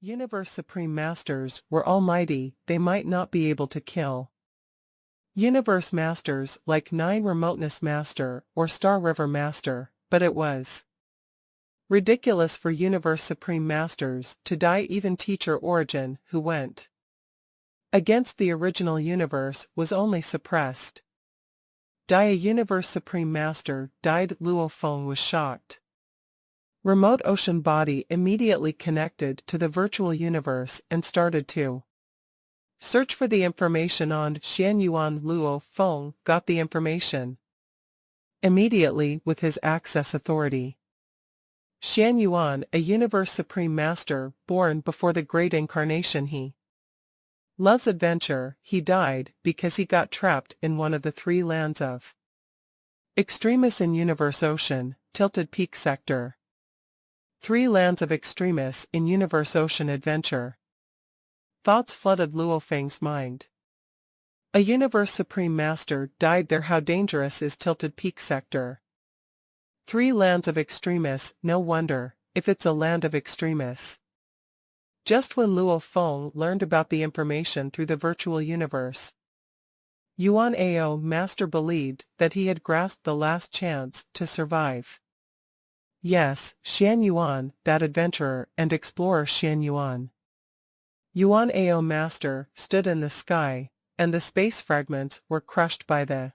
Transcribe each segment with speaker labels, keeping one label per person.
Speaker 1: Universe Supreme Masters were almighty, they might not be able to kill. Universe Masters like Nine Remoteness Master or Star River Master, but it was ridiculous for Universe Supreme Masters to die. Even Teacher Origin, who went against the original universe, was only suppressed. Die a Universe Supreme Master died. Luo Feng was shocked. Remote ocean body immediately connected to the virtual universe and started to search for the information on Xian Yuan. Luo Feng got the information immediately with his access authority. Xian Yuan, a Universe Supreme Master born before the Great Incarnation, he loves adventure. He died because he got trapped in one of the three lands of Extremis in Universe Ocean, Tilted Peak Sector. Three lands of Extremis in Universe Ocean Adventure. Thoughts flooded Luo Feng's mind. A Universe Supreme Master died there. How dangerous is Tilted Peak Sector? Three lands of Extremis, no wonder, if it's a land of Extremis. Just when Luo Feng learned about the information through the virtual universe, Yuan Ao Master believed that he had grasped the last chance to survive. Yes, Xian Yuan, that adventurer and explorer Xian Yuan. Yuan Ao Master stood in the sky, and the space fragments were crushed by the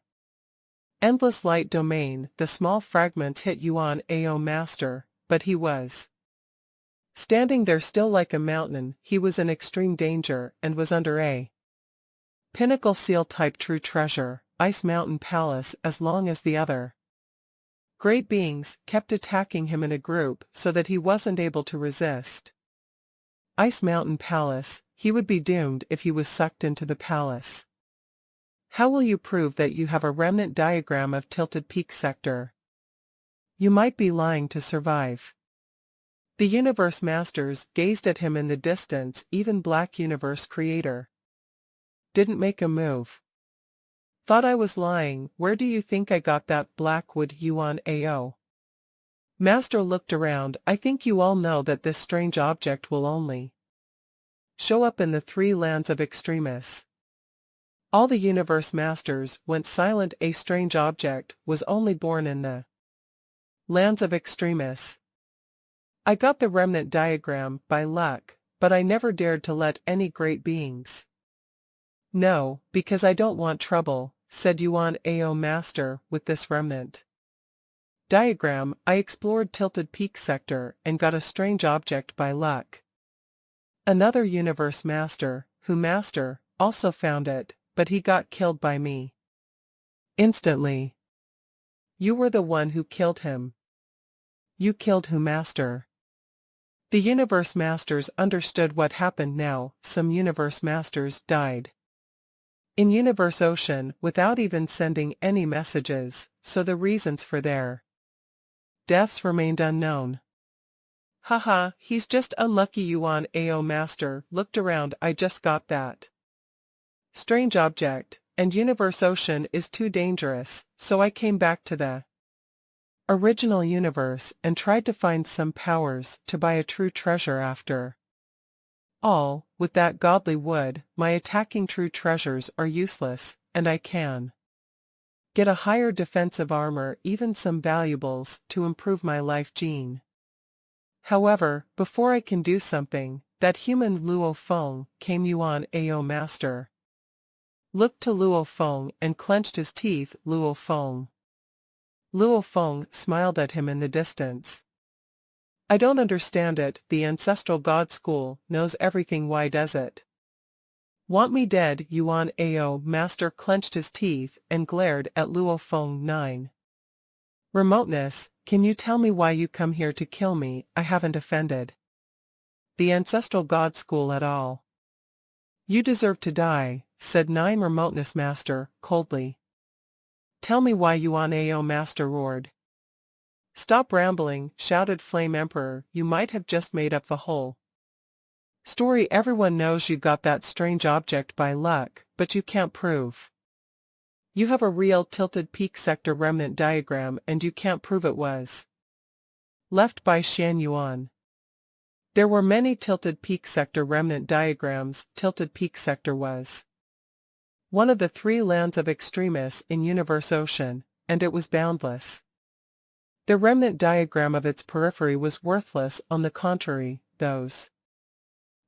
Speaker 1: endless light domain. The small fragments hit Yuan Ao Master, but he was standing there still like a mountain. He was in extreme danger and was under a pinnacle seal-type true treasure, Ice Mountain Palace. As long as the other great beings kept attacking him in a group so that he wasn't able to resist Ice Mountain Palace, he would be doomed if he was sucked into the palace. How will you prove that you have a remnant diagram of Tilted Peak Sector? You might be lying to survive. The Universe Masters gazed at him in the distance. Even Black Universe Creator didn't make a move. Thought I was lying. Where do you think I got that Blackwood? Yuan Ao Master looked around. I think you all know that this strange object will only show up in the three lands of Extremis. All the Universe Masters went silent. A strange object was only born in the lands of Extremis. I got the remnant diagram by luck, but I never dared to let any great beings know, because I don't want trouble, said Yuan Ao Master. With this remnant diagram, I explored Tilted Peak Sector and got a strange object by luck. Another Universe Master, Master, also found it, but he got killed by me instantly. You were the one who killed him. You killed Master. The Universe Masters understood what happened now. Some Universe Masters died in Universe Ocean without even sending any messages, so the reasons for their deaths remained unknown. Haha, he's just unlucky. Yuan Ao Master looked around. I just got that strange object, and Universe Ocean is too dangerous, so I came back to the original universe and tried to find some powers to buy a true treasure. After all, with that godly wood, my attacking true treasures are useless, and I can get a higher defensive armor, even some valuables, to improve my life gene. However, before I can do something, that human Luo Feng came. Yuan Ao Master looked to Luo Feng and clenched his teeth. Luo Feng smiled at him in the distance. I don't understand it. The ancestral god school knows everything. Why does it want me dead? Yuan Ao Master clenched his teeth and glared at Luo Feng. 9. Remoteness, can you tell me why you come here to kill me? I haven't offended the ancestral god school at all. You deserve to die, said 9 Remoteness Master, coldly. Tell me why. Yuan Ao Master roared. Stop rambling, shouted Flame Emperor. You might have just made up the whole story. Everyone knows you got that strange object by luck, but you can't prove you have a real Tilted Peak Sector remnant diagram, and you can't prove it was left by Xian Yuan. There were many tilted peak sector remnant diagrams. Tilted peak sector was one of the three lands of extremis in universe ocean, and it was boundless. The remnant diagram of its periphery was worthless. On the contrary, those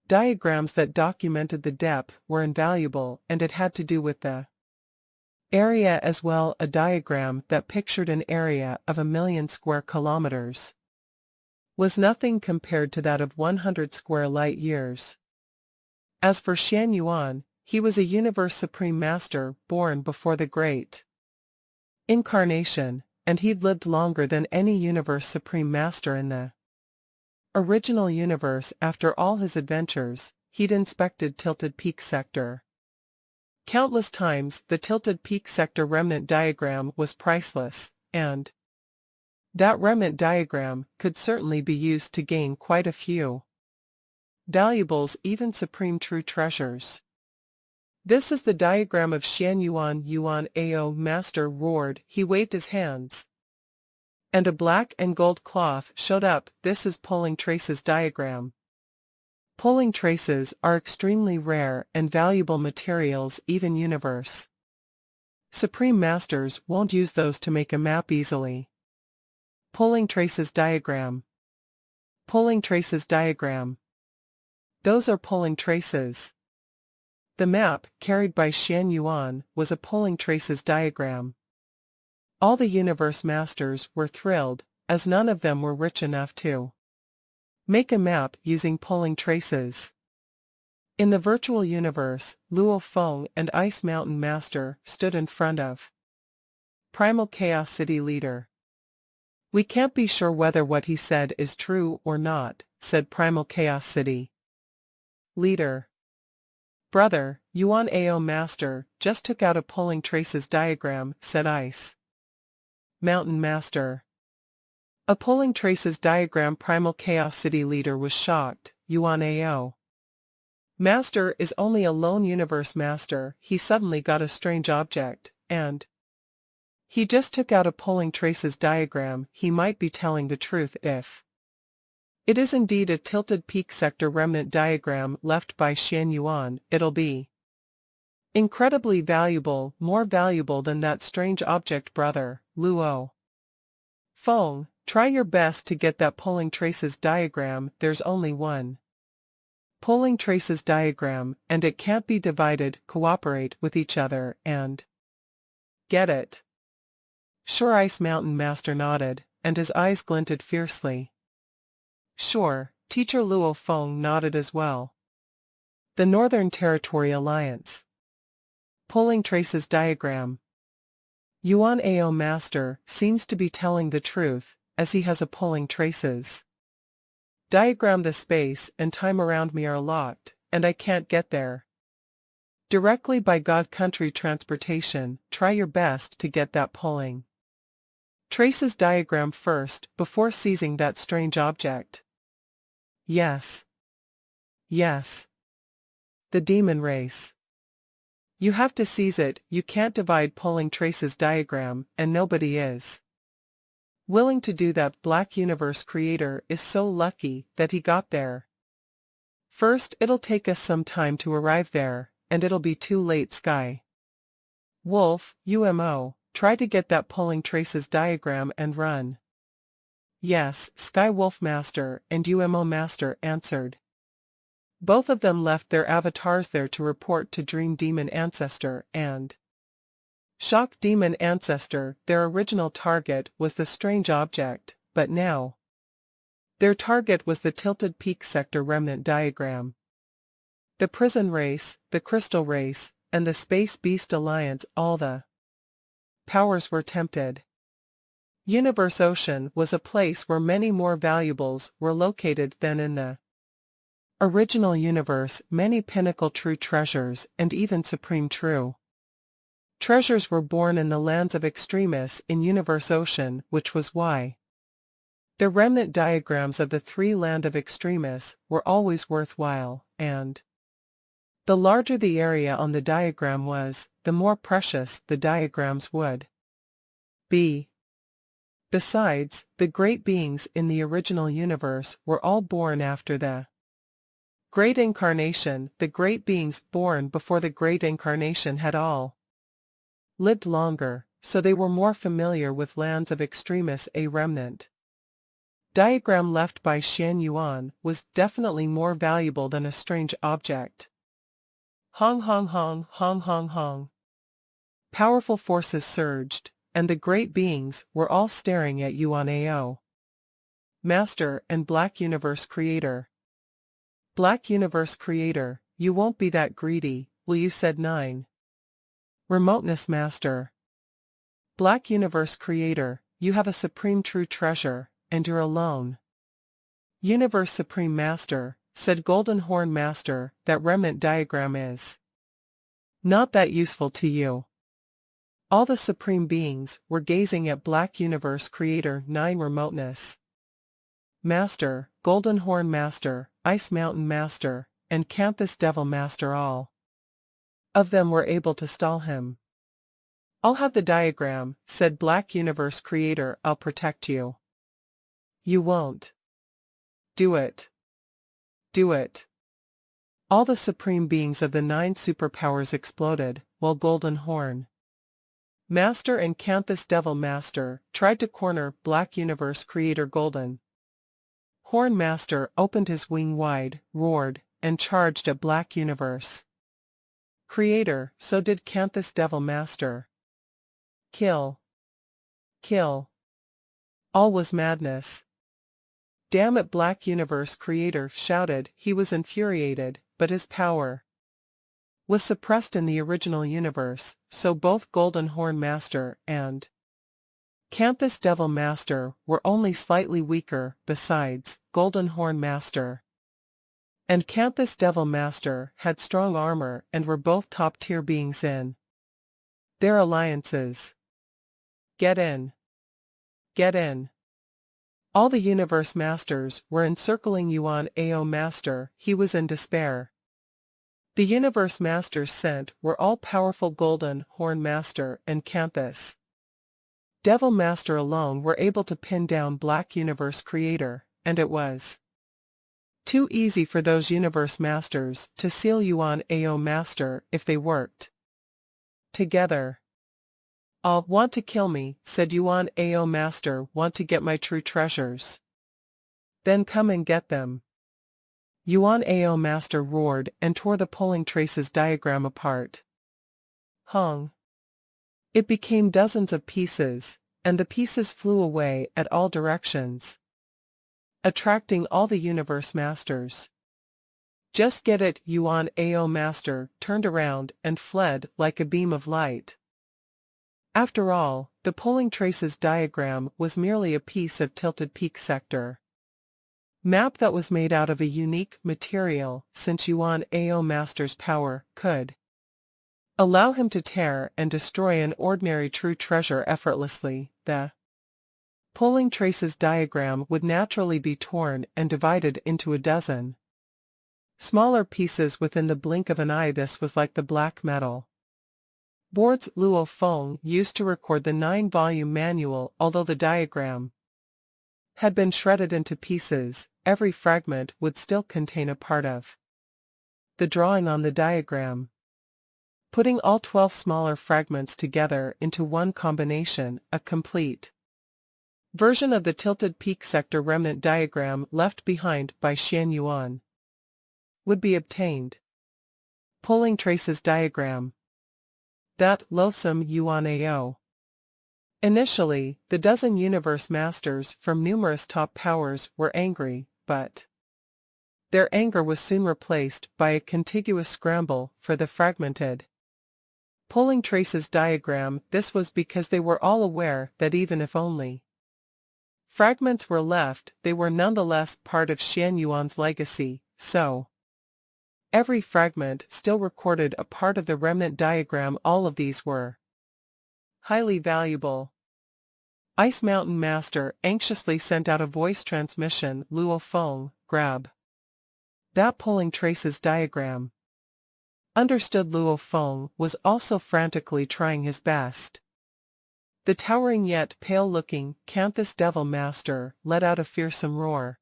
Speaker 1: diagrams that documented the depth were invaluable, and it had to do with the area as well. A diagram that pictured an area of 1,000,000 square kilometers was nothing compared to that of 100 square light years. As for Xian Yuan, he was a universe supreme master born before the great incarnation, and he'd lived longer than any universe supreme master in the original universe. After all his adventures, he'd inspected tilted peak sector countless times. The tilted peak sector remnant diagram was priceless, and that remnant diagram could certainly be used to gain quite a few valuables, even supreme true treasures. This is the diagram of Xian Yuan. Yuan Ao master roared. He waved his hands, and a black and gold cloth showed up. This is pulling traces diagram. Pulling traces are extremely rare and valuable materials. Even universe supreme masters won't use those to make a map easily. Pulling traces diagram. Pulling traces diagram. Those are pulling traces. The map, carried by Xian Yuan, was a pulling traces diagram. All the universe masters were thrilled, as none of them were rich enough to make a map using pulling traces. In the virtual universe, Luo Feng and Ice Mountain Master stood in front of Primal Chaos City leader. "We can't be sure whether what he said is true or not," said Primal Chaos City leader. "Brother, Yuan Ao Master just took out a pulling traces diagram," said Ice Mountain Master. "A pulling traces diagram?" Primal Chaos City leader was shocked. Yuan Ao Master is only a lone universe master. He suddenly got a strange object, and he just took out a pulling traces diagram. He might be telling the truth if it is indeed a tilted peak sector remnant diagram left by Xian Yuan. It'll be incredibly valuable, more valuable than that strange object. Brother, Luo Feng, try your best to get that pulling traces diagram. There's only one pulling traces diagram, and it can't be divided. Cooperate with each other and get it. Sure. Ice Mountain Master nodded, and his eyes glinted fiercely. Sure. Teacher Luo Feng nodded as well. The Northern Territory Alliance. Pulling traces diagram. Yuan Ao Master seems to be telling the truth, as he has a pulling traces diagram. The space and time around me are locked, and I can't get there directly by God country transportation. Try your best to get that pulling traces diagram first, before seizing that strange object. Yes. Yes. The demon race. You have to seize it. You can't divide pulling traces diagram, and nobody is willing to do that. Black Universe Creator is so lucky that he got there first. It'll take us some time to arrive there, and it'll be too late. Sky Wolf, UMO, try to get that pulling traces diagram and run. Yes, Sky Wolf Master and UMO Master answered. Both of them left their avatars there to report to Dream Demon Ancestor and Shock Demon Ancestor. Their original target was the strange object, but now their target was the tilted peak sector remnant diagram. The Prison Race, the Crystal Race, and the Space Beast Alliance, all the powers were tempted. Universe Ocean was a place where many more valuables were located than in the original universe. Many pinnacle true treasures and even supreme true treasures were born in the lands of extremis in Universe Ocean, which was why the remnant diagrams of the three land of extremis were always worthwhile, and the larger the area on the diagram was, the more precious the diagrams would be. Besides, the great beings in the original universe were all born after the Great Incarnation, the great beings born before the Great Incarnation had all lived longer, so they were more familiar with lands of extremis. A remnant diagram left by Xian Yuan was definitely more valuable than a strange object. Hong hong hong hong hong hong. Powerful forces surged, and the great beings were all staring at Yuan Ao. Master and Black Universe Creator. Black Universe Creator, you won't be that greedy, will you? Said 9. Remoteness Master. Black Universe Creator, you have a supreme true treasure, and you're alone. Universe Supreme Master, said Golden Horn Master, that remnant diagram is not that useful to you. All the supreme beings were gazing at Black Universe Creator. 9. Remoteness Master, Golden Horn Master, Ice Mountain Master, and Canthus Devil Master, all of them were able to stall him. I'll have the diagram, said Black Universe Creator. I'll protect you. You won't. Do it. Do it. All the supreme beings of the 9 superpowers exploded, while Golden Horn Master and Canthus Devil Master tried to corner Black Universe Creator. Golden Horn Master opened his wing wide, roared, and charged at Black Universe Creator. So did Canthus Devil Master. Kill. Kill. All was madness. Damn it! Black Universe Creator shouted. He was infuriated, but his power was suppressed in the original universe, so both Golden Horn Master and Canthus Devil Master were only slightly weaker. Besides, Golden Horn Master and Canthus Devil Master had strong armor and were both top-tier beings in their alliances. Get in. Get in. All the Universe Masters were encircling Yuan Ao Master. He was in despair. The Universe Masters sent were all-powerful Golden Horn Master and Canthus Devil Master alone were able to pin down Black Universe Creator, and it was too easy for those Universe Masters to seal Yuan Ao Master if they worked together. "All want to kill me," said Yuan Ao Master. "Want to get my true treasures? Then come and get them." Yuan Ao Master roared and tore the pulling traces diagram apart. Hung. It became dozens of pieces, and the pieces flew away at all directions, attracting all the Universe Masters. "Just get it!" Yuan Ao Master turned around and fled like a beam of light. After all, the pulling traces diagram was merely a piece of tilted peak sector map that was made out of a unique material, since Yuan Ao Master's power could allow him to tear and destroy an ordinary true treasure effortlessly. The pulling traces diagram would naturally be torn and divided into a dozen smaller pieces within the blink of an eye. This was like the black metal boards Luo Feng used to record the 9-volume manual. Although the diagram had been shredded into pieces, every fragment would still contain a part of the drawing on the diagram. Putting all 12 smaller fragments together into one combination, a complete version of the tilted peak sector remnant diagram left behind by Xian Yuan would be obtained. Pulling traces diagram. That loathsome Yuan Ao. Initially, the dozen Universe Masters from numerous top powers were angry, but their anger was soon replaced by a contiguous scramble for the fragmented pulling traces diagram. This was because they were all aware that even if only fragments were left, they were nonetheless part of Xian Yuan's legacy, so every fragment still recorded a part of the remnant diagram. All of these were highly valuable. Ice Mountain Master anxiously sent out a voice transmission. "Luo Feng, grab that pulling traces diagram." Understood. Luo Feng was also frantically trying his best. The towering yet pale-looking Canthus Devil Master let out a fearsome roar.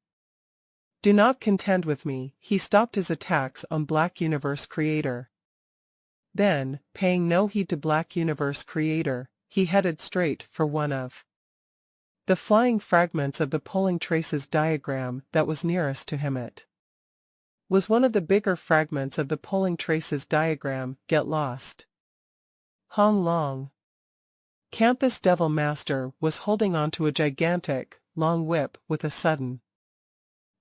Speaker 1: Do not contend with me, he stopped his attacks on Black Universe Creator. Then, paying no heed to Black Universe Creator, he headed straight for one of the flying fragments of the polling traces diagram that was nearest to him. It was one of the bigger fragments of the polling traces diagram. Get lost. Hong Long. Canthus Devil Master was holding onto a gigantic, long whip with a sudden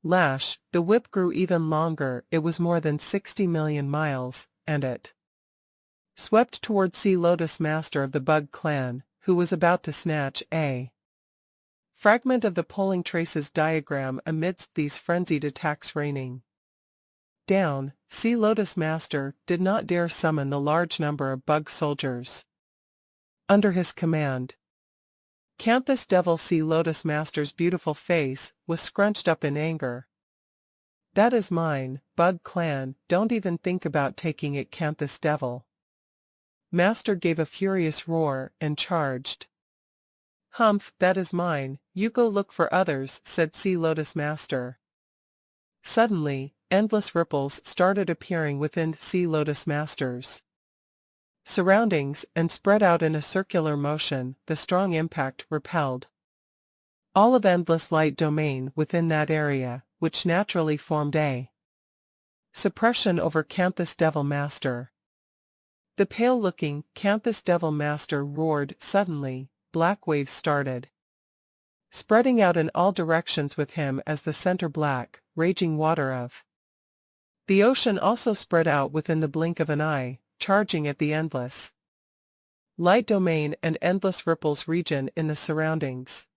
Speaker 1: lash. The whip grew even longer. It was more than 60 million miles, and it swept toward Sea Lotus Master of the Bug Clan, who was about to snatch a fragment of the polling traces diagram. Amidst these frenzied attacks raining down, Sea Lotus Master did not dare summon the large number of bug soldiers under his command. Canthus Devil Sea Lotus Master's beautiful face was scrunched up in anger. That is mine, Bug Clan, don't even think about taking it. Canthus Devil Master gave a furious roar and charged. Humph, that is mine, you go look for others, said Sea Lotus Master. Suddenly, endless ripples started appearing within Sea Lotus Master's surroundings and spread out in a circular motion. The strong impact repelled all of endless light domain within that area, which naturally formed a suppression over Canthus Devil Master. The pale-looking Canthus Devil Master roared. Suddenly, black waves started spreading out in all directions with him as the center. Black, raging water of the ocean also spread out within the blink of an eye, charging at the endless light domain and endless ripples region in the surroundings.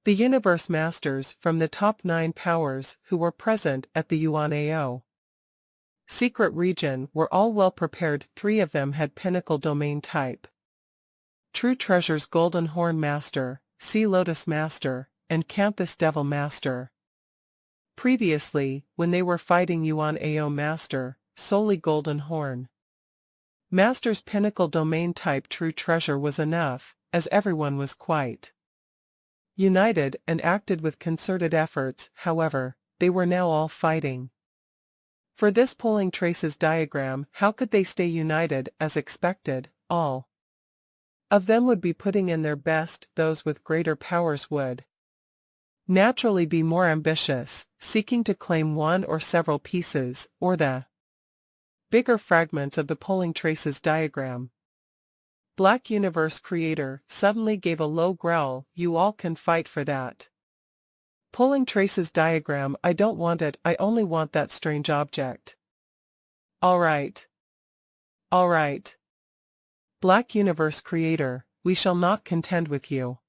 Speaker 1: The Universe Masters from the top 9 powers who were present at the Yuan-Ao secret region were all well prepared. 3 of them had pinnacle domain type True Treasure's Golden Horn Master, Sea Lotus Master, and Canthus Devil Master. Previously, when they were fighting Yuan-Ao Master, solely Golden Horn Master's pinnacle domain type True Treasure was enough, as everyone was quite united and acted with concerted efforts. However, they were now all fighting for this polling traces diagram. How could they stay united? As expected, all of them would be putting in their best. Those with greater powers would naturally be more ambitious, seeking to claim one or several pieces, or the bigger fragments of the polling traces diagram. Black Universe Creator suddenly gave a low growl. You all can fight for that polling traces diagram. I don't want it, I only want that strange object. All right. All right. Black Universe Creator, we shall not contend with you.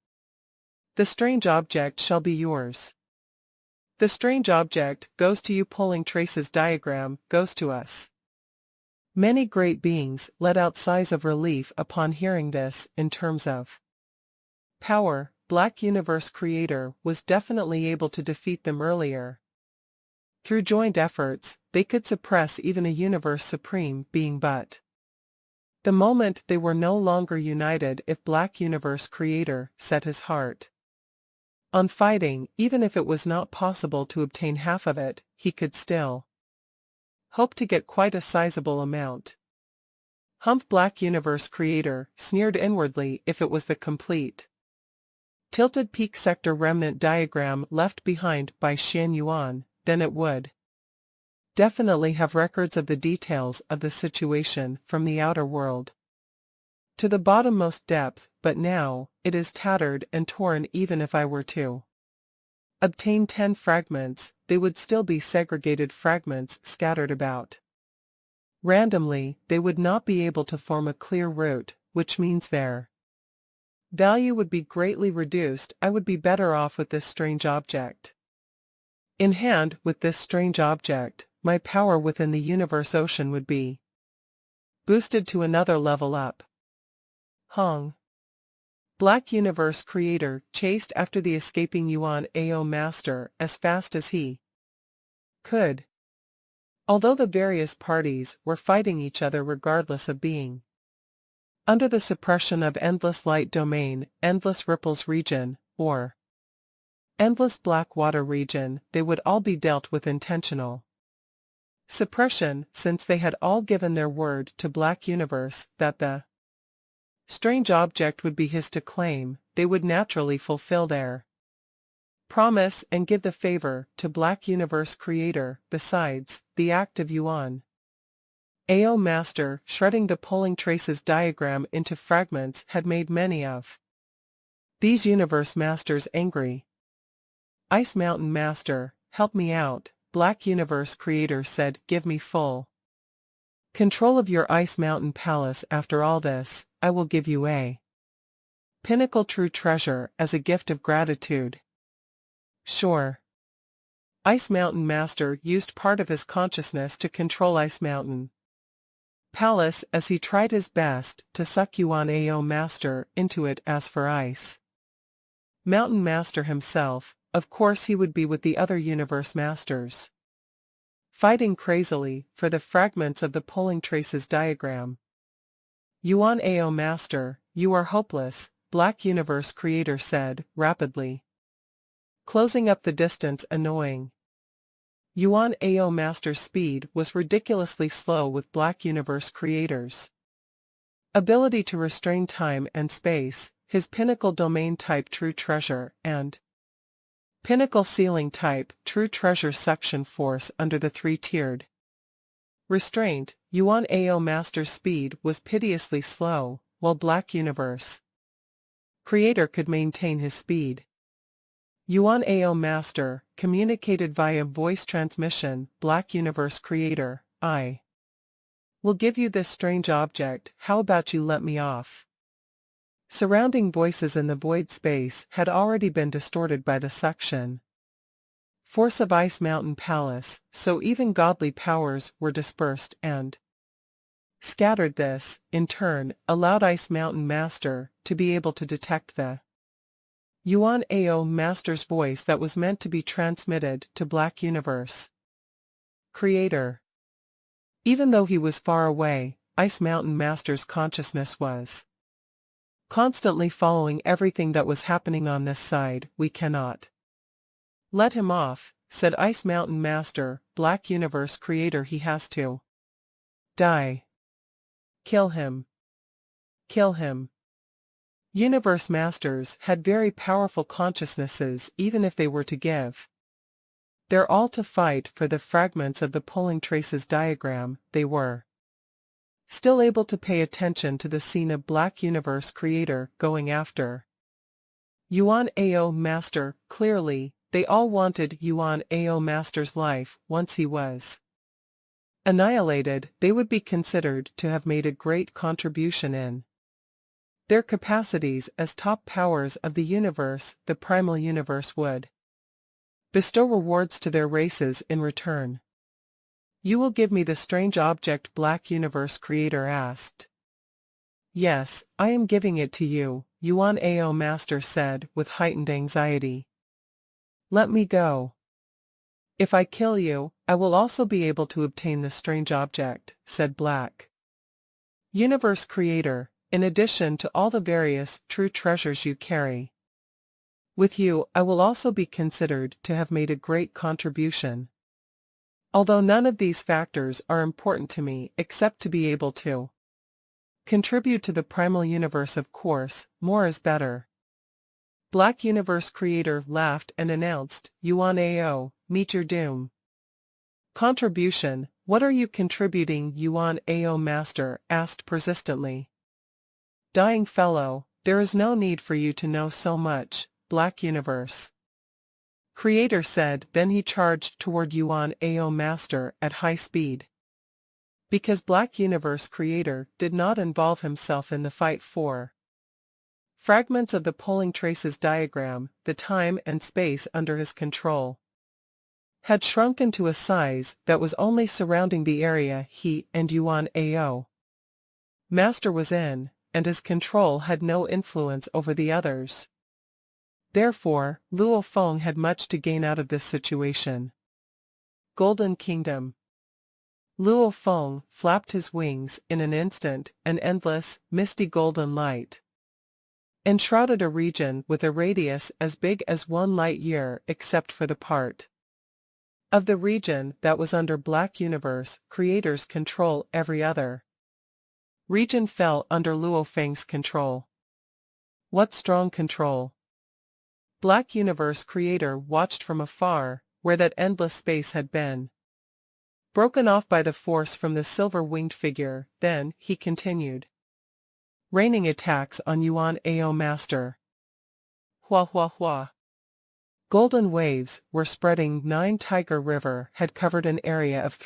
Speaker 1: The strange object shall be yours. The strange object goes to you. Polling traces diagram goes to us. Many great beings let out sighs of relief upon hearing this. In terms of power, Black Universe Creator was definitely able to defeat them earlier. Through joint efforts, they could suppress even a Universe Supreme being, but the moment they were no longer united, if Black Universe Creator set his heart on fighting, even if it was not possible to obtain half of it, he could still hope to get quite a sizable amount. Humph. Black Universe Creator sneered inwardly. If it was the complete tilted peak sector remnant diagram left behind by Xian Yuan, then it would definitely have records of the details of the situation from the outer world to the bottommost depth, but now, it is tattered and torn. Even if I were to obtain 10 fragments, they would still be segregated fragments scattered about randomly. They would not be able to form a clear root, which means their value would be greatly reduced. I would be better off with this strange object in hand. With this strange object, my power within the universe ocean would be boosted to another level up. Hong. Black Universe Creator chased after the escaping Yuan-Ao Master as fast as he could. Although the various parties were fighting each other regardless of being under the suppression of endless light domain, endless ripples region, or endless black water region, they would all be dealt with intentional suppression, since they had all given their word to Black Universe that the strange object would be his to claim. They would naturally fulfill their promise and give the favor to Black Universe Creator. Besides, the act of Yuan Ao Master shredding the pulling traces diagram into fragments had made many of these Universe Masters angry. Ice Mountain Master, help me out, Black Universe Creator said. Give me full control of your Ice Mountain Palace. After all this, I will give you a pinnacle true treasure as a gift of gratitude. Sure. Ice Mountain Master used part of his consciousness to control Ice Mountain Palace as he tried his best to suck Yuan Ao Master into it. As for Ice Mountain Master himself, of course he would be with the other Universe Masters, fighting crazily for the fragments of the pulling traces diagram. Yuan Ao Master, you are hopeless, Black Universe Creator said, rapidly closing up the distance. Annoying. Yuan Ao Master's speed was ridiculously slow with Black Universe Creator's ability to restrain time and space, his pinnacle domain type true treasure, and pinnacle ceiling type true treasure suction force under the three-tiered restraint. Yuan Ao Master's speed was piteously slow, while Black Universe Creator could maintain his speed. Yuan Ao Master communicated via voice transmission. Black Universe Creator, I will give you this strange object. How about you let me off? Surrounding voices in the void space had already been distorted by the suction force of Ice Mountain Palace, so even godly powers were dispersed and scattered. This, in turn, allowed Ice Mountain Master to be able to detect the Yuan Ao Master's voice that was meant to be transmitted to Black Universe Creator. Even though he was far away, Ice Mountain Master's consciousness was constantly following everything that was happening on this side. We cannot let him off, said Ice Mountain Master. Black Universe Creator, he has to die. Kill him. Kill him. Universe Masters had very powerful consciousnesses. Even if they were to give their all to fight for the fragments of the pulling traces diagram, they were still able to pay attention to the scene of Black Universe Creator going after Yuan Ao Master. Clearly, they all wanted Yuan Ao Master's life. Once he was annihilated, they would be considered to have made a great contribution in their capacities as top powers of the universe. The primal universe would bestow rewards to their races in return. You will give me the strange object? Black Universe Creator asked. Yes, I am giving it to you, Yuan Ao Master said with heightened anxiety. Let me go. If I kill you, I will also be able to obtain the strange object, said Black Universe Creator, in addition to all the various true treasures you carry. With you, I will also be considered to have made a great contribution. Although none of these factors are important to me except to be able to contribute to the primal universe. Of course, more is better. Black Universe Creator laughed and announced, Yuan Ao, meet your doom. Contribution, what are you contributing? Yuan Ao Master asked persistently. Dying fellow, there is no need for you to know so much, Black Universe Creator said. Then he charged toward Yuan Ao Master at high speed. Because Black Universe Creator did not involve himself in the fight for fragments of the pulling traces diagram, the time and space under his control had shrunken to a size that was only surrounding the area he and Yuan Ao Master was in, and his control had no influence over the others. Therefore, Luo Feng had much to gain out of this situation. Golden Kingdom. Luo Feng flapped his wings in an instant. An endless, misty golden light enshrouded a region with a radius as big as 1 light-year except for the part of the region that was under Black Universe creator's control. Every other region fell under Luo Feng's control. What strong control! Black Universe creator watched from afar, where that endless space had been broken off by the force from the silver-winged figure. Then, he continued, raining attacks on Yuan Ao Master. Hua hua hua. Golden waves were spreading. 9 Tiger River had covered an area of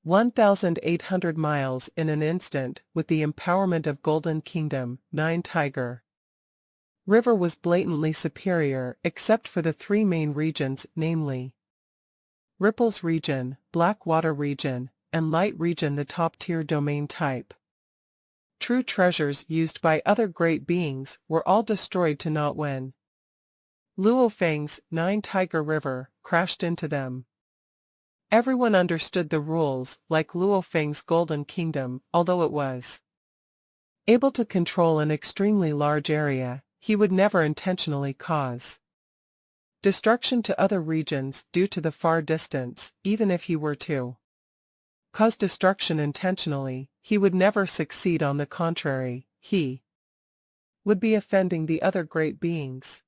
Speaker 1: 1,800 miles in an instant. With the empowerment of Golden Kingdom, 9 Tiger River was blatantly superior except for the 3 main regions, namely Ripples region, Blackwater region, and Light region. The top-tier domain type true treasures used by other great beings were all destroyed to naught when Luo Feng's 9 Tiger River crashed into them. Everyone understood the rules. Like Luo Feng's Golden Kingdom, although it was able to control an extremely large area, he would never intentionally cause destruction to other regions due to the far distance. Even if he were to cause destruction intentionally, he would never succeed. On the contrary, he would be offending the other great beings.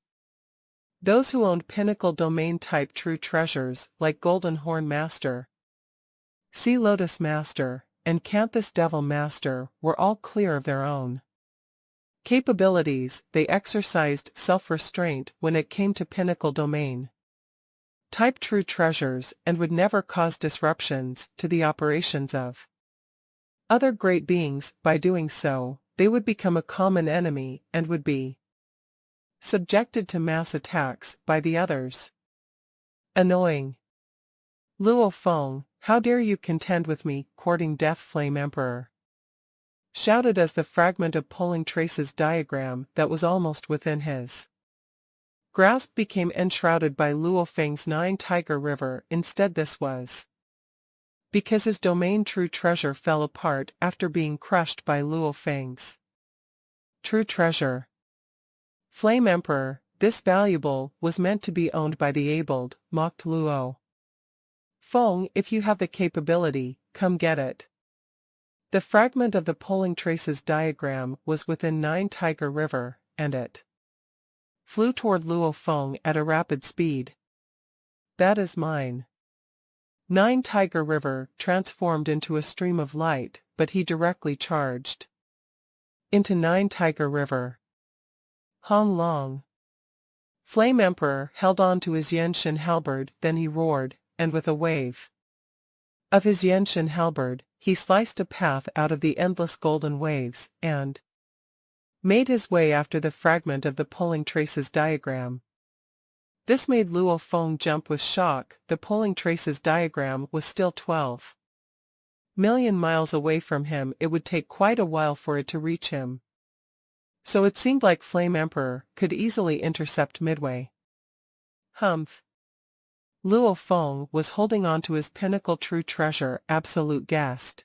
Speaker 1: Those who owned pinnacle domain type true treasures like Golden Horn Master, Sea Lotus Master, and Canthus Devil Master were all clear of their own capabilities. They exercised self-restraint when it came to pinnacle domain type true treasures and would never cause disruptions to the operations of other great beings. By doing so, they would become a common enemy and would be subjected to mass attacks by the others. Annoying. Luo Feng, how dare you contend with me, courting death! Flame Emperor shouted as the fragment of pulling traces diagram that was almost within his grasp became enshrouded by Luo Feng's 9 Tiger River. Instead, this was because his domain true treasure fell apart after being crushed by Luo Feng's true treasure. Flame Emperor, this valuable was meant to be owned by the abled, mocked Luo Feng. If you have the capability, come get it. The fragment of the pulling traces diagram was within 9 Tiger River, and it flew toward Luo Feng at a rapid speed. That is mine. 9 Tiger River transformed into a stream of light, but he directly charged into 9 Tiger River. Hong Long. Flame Emperor held on to his Yenshin halberd. Then he roared, and with a wave of his Yenshin halberd, he sliced a path out of the endless golden waves, and made his way after the fragment of the pulling traces diagram. This made Luo Feng jump with shock. The pulling traces diagram was still 12 million miles away from him. It would take quite a while for it to reach him. So it seemed like Flame Emperor could easily intercept midway. Humph. Luo Feng was holding on to his pinnacle true treasure, absolute guest.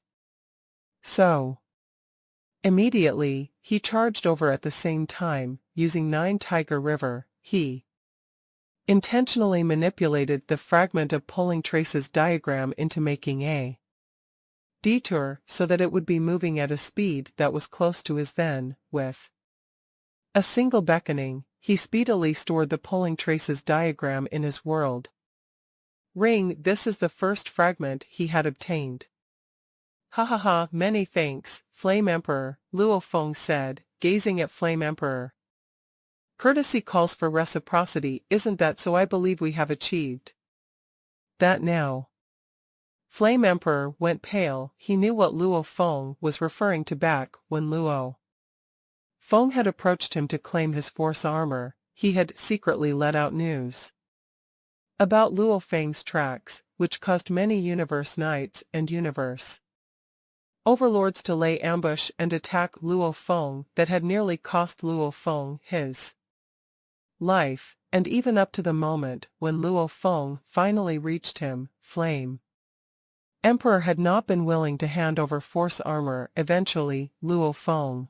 Speaker 1: So immediately, he charged over at the same time, using 9 Tiger River. He intentionally manipulated the fragment of pulling traces diagram into making a detour so that it would be moving at a speed that was close to his. Then, with a single beckoning, he speedily stored the pulling traces diagram in his world ring. This is the first fragment he had obtained. Ha ha ha, many thanks, Flame Emperor, Luo Feng said, gazing at Flame Emperor. Courtesy calls for reciprocity, isn't that so? I believe we have achieved that now. Flame Emperor went pale. He knew what Luo Feng was referring to back when Luo Feng had approached him to claim his force armor. He had secretly let out news about Luo Feng's tracks, which caused many Universe Knights and Universe Overlords to lay ambush and attack Luo Feng. That had nearly cost Luo Feng his life, and even up to the moment when Luo Feng finally reached him, Flame Emperor had not been willing to hand over force armor. Eventually, Luo Feng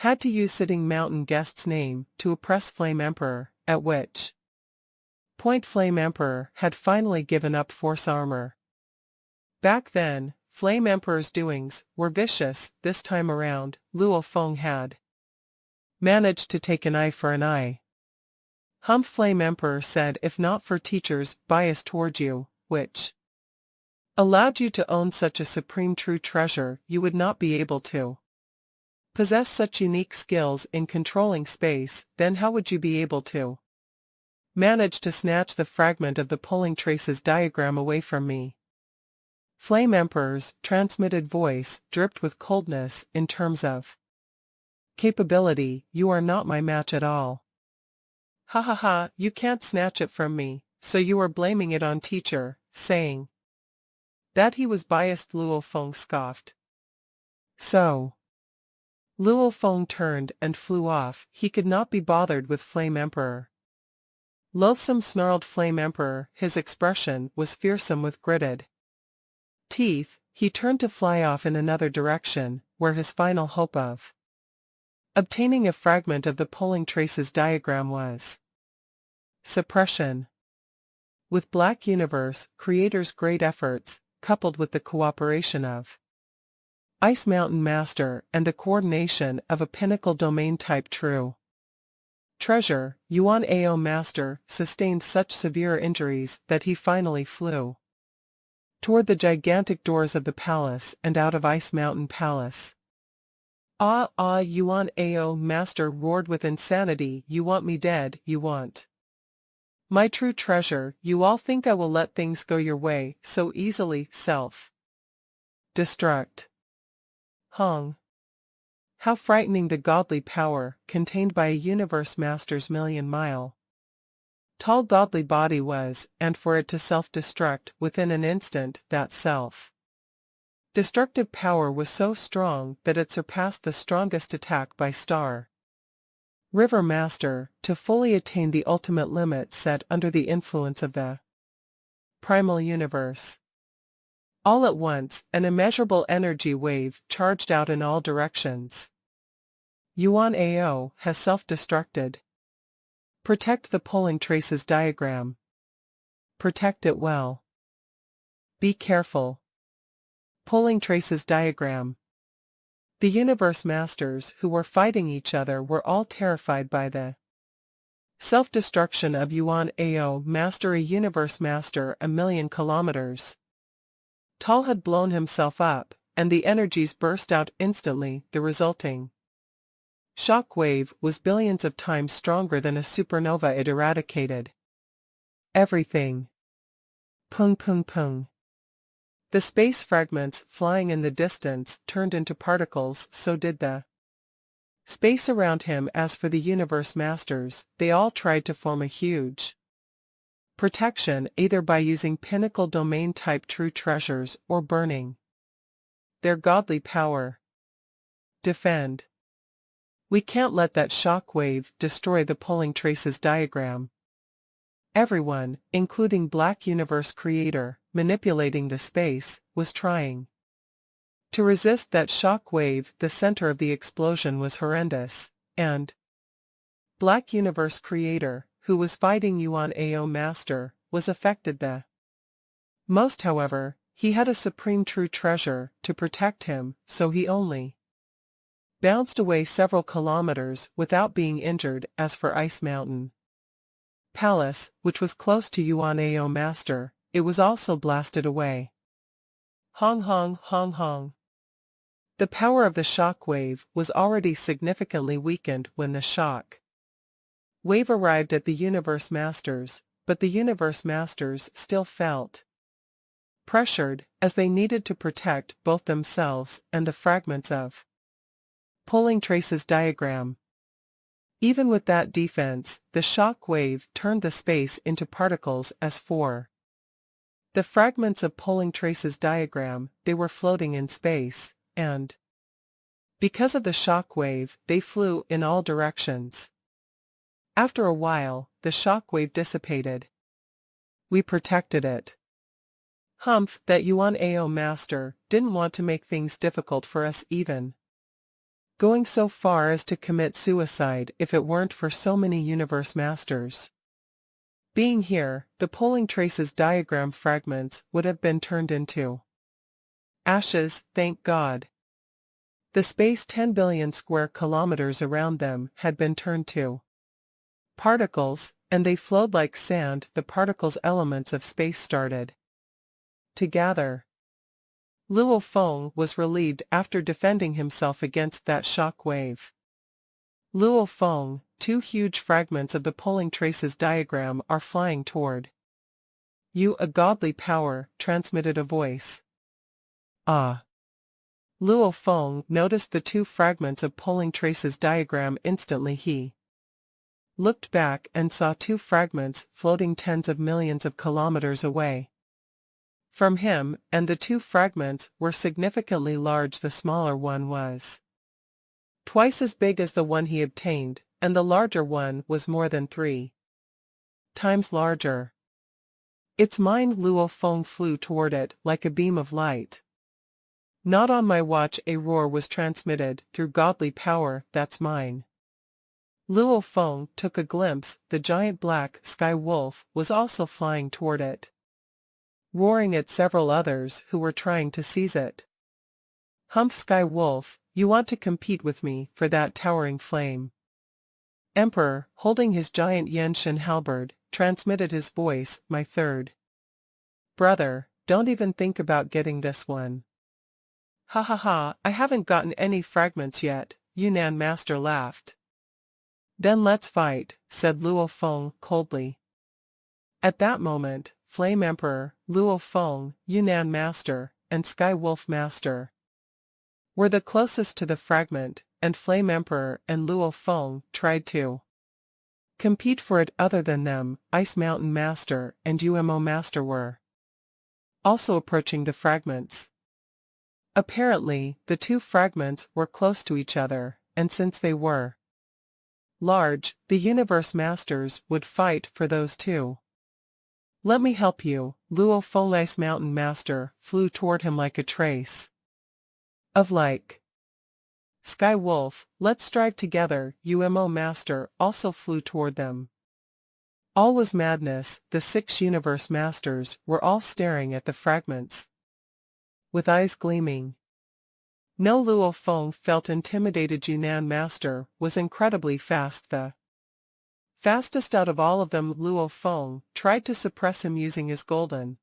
Speaker 1: Had to use sitting mountain guest's name to oppress Flame Emperor, at which point Flame Emperor had finally given up force armor. Back then, Flame Emperor's doings were vicious. This time around, Luo Feng had managed to take an eye for an eye. Flame Emperor said if not for teachers' bias toward you, which allowed you to own such a supreme true treasure, you would not be able to possess such unique skills in controlling space, then how would you be able to manage to snatch the fragment of the pulling traces diagram away from me? Flame Emperor's transmitted voice dripped with coldness. In terms of capability, you are not my match at all. Ha ha ha, you can't snatch it from me, so you are blaming it on teacher, saying that he was biased. Luo Feng scoffed. So Luo Feng turned and flew off. He could not be bothered with Flame Emperor. Loathsome, snarled Flame Emperor. His expression was fearsome with gritted teeth. He turned to fly off in another direction, where his final hope of obtaining a fragment of the pulling traces diagram was suppression. With Black Universe Creator's great efforts, coupled with the cooperation of Ice Mountain Master and the coordination of a pinnacle domain-type true treasure, Yuan Ao Master sustained such severe injuries that he finally flew toward the gigantic doors of the palace and out of Ice Mountain Palace. Yuan Ao Master roared with insanity. You want me dead, you want my true treasure. You all think I will let things go your way so easily. Self-destruct. How frightening the godly power contained by a universe master's million-mile tall godly body was, and for it to self-destruct within an instant. That self-destructive power was so strong that it surpassed the strongest attack by Star River Master, to fully attain the ultimate limit set under the influence of the primal universe. All at once, an immeasurable energy wave charged out in all directions. Yuan Ao has self-destructed. Protect the pulling traces diagram. Protect it well. Be careful. Pulling traces diagram. The universe masters who were fighting each other were all terrified by the self-destruction of Yuan Ao Master, a universe master a million kilometers tall, had blown himself up, and the energies burst out instantly. The resulting shock wave was billions of times stronger than a supernova. It eradicated everything. Pung pung pung. The space fragments flying in the distance turned into particles, so did the space around him. As for the universe masters, they all tried to form a huge protection, either by using pinnacle domain-type true treasures or burning their godly power. Defend. We can't let that shock wave destroy the pulling traces diagram. Everyone, including Black Universe Creator, manipulating the space, was trying to resist that shock wave. The center of the explosion was horrendous, and Black Universe Creator, who was fighting Yuan Ao Master, was affected the most. However, he had a supreme true treasure to protect him, so he only bounced away several kilometers without being injured. As for Ice Mountain Palace, which was close to Yuan Ao Master, it was also blasted away. Hong hong hong hong. The power of the shock wave was already significantly weakened when the shock wave arrived at the universe masters, but the universe masters still felt pressured, as they needed to protect both themselves and the fragments of pulling traces diagram. Even with that defense, the shock wave turned the space into particles. As for the fragments of pulling traces diagram, they were floating in space, and because of the shock wave, they flew in all directions. After a while, the shock wave dissipated. We protected it. That Yuan Ao Master didn't want to make things difficult for us even going so far as to commit suicide if it weren't for so many universe masters. Being here, the polling traces diagram fragments would have been turned into ashes, thank God. The space 10 billion square kilometers around them had been turned to particles, and they flowed like sand. The particles' elements of space started to gather. Luo Feng was relieved after defending himself against that shock wave. Luo Feng, 2 huge fragments of the polling traces diagram are flying toward you. A godly power, transmitted a voice. Ah. Luo Feng noticed the 2 fragments of polling traces diagram instantly. He looked back and saw 2 fragments floating tens of millions of kilometers away from him, and the 2 fragments were significantly large. The smaller one was twice as big as the one he obtained, and the larger one was more than 3 times larger. It's mine. Luo Feng flew toward it like a beam of light. Not on my watch. A roar was transmitted through godly power. That's mine. Luo Feng took a glimpse. The giant black sky wolf was also flying toward it, roaring at several others who were trying to seize it. Humph, Sky Wolf, you want to compete with me for that towering flame? Emperor, holding his giant Yenshin halberd, transmitted his voice. My third brother, don't even think about getting this one. Ha ha ha, I haven't gotten any fragments yet, Yunnan Master laughed. Then let's fight, said Luo Feng coldly. At that moment, Flame Emperor, Luo Feng, Yunnan Master, and Sky Wolf Master were the closest to the fragment, and Flame Emperor and Luo Feng tried to compete for it. Other than them, Ice Mountain Master and UMO Master were also approaching the fragments. Apparently, the 2 fragments were close to each other, and since they were large, the Universe Masters would fight for those 2. Let me help you. Luo Feng, Ice Mountain Master, flew toward him like a trace of light. Sky Wolf, let's strive together. UMO Master also flew toward them. All was madness. The 6 Universe Masters were all staring at the fragments with eyes gleaming. No, Luo Feng felt intimidated. Yunnan Master was incredibly fast, the fastest out of all of them. Luo Feng tried to suppress him using his golden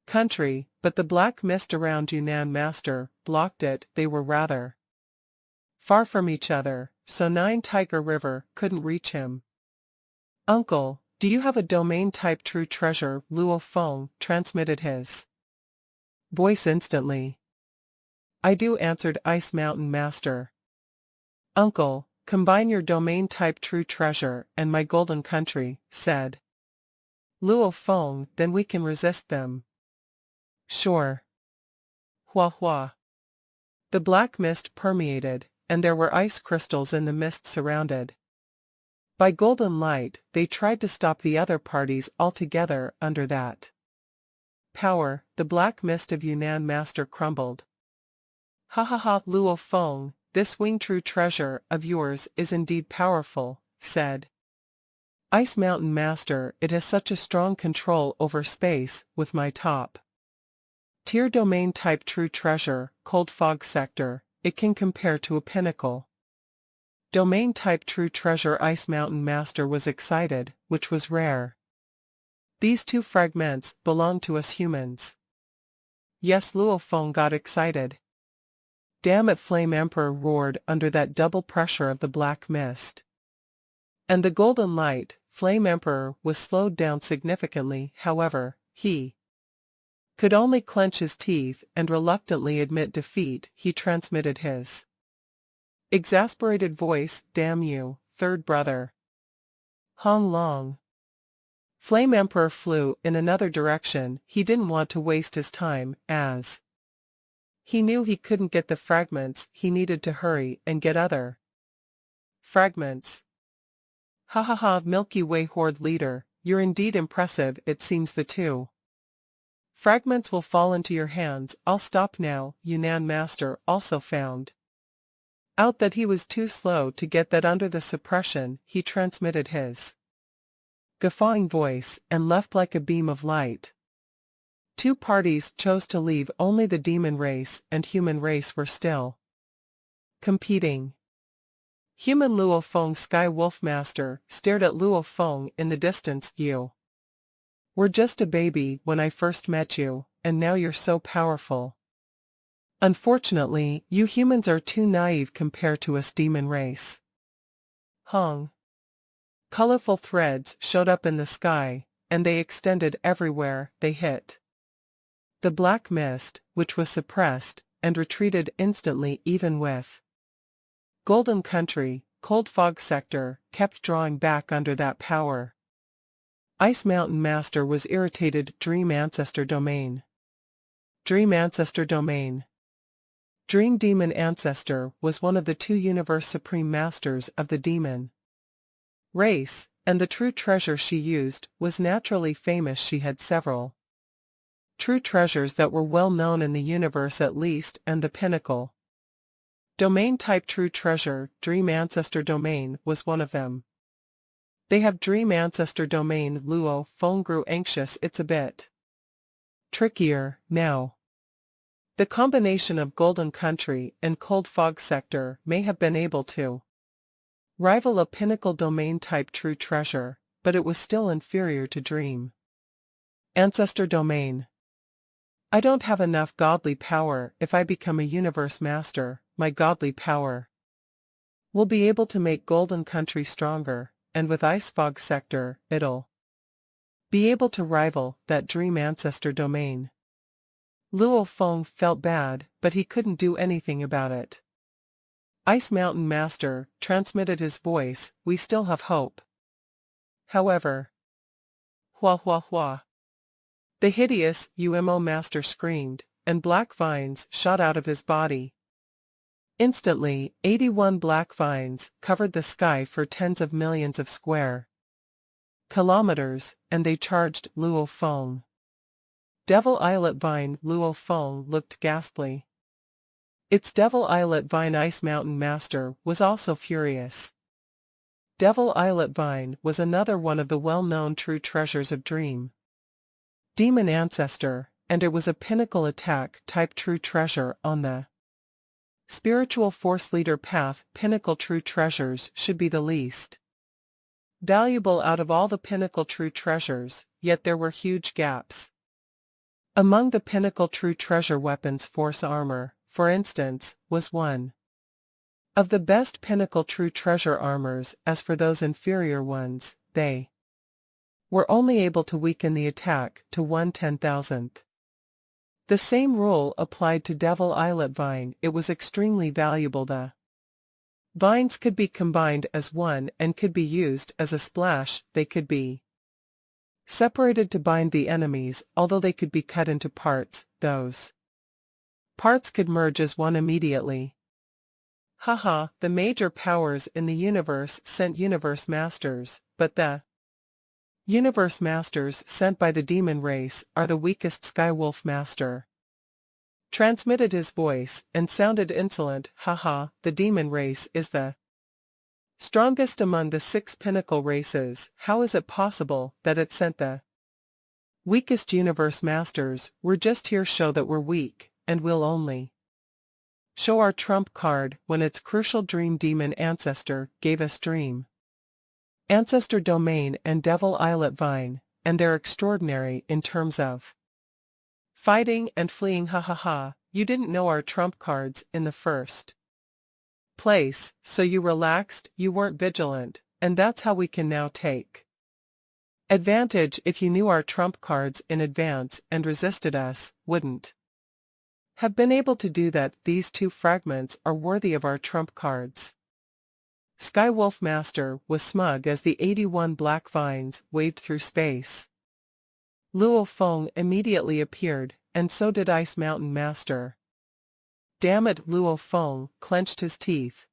Speaker 1: country, but the black mist around Yunnan Master blocked it. They were rather far from each other, so 9 Tiger River couldn't reach him. Uncle, do you have a domain-type true treasure? Luo Feng transmitted his voice instantly. I do, answered Ice Mountain Master. Uncle, combine your domain-type true treasure and my golden country, said Luo Feng, then we can resist them. Sure. Hua hua. The black mist permeated, and there were ice crystals in the mist surrounded by golden light. They tried to stop the other parties altogether. Under that power, the black mist of Yunnan Master crumbled. Ha ha ha, Luo Feng, this winged true treasure of yours is indeed powerful, said Ice Mountain Master. It has such a strong control over space. With my top tier domain type true treasure, Cold Fog Sector, it can compare to a pinnacle domain type true treasure. Ice Mountain Master was excited, which was rare. These 2 fragments belong to us humans. Yes, Luo Feng got excited. Damn it, Flame Emperor roared under that double pressure of the black mist and the golden light. Flame Emperor was slowed down significantly. However, he could only clench his teeth and reluctantly admit defeat. He transmitted his exasperated voice. Damn you, third brother. Hong Long. Flame Emperor flew in another direction. He didn't want to waste his time, as he knew he couldn't get the fragments. He needed to hurry and get other fragments. Ha ha ha, Milky Way Horde Leader, you're indeed impressive. It seems the 2 fragments will fall into your hands. I'll stop now. Yunnan Master also found Out that he was too slow to get that under the suppression, he transmitted his guffawing voice and left like a beam of light. Two parties chose to leave, only the demon race and human race were still competing. Human Luo Feng Sky Wolf Master stared at Luo Feng in the distance. You were just a baby when I first met you, and now you're so powerful. Unfortunately, you humans are too naive compared to us demon race. Hong. Colorful threads showed up in the sky, and they extended everywhere they hit. The black mist, which was suppressed, and retreated instantly even with Golden Country, Cold Fog Sector, kept drawing back under that power. Ice Mountain Master was irritated. Dream Ancestor Domain. Dream Ancestor Domain. Dream Demon Ancestor was one of the two Universe Supreme Masters of the demon race, and the true treasure she used was naturally famous. She had several true treasures that were well known in the universe at least, and the pinnacle domain type true treasure, Dream Ancestor Domain, was one of them. They have Dream Ancestor Domain. Luo Feng grew anxious. It's a bit trickier now. The combination of Golden Country and Cold Fog Sector may have been able to rival a pinnacle domain type true treasure, but it was still inferior to Dream Ancestor Domain. I don't have enough godly power. If I become a universe master, my godly power will be able to make Golden Country stronger, and with Ice Fog Sector, it'll be able to rival that Dream Ancestor Domain. Luo Feng felt bad, but he couldn't do anything about it. Ice Mountain Master transmitted his voice. We still have hope. However, hua hua hua. The hideous UMO Master screamed, and black vines shot out of his body. Instantly, 81 black vines covered the sky for tens of millions of square kilometers, and they charged Luo Feng. Devil Islet Vine. Luo Feng looked ghastly. It's Devil Islet Vine. Ice Mountain Master was also furious. Devil Islet Vine was another one of the well-known true treasures of Dream Demon Ancestor, and it was a pinnacle attack type true treasure on the Spiritual Force Leader path. Pinnacle true treasures should be the least valuable out of all the pinnacle true treasures, yet there were huge gaps. Among the pinnacle true treasure weapons, Force Armor, for instance, was one of the best pinnacle true treasure armors. As for those inferior ones, they were only able to weaken the attack to 1/10,000th. The same rule applied to Devil Islet Vine. It was extremely valuable. The vines could be combined as one and could be used as a splash. They could be separated to bind the enemies, although they could be cut into parts. Those parts could merge as one immediately. Haha, the major powers in the universe sent Universe Masters, but the Universe Masters sent by the demon race are the weakest. Skywolf Master transmitted his voice and sounded insolent. Haha, the demon race is the strongest among the 6 pinnacle races. How is it possible that it sent the weakest Universe Masters? We're just here show that we're weak, and we'll only show our trump card when it's crucial. Dream Demon Ancestor gave us Dream Ancestor Domain and Devil Islet Vine, and they're extraordinary in terms of fighting and fleeing. Ha ha ha, you didn't know our trump cards in the first place, so you relaxed, you weren't vigilant, and that's how we can now take advantage. If you knew our trump cards in advance and resisted us, wouldn't have been able to do that. These 2 fragments are worthy of our trump cards. Skywolf Master was smug as the 81 black vines waved through space. Luo Feng immediately appeared, and so did Ice Mountain Master. Damn it, Luo Feng clenched his teeth.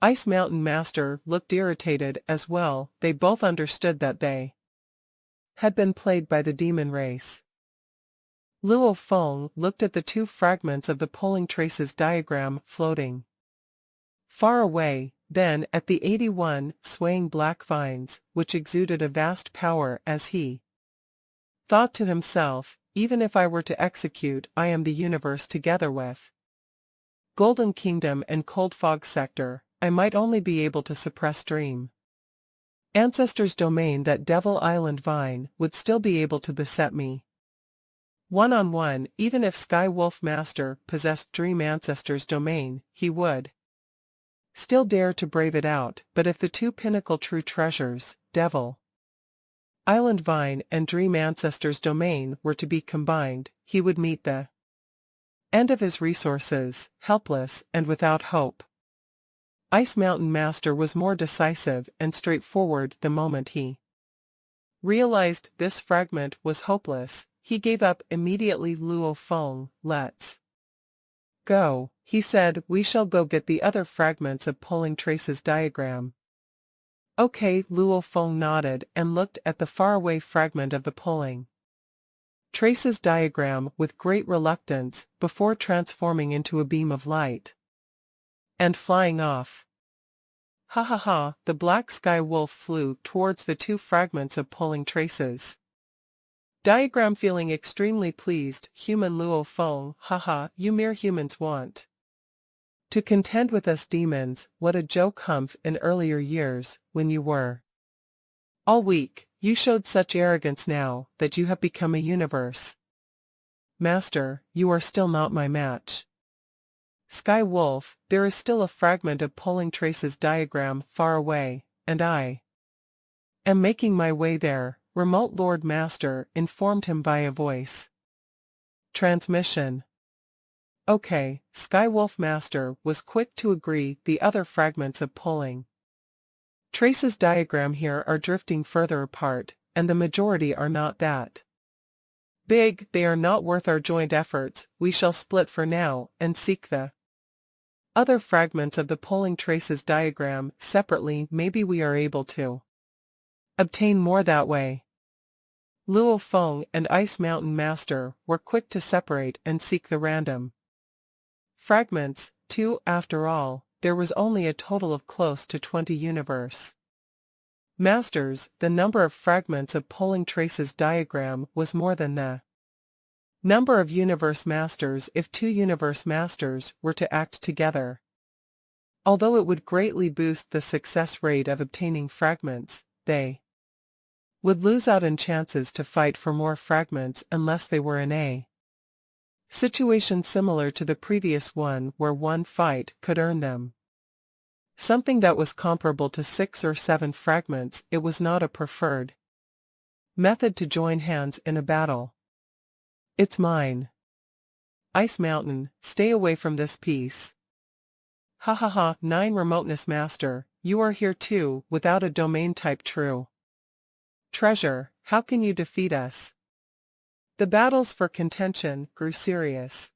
Speaker 1: Ice Mountain Master looked irritated as well. They both understood that they had been played by the demon race. Luo Feng looked at the 2 fragments of the polling traces diagram floating Far away, then, at the 81 swaying black vines, which exuded a vast power as he thought to himself, even if I were to execute I am the universe together with Golden Kingdom and Cold Fog Sector, I might only be able to suppress Dream Ancestor's domain. That Devil Island vine would still be able to beset me one-on-one. Even if Sky Wolf Master possessed Dream Ancestor's domain, he would still dare to brave it out. But if the two pinnacle true treasures, Devil Island Vine and Dream Ancestor's domain, were to be combined, he would meet the end of his resources, helpless and without hope. Ice Mountain Master was more decisive and straightforward. The moment he realized this fragment was hopeless, he gave up immediately. Luo Feng, let's go, he said. We shall go get the other fragments of Pulling Trace's diagram. Okay, Luo Feng nodded and looked at the faraway fragment of the Pulling Trace's diagram with great reluctance before transforming into a beam of light and flying off. Ha ha ha, the black sky wolf flew towards the two fragments of Pulling Trace's diagram, feeling extremely pleased. Human Luo Feng, haha, you mere humans want to contend with us demons. What a joke. Humph, in earlier years, when you were all weak, you showed such arrogance. Now that you have become a universe master, you are still not my match. Sky Wolf, there is still a fragment of Pulling Trace's diagram far away, and I am making my way there, Remote Lord Master informed him by a voice transmission. Okay, Sky Wolf Master was quick to agree. The other fragments of Pulling Trace's diagram here are drifting further apart, and the majority are not that big. They are not worth our joint efforts. We shall split for now, and seek the other fragments of the Pulling Trace's diagram separately. Maybe we are able to obtain more that way. Luo Feng and Ice Mountain Master were quick to separate and seek the random fragments, too. After all, there was only a total of close to 20 universe masters. The number of fragments of Pulling Trace's diagram was more than the number of universe masters if two universe masters were to act together. Although it would greatly boost the success rate of obtaining fragments, they would lose out on chances to fight for more fragments unless they were in a situation similar to the previous one, where one fight could earn them something that was comparable to 6 or 7 fragments. It was not a preferred method to join hands in a battle. It's mine. Ice Mountain, stay away from this piece. Ha ha ha. 9 Remoteness Master, you are here too, without a domain type true treasure. How can you defeat us? The battles for contention grew serious.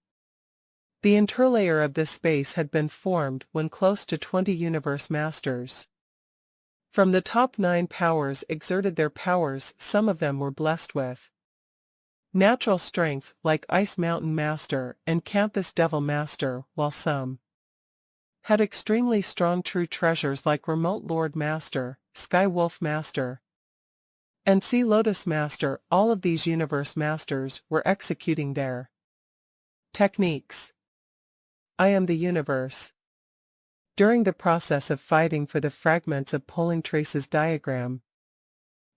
Speaker 1: The interlayer of this space had been formed when close to 20 universe masters from the top 9 powers exerted their powers. Some of them were blessed with natural strength, like Ice Mountain Master and Campus Devil Master, while some had extremely strong true treasures like Remote Lord Master, Sky Wolf Master, and Sea Lotus Master. All of these universe masters were executing their techniques. I am the universe. During the process of fighting for the fragments of Pulling Trace's diagram,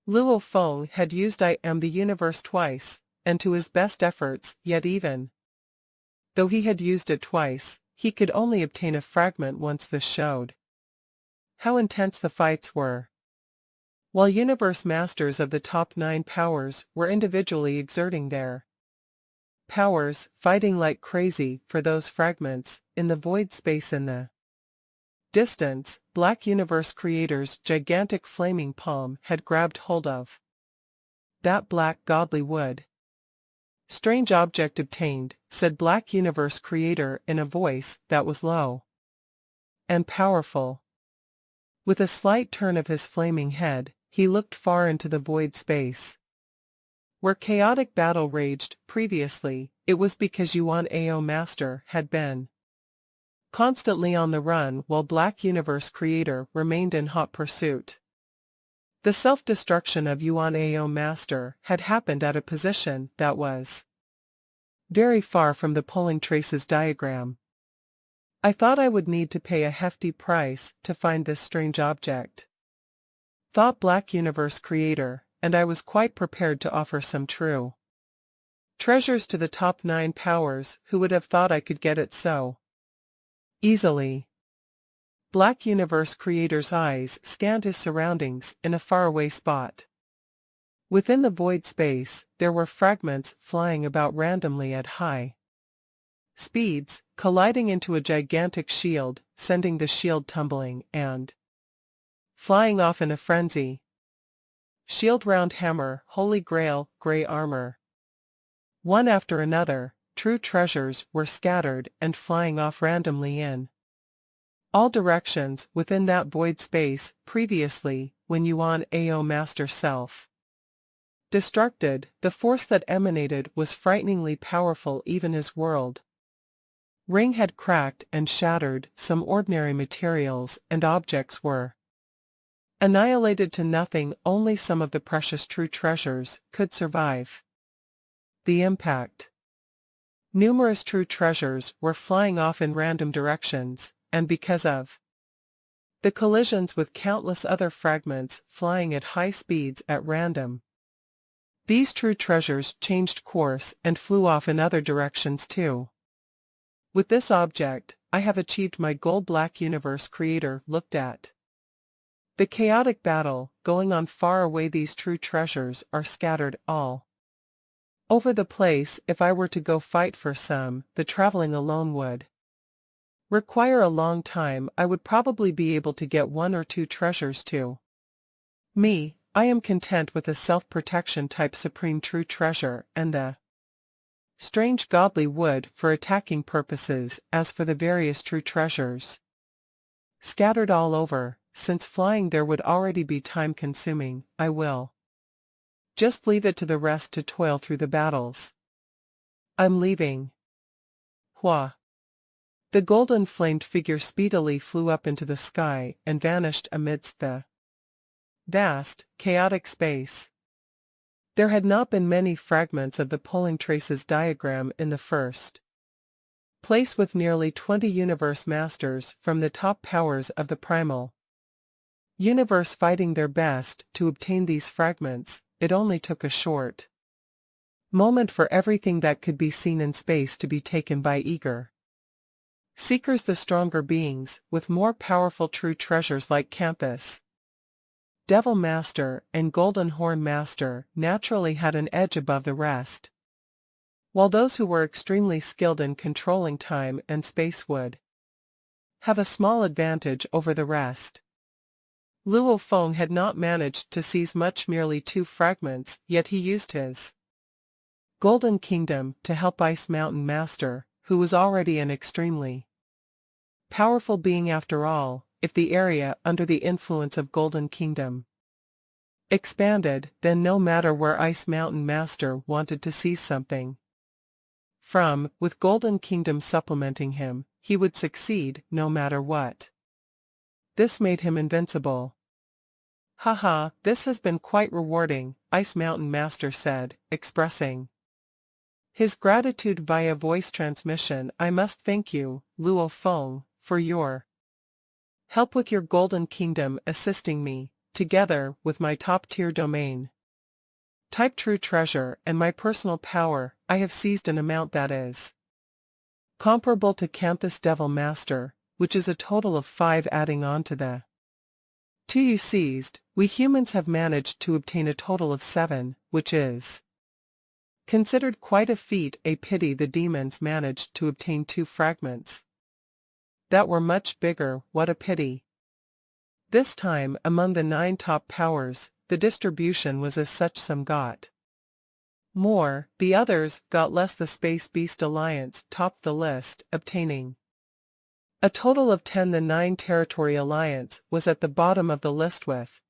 Speaker 1: Luo Feng had used I am the universe twice, and to his best efforts. Yet even though he had used it twice, he could only obtain a fragment once. This showed how intense the fights were. While universe masters of the top 9 powers were individually exerting their powers, fighting like crazy for those fragments, in the void space in the distance, Black Universe Creator's gigantic flaming palm had grabbed hold of that black godly wood. Strange object obtained, said Black Universe Creator in a voice that was low and powerful. With a slight turn of his flaming head, he looked far into the void space where chaotic battle raged previously. It was because Yuan Ao Master had been constantly on the run while Black Universe creator remained in hot pursuit. The self-destruction of Yuan Ao Master had happened at a position that was very far from the pulling traces diagram. I thought I would need to pay a hefty price to find this strange object, thought Black Universe creator, and I was quite prepared to offer some true treasures to the top 9 powers who would have thought I could get it so easily. Black Universe creator's eyes scanned his surroundings in a faraway spot. Within the void space, there were fragments flying about randomly at high speeds, colliding into a gigantic shield, sending the shield tumbling and flying off in a frenzy. Shield, round hammer, holy grail, grey armor. One after another, true treasures were scattered and flying off randomly in all directions within that void space. Previously, when Yuan Ao Master self destructed, the force that emanated was frighteningly powerful. Even his world ring had cracked and shattered, some ordinary materials and objects were annihilated to nothing. Only some of the precious true treasures could survive the impact. Numerous true treasures were flying off in random directions, and because of the collisions with countless other fragments flying at high speeds at random, these true treasures changed course and flew off in other directions too. With this object, I have achieved my goal. Black Universe creator looked at the chaotic battle going on far away. These true treasures are scattered all over the place. If I were to go fight for some, the traveling alone would require a long time. I would probably be able to get 1 or 2 treasures too. Me, I am content with a self-protection type supreme true treasure and the strange godly wood for attacking purposes. As for the various true treasures scattered all over, since flying there would already be time-consuming, I will just leave it to the rest to toil through the battles. I'm leaving. Hua. The golden-flamed figure speedily flew up into the sky and vanished amidst the vast, chaotic space. There had not been many fragments of the pulling traces diagram in the first place. With nearly 20 universe masters from the top powers of the primal universe fighting their best to obtain these fragments, it only took a short moment for everything that could be seen in space to be taken by eager seekers. The stronger beings, with more powerful true treasures like Campus Devil Master and Golden Horn Master, naturally had an edge above the rest, while those who were extremely skilled in controlling time and space would have a small advantage over the rest. Luo Feng had not managed to seize much, merely 2 fragments, yet he used his Golden Kingdom to help Ice Mountain Master, who was already an extremely powerful being. After all, if the area under the influence of Golden Kingdom expanded, then no matter where Ice Mountain Master wanted to seize something from, with Golden Kingdom supplementing him, he would succeed no matter what. This made him invincible. Haha, this has been quite rewarding, Ice Mountain Master said, expressing his gratitude via voice transmission. I must thank you, Luo Feng, for your help with your Golden Kingdom, assisting me, together with my top-tier domain type true treasure and my personal power. I have seized an amount that is comparable to Campus Devil Master, which is a total of 5. Adding on to the 2 you seized, we humans have managed to obtain a total of 7, which is considered quite a feat. A pity the demons managed to obtain 2 fragments that were much bigger. What a pity. This time, among the 9 top powers, the distribution was as such: some got more, the others got less. The Space Beast Alliance topped the list, obtaining a total of 10. The 9 Territory Alliance was at the bottom of the list with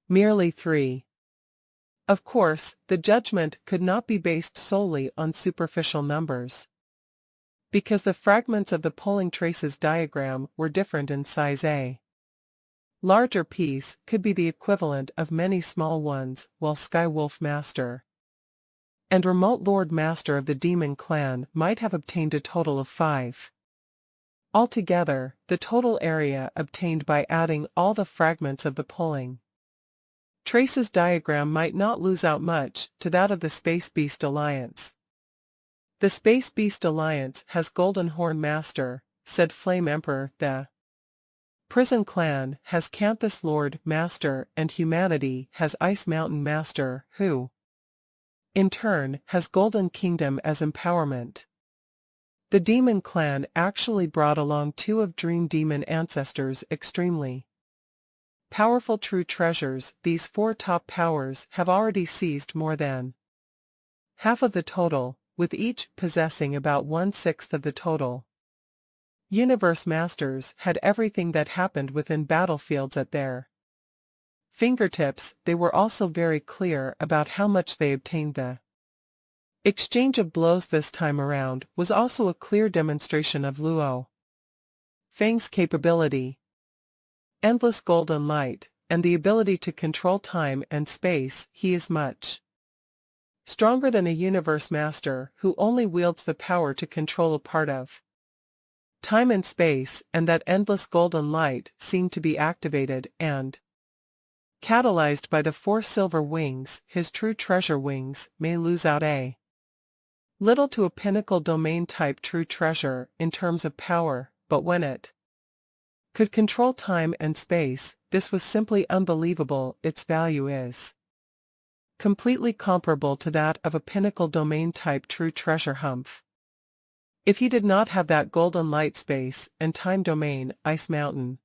Speaker 1: merely 3. Of course, the judgment could not be based solely on superficial numbers. Because the fragments of the pulling traces diagram were different in size. A larger piece could be the equivalent of many small ones, while Skywolf Master and Remote Lord Master of the Demon Clan might have obtained a total of 5. Altogether, the total area obtained by adding all the fragments of the pulling traces diagram might not lose out much to that of the Space Beast Alliance. The Space Beast Alliance has Golden Horn Master, said Flame Emperor. The Prison Clan has Canthus Lord Master, and humanity has Ice Mountain Master, who, in turn, has Golden Kingdom as empowerment. The Demon Clan actually brought along 2 of Dream Demon ancestors' extremely powerful true treasures. These 4 top powers have already seized more than half of the total, with each possessing about 1/6 of the total. Universe Masters had everything that happened within battlefields at their fingertips. They were also very clear about how much they obtained. The exchange of blows this time around was also a clear demonstration of Luo Feng's capability. Endless golden light, and the ability to control time and space. He is much stronger than a Universe Master who only wields the power to control a part of time and space, and that endless golden light seemed to be activated and catalyzed by the 4 silver wings. His true treasure wings may lose out a little to a pinnacle domain type true treasure in terms of power, but when it could control time and space, this was simply unbelievable. Its value is completely comparable to that of a pinnacle domain type true treasure humph. If he did not have that golden light space and time domain, Ice Mountain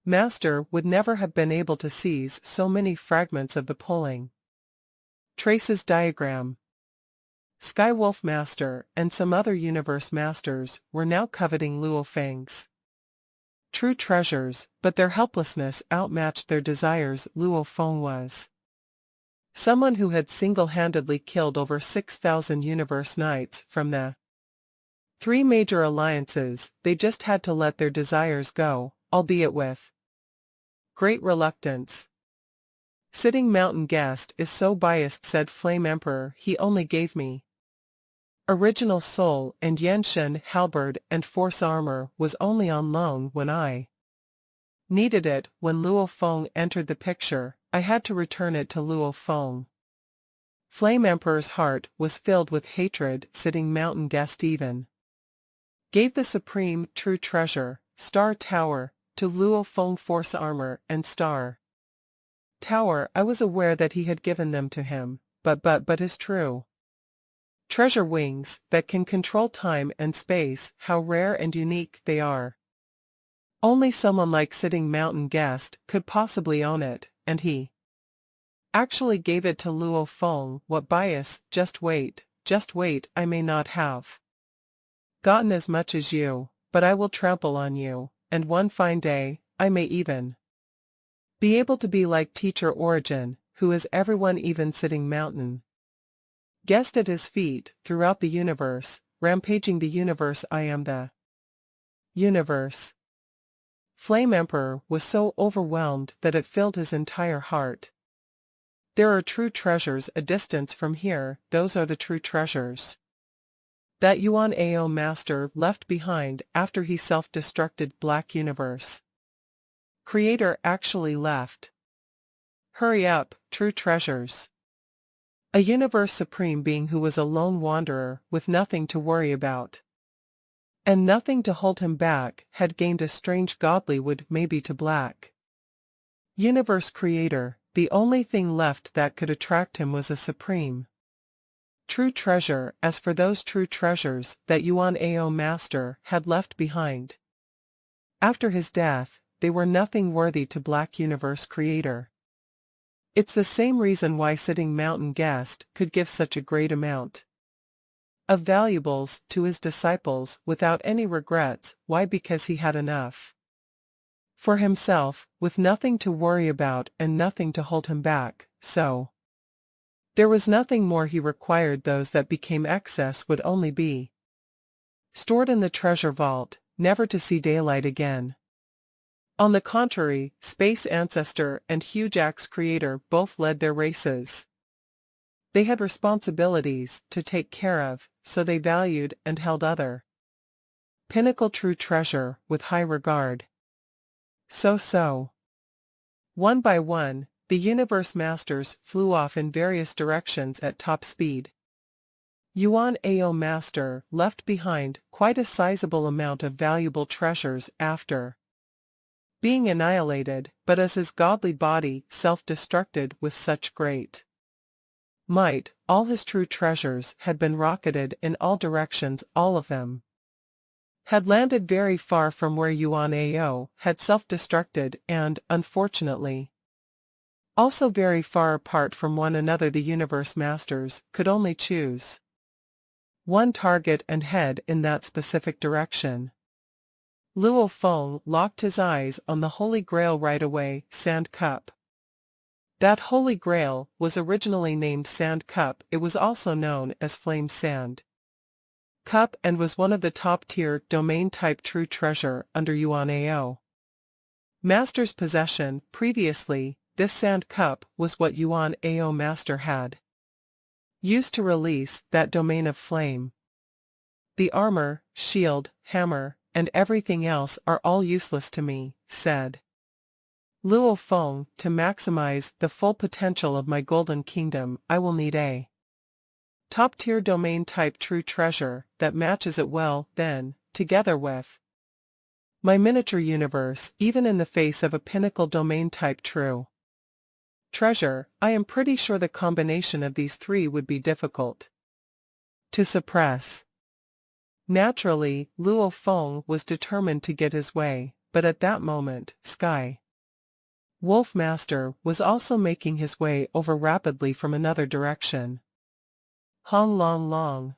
Speaker 1: Master would never have been able to seize so many fragments of the pulling traces diagram. Skywolf Master and some other Universe Masters were now coveting Luo Feng's true treasures, but their helplessness outmatched their desires. Luo Feng was someone who had single-handedly killed over 6,000 Universe Knights from the 3 major alliances. They just had to let their desires go, albeit with great reluctance. Sitting Mountain Guest is so biased, said Flame Emperor. He only gave me original soul, and Yenshin halberd and force armor was only on loan when I needed it. When Luo Feng entered the picture, I had to return it to Luo Feng. Flame Emperor's heart was filled with hatred. Sitting Mountain Guest even gave the supreme true treasure, Star Tower, to Luo Feng. Force armor and Star Tower, I was aware that he had given them to him, but his true treasure wings that can control time and space, how rare and unique they are. Only someone like Sitting Mountain Guest could possibly own it, and he actually gave it to Luo Feng. What bias? Just wait, I may not have gotten as much as you, but I will trample on you, and one fine day, I may even be able to be like Teacher Origin, who is everyone, even Sitting Mountain Guest at his feet, throughout the universe, rampaging the universe. I am the universe. Flame Emperor was so overwhelmed that it filled his entire heart. There are true treasures a distance from here. Those are the true treasures that Yuan Ao Master left behind after he self-destructed. Black Universe Creator actually left. Hurry up, true treasures. A Universe Supreme Being who was a lone wanderer with nothing to worry about and nothing to hold him back had gained a strange godlywood. Maybe to Black Universe Creator, the only thing left that could attract him was a supreme true treasure. As for those true treasures that Yuan Ao Master had left behind after his death, they were nothing worthy to Black Universe Creator. It's the same reason why Sitting Mountain Guest could give such a great amount of valuables to his disciples without any regrets. Why? Because he had enough for himself, with nothing to worry about and nothing to hold him back, so there was nothing more he required. Those that became excess would only be stored in the treasure vault, never to see daylight again. On the contrary, Space Ancestor and Huge Axe Creator both led their races. They had responsibilities to take care of, so they valued and held other pinnacle true treasure with high regard. So. One by one, the Universe Masters flew off in various directions at top speed. Yuan Ao Master left behind quite a sizable amount of valuable treasures after being annihilated, but as his godly body self-destructed with such great might, all his true treasures had been rocketed in all directions. All of them had landed very far from where Yuan Ao had self-destructed and, unfortunately, also very far apart from one another. The Universe Masters could only choose one target and head in that specific direction. Luo Feng locked his eyes on the Holy Grail right away. Sand Cup. That Holy Grail was originally named Sand Cup. It was also known as Flame Sand Cup and was one of the top-tier domain-type true treasure under Yuan Ao Master's possession. Previously, this Sand Cup was what Yuan Ao Master had used to release that domain of flame. The armor, shield, hammer, and everything else are all useless to me, said Luo Feng. To maximize the full potential of my Golden Kingdom, I will need a top-tier domain-type true treasure that matches it well. Then, together with my miniature universe, even in the face of a pinnacle domain-type true treasure, I am pretty sure the combination of these three would be difficult to suppress. Naturally, Luo Feng was determined to get his way, but at that moment, Sky Wolf Master was also making his way over rapidly from another direction. Hong Long Long.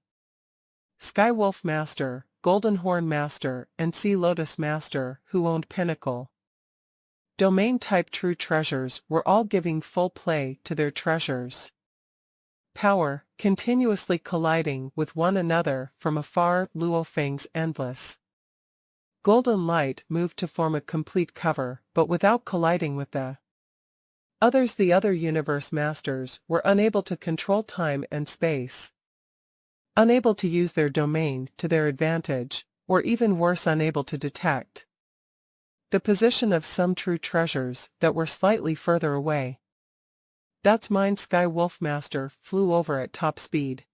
Speaker 1: Sky Wolf Master, Golden Horn Master, and Sea Lotus Master, who owned pinnacle domain-type true treasures, were all giving full play to their treasures' power, continuously colliding with one another from afar. Luo Feng's endless golden light moved to form a complete cover, but without colliding with the others. The other Universe Masters were unable to control time and space, unable to use their domain to their advantage, or even worse, unable to detect the position of some true treasures that were slightly further away. That's mine. Sky Wolf Master flew over at top speed.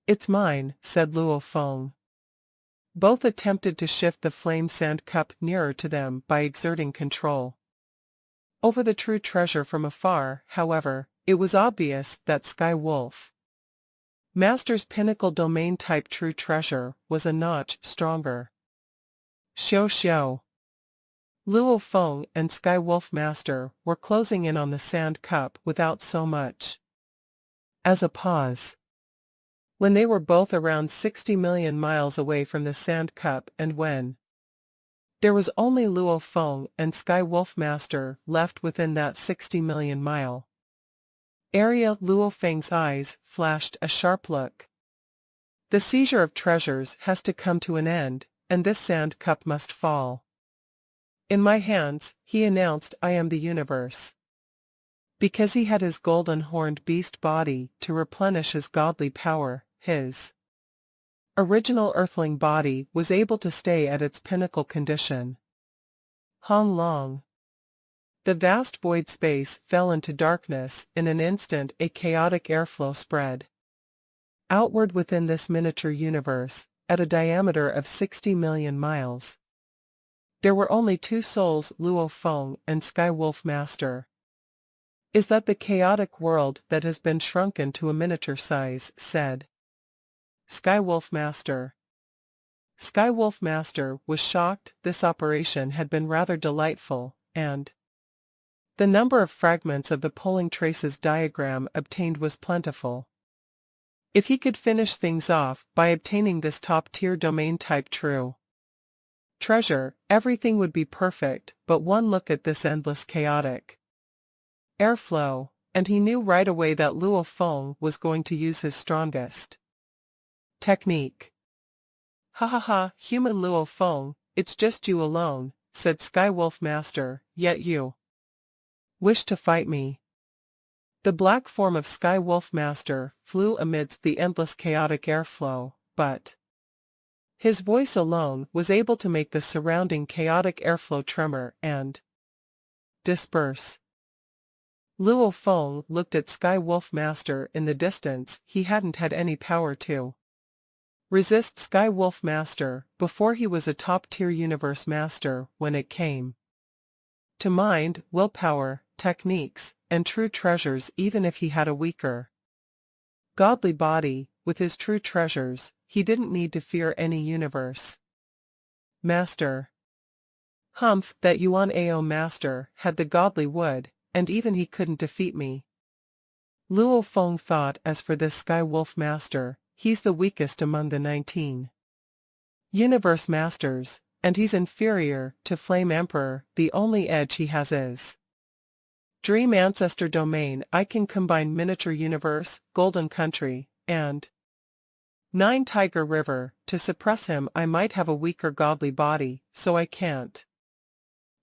Speaker 1: It's mine, said Luo Feng. Both attempted to shift the Flame Sand Cup nearer to them by exerting control over the true treasure from afar. However, it was obvious that Sky Wolf Master's pinnacle domain-type true treasure was a notch stronger. Xiao. Luo Feng and Sky Wolf Master were closing in on the Sand Cup without so much as a pause. When they were both around 60 million miles away from the Sand Cup, and when there was only Luo Feng and Sky Wolf Master left within that 60 million mile area, Luo Feng's eyes flashed a sharp look. The seizure of treasures has to come to an end, and this Sand Cup must fall in my hands, he announced. I am the universe. Because he had his golden horned beast body to replenish his godly power, his original earthling body was able to stay at its pinnacle condition. Hong Long. The vast void space fell into darkness in an instant. A chaotic airflow spread outward within this miniature universe, at a diameter of 60 million miles. There were only two souls, Luo Feng and Sky Wolf Master. Is that the chaotic world that has been shrunken to a miniature size, said Sky Wolf Master. Sky Wolf Master was shocked. This operation had been rather delightful, and the number of fragments of the pulling traces diagram obtained was plentiful. If he could finish things off by obtaining this top-tier domain-type true treasure, everything would be perfect. But one look at this endless chaotic airflow, and he knew right away that Luo Feng was going to use his strongest technique. Ha ha ha, human Luo Feng, it's just you alone, said Skywolf Master, yet you wish to fight me. The black form of Skywolf Master flew amidst the endless chaotic airflow, but his voice alone was able to make the surrounding chaotic airflow tremor and disperse. Luo Feng looked at Skywolf Master in the distance. He hadn't had any power to resist Skywolf Master before he was a top-tier universe master when it came to mind, willpower, techniques, and true treasures. Even if he had a weaker godly body, with his true treasures, he didn't need to fear any universe master. Humph, that Yuan Ao Master had the godly wood, and even he couldn't defeat me. Luo Feng thought. As for this Skywolf Master, he's the weakest among the 19 universe masters, and he's inferior to Flame Emperor. The only edge he has is Dream Ancestor Domain. I can combine Miniature Universe, Golden Country, and 9 Tiger River. To suppress him I might have a weaker godly body, so I can't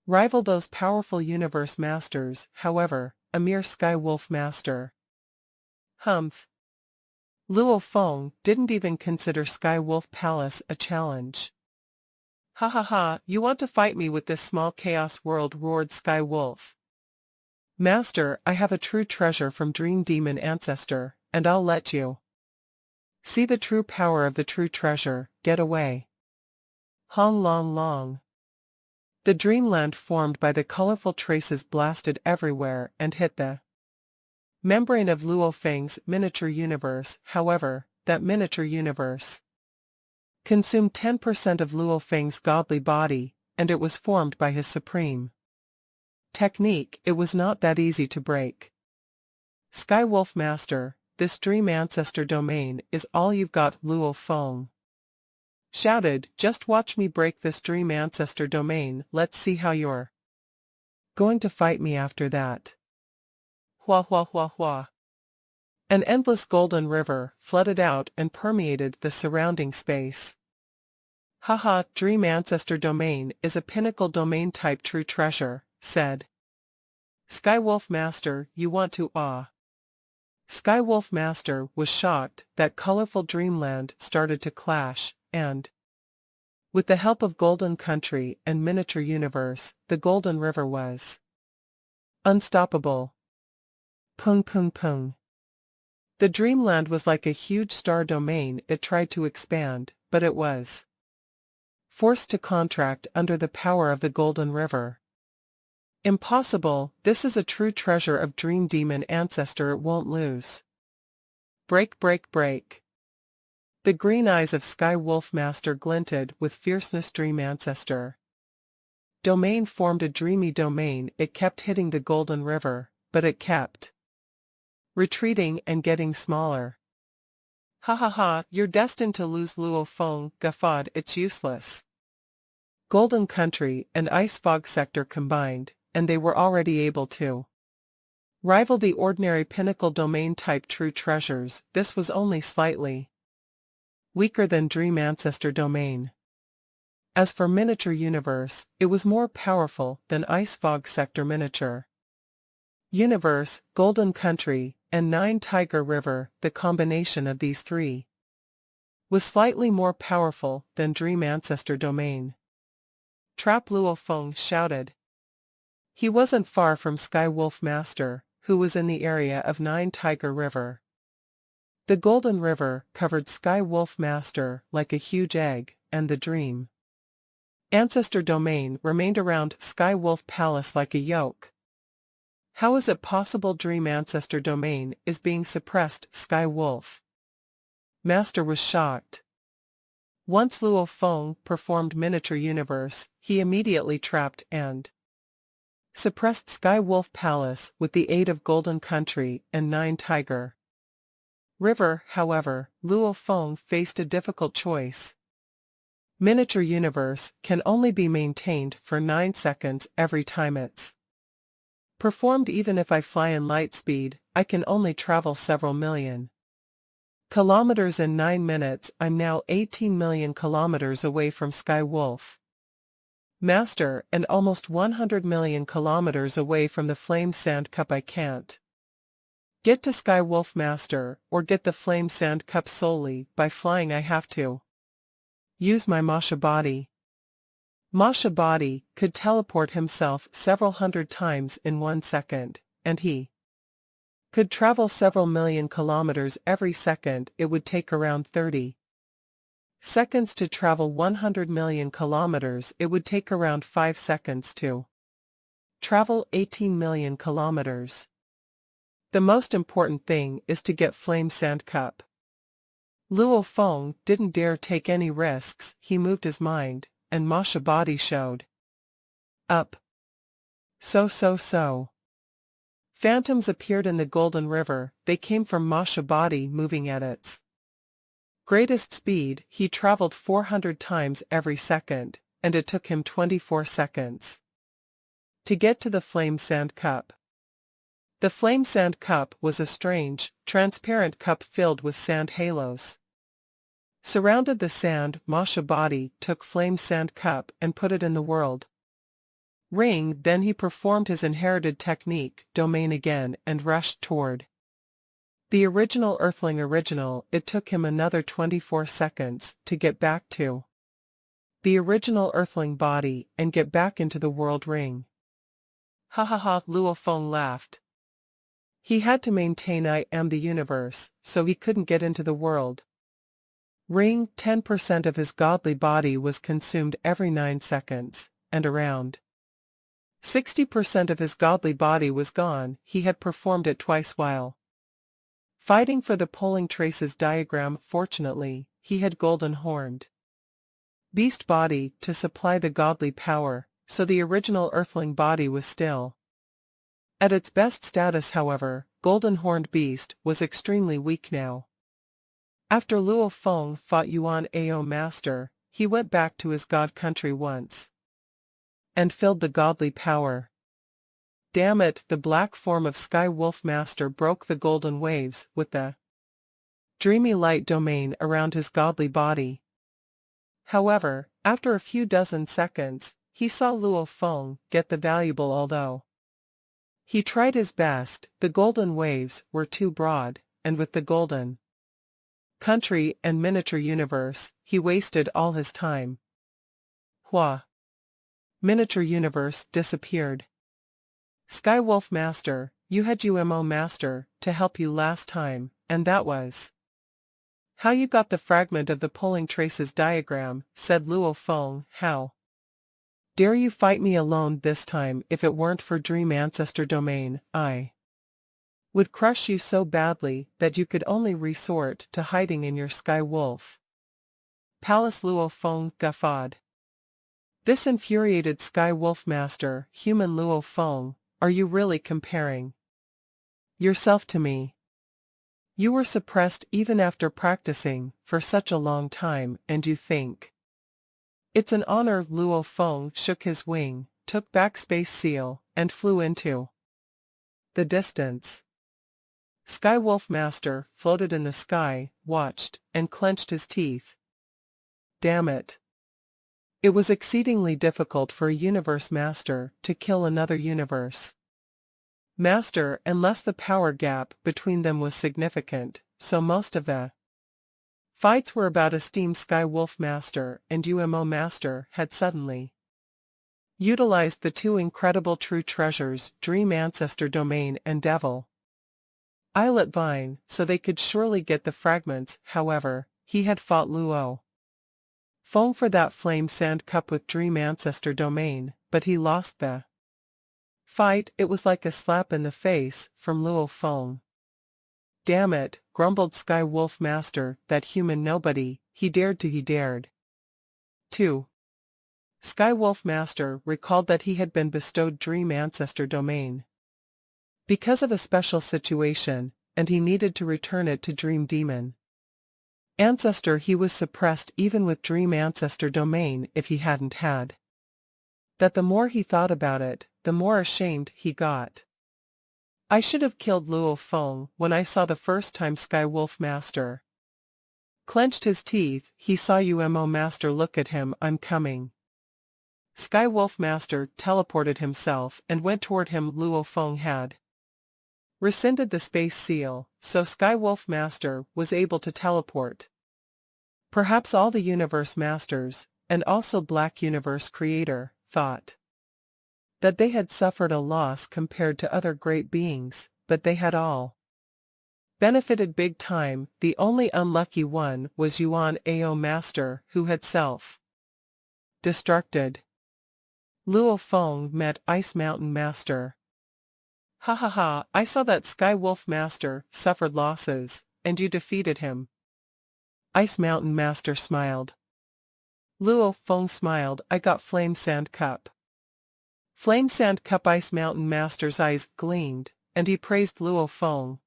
Speaker 1: rival those powerful universe masters. However, a mere Skywolf Master. Humph. Luo Feng didn't even consider Skywolf Palace a challenge. Ha ha ha, you want to fight me with this small chaos world, roared Skywolf Master. I have a true treasure from Dream Demon Ancestor, and I'll let you see the true power of the true treasure. Get away. Hong long long. The dreamland formed by the colorful traces blasted everywhere and hit the membrane of Luo Feng's miniature universe. However, that miniature universe consumed 10% of Luo Feng's godly body, and it was formed by his supreme technique. It was not that easy to break. Skywolf Master, this Dream Ancestor Domain is all you've got, Luo Feng shouted. Just watch me break this Dream Ancestor Domain. Let's see how you're going to fight me after that. Hua hua hua hua. An endless golden river flooded out and permeated the surrounding space. Haha, Dream Ancestor Domain is a pinnacle domain type true treasure, said Skywolf Master. You want to Skywolf Master was shocked. That colorful dreamland started to clash, and with the help of Golden Country and Miniature Universe, the Golden River was unstoppable. Pung pung pung. The dreamland was like a huge star domain. It tried to expand, but it was forced to contract under the power of the Golden River. Impossible, this is a true treasure of Dream Demon Ancestor. It won't lose. Break break break. The green eyes of Skywolf Master glinted with fierceness. Dream Ancestor Domain formed a dreamy domain. It kept hitting the Golden River, but it kept retreating and getting smaller. Ha ha ha, you're destined to lose, Luo Feng guffawed. It's useless. Golden Country and Ice Fog Sector combined, and they were already able to rival the ordinary pinnacle domain type true treasures. This was only slightly weaker than Dream Ancestor Domain. As for Miniature Universe, it was more powerful than Ice Fog Sector. Miniature Universe, Golden Country, and 9 Tiger River, the combination of these three was slightly more powerful than Dream Ancestor Domain. Trap, Luo Feng shouted. He wasn't far from Skywolf Master, who was in the area of 9 Tiger River. The Golden River covered Skywolf Master like a huge egg, and the Dream Ancestor Domain remained around Skywolf Palace like a yolk. How is it possible Dream Ancestor Domain is being suppressed? Skywolf Master was shocked. Once Luo Feng performed Miniature Universe, he immediately trapped and suppressed Skywolf Palace with the aid of Golden Country and 9 Tiger River. However, Luo Feng faced a difficult choice. Miniature Universe can only be maintained for 9 seconds every time it's performed. Even if I fly in light speed, I can only travel several million Kilometers in 9 minutes. I'm now 18 million kilometers away from Sky Wolf Master and almost 100 million kilometers away from the Flame Sand Cup. I can't get to Sky Wolf Master or get the Flame Sand Cup solely by flying. I have to use my Masha body. Masha body could teleport himself several hundred times in 1 second, and he could travel several million kilometers every second. It would take around 30 seconds to travel 100 million kilometers. It would take around 5 seconds to travel 18 million kilometers. The most important thing is to get Flame Sand Cup. Luo Feng didn't dare take any risks. He moved his mind, and Masha body showed up. So. Phantoms appeared in the Golden River. They came from Masha body moving at its greatest speed. He traveled 400 times every second, and it took him 24 seconds to get to the Flame Sand Cup. The Flame Sand Cup was a strange, transparent cup filled with sand halos. Surrounded the sand. Masha body took Flame Sand Cup and put it in the world ring. Then he performed his inherited technique, domain again, and rushed toward the original Earthling original. It took him another 24 seconds to get back to the original Earthling body and get back into the world ring. Ha ha ha, Luo Feng laughed. He had to maintain I am the universe, so he couldn't get into the world ring. 10% of his godly body was consumed every 9 seconds, and around 60% of his godly body was gone. He had performed it twice while fighting for the polling traces diagram. Fortunately, he had golden horned beast body to supply the godly power, so the original Earthling body was still at its best status. However, golden horned beast was extremely weak now. After Luo Feng fought Yuan Ao Master, he went back to his god country once and filled the godly power. Damn it, the black form of Sky Wolf Master broke the golden waves with the dreamy light domain around his godly body. However, after a few dozen seconds, he saw Luo Feng get the valuable. Although he tried his best, the golden waves were too broad, and with the golden country and miniature universe, he wasted all his time. Hua. Miniature universe disappeared. Sky Wolf Master, you had UMO Master to help you last time, and that was how you got the fragment of the polling traces diagram, said Luo Feng. How dare you fight me alone this time? If it weren't for Dream Ancestor Domain, I would crush you so badly that you could only resort to hiding in your Sky Wolf Palace. Luo Feng guffawed. This infuriated Sky Wolf Master. Human Luo Feng, are you really comparing yourself to me? You were suppressed even after practicing for such a long time, and you think it's an honor? Luo Feng shook his wing, took back Space Seal, and flew into the distance. Sky Wolf Master floated in the sky, watched, and clenched his teeth. Damn it. It was exceedingly difficult for a universe master to kill another universe master unless the power gap between them was significant, so most of the fights were about esteemed. Sky Wolf Master and UMO Master had suddenly utilized the two incredible true treasures, Dream Ancestor Domain and Devil Islet Vine, so they could surely get the fragments. However, he had fought Luo Feng for that Flame Sand Cup with Dream Ancestor Domain, but he lost the fight. It was like a slap in the face from Luo Feng. Damn it, grumbled Sky Wolf Master, that human nobody, he dared. 2. Sky Wolf Master recalled that he had been bestowed Dream Ancestor Domain because of a special situation, and he needed to return it to Dream Demon Ancestor. He was suppressed even with Dream Ancestor Domain. If he hadn't had that, the more he thought about it, the more ashamed he got. I should have killed Luo Feng when I saw the first time Sky Wolf Master Clenched his teeth, he saw UMO Master look at him. I'm coming. Sky Wolf Master teleported himself and went toward him. Luo Feng had rescinded the space seal, so Sky Wolf Master was able to teleport. Perhaps all the Universe Masters, and also Black Universe Creator, thought that they had suffered a loss compared to other great beings, but they had all benefited big time. The only unlucky one was Yuan Ao Master, who had self-destructed. Luo Feng met Ice Mountain Master. Ha ha ha, I saw that Sky Wolf Master suffered losses, and you defeated him. Ice Mountain Master smiled. Luo Feng smiled. I got Flame Sand Cup. Flame Sand Cup. Ice Mountain Master's eyes gleamed, and he praised Luo Feng.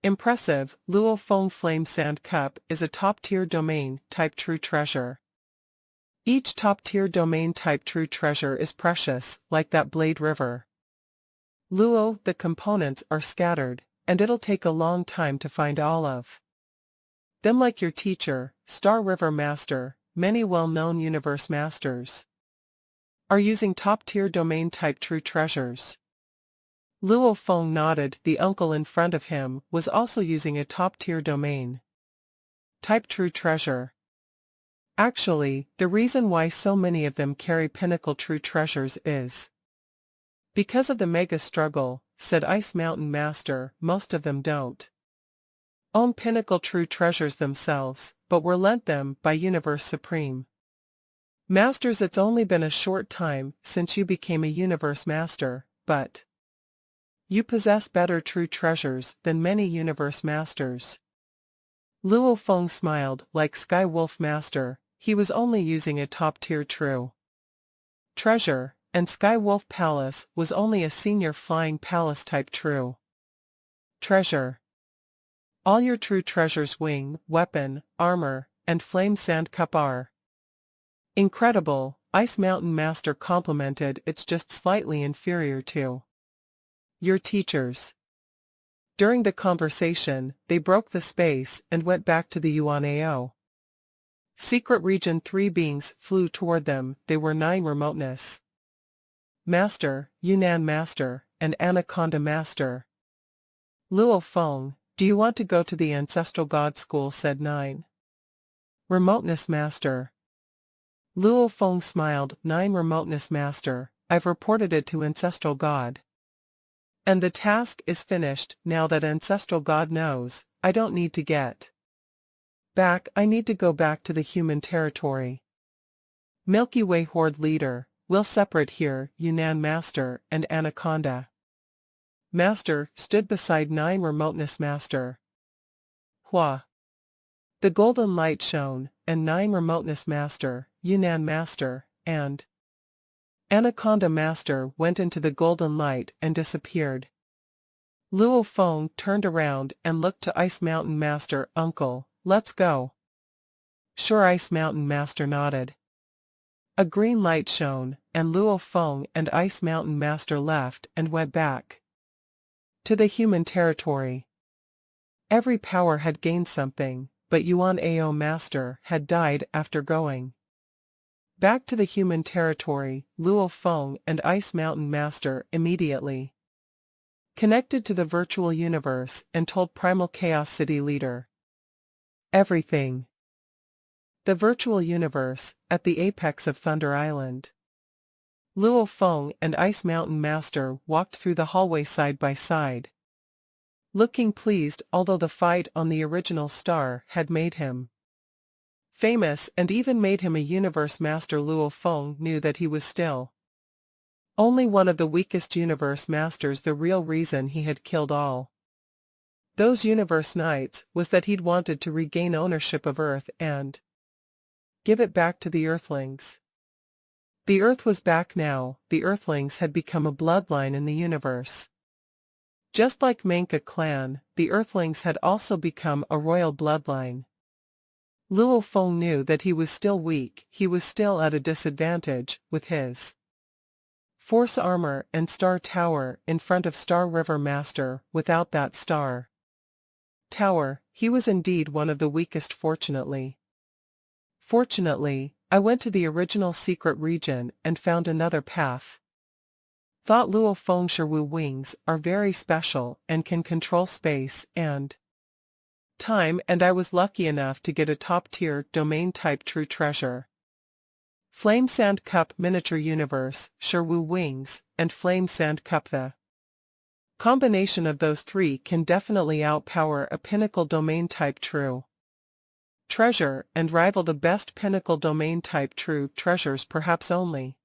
Speaker 1: Impressive. Luo Feng. Flame Sand Cup is a top-tier domain type true treasure. Each top-tier domain type true treasure is precious, like that Blade River. Luo, the components are scattered, and it'll take a long time to find all of them. Like your teacher, Star River Master, many well-known Universe Masters are using top-tier domain type true treasures. Luo Feng nodded. The uncle in front of him was also using a top-tier domain type true treasure. Actually, the reason why so many of them carry pinnacle true treasures is because of the mega struggle, said Ice Mountain Master. Most of them don't own pinnacle true treasures themselves, but were lent them by Universe Supreme Masters. It's only been a short time since you became a Universe Master, but you possess better true treasures than many Universe Masters. Luo Feng smiled. Like Sky Wolf Master, he was only using a top-tier true treasure, and Sky Wolf Palace was only a senior Flying Palace type true treasure. All your true treasures, wing, weapon, armor, and Flame Sand Cup, are incredible. Ice Mountain Master complimented. It's just slightly inferior to your teachers. During the conversation, they broke the space and went back to the Yuan-Ao secret region. 3 beings flew toward them. They were 9 Remoteness Master, Yunnan Master, and Anaconda Master. Luo Feng, do you want to go to the Ancestral God School? Said 9 Remoteness Master. Luo Feng smiled. 9 Remoteness Master, I've reported it to Ancestral God, and the task is finished. Now that Ancestral God knows, I don't need to get back. I need to go back to the human territory. Milky Way Horde Leader, we'll separate here. Yunnan Master and Anaconda Master stood beside 9 Remoteness Master. Hua. The golden light shone, and 9 Remoteness Master, Yunnan Master, and Anaconda Master went into the golden light and disappeared. Luo Feng turned around and looked to Ice Mountain Master. Uncle, let's go. Sure. Ice Mountain Master nodded. A green light shone, and Luo Feng and Ice Mountain Master left and went back to the human territory. Every power had gained something, but Yuan Ao Master had died after going back to the human territory. Luo Feng and Ice Mountain Master immediately connected to the virtual universe and told Primal Chaos City Leader everything. The virtual universe, at the apex of Thunder Island. Luo Feng and Ice Mountain Master walked through the hallway side by side, looking pleased. Although the fight on the original star had made him famous and even made him a Universe Master, Luo Feng knew that he was still only one of the weakest Universe Masters. The real reason he had killed all those Universe Knights was that he'd wanted to regain ownership of Earth and give it back to the Earthlings. The Earth was back now. The Earthlings had become a bloodline in the universe. Just like Menka clan, the Earthlings had also become a royal bloodline. Luo Feng knew that he was still weak. He was still at a disadvantage, with his Force Armor and Star Tower in front of Star River Master. Without that Star Tower, he was indeed one of the weakest fortunately. Fortunately, I went to the original secret region and found another path. Thought Luo Feng Shiwu wings are very special and can control space and time, and I was lucky enough to get a top-tier domain-type true treasure. Flame Sand Cup Miniature Universe, Shiwu Wings, and Flame Sand Cup. The combination of those three can definitely outpower a pinnacle domain-type true treasure and rival the best pinnacle domain-type true treasures. Perhaps only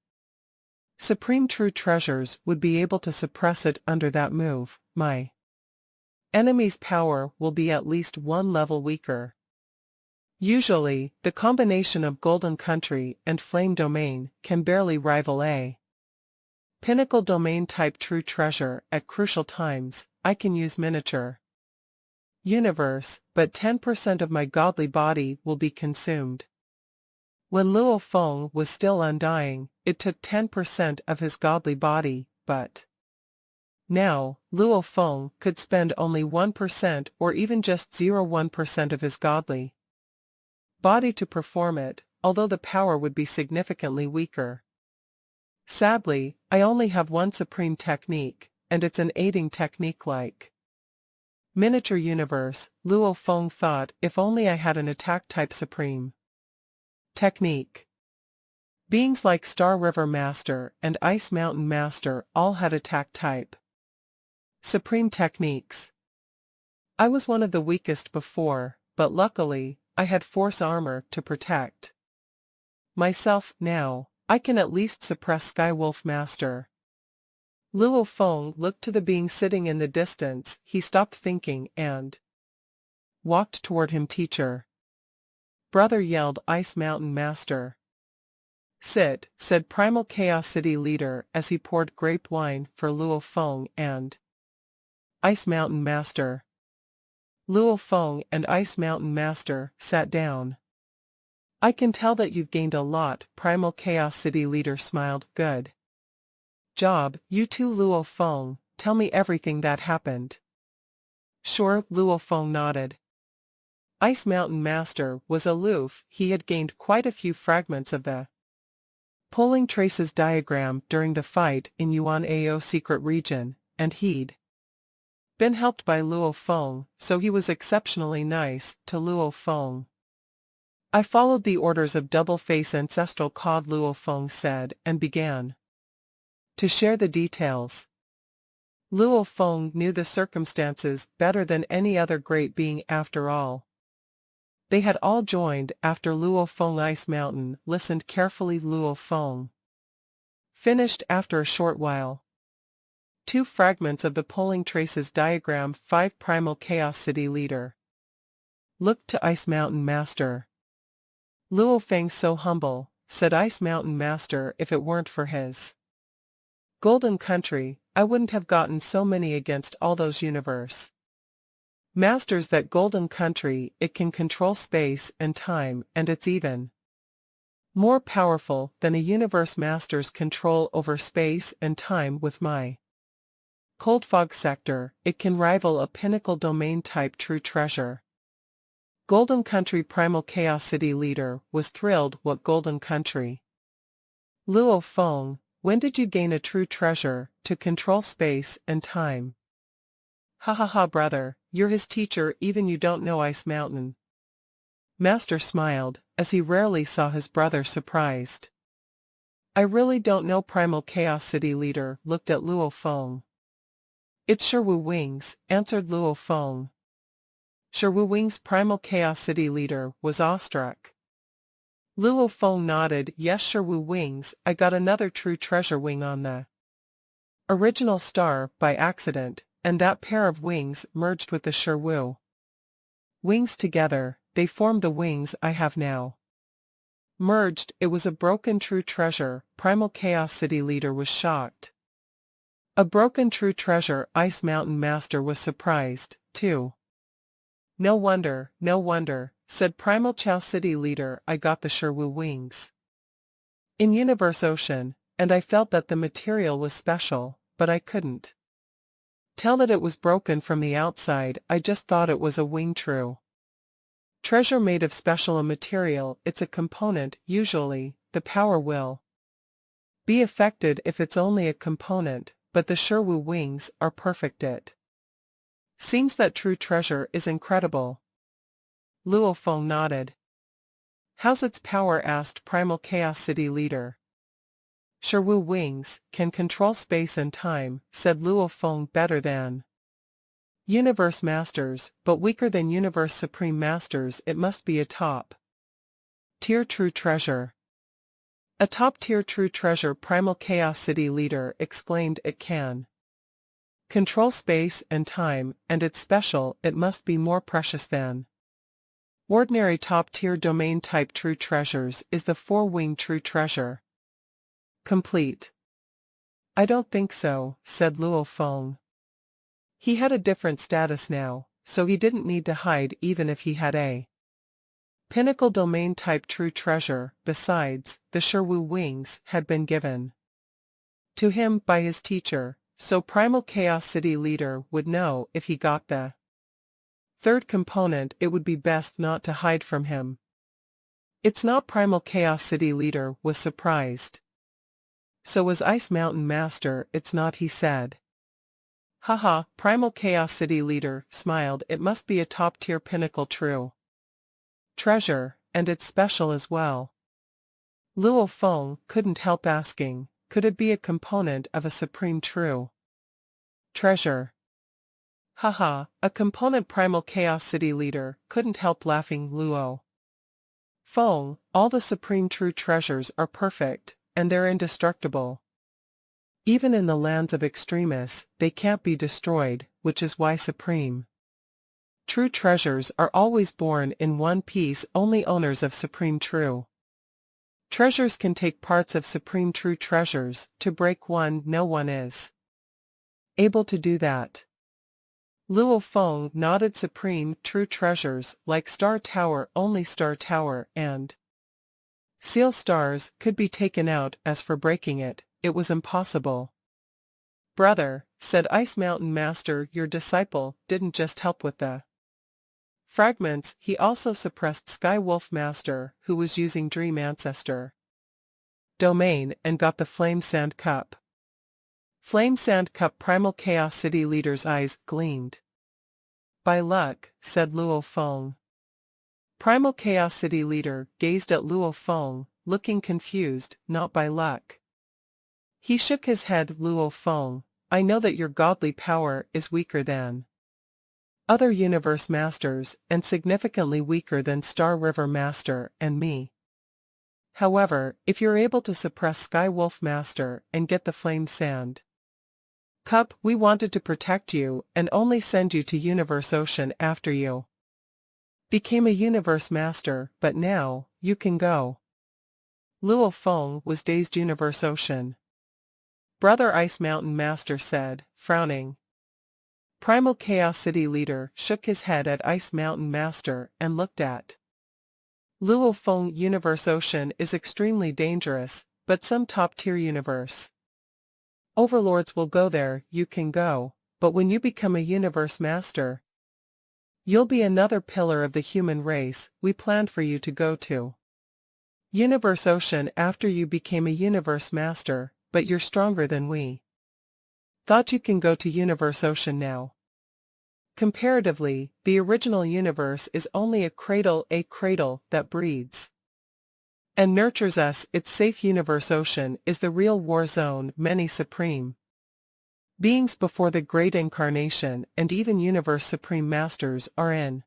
Speaker 1: Supreme True Treasures would be able to suppress it under that move. My enemy's power will be at least one level weaker. Usually, the combination of Golden Country and Flame Domain can barely rival a pinnacle domain-type true treasure. At crucial times, I can use Miniature Universe, but 10% of my godly body will be consumed. When Luo Feng was still undying, it took 10% of his godly body, but now, Luo Feng could spend only 1% or even just 0.1% of his godly body to perform it, although the power would be significantly weaker. Sadly, I only have one supreme technique, and it's an aiding technique like Miniature Universe. Luo Feng thought, if only I had an attack-type supreme technique. Beings like Star River Master and Ice Mountain Master all had attack-type supreme techniques. I was one of the weakest before, but luckily, I had force armor to protect myself. Now, I can at least suppress Skywolf Master. Luo Feng looked to the being sitting in the distance. He stopped thinking and walked toward him. Teacher. Brother, yelled Ice Mountain Master. Sit, said Primal Chaos City Leader as he poured grape wine for Luo Feng and Ice Mountain Master. Luo Feng and Ice Mountain Master sat down. I can tell that you've gained a lot, Primal Chaos City Leader smiled. Good job, you too, Luo Feng. Tell me everything that happened. Sure, Luo Feng nodded. Ice Mountain Master was aloof. He had gained quite a few fragments of the Pulling Traces diagram during the fight in Yuan Ao secret region, and he'd been helped by Luo Feng, so he was exceptionally nice to Luo Feng. I followed the orders of Double Face Ancestral Cod, Luo Feng said, and began to share the details. Luo Feng knew the circumstances better than any other great being after all. They had all joined after Luo Feng. Ice Mountain listened carefully. Luo Feng finished after a short while. 2 fragments of the Pulling Traces diagram. 5 Primal Chaos City Leader looked to Ice Mountain Master. Luo Feng's so humble, said Ice Mountain Master. If it weren't for his Golden Country, I wouldn't have gotten so many against all those universe masters. That Golden Country, it can control space and time, and it's even more powerful than a universe master's control over space and time. With my Cold Fog Sector, it can rival a pinnacle domain-type true treasure. Golden Country. Primal Chaos City Leader was thrilled. What Golden Country? Luo Feng, when did you gain a true treasure to control space and time? Ha ha ha, brother, you're his teacher. Even you don't know. Ice Mountain Master smiled, as he rarely saw his brother surprised. I really don't know. Primal Chaos City Leader looked at Luo Feng. It's Shiwu Wings, answered Luo Feng. Shiwu Wings. Primal Chaos City Leader was awestruck. Luo Feng nodded. Yes, Shiwu Wings. I got another true treasure wing on the original star by accident, and that pair of wings merged with the Shiwu wings together. They formed the wings I have now. Merged, it was a broken true treasure. Primal Chaos City Leader was shocked. A broken true treasure. Ice Mountain Master was surprised, too. No wonder, said Primal Chaos City Leader. I got the Shiwu wings in Universe Ocean, and I felt that the material was special, but I couldn't Tell that it was broken from the outside, I just thought it was a wing true. Treasure made of special material, it's a component, usually, the power will be affected if it's only a component, but the Sherwu wings are perfect it. Seems that true treasure is incredible. Luo Feng nodded. How's its power? Asked Primal Chaos City leader. Sherwu wings can control space and time, said Luo Feng. Better than Universe Masters, but weaker than Universe Supreme Masters. It must be a top tier true treasure. A top-tier true treasure, Primal Chaos City leader exclaimed. It can control space and time, and it's special. It must be more precious than ordinary top-tier domain-type true treasures. Is the four-winged true treasure complete? I don't think so, said Luo Feng. He had a different status now, so he didn't need to hide even if he had a pinnacle domain-type true treasure. Besides, the Sherwu wings had been given to him by his teacher, so Primal Chaos City leader would know if he got the third component. It would be best not to hide from him. It's not. Primal Chaos City leader was surprised. So was Ice Mountain Master. It's not, he said. Haha, Primal Chaos City leader smiled. It must be a top-tier pinnacle true treasure, and it's special as well. Luo Feng couldn't help asking, could it be a component of a supreme true treasure? Haha, a component. Primal Chaos City leader couldn't help laughing. Luo Feng, all the supreme true treasures are perfect, and they're indestructible. Even in the lands of extremists, they can't be destroyed, which is why supreme true treasures are always born in one piece. Only owners of supreme true treasures can take parts of supreme true treasures to break one. No one is able to do that. Luo Feng nodded. Supreme true treasures like Star Tower, only Star Tower and Seal Stars could be taken out. As for breaking it, it was impossible. Brother, said Ice Mountain Master, your disciple didn't just help with the fragments, he also suppressed Sky Wolf Master, who was using Dream Ancestor domain, and got the Flame Sand Cup. Flame Sand Cup. Primal Chaos City leader's eyes gleamed. By luck, said Luo Feng. Primal Chaos City leader gazed at Luo Feng, looking confused. Not by luck. He shook his head. Luo Feng, I know that your godly power is weaker than other Universe Masters, and significantly weaker than Star River Master and me. However, if you're able to suppress Sky Wolf Master and get the Flame Sand Cup, we wanted to protect you and only send you to Universe Ocean after you became a Universe Master, but now, you can go. Luo Feng was dazed. Universe Ocean? Brother, Ice Mountain Master said, frowning. Primal Chaos City leader shook his head at Ice Mountain Master and looked at Luo Feng. Universe Ocean is extremely dangerous, but some top-tier universe overlords will go there. You can go, but when you become a Universe Master, you'll be another pillar of the human race. We planned for you to go to Universe Ocean after you became a Universe Master, but you're stronger than we thought. You can go to Universe Ocean now. Comparatively, the original universe is only a cradle that breeds and nurtures us. It's safe. Universe Ocean is the real war zone. Many supreme beings before the Great Incarnation and even Universe Supreme Masters are in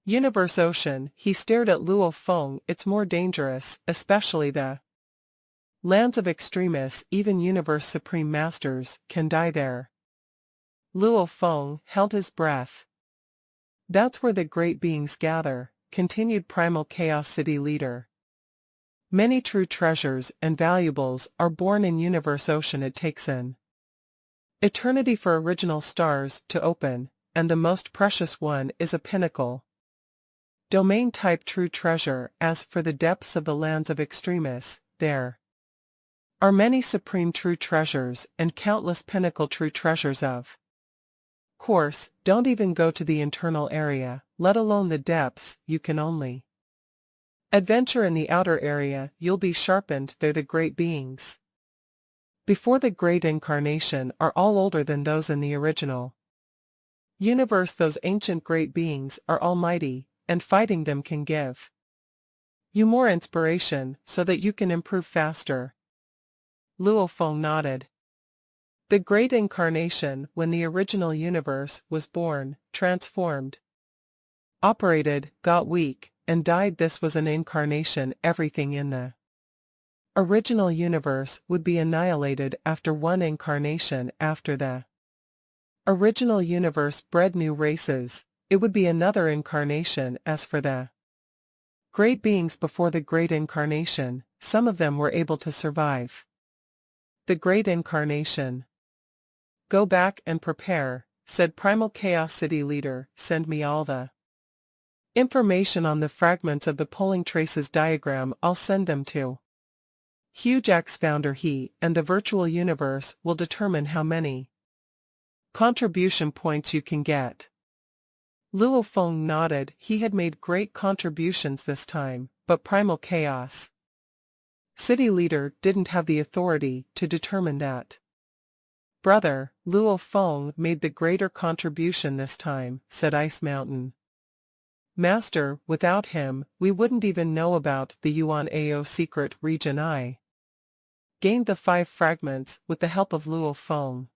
Speaker 1: Universe Ocean. He stared at Luo Feng. It's more dangerous, especially the lands of extremists. Even Universe Supreme Masters can die there. Luo Feng held his breath. That's where the great beings gather, continued Primal Chaos City leader. Many true treasures and valuables are born in Universe Ocean. It takes an eternity for original stars to open, and the most precious one is a pinnacle domain-type true treasure. As for the depths of the lands of extremists, there are many supreme true treasures and countless pinnacle true treasures of course, don't even go to the internal area, let alone the depths, you can only adventure in the outer area, you'll be sharpened, they're the great beings. Before the great incarnation are all older than those in the original universe. Those ancient great beings are almighty, and fighting them can give you more inspiration so that you can improve faster. Luo Feng nodded. The great incarnation, when the original universe was born, transformed, operated, got weak, and died. This was an incarnation. Everything in the original universe would be annihilated after one incarnation. After the original universe bred new races, it would be another incarnation. As for the great beings before the great incarnation, some of them were able to survive the great incarnation. Go back and prepare, said Primal Chaos City leader. Send me all the information on the fragments of the polling traces diagram. I'll send them to Hugex founder. He and the virtual universe will determine how many contribution points you can get. Luo Feng nodded. He had made great contributions this time, but Primal Chaos City leader didn't have the authority to determine that. Brother, Luo Feng made the greater contribution this time, said Ice Mountain. Master, without him, we wouldn't even know about the Yuan Ao secret region. I gained the 5 fragments with the help of Luo Feng.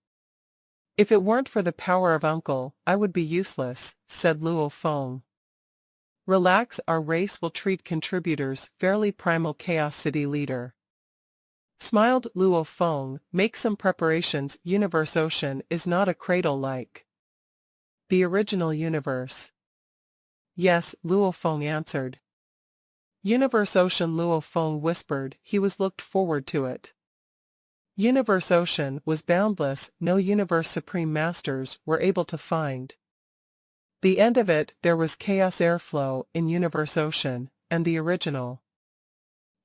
Speaker 1: If it weren't for the power of Uncle, I would be useless, said Luo Feng. Relax, our race will treat contributors fairly. Primal Chaos City leader smiled. Luo Feng, make some preparations. Universe Ocean is not a cradle like the original universe. Yes, Luo Feng answered. Universe Ocean, Luo Feng whispered. He was looked forward to it. Universe Ocean was boundless. No Universe Supreme Masters were able to find the end of it. There was chaos airflow in Universe Ocean, and the original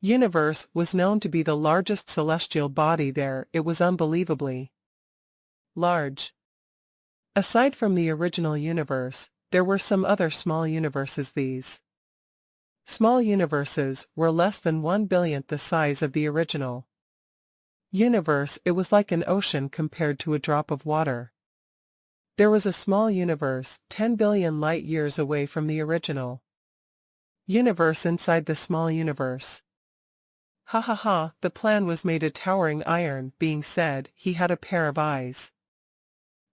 Speaker 1: universe was known to be the largest celestial body there. It was unbelievably large. Aside from the original universe, there were some other small universes. These small universes were less than 1/1000th the size of the original universe. It was like an ocean compared to a drop of water. There was a small universe, 10 billion light years away from the original universe. Inside the small universe, ha ha ha, the plan was made. A towering iron being said. He had a pair of eyes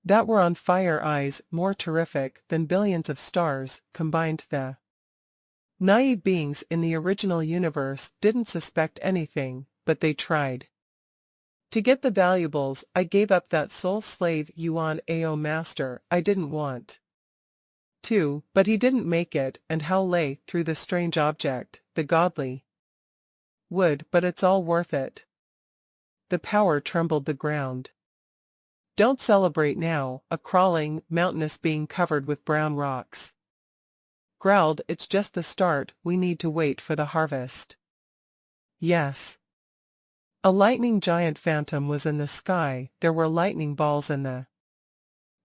Speaker 1: that were on fire, eyes more terrific than billions of stars combined. The naive beings in the original universe didn't suspect anything, but they tried to get the valuables. I gave up that soul slave Yuan Ao master. I didn't want to, but he didn't make it, and Hao lay through the strange object, the godly wood, but it's all worth it. The power trembled the ground. Don't celebrate now, a crawling, mountainous being covered with brown rocks growled. It's just the start, we need to wait for the harvest. Yes. A lightning giant phantom was in the sky. There were lightning balls in the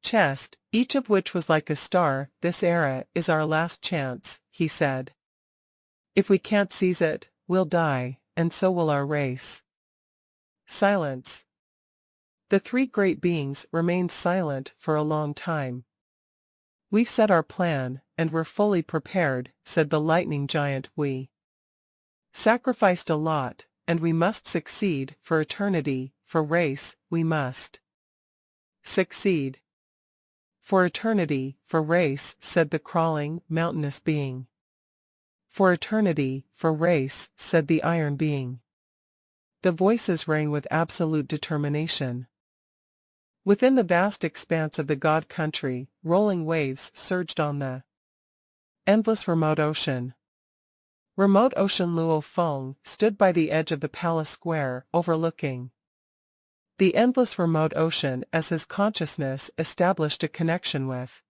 Speaker 1: chest, each of which was like a star. This era is our last chance, he said. If we can't seize it, we'll die, and so will our race. Silence. The 3 great beings remained silent for a long time. We've set our plan, and we're fully prepared, said the lightning giant. We sacrificed a lot, and we must succeed. For eternity, for race, we must succeed. For eternity, for race, said the crawling, mountainous being. For eternity, for race, said the iron being. The voices rang with absolute determination. Within the vast expanse of the God country, rolling waves surged on the endless remote ocean. Remote ocean. Luo Feng stood by the edge of the palace square, overlooking the endless remote ocean as his consciousness established a connection with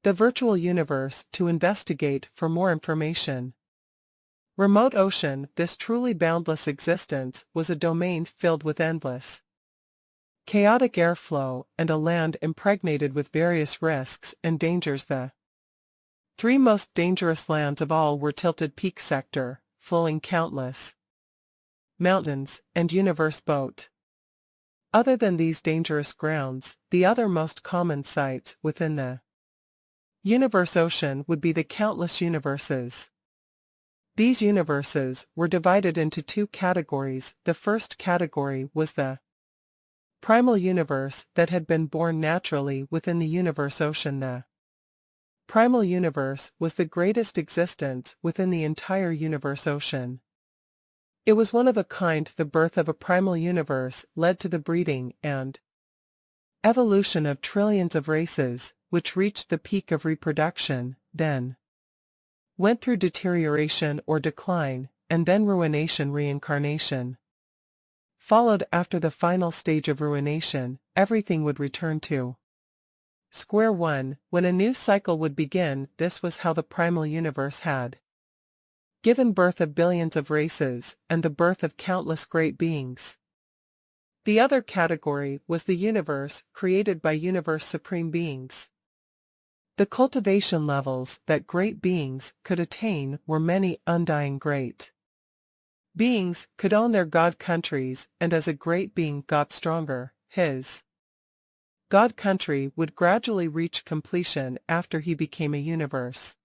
Speaker 1: the virtual universe to investigate for more information. Remote ocean, this truly boundless existence, was a domain filled with endless chaotic airflow, and a land impregnated with various risks and dangers. The three most dangerous lands of all were Tilted Peak Sector, flowing countless mountains, and Universe Boat. Other than these dangerous grounds, the other most common sites within the Universe Ocean would be the countless universes. These universes were divided into two categories. The first category was the primal universe that had been born naturally within the Universe Ocean. The primal universe was the greatest existence within the entire Universe Ocean. It was one of a kind. The birth of a primal universe led to the breeding and evolution of trillions of races, which reached the peak of reproduction, then went through deterioration or decline, and then ruination, reincarnation. Followed after the final stage of ruination, everything would return to square one, when a new cycle would begin. This was how the primal universe had given birth of billions of races, and the birth of countless great beings. The other category was the universe created by universe supreme beings. The cultivation levels that great beings could attain were many. Undying great beings could own their god countries, and as a great being got stronger, his god country would gradually reach completion after he became a universe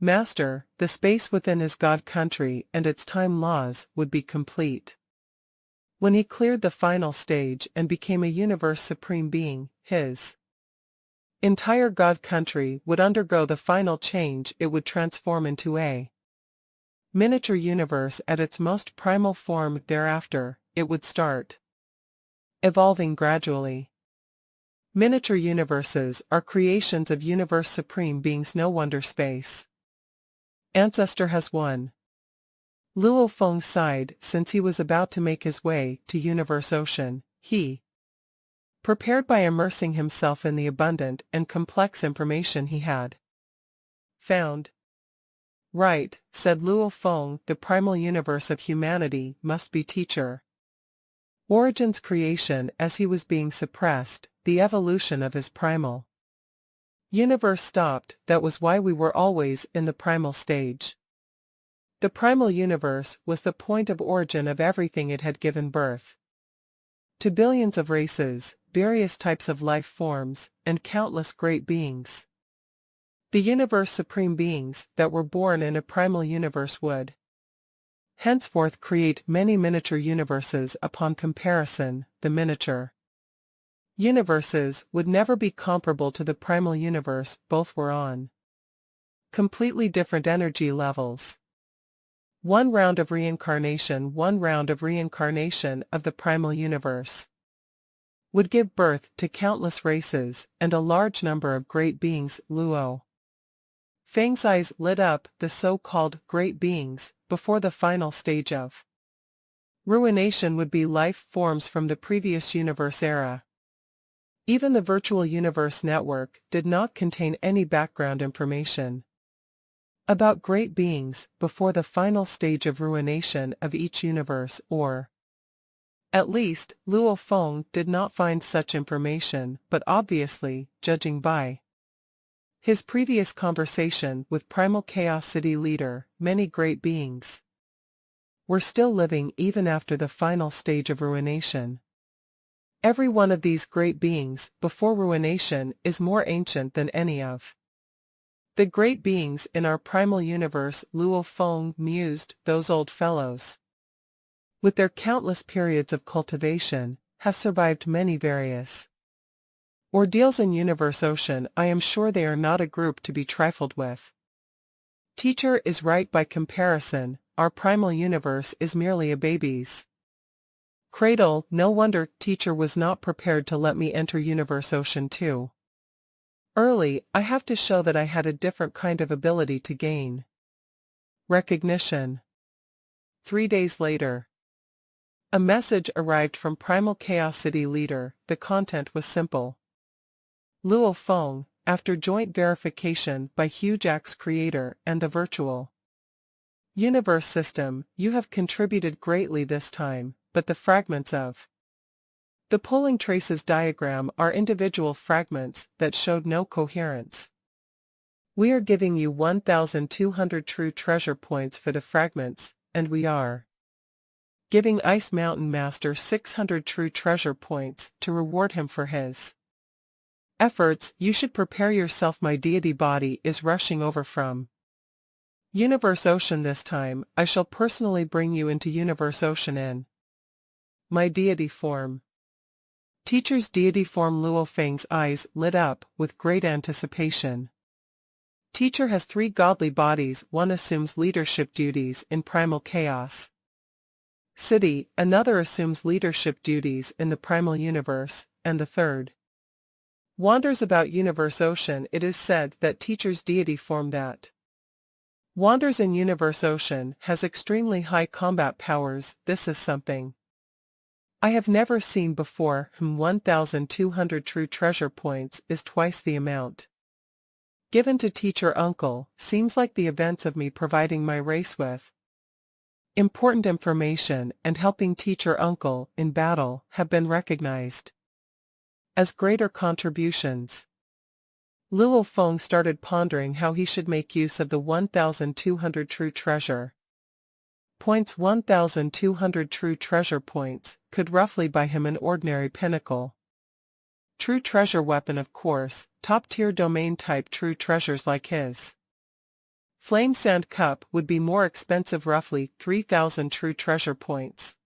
Speaker 1: master. The space within his god country and its time laws would be complete. When he cleared the final stage and became a universe supreme being, his entire god country would undergo the final change. It would transform into a miniature universe at its most primal form. Thereafter, it would start evolving gradually. Miniature universes are creations of universe supreme beings. No wonder space ancestor has won. Luo Feng sighed. Since he was about to make his way to Universe Ocean, he prepared by immersing himself in the abundant and complex information he had found. Right, said Luo Feng, the primal universe of humanity must be teacher. Origin's creation as he was being suppressed, the evolution of his primal universe stopped. That was why we were always in the primal stage. The primal universe was the point of origin of everything. It had given birth to billions of races, various types of life forms, and countless great beings. The universe supreme beings that were born in a primal universe would henceforth create many miniature universes. Upon comparison, the miniature universes would never be comparable to the primal universe. Both were on completely different energy levels. One round of reincarnation of the primal universe would give birth to countless races and a large number of great beings. Luo Feng's eyes lit up. The so-called great beings before the final stage of ruination would be life forms from the previous universe era. Even the virtual universe network did not contain any background information about great beings before the final stage of ruination of each universe, or at least, Luo Feng did not find such information. But obviously, judging by his previous conversation with Primal Chaos City leader, many great beings were still living even after the final stage of ruination. Every one of these great beings before ruination is more ancient than any of the great beings in our primal universe. Luo Feng mused. Those old fellows, with their countless periods of cultivation, have survived many various ordeals in Universe Ocean. I am sure they are not a group to be trifled with. Teacher is right. By comparison, our primal universe is merely a baby's cradle. No wonder teacher was not prepared to let me enter Universe Ocean too early. I have to show that I had a different kind of ability to gain recognition. 3 days later, a message arrived from Primal Chaos City leader. The content was simple. Luo Feng, after joint verification by Hujack's creator and the virtual universe system, you have contributed greatly this time, but the fragments of The pulling traces diagram are individual fragments that showed no coherence. We are giving you 1,200 true treasure points for the fragments, and we are giving Ice Mountain Master 600 true treasure points to reward him for his efforts. You should prepare yourself. My deity body is rushing over from Universe Ocean. This time, I shall personally bring you into Universe Ocean in my deity form. Teacher's deity form. Luo Feng's eyes lit up with great anticipation. Teacher has 3 godly bodies. One assumes leadership duties in primal chaos city, another assumes leadership duties in the primal universe, and the third wanders about Universe Ocean. It is said that Teacher's deity form that wanders in Universe Ocean has extremely high combat powers. This is something I have never seen before. 1,200 true treasure points is twice the amount given to Teacher Uncle. Seems like the events of me providing my race with important information and helping Teacher Uncle in battle have been recognized as greater contributions. Luo Feng started pondering how he should make use of the 1,200 true treasure points. 1,200 true treasure points could roughly buy him an ordinary pinnacle true treasure weapon. Of course, top-tier domain-type true treasures like his Flame Sand Cup would be more expensive, roughly 3,000 true treasure points.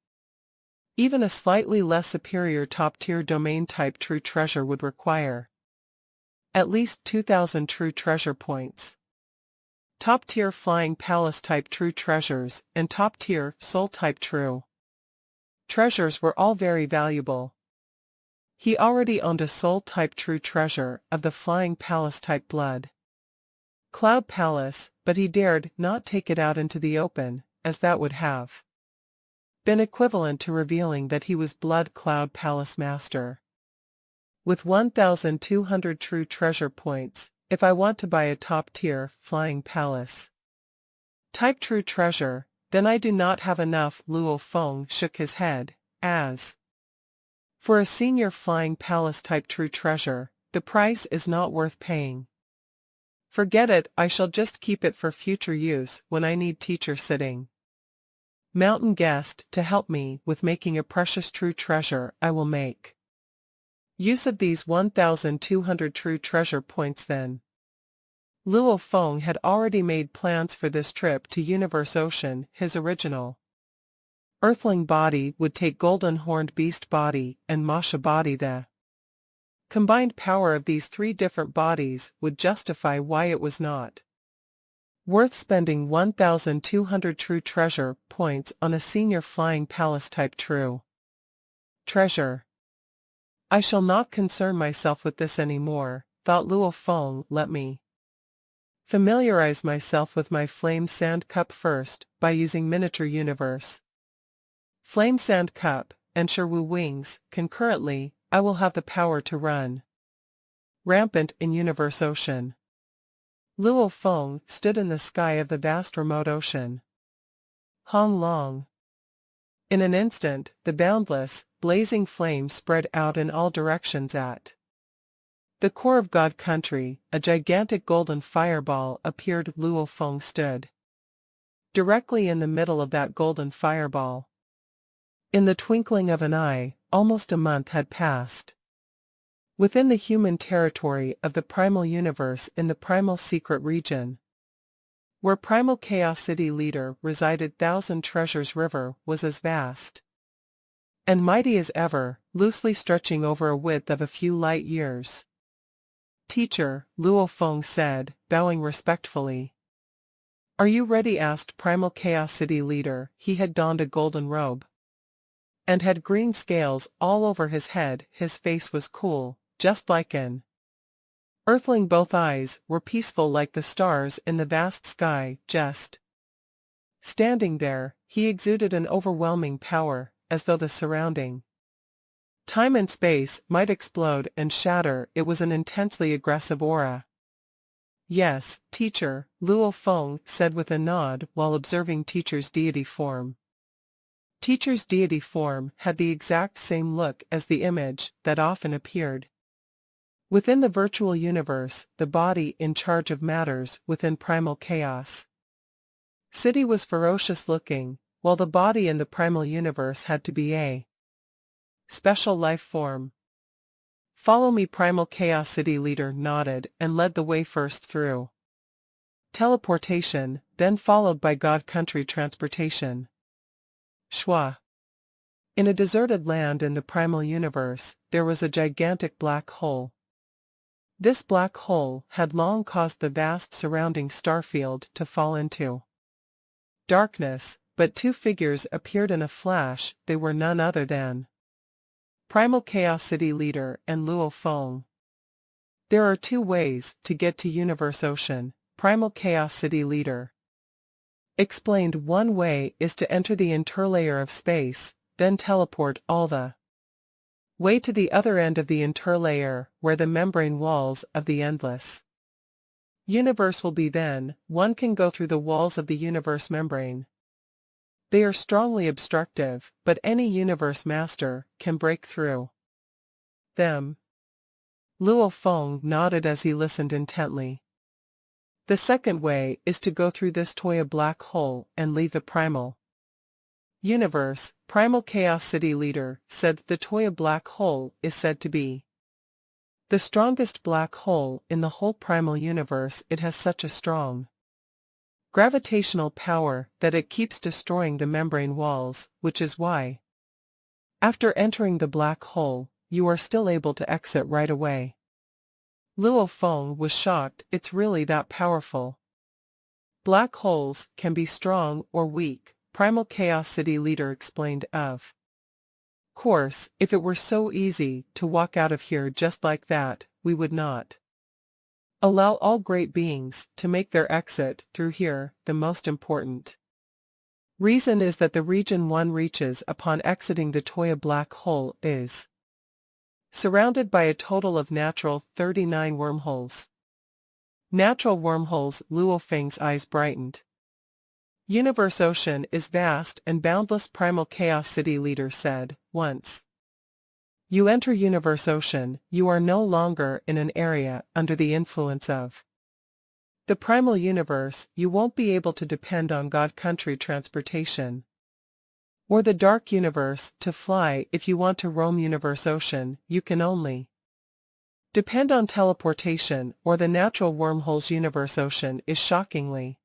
Speaker 1: Even a slightly less superior top-tier domain-type true treasure would require at least 2,000 true treasure points. Top-tier Flying Palace-type true treasures and top-tier Soul-type true treasures were all very valuable. He already owned a Soul-type true treasure of the Flying Palace-type blood Cloud Palace, but he dared not take it out into the open, as that would have been equivalent to revealing that he was Blood Cloud Palace Master. With 1,200 true treasure points, if I want to buy a top-tier Flying Palace type true treasure, then I do not have enough. Luo Feng shook his head, as for a senior Flying Palace type true treasure, the price is not worth paying. Forget it, I shall just keep it for future use when I need Teacher sitting Mountain Guest to help me with making a precious true treasure. I will make use of these 1,200 true treasure points then. Luo Feng had already made plans for this trip to Universe Ocean. His original Earthling body would take Golden Horned Beast body and Masha body. The combined power of these 3 different bodies would justify why it was not worth spending 1,200 true treasure points on a senior Flying Palace type true treasure. I shall not concern myself with this anymore, thought Luo Feng. Let me familiarize myself with my Flame Sand Cup first, by using Miniature Universe Flame Sand Cup and Sherwu Wings concurrently. I will have the power to run rampant in Universe Ocean. Luo Feng stood in the sky of the vast remote ocean. Hong Long. In an instant, the boundless, blazing flame spread out in all directions. At the core of God Country, a gigantic golden fireball appeared. Luo Feng stood directly in the middle of that golden fireball. In the twinkling of an eye, almost a month had passed. Within the human territory of the primal universe, in the primal secret region, where Primal Chaos City leader resided, Thousand Treasures River was as vast and mighty as ever, loosely stretching over a width of a few light years. Teacher, Luo Feng said, bowing respectfully. Are you ready? Asked Primal Chaos City leader. He had donned a golden robe and had green scales all over his head. His face was cool, just like an Earthling. Both eyes were peaceful like the stars in the vast sky. Just standing there, he exuded an overwhelming power, as though the surrounding time and space might explode and shatter. It was an intensely aggressive aura. Yes, teacher, Luo Feng said with a nod while observing teacher's deity form. Teacher's deity form had the exact same look as the image that often appeared. Within the virtual universe, the body in charge of matters within primal chaos. City was ferocious looking, while the body in the primal universe had to be a special life form. Follow me. Primal Chaos City leader nodded and led the way first through teleportation, then followed by God Country transportation. Shwa. In a deserted land in the primal universe, there was a gigantic black hole. This black hole had long caused the vast surrounding starfield to fall into darkness, but two figures appeared in a flash. They were none other than Primal Chaos City leader and Luo Feng. There are two ways to get to Universe Ocean, Primal Chaos City leader explained. One way is to enter the interlayer of space, then teleport all the way to the other end of the interlayer, where the membrane walls of the endless universe will be. Then, one can go through the walls of the universe membrane. They are strongly obstructive, but any universe master can break through them. Luo Feng nodded as he listened intently. The second way is to go through this Toya black hole and leave the primal universe. Primal Chaos City leader said the Toya black hole is said to be the strongest black hole in the whole primal universe. It has such a strong gravitational power that it keeps destroying the membrane walls, which is why, after entering the black hole, you are still able to exit right away. Luo Feng was shocked. It's really that powerful? Black holes can be strong or weak, Primal Chaos City leader explained. Of course, if it were so easy to walk out of here just like that, we would not allow all great beings to make their exit through here. The most important reason is that the region one reaches upon exiting the Toya black hole is surrounded by a total of natural 39 wormholes. Natural wormholes. Luo Feng's eyes brightened. Universe Ocean is vast and boundless, Primal Chaos City leader said. Once you enter Universe Ocean, you are no longer in an area under the influence of the primal universe. You won't be able to depend on God Country transportation or the dark universe to fly. If you want to roam Universe Ocean, you can only depend on teleportation or the natural wormholes. Universe Ocean is shockingly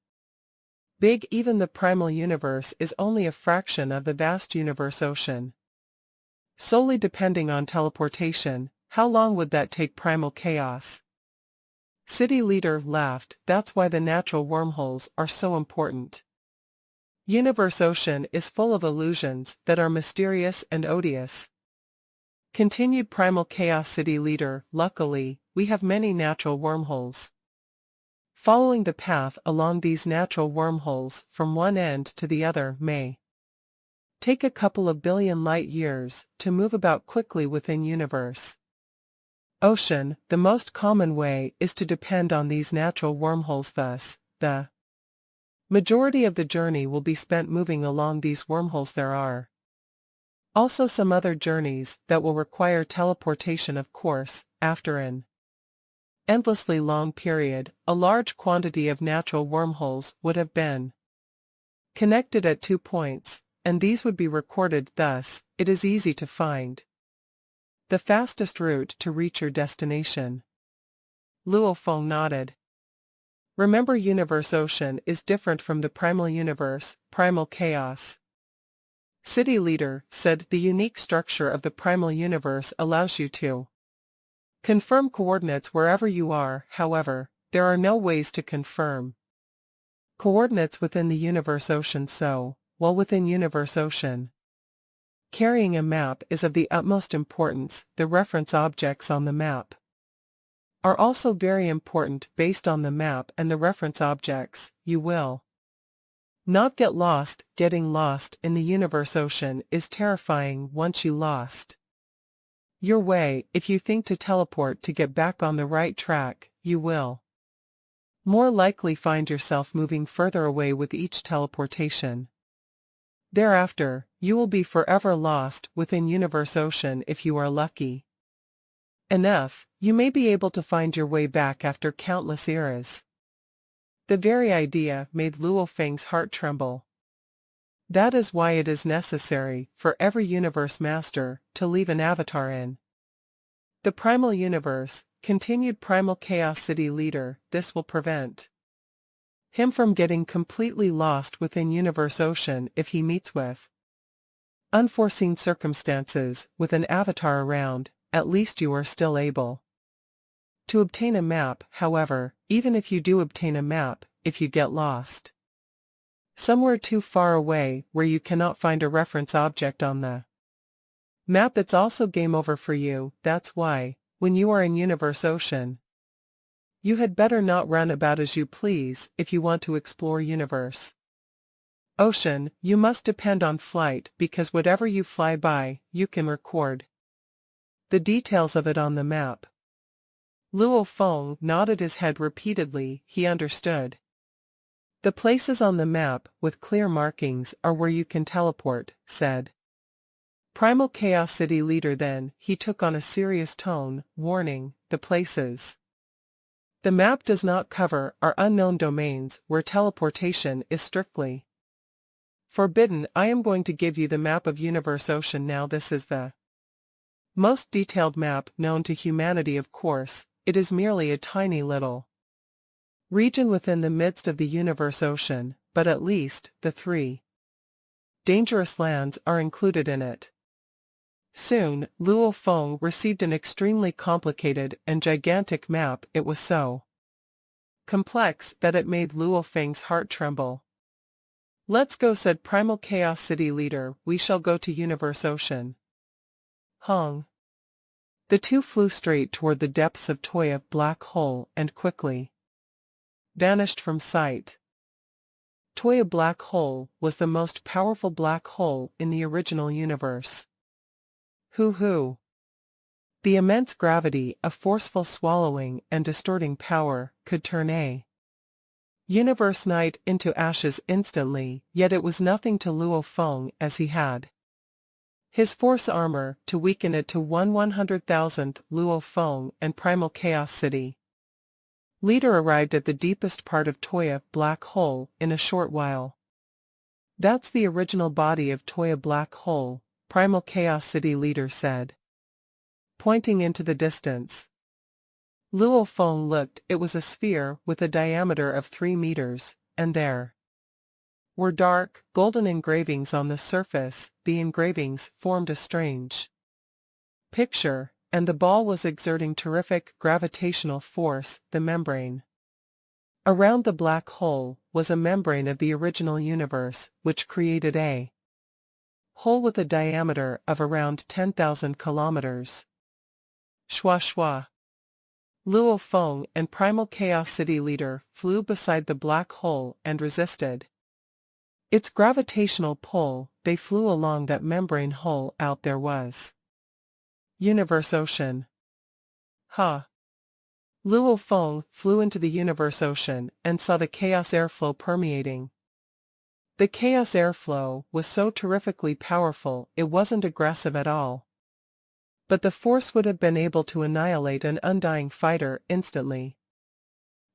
Speaker 1: big. Even the primal universe is only a fraction of the vast Universe Ocean. Solely depending on teleportation, how long would that take? Primal Chaos City leader laughed. That's why the natural wormholes are so important. Universe Ocean is full of illusions that are mysterious and odious. Continued Primal Chaos City leader. Luckily, we have many natural wormholes. Following the path along these natural wormholes from one end to the other may take a couple of billion light years to move about quickly within Universe Ocean. The most common way is to depend on these natural wormholes. Thus, the majority of the journey will be spent moving along these wormholes. There are also some other journeys that will require teleportation. Of course, after an endlessly long period, a large quantity of natural wormholes would have been connected at 2 points, and these would be recorded. Thus, it is easy to find the fastest route to reach your destination. Luo Feng nodded. Remember, Universe Ocean is different from the primal universe. Primal Chaos City leader said the unique structure of the primal universe allows you to confirm coordinates wherever you are. However, there are no ways to confirm coordinates within the Universe Ocean. So, while within Universe Ocean, carrying a map is of the utmost importance, the reference objects on the map are also very important. Based on the map and the reference objects, you will not get lost. Getting lost in the Universe Ocean is terrifying. Once you lost your way, if you think to teleport to get back on the right track, you will more likely find yourself moving further away with each teleportation. Thereafter, you will be forever lost within Universe Ocean if you are lucky enough. You may be able to find your way back after countless eras. The very idea made Luo Feng's heart tremble. That is why it is necessary for every Universe Master to leave an avatar in the Primal Universe, continued Primal Chaos City Leader. This will prevent him from getting completely lost within Universe Ocean if he meets with unforeseen circumstances with an avatar around. At least you are still able to obtain a map. However, even if you do obtain a map, if you get lost somewhere too far away where you cannot find a reference object on the map, it's also game over for you. That's why, when you are in Universe Ocean, you had better not run about as you please if you want to explore Universe Ocean. You must depend on flight because whatever you fly by, you can record the details of it on the map. Luo Feng nodded his head repeatedly. He understood. The places on the map with clear markings are where you can teleport, said Primal Chaos City Leader. Then he took on a serious tone, warning, the places the map does not cover are unknown domains where teleportation is strictly forbidden. I am going to give you the map of Universe Ocean now. This is the most detailed map known to humanity. Of course, it is merely a tiny little region within the midst of the Universe Ocean, but at least the 3 dangerous lands are included in it. Soon, Luo Feng received an extremely complicated and gigantic map. It was so complex that it made Luo Feng's heart tremble. Let's go, said Primal Chaos City Leader. We shall go to Universe Ocean. Hong. The two flew straight toward the depths of Toya Black Hole and quickly vanished from sight. Toya Black Hole was the most powerful black hole in the original universe. Hoo. The immense gravity of forceful swallowing and distorting power could turn a universe night into ashes instantly, yet it was nothing to Luo Feng as he had his force armor to weaken it to 1/100,000th. Luo Feng and Primal Chaos City Leader arrived at the deepest part of Toya Black Hole in a short while. That's the original body of Toya Black Hole, Primal Chaos City Leader said, pointing into the distance. Luo Feng looked. It was a sphere with a diameter of 3 meters, and there were dark, golden engravings on the surface. The engravings formed a strange picture, and the ball was exerting terrific gravitational force. The membrane around the black hole was a membrane of the original universe, which created a hole with a diameter of around 10,000 kilometers. Shwa. Luo Feng and Primal Chaos City Leader flew beside the black hole and resisted its gravitational pull. They flew along that membrane hole. Out there was Universe Ocean. Luo Feng flew into the Universe Ocean and saw the chaos airflow permeating. The chaos airflow was so terrifically powerful it wasn't aggressive at all. But the force would have been able to annihilate an undying fighter instantly.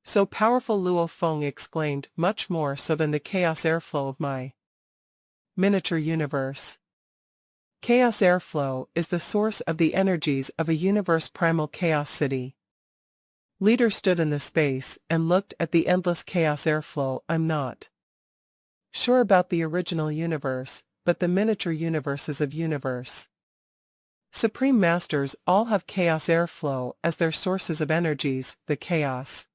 Speaker 1: So powerful, Luo Feng exclaimed, much more so than the chaos airflow of my miniature universe. Chaos airflow is the source of the energies of a universe. Primal Chaos City Leader stood in the space and looked at the endless chaos airflow. I'm not sure about the original universe, but the miniature universes of universe Supreme Masters all have chaos airflow as their sources of energies. The chaos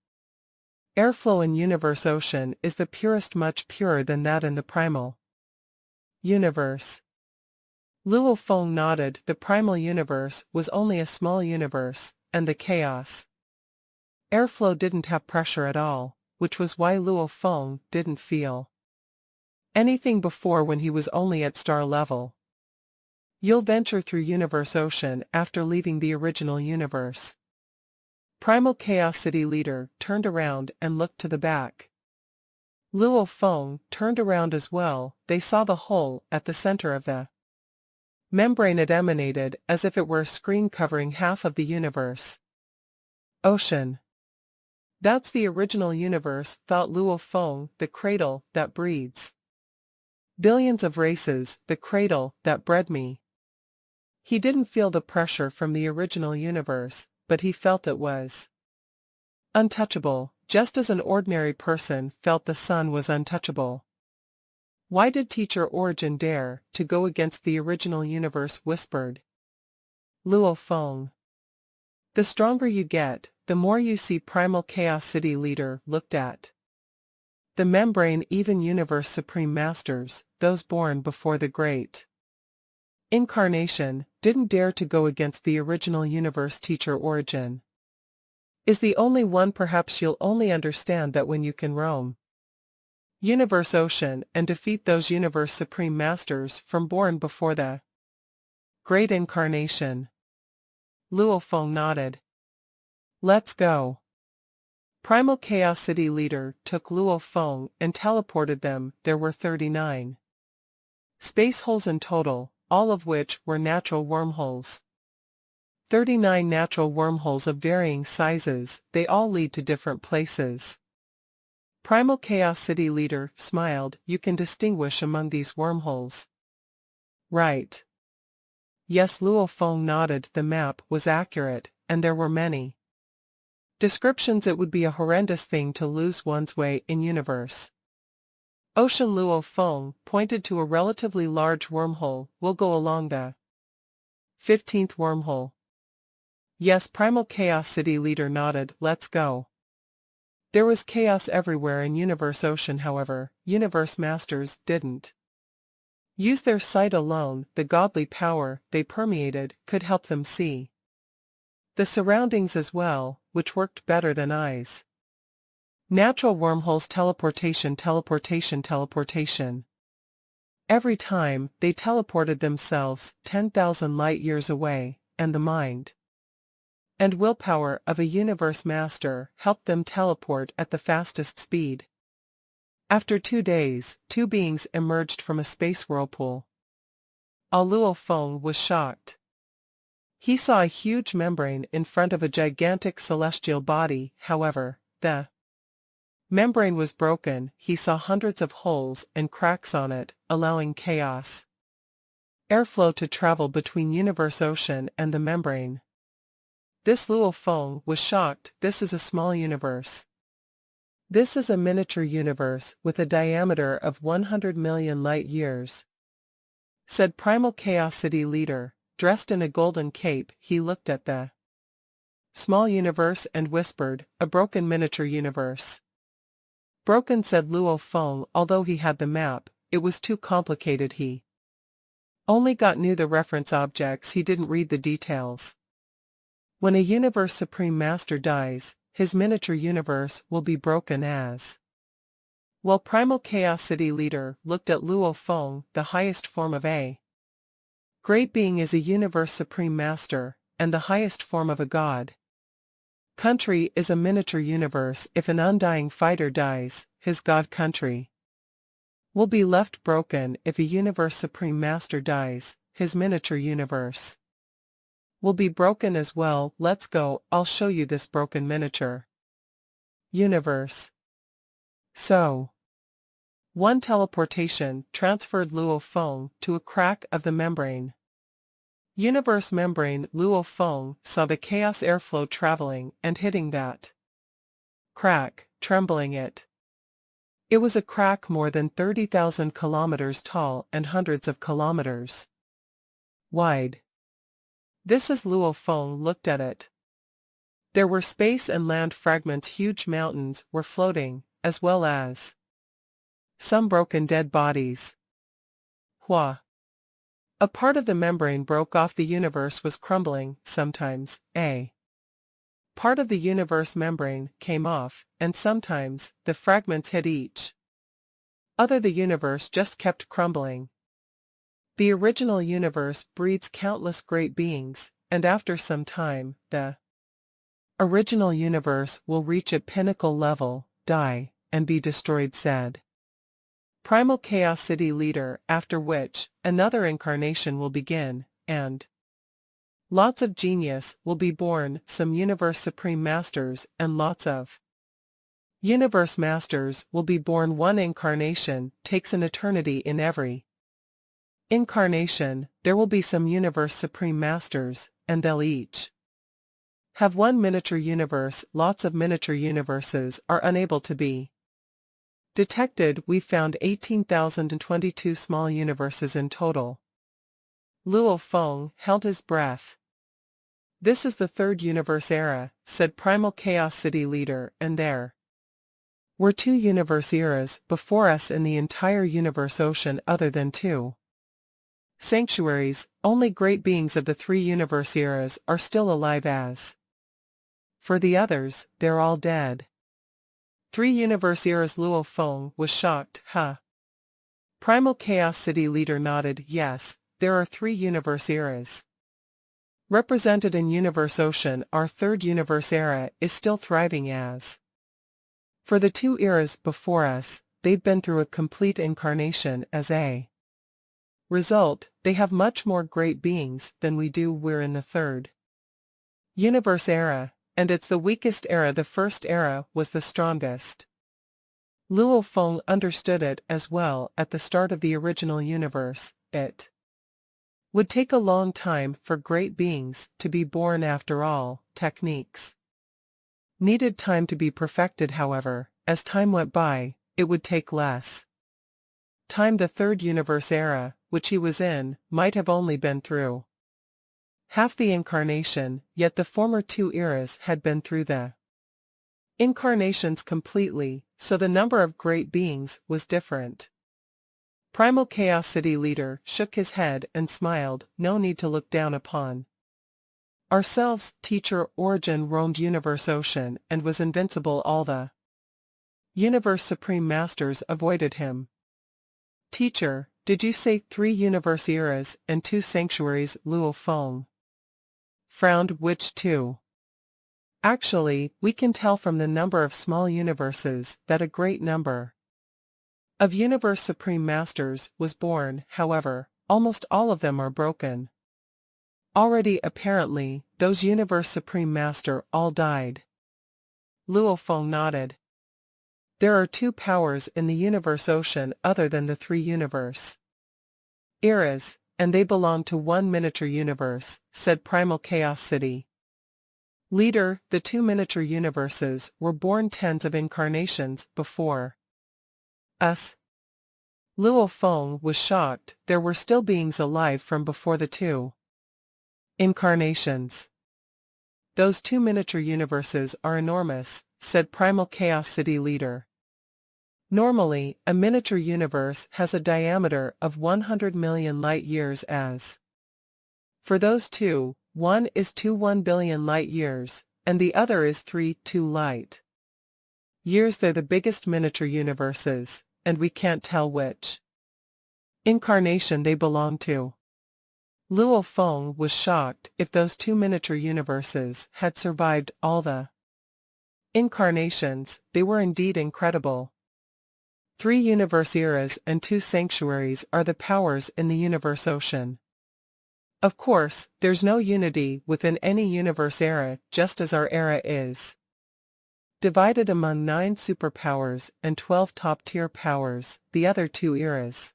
Speaker 1: airflow in Universe Ocean is the purest, much purer than that in the primal universe. Luo Feng nodded. The primal universe was only a small universe, and the chaos airflow didn't have pressure at all, which was why Luo Feng didn't feel anything before when he was only at star level. You'll venture through Universe Ocean after leaving the original universe. Primal Chaos City Leader turned around and looked to the back. Luo Feng turned around as well. They saw the hole at the center of the membrane. It emanated as if it were a screen covering half of the universe. Ocean. That's the original universe, thought Luo Feng, the cradle that breeds billions of races, the cradle that bred me. He didn't feel the pressure from the original universe, but he felt it was untouchable, just as an ordinary person felt the sun was untouchable. Why did Teacher Origin dare to go against the original universe? Whispered Luo Feng. The stronger you get, the more you see. Primal Chaos City Leader looked at the membrane. Even Universe Supreme Masters, those born before the Great Incarnation, didn't dare to go against the original universe. Teacher Origin is the only one. Perhaps you'll only understand that when you can roam Universe Ocean and defeat those Universe Supreme Masters from born before the Great Incarnation. Luo Feng nodded. Let's go. Primal Chaos City Leader took Luo Feng and teleported them. There were 39 space holes in total, all of which were natural wormholes. 39 natural wormholes of varying sizes, they all lead to different places. Primal Chaos City Leader smiled. You can distinguish among these wormholes, right? Yes, Luo Feng nodded. The map was accurate, and there were many descriptions. It would be a horrendous thing to lose one's way in universe ocean. Luo Feng pointed to a relatively large wormhole. We'll go along the 15th wormhole. Yes, Primal Chaos City Leader nodded. Let's go. There was chaos everywhere in Universe Ocean. However, Universe Masters didn't use their sight alone. The godly power they permeated could help them see the surroundings as well, which worked better than eyes. Natural wormholes. Teleportation, teleportation, teleportation. Every time, they teleported themselves 10,000 light-years away, and the mind and willpower of a universe master helped them teleport at the fastest speed. After 2 days, 2 beings emerged from a space whirlpool. Luo Feng was shocked. He saw a huge membrane in front of a gigantic celestial body. However, the membrane was broken. He saw hundreds of holes and cracks on it, allowing chaos airflow to travel between Universe Ocean and the membrane. This Luo Feng was shocked. This is a small universe. This is a miniature universe with a diameter of 100 million light-years, said Primal Chaos City Leader. Dressed in a golden cape, he looked at the small universe and whispered, a broken miniature universe. Broken, said Luo Feng. Although he had the map, it was too complicated. He only knew the reference objects. He didn't read the details. When a Universe Supreme Master dies, his miniature universe will be broken as well. Primal Chaos City Leader looked at Luo Feng. The highest form of a great being is a Universe Supreme Master, and the highest form of a god country is a miniature universe. If an undying fighter dies, his god country will be left broken. If a Universe Supreme Master dies, his miniature universe will be broken as well. Let's go. I'll show you this broken miniature universe. So, one teleportation transferred Luo Feng to a crack of the membrane. Universe membrane. Luo Feng saw the chaos airflow traveling and hitting that crack, trembling it. It was a crack more than 30,000 kilometers tall and hundreds of kilometers wide. This as Luo Feng looked at it. There were space and land fragments. Huge mountains were floating, as well as some broken dead bodies. Hua. A part of the membrane broke off. The universe was crumbling. Sometimes, a part of the universe membrane came off, and sometimes, the fragments hit each other. The universe just kept crumbling. The original universe breeds countless great beings, and after some time, the original universe will reach a pinnacle level, die, and be destroyed said. Primal Chaos City Leader, after which, another incarnation will begin, and lots of genius will be born, some Universe Supreme Masters, and lots of Universe Masters will be born. One incarnation takes an eternity. In every incarnation, there will be some Universe Supreme Masters, and they'll each have one miniature universe. Lots of miniature universes are unable to be detected. We found 18,022 small universes in total. Luo Feng held his breath. This is the third universe era, said Primal Chaos City Leader, and there were 2 universe eras before us in the entire universe ocean other than 2 sanctuaries. Only great beings of the 3 universe eras are still alive. As for the others, they're all dead. 3 universe eras. Luo Feng was shocked. Huh? Primal Chaos City Leader nodded. Yes, there are 3 universe eras represented in Universe Ocean. Our third universe era is still thriving. As for the 2 eras before us, they've been through a complete incarnation. As a result, they have much more great beings than we do. We're in the third universe era, and it's the weakest era. The first era was the strongest. Luo Feng understood it as well. At the start of the original universe, it would take a long time for great beings to be born. After all, techniques needed time to be perfected. However, as time went by, it would take less time. The third universe era, which he was in, might have only been through half the incarnation, yet the former 2 eras had been through the incarnations completely, so the number of great beings was different. Primal Chaos City Leader shook his head and smiled. No need to look down upon ourselves. Teacher Origin roamed Universe Ocean and was invincible. All the Universe Supreme Masters avoided him. Teacher, did you say 3 universe eras and 2 sanctuaries? Luo Feng frowned. Which 2? Actually, we can tell from the number of small universes that a great number of Universe Supreme Masters was born. However, almost all of them are broken already. Apparently, those Universe Supreme Master all died. Luo Feng nodded. There are 2 powers in the Universe Ocean other than the 3 universe eras, and they belong to one miniature universe, said Primal Chaos City Leader. The 2 miniature universes were born tens of incarnations before us. Luo Feng was shocked. There were still beings alive from before the 2 incarnations. Those 2 miniature universes are enormous, said Primal Chaos City Leader. Normally, a miniature universe has a diameter of 100 million light-years. As for those 2, one is 1 billion light-years, and the other is 2 light-years. They're the biggest miniature universes, and we can't tell which incarnation they belong to. Luo Feng was shocked. If those 2 miniature universes had survived all the incarnations, they were indeed incredible. 3 universe eras and 2 sanctuaries are the powers in the Universe Ocean. Of course, there's no unity within any universe era, just as our era is divided among 9 superpowers and 12 top-tier powers. The other 2 eras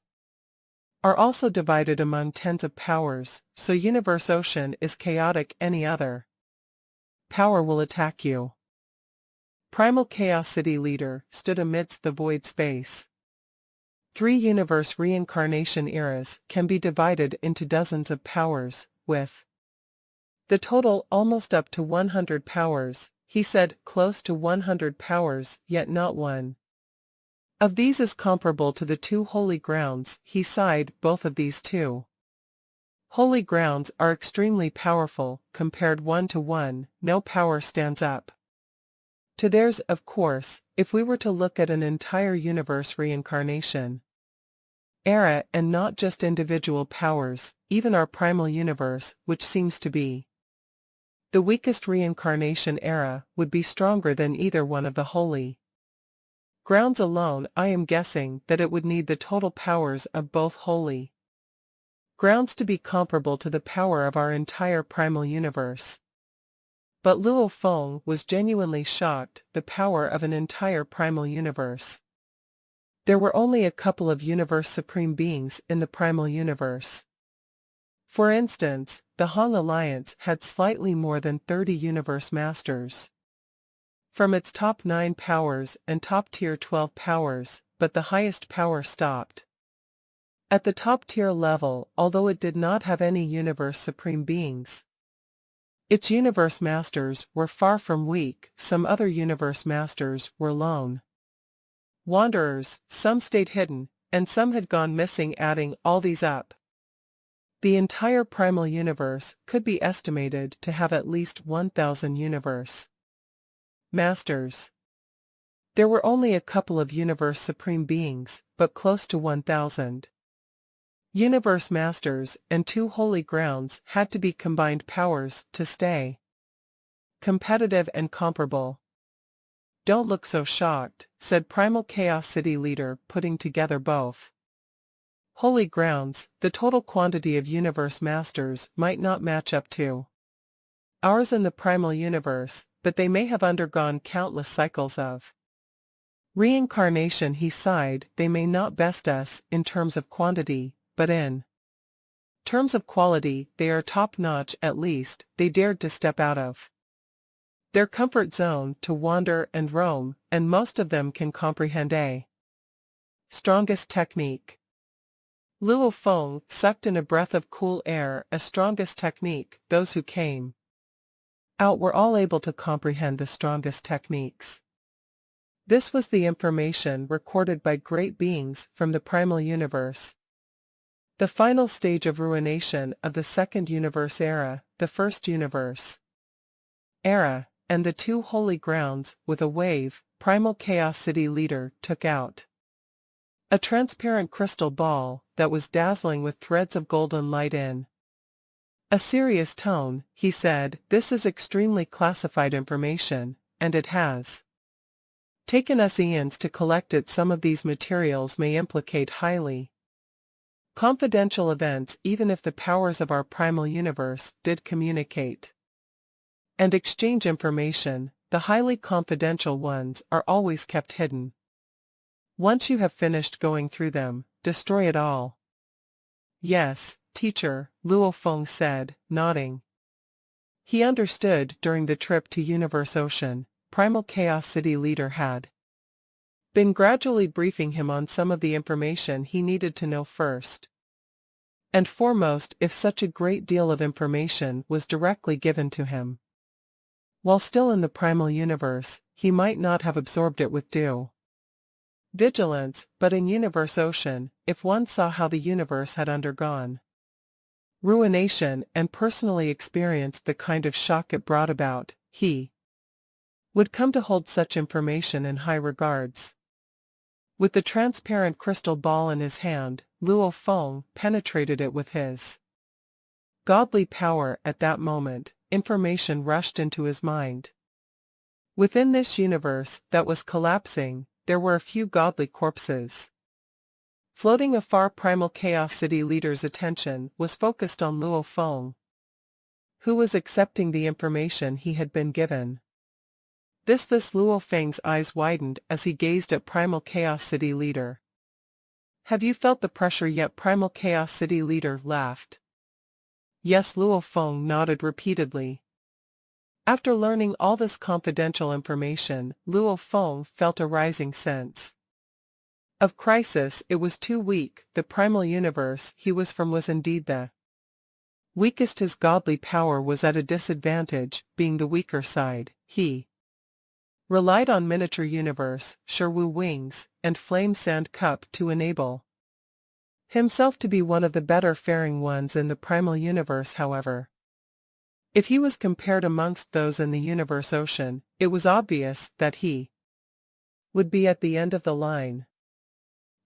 Speaker 1: are also divided among tens of powers, so Universe Ocean is chaotic. Any other power will attack you. Primal Chaos City Leader stood amidst the void space. 3 universe reincarnation eras can be divided into dozens of powers, with the total almost up to 100 powers. He said, close to 100 powers, yet not one of these is comparable to the 2 holy grounds. He sighed. Both of these 2 holy grounds are extremely powerful. Compared 1 to 1, no power stands up to theirs. Of course, if we were to look at an entire universe reincarnation era and not just individual powers, even our primal universe, which seems to be the weakest reincarnation era, would be stronger than either one of the holy grounds alone. I am guessing that it would need the total powers of both holy grounds to be comparable to the power of our entire primal universe. But Luo Feng was genuinely shocked. The power of an entire primal universe. There were only a couple of universe supreme beings in the primal universe. For instance, the Hong Alliance had slightly more than 30 universe masters from its top 9 powers and top tier 12 powers, but the highest power stopped at the top tier level, although it did not have any universe supreme beings. Its universe masters were far from weak. Some other universe masters were lone wanderers, some stayed hidden, and some had gone missing. Adding all these up, the entire primal universe could be estimated to have at least 1,000 universe masters. There were only a couple of universe supreme beings, but close to 1,000 universe masters, and 2 holy grounds had to be combined powers to stay competitive and comparable. "Don't look so shocked," said Primal Chaos City leader, putting together both holy grounds. The total quantity of universe masters might not match up to ours in the primal universe, but they may have undergone countless cycles of reincarnation. He sighed. They may not best us in terms of quantity, but in terms of quality, they are top-notch. At least, they dared to step out of their comfort zone to wander and roam, and most of them can comprehend a strongest technique. Luo Feng sucked in a breath of cool air. A strongest technique. Those who came out were all able to comprehend the strongest techniques. This was the information recorded by great beings from the primal universe. The final stage of ruination of the second universe era, the first universe era, and the 2 holy grounds. With a wave, Primal Chaos City leader took out a transparent crystal ball that was dazzling with threads of golden light. In a serious tone, he said, "This is extremely classified information, and it has taken us eons to collect it. Some of these materials may implicate highly confidential events. Even if the powers of our primal universe did communicate and exchange information, the highly confidential ones are always kept hidden. Once you have finished going through them, destroy it all." "Yes, teacher," Luo Feng said, nodding. He understood. During the trip to Universe Ocean, Primal Chaos City leader had been gradually briefing him on some of the information he needed to know first and foremost. If such a great deal of information was directly given to him while still in the primal universe, he might not have absorbed it with due vigilance. But in Universe Ocean, if one saw how the universe had undergone ruination and personally experienced the kind of shock it brought about, he would come to hold such information in high regards. With the transparent crystal ball in his hand, Luo Feng penetrated it with his godly power. At that moment, information rushed into his mind. Within this universe that was collapsing, there were a few godly corpses floating afar. Primal Chaos City leader's attention was focused on Luo Feng, who was accepting the information he had been given. This Luo Feng's eyes widened as he gazed at Primal Chaos City leader. "Have you felt the pressure yet?" Primal Chaos City leader laughed. Yes, Luo Feng nodded repeatedly. After learning all this confidential information, Luo Feng felt a rising sense of crisis. It was too weak. The primal universe he was from was indeed the weakest. His godly power was at a disadvantage. Being the weaker side, he relied on miniature universe, Sherwu wings, and flame sand cup to enable himself to be one of the better faring ones in the primal universe. However, if he was compared amongst those in the Universe Ocean, it was obvious that he would be at the end of the line.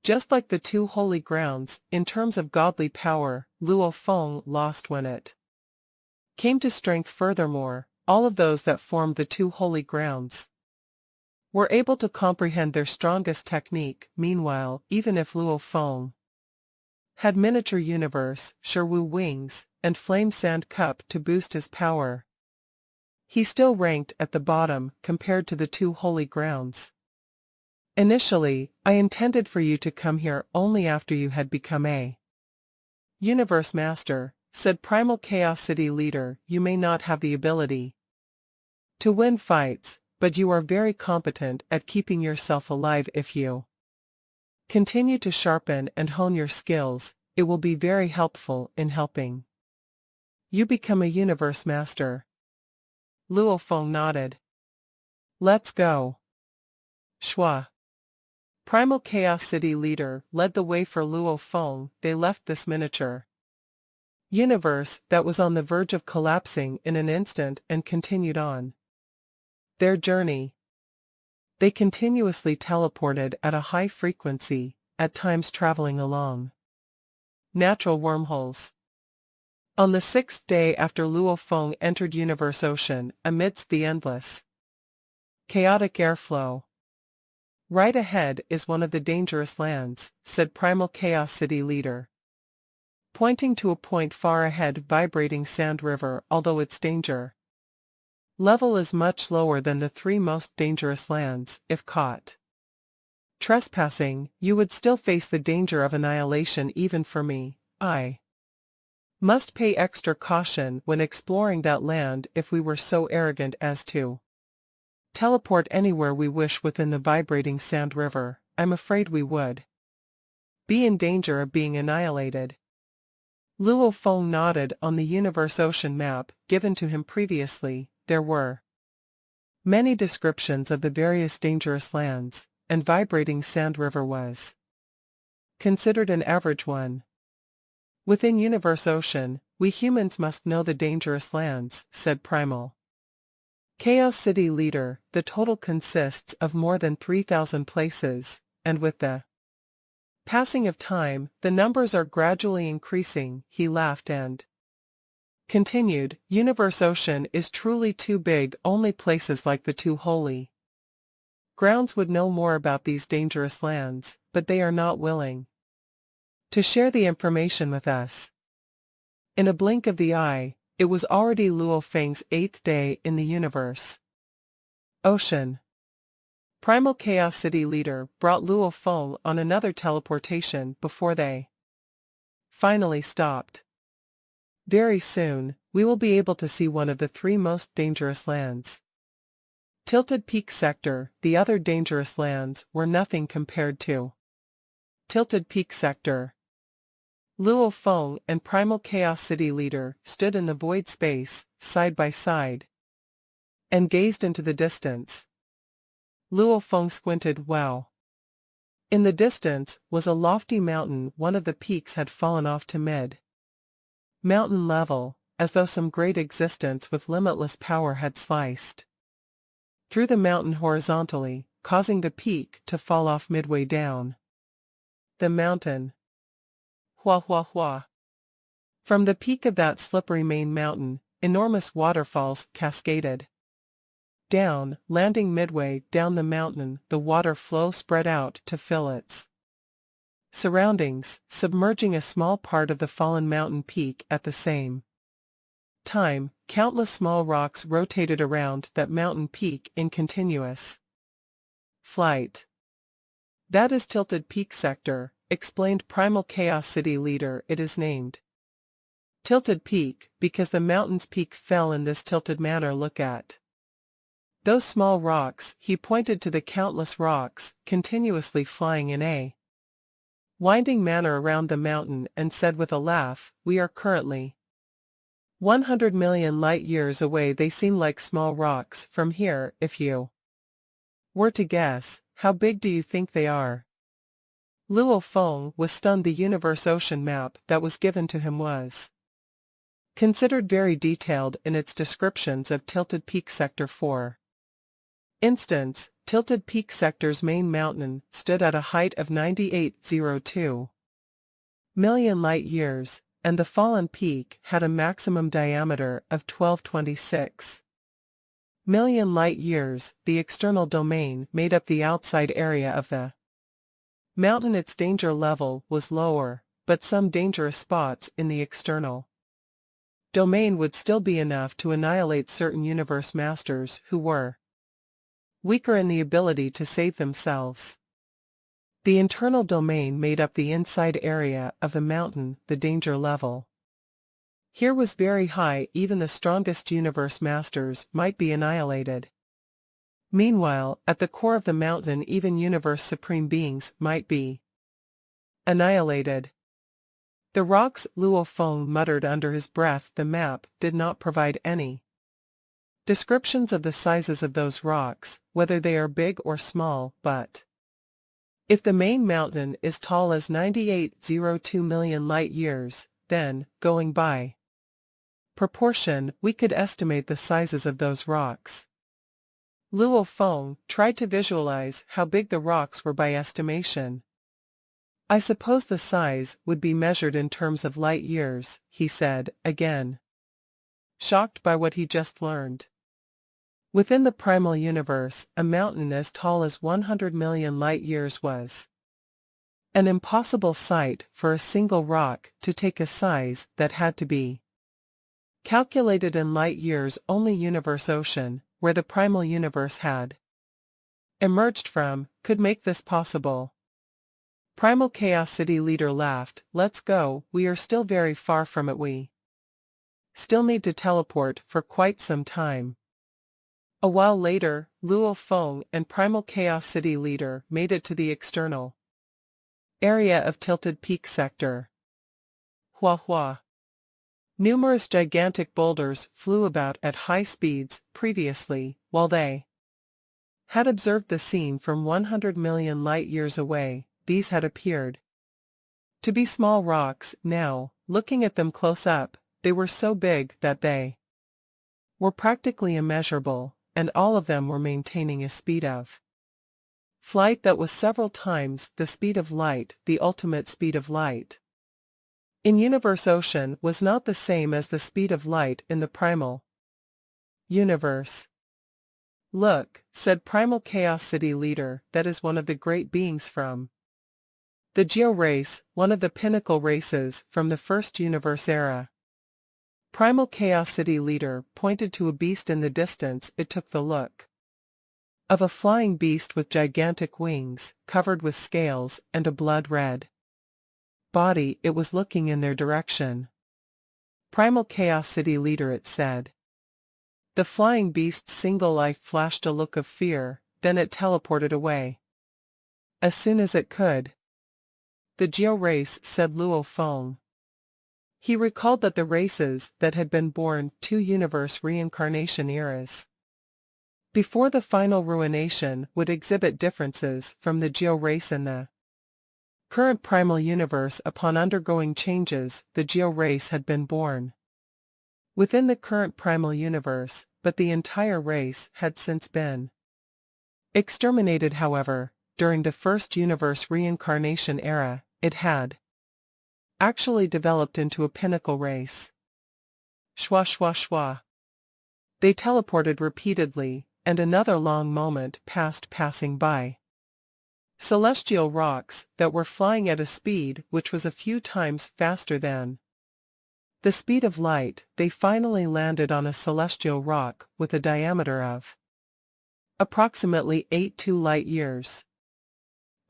Speaker 1: Just like the 2 holy grounds, in terms of godly power, Luo Feng lost when it came to strength. Furthermore, all of those that formed the 2 holy grounds were able to comprehend their strongest technique. Meanwhile, even if Luo Feng had miniature universe, Sherwu wings, and flame sand cup to boost his power, he still ranked at the bottom compared to the two holy grounds. Initially, I intended for you to come here only after you had become a Universe Master, said Primal Chaos City Leader. You may not have the ability to win fights, but you are very competent at keeping yourself alive. If you continue to sharpen and hone your skills, it will be very helpful in helping you become a Universe Master. Luo Feng nodded. Let's go. Shua. Primal Chaos City Leader led the way for Luo Feng. They left this miniature universe that was on the verge of collapsing in an instant and continued on their journey. They continuously teleported at a high frequency, at times traveling along natural wormholes. On the 6th day after Luo Feng entered Universe Ocean, amidst the endless, chaotic airflow, right ahead is one of the dangerous lands, said Primal Chaos City Leader, pointing to a point far ahead. Vibrating Sand River. Although its danger level is much lower than the three most dangerous lands, if caught trespassing, you would still face the danger of annihilation. Even for me, I must pay extra caution when exploring that land. If we were so arrogant as to teleport anywhere we wish within the vibrating Sand River, I'm afraid we would be in danger of being annihilated. Luo Feng nodded. On the Universe Ocean map given to him previously, there were many descriptions of the various dangerous lands, and vibrating Sand River was considered an average one. Within Universe Ocean, we humans must know the dangerous lands, said Primal Chaos City Leader. The total consists of more than 3,000 places, and with the passing of time, the numbers are gradually increasing. He laughed and continued, Universe Ocean is truly too big. Only places like the two holy grounds would know more about these dangerous lands, but they are not willing to share the information with us. In a blink of the eye, it was already Luo Feng's 8th day in the Universe Ocean. Primal Chaos City Leader brought Luo Feng on another teleportation before they finally stopped. Very soon, we will be able to see one of the three most dangerous lands. Tilted Peak Sector. The other dangerous lands were nothing compared to Tilted Peak Sector. Luo Feng and Primal Chaos City Leader stood in the void space, side by side, and gazed into the distance. Luo Feng squinted. Wow. In the distance was a lofty mountain. One of the peaks had fallen off to mid-mountain level, as though some great existence with limitless power had sliced through the mountain horizontally, causing the peak to fall off midway down the mountain. Hua hua hua. From the peak of that slippery main mountain, enormous waterfalls cascaded down, landing midway down the mountain. The water flow spread out to fill its surroundings, submerging a small part of the fallen mountain peak. At the same time, countless small rocks rotated around that mountain peak in continuous flight. That is Tilted Peak Sector, explained Primal Chaos City Leader. It is named Tilted Peak because the mountain's peak fell in this tilted manner. Look at those small rocks. He pointed to the countless rocks continuously flying in a winding manner around the mountain and said with a laugh, we are currently 100 million light-years away. They seem like small rocks from here. If you were to guess, how big do you think they are? Luo Feng was stunned. The Universe Ocean map that was given to him was considered very detailed in its descriptions of Tilted Peak Sector 4. Instance, Tilted Peak Sector's main mountain stood at a height of 9802 million light-years, and the fallen peak had a maximum diameter of 1226 million light-years, the external domain made up the outside area of the mountain. Its danger level was lower, but some dangerous spots in the external domain would still be enough to annihilate certain universe masters who were weaker in the ability to save themselves. The internal domain made up the inside area of the mountain. The danger level here was very high. Even the strongest universe masters might be annihilated. Meanwhile, at the core of the mountain, even universe supreme beings might be annihilated. The rocks, Luo Feng muttered under his breath. The map did not provide any descriptions of the sizes of those rocks, whether they are big or small, but if the main mountain is tall as 9802 million light-years, then, going by proportion, we could estimate the sizes of those rocks. Luo Feng tried to visualize how big the rocks were by estimation. I suppose the size would be measured in terms of light-years, he said, again shocked by what he just learned. Within the primal universe, a mountain as tall as 100 million light-years was an impossible sight for a single rock to take a size that had to be calculated in light-years. Only universe ocean, where the primal universe had emerged from, could make this possible. Primal Chaos City leader laughed. Let's go, we are still very far from it. We still need to teleport for quite some time. A while later, Luo Feng and Primal Chaos City leader made it to the external area of Tilted Peak sector. Hua hua. Numerous gigantic boulders flew about at high speeds. Previously, while they had observed the scene from 100 million light-years away, these had appeared to be small rocks. Now, looking at them close up, they were so big that they were practically immeasurable, and all of them were maintaining a speed of flight that was several times the speed of light. The ultimate speed of light in universe ocean was not the same as the speed of light in the primal universe. Look, said Primal Chaos City leader, that is one of the great beings from the Geo race, one of the pinnacle races from the first universe era. Primal Chaos City leader pointed to a beast in the distance. It took the look of a flying beast with gigantic wings, covered with scales, and a blood-red body. It was looking in their direction. Primal Chaos City leader, it said. The flying beast's single eye flashed a look of fear, then it teleported away as soon as it could. The Geo race, said Luo Feng. He recalled that the races that had been born 2 universe reincarnation eras before the final ruination would exhibit differences from the Geo race in the current primal universe. Upon undergoing changes, the Geo race had been born within the current primal universe, but the entire race had since been exterminated. However, during the first universe reincarnation era, it had actually developed into a pinnacle race. Shwa shwa shwa. They teleported repeatedly, and another long moment passed, passing by celestial rocks that were flying at a speed which was a few times faster than the speed of light. They finally landed on a celestial rock with a diameter of approximately 82 light-years.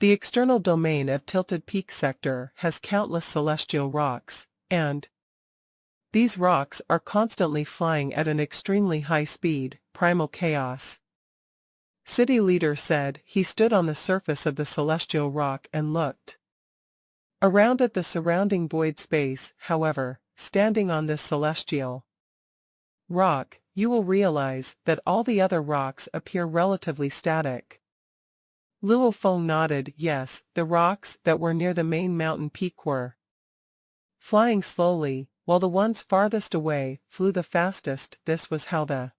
Speaker 1: The external domain of Tilted Peak sector has countless celestial rocks, and these rocks are constantly flying at an extremely high speed. Primal Chaos City leader said. He stood on the surface of the celestial rock and looked around at the surrounding void space. However, standing on this celestial rock, you will realize that all the other rocks appear relatively static. Luo Feng nodded. Yes, the rocks that were near the main mountain peak were flying slowly, while the ones farthest away flew the fastest. This was how the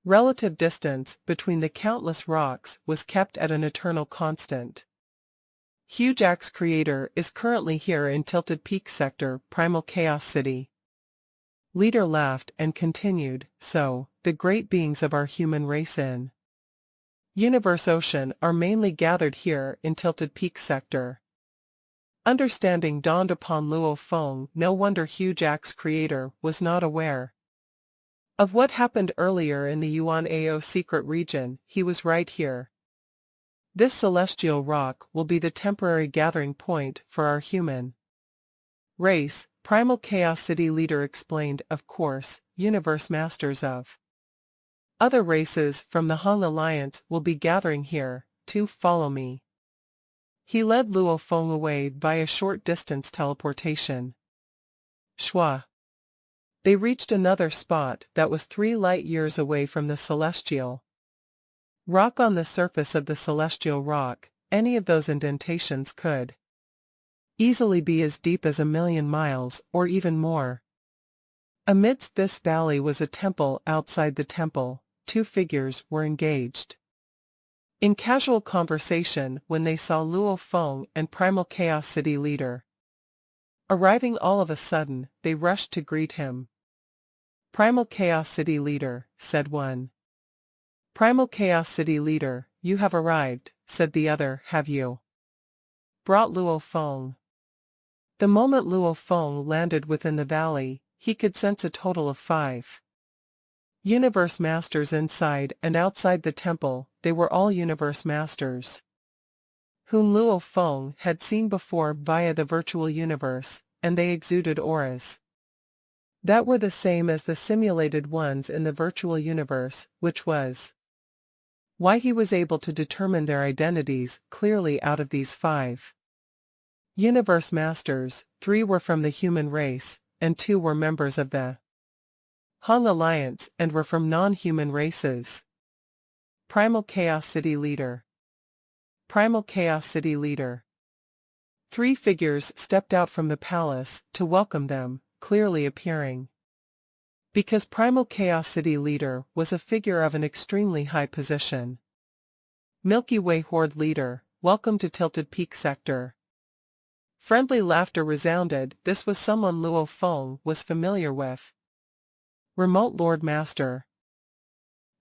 Speaker 1: relative distance between the countless rocks was kept at an eternal constant. Huge Axe Creator is currently here in Tilted Peak sector, Primal Chaos City Leader laughed and continued, so, the great beings of our human race in Universe Ocean are mainly gathered here in Tilted Peak Sector. Understanding dawned upon Luo Feng. No wonder Huge Axe creator was not aware of what happened earlier in the Yuan Ao secret region. He was right here. This celestial rock will be the temporary gathering point for our human race, Primal Chaos City leader explained. Of course, universe masters of other races from the Han Alliance will be gathering here, to follow me. He led Luo Feng away by a short distance teleportation. Shua. They reached another spot that was 3 light-years away from the celestial rock. On the surface of the celestial rock, any of those indentations could easily be as deep as 1,000,000 miles, or even more. Amidst this valley was a temple. Outside the temple, 2 figures were engaged in casual conversation when they saw Luo Feng and Primal Chaos City leader arriving. All of a sudden, they rushed to greet him. Primal Chaos City leader, said one. Primal Chaos City leader, you have arrived, said the other. Have you brought Luo Feng? The moment Luo Feng landed within the valley, he could sense a total of 5 universe masters inside and outside the temple. They were all universe masters whom Luo Feng had seen before via the virtual universe, and they exuded auras that were the same as the simulated ones in the virtual universe, which was why he was able to determine their identities clearly. Out of these 5 universe masters, 3 were from the human race, and 2 were members of the Han Alliance and were from non-human races. Primal Chaos City leader. Primal Chaos City leader. 3 figures stepped out from the palace to welcome them, clearly appearing because Primal Chaos City leader was a figure of an extremely high position. Milky Way Horde leader, welcome to Tilted Peak Sector. Friendly laughter resounded. This was someone Luo Feng was familiar with. Remote Lord Master.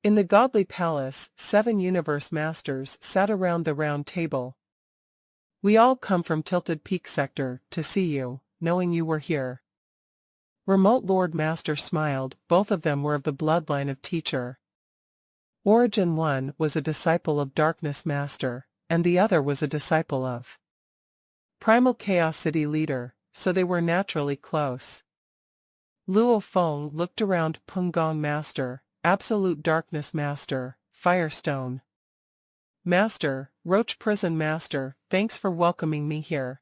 Speaker 1: In the Godly Palace, 7 universe masters sat around the round table. We all come from Tilted Peak Sector to see you, knowing you were here. Remote Lord Master smiled. Both of them were of the bloodline of Teacher. Origin 1 was a disciple of Darkness Master, and the other was a disciple of Primal Chaos City leader, so they were naturally close. Luo Feng looked around. Pungong Master, Absolute Darkness Master, Firestone Master, Roach Prison Master, thanks for welcoming me here.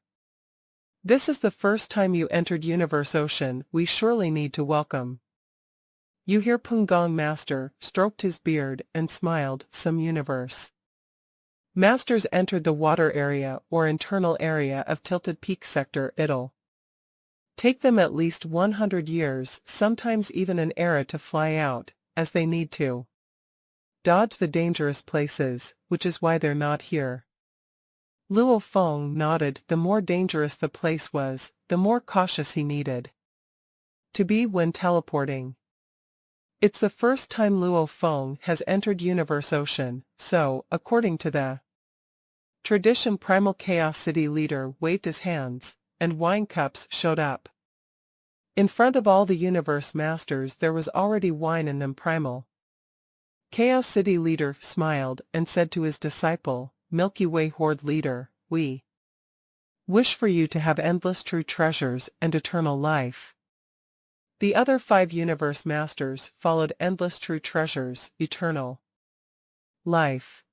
Speaker 1: This is the first time you entered Universe Ocean. We surely need to welcome you here. Pungong Master stroked his beard and smiled. Some universe masters entered the water area or internal area of Tilted Peak Sector. It'll take them at least 100 years, sometimes even an era, to fly out, as they need to dodge the dangerous places, which is why they're not here. Luo Feng nodded. The more dangerous the place was, the more cautious he needed to be when teleporting. It's the first time Luo Feng has entered Universe Ocean, so, according to the tradition, Primal Chaos City leader waved his hands, and wine cups showed up. In front of all the universe masters there was already wine in them. Primal Chaos City leader smiled and said to his disciple, Milky Way Horde leader, we wish for you to have endless true treasures and eternal life. The other 5 universe masters followed. Endless true treasures, eternal life.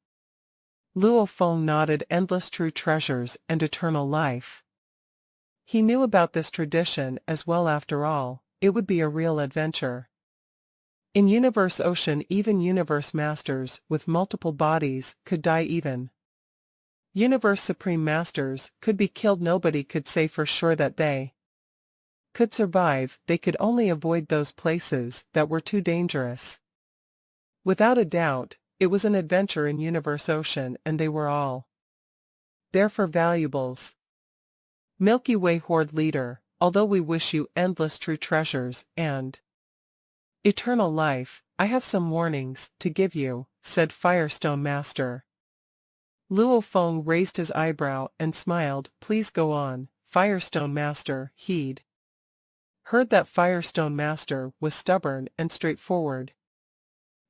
Speaker 1: Luo Feng nodded. Endless true treasures and eternal life. He knew about this tradition as well. After all, it would be a real adventure. In Universe Ocean, even universe masters with multiple bodies could die. Even Universe Supreme Masters could be killed. Nobody could say for sure that they could survive. They could only avoid those places that were too dangerous. Without a doubt, it was an adventure in Universe Ocean, and they were all there for valuables. Milky Way Horde leader, although we wish you endless true treasures and Eternal life, I have some warnings to give you, said Firestone Master. Luo Feng raised his eyebrow and smiled. Please go on, Firestone Master. He'd heard that Firestone Master was stubborn and straightforward.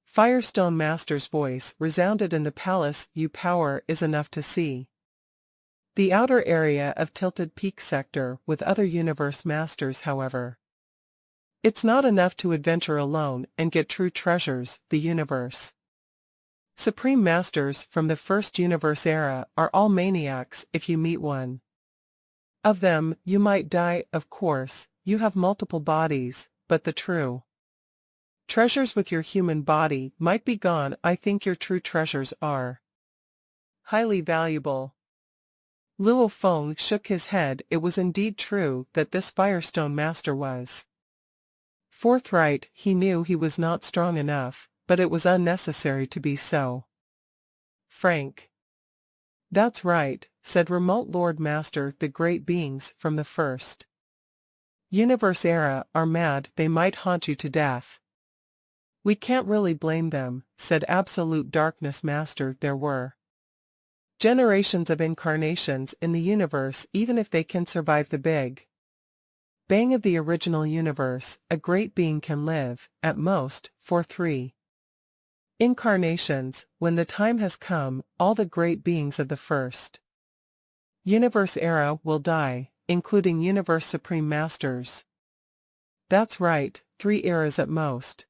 Speaker 1: Firestone Master's voice resounded in the palace. Your power is enough to see the outer area of Tilted Peak sector with other universe masters, however. It's not enough to adventure alone and get true treasures. The universe Supreme Masters from the first universe era are all maniacs. If you meet one of them, you might die. Of course, you have multiple bodies, but the true treasures with your human body might be gone. I think your true treasures are highly valuable. Luo Feng shook his head. It was indeed true that this Firestone Master was forthright. He knew he was not strong enough, but it was unnecessary to be so frank. That's right, said Remote Lord Master. The great beings from the first universe era are mad. They might haunt you to death. We can't really blame them, said Absolute Darkness Master. There were generations of incarnations in the universe. Even if they can survive the big bang of the original universe, a great being can live, at most, for 3 incarnations. When the time has come, all the great beings of the first universe era will die, including Universe Supreme Masters. That's right, 3 eras at most.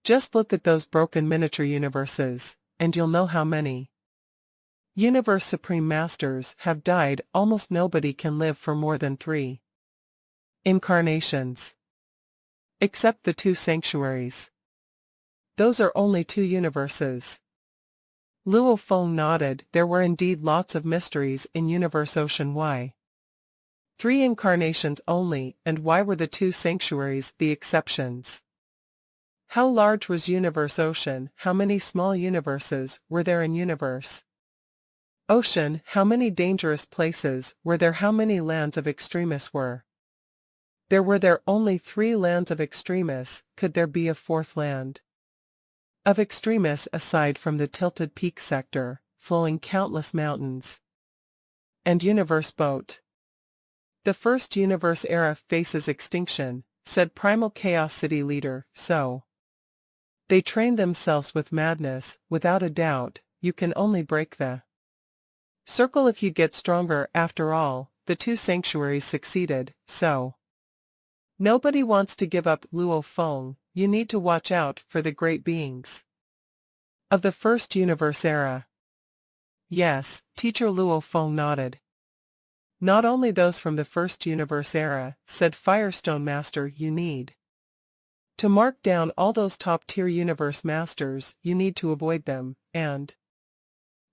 Speaker 1: Just look at those broken miniature universes, and you'll know how many Universe Supreme Masters have died. Almost nobody can live for more than 3 incarnations. Except the 2 sanctuaries. Those are only 2 universes. Luo Feng nodded. There were indeed lots of mysteries in Universe Ocean. Why 3 incarnations only, and why were the 2 sanctuaries the exceptions? How large was Universe Ocean? How many small universes were there in Universe Ocean? How many dangerous places were there? How many lands of extremis were there? Were there only 3 lands of extremis? Could there be a 4th land of extremis aside from the Tilted Peak sector, flowing countless mountains and universe boat? The first universe era faces extinction, said Primal Chaos City leader. So they trained themselves with madness. Without a doubt, you can only break the circle if you get stronger. After all, the 2 sanctuaries succeeded, so nobody wants to give up. Luo Feng, you need to watch out for the great beings of the first universe era. Yes, Teacher. Luo Feng nodded. Not only those from the first universe era, said Firestone Master. You need to mark down all those top-tier universe masters. You need to avoid them, and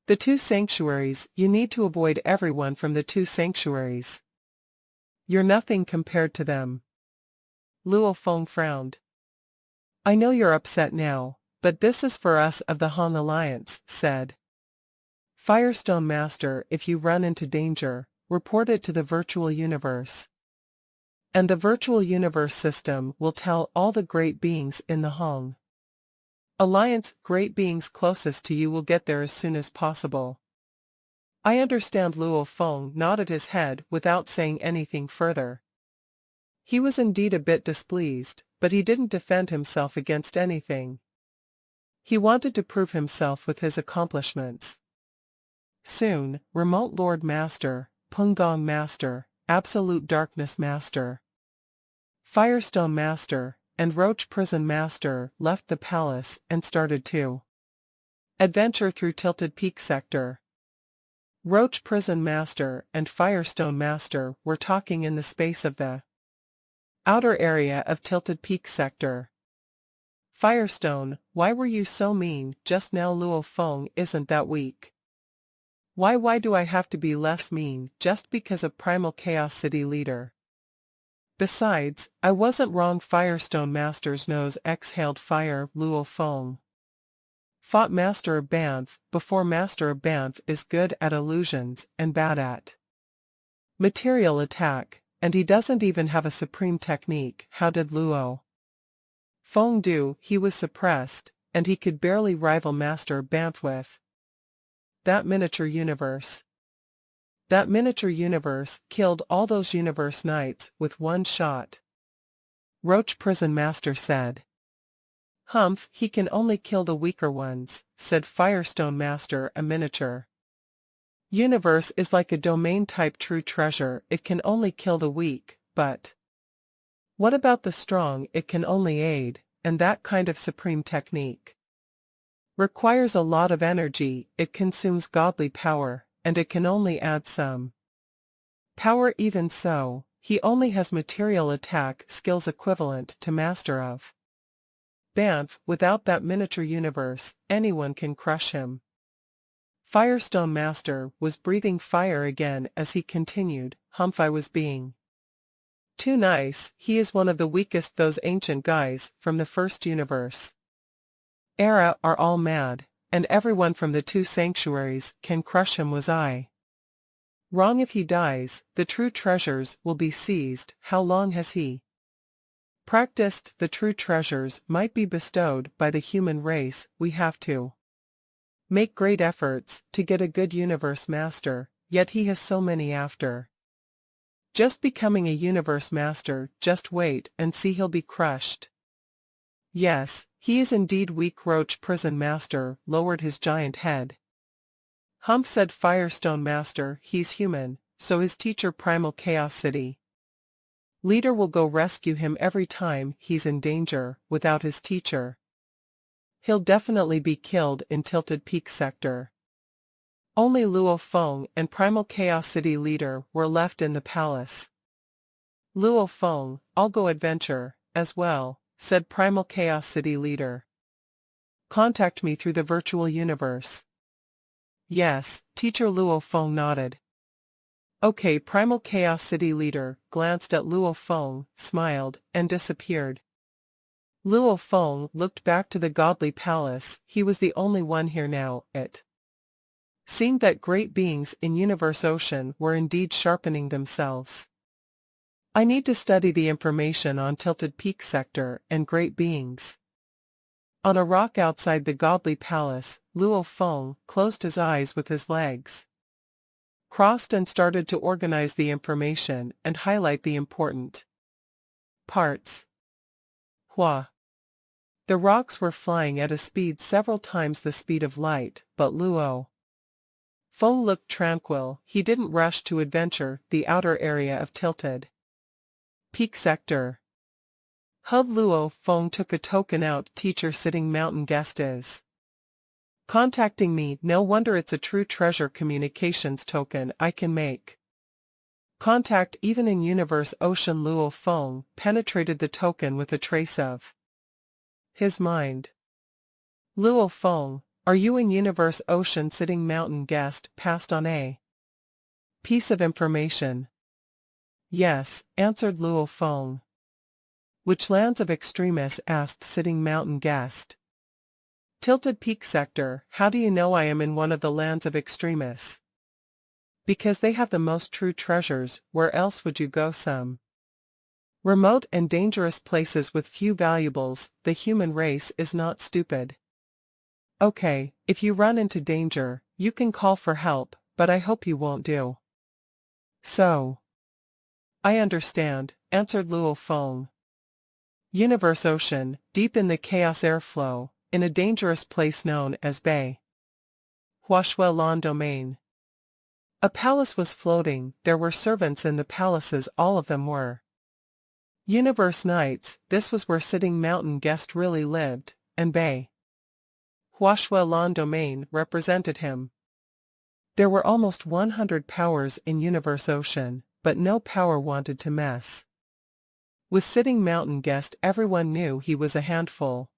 Speaker 1: the 2 sanctuaries. You need to avoid everyone from the 2 sanctuaries. You're nothing compared to them. Luo Feng frowned. I know you're upset now, but this is for us of the Han Alliance, said Firestone Master. If you run into danger, report it to the virtual universe, and the virtual universe system will tell all the great beings in the Han Alliance. Great beings closest to you will get there as soon as possible. I understand. Luo Feng nodded his head without saying anything further. He was indeed a bit displeased, but he didn't defend himself against anything. He wanted to prove himself with his accomplishments. Soon, Remote Lord Master, Pungong Master, Absolute Darkness Master, Firestone Master, and Roach Prison Master left the palace and started to adventure through Tilted Peak sector. Roach Prison Master and Firestone Master were talking in the space of the outer area of Tilted Peak sector. Firestone, why were you so mean just now? Luo Feng isn't that weak. Why do I have to be less mean just because of Primal Chaos City leader? Besides, I wasn't wrong. Firestone Master's nose exhaled fire. Luo Feng fought Master of Banff before. Master of Banff is good at illusions and bad at material attack, and he doesn't even have a supreme technique. How did Luo Fengdu he was suppressed, and he could barely rival Master Banff with. That miniature universe. That miniature universe killed all those universe knights with one shot. Roach Prison Master said. Humph, he can only kill the weaker ones, said Firestone Master, a miniature. Universe is like a domain-type true treasure, it can only kill the weak, but what about the strong? It can only aid, and that kind of supreme technique requires a lot of energy, it consumes godly power, and it can only add some power. Even so, he only has material attack skills equivalent to Master of Banff. Without that miniature universe, anyone can crush him. Firestone Master was breathing fire again as he continued, Humph, I was being too nice, he is one of the weakest. Those ancient guys from the first universe era are all mad, and everyone from the 2 sanctuaries can crush him. Was I wrong? If he dies, the true treasures will be seized. How long has he practiced? The true treasures might be bestowed by the human race. We have to make great efforts to get a good universe master, yet he has so many after just becoming a universe master. Just wait and see, he'll be crushed. Yes, he is indeed weak. Roach Prison Master lowered his giant head. Humph, said Firestone Master, he's human, so his teacher Primal Chaos City leader will go rescue him every time he's in danger. Without his teacher, he'll definitely be killed in Tilted Peak Sector. Only Luo Feng and Primal Chaos City leader were left in the palace. Luo Feng, I'll go adventure as well, said Primal Chaos City leader. Contact me through the virtual universe. Yes, teacher. Luo Feng nodded. Okay. Primal Chaos City leader glanced at Luo Feng, smiled, and disappeared. Luo Feng looked back to the godly palace. He was the only one here now. It seemed that great beings in Universe Ocean were indeed sharpening themselves. I need to study the information on Tilted Peak Sector and great beings. On a rock outside the godly palace, Luo Feng closed his eyes with his legs crossed and started to organize the information and highlight the important parts. Hua. The rocks were flying at a speed several times the speed of light, but Luo Feng looked tranquil. He didn't rush to adventure the outer area of Tilted Peak Sector. Hub. Luo Feng took a token out. Teacher sitting mountain guest is contacting me. No wonder, it's a true treasure communications token. I can make contact even in Universe Ocean. Luo Feng penetrated the token with a trace of his mind. Luo Feng, are you in Universe Ocean? Sitting mountain guest passed on a piece of information. Yes, answered Luo Feng. Which lands of extremis? Asked sitting mountain guest. Tilted Peak Sector. How do you know I am in one of the lands of extremis? Because they have the most true treasures. Where else would you go? Some remote and dangerous places with few valuables. The human race is not stupid. Okay, if you run into danger, you can call for help, but I hope you won't do so. I understand, answered Luo Feng. Universe Ocean, deep in the chaos airflow, in a dangerous place known as Bay Huashuelan Domain. A palace was floating. There were servants in the palaces. All of them were Universe Knights. This was where sitting mountain guest really lived, and Bay Huashuelan Domain represented him. There were almost 100 powers in Universe Ocean, but no power wanted to mess with sitting mountain guest. Everyone knew he was a handful.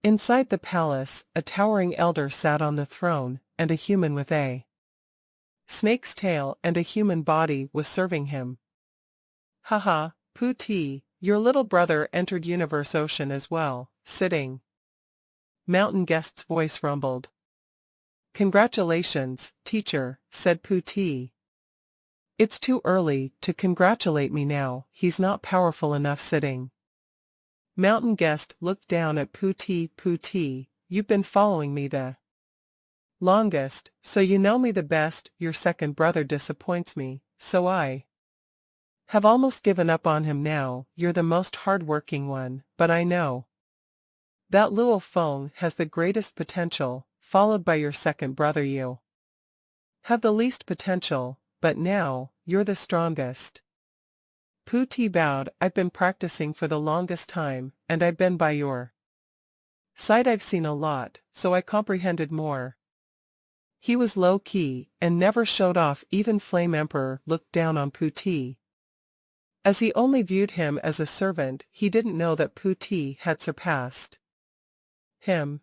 Speaker 1: Inside the palace, a towering elder sat on the throne, and a human with a snake's tail and a human body was serving him. Haha, Pootie, your little brother entered Universe Ocean as well. Sitting mountain guest's voice rumbled. Congratulations, teacher, said Pootie. It's too early to congratulate me now. He's not powerful enough. Sitting Mountain Guest looked down at Pooty. Pooty, you've been following me the longest, so you know me the best. Your second brother disappoints me, so I have almost given up on him now. You're the most hard-working one, but I know that Luo Feng has the greatest potential, followed by your second brother. You have the least potential, but now, you're the strongest. Pooty bowed. I've been practicing for the longest time, and I've been by your side. I've seen a lot, so I comprehended more. He was low-key, and never showed off. Even Flame Emperor looked down on Pooty. As he only viewed him as a servant, he didn't know that Pooty had surpassed him.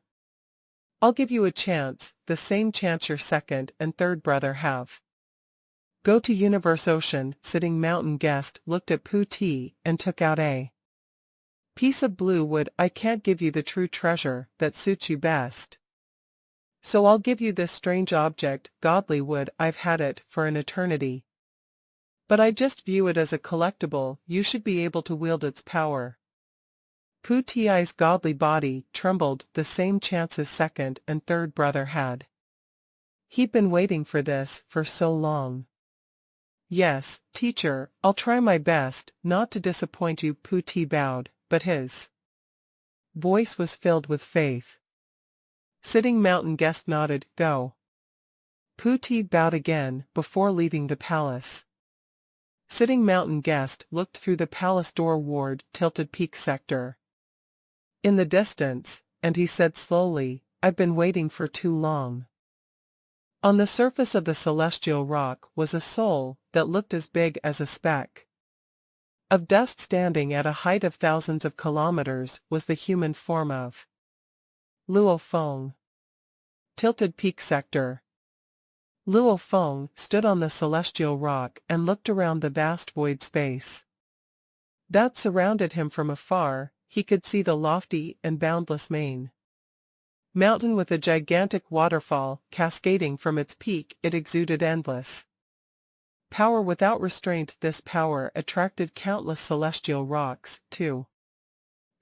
Speaker 1: I'll give you a chance, the same chance your second and third brother have. Go to Universe Ocean. Sitting Mountain Guest looked at Pooty and took out a piece of blue wood. I can't give you the true treasure that suits you best, so I'll give you this strange object, godly wood. I've had it for an eternity, but I just view it as a collectible. You should be able to wield its power. Pooty's godly body trembled. The same chance his second and third brother had. He'd been waiting for this for so long. Yes, teacher, I'll try my best not to disappoint you. Pooty bowed, but his voice was filled with faith. Sitting Mountain Guest nodded. Go. Pooty bowed again before leaving the palace. Sitting Mountain Guest looked through the palace door toward Tilted Peak sector in the distance, and he said slowly, I've been waiting for too long. On the surface of the celestial rock was a soul that looked as big as a speck of dust. Standing at a height of thousands of kilometers was the human form of Luo Feng. Tilted Peak sector. Luo Feng stood on the celestial rock and looked around the vast void space that surrounded him. From afar, he could see the lofty and boundless main mountain with a gigantic waterfall cascading from its peak. It exuded endless power without restraint. This power attracted countless celestial rocks to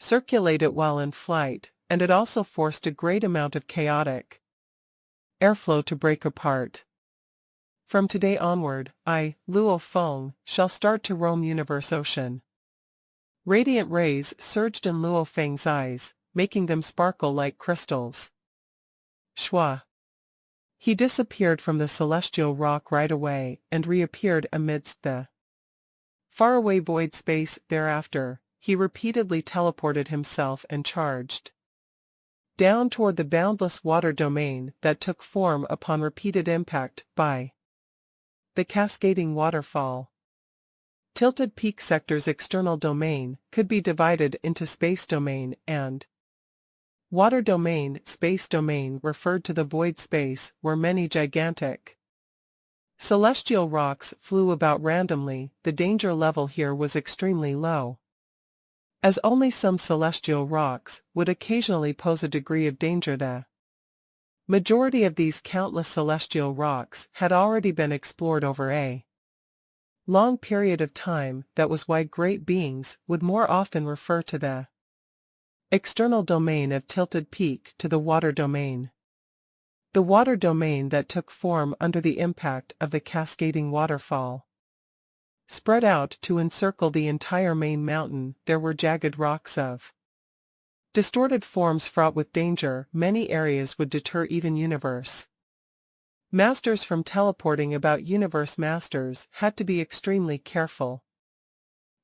Speaker 1: circulate it while in flight, and it also forced a great amount of chaotic airflow to break apart. From today onward, I, Luo Feng, shall start to roam Universe Ocean. Radiant rays surged in Luo Feng's eyes, making them sparkle like crystals. Shwa. He disappeared from the celestial rock right away and reappeared amidst the faraway void space. Thereafter, he repeatedly teleported himself and charged down toward the boundless water domain that took form upon repeated impact by the cascading waterfall. Tilted Peak sector's external domain could be divided into space domain and water domain. Space domain referred to the void space where many gigantic celestial rocks flew about randomly. The danger level here was extremely low, as only some celestial rocks would occasionally pose a degree of danger. The majority of these countless celestial rocks had already been explored over a long period of time. That was why great beings would more often refer to the external domain of Tilted Peak to the water domain. The water domain that took form under the impact of the cascading waterfall spread out to encircle the entire main mountain. There were jagged rocks of distorted forms fraught with danger. Many areas would deter even universe masters from teleporting about. Universe masters had to be extremely careful.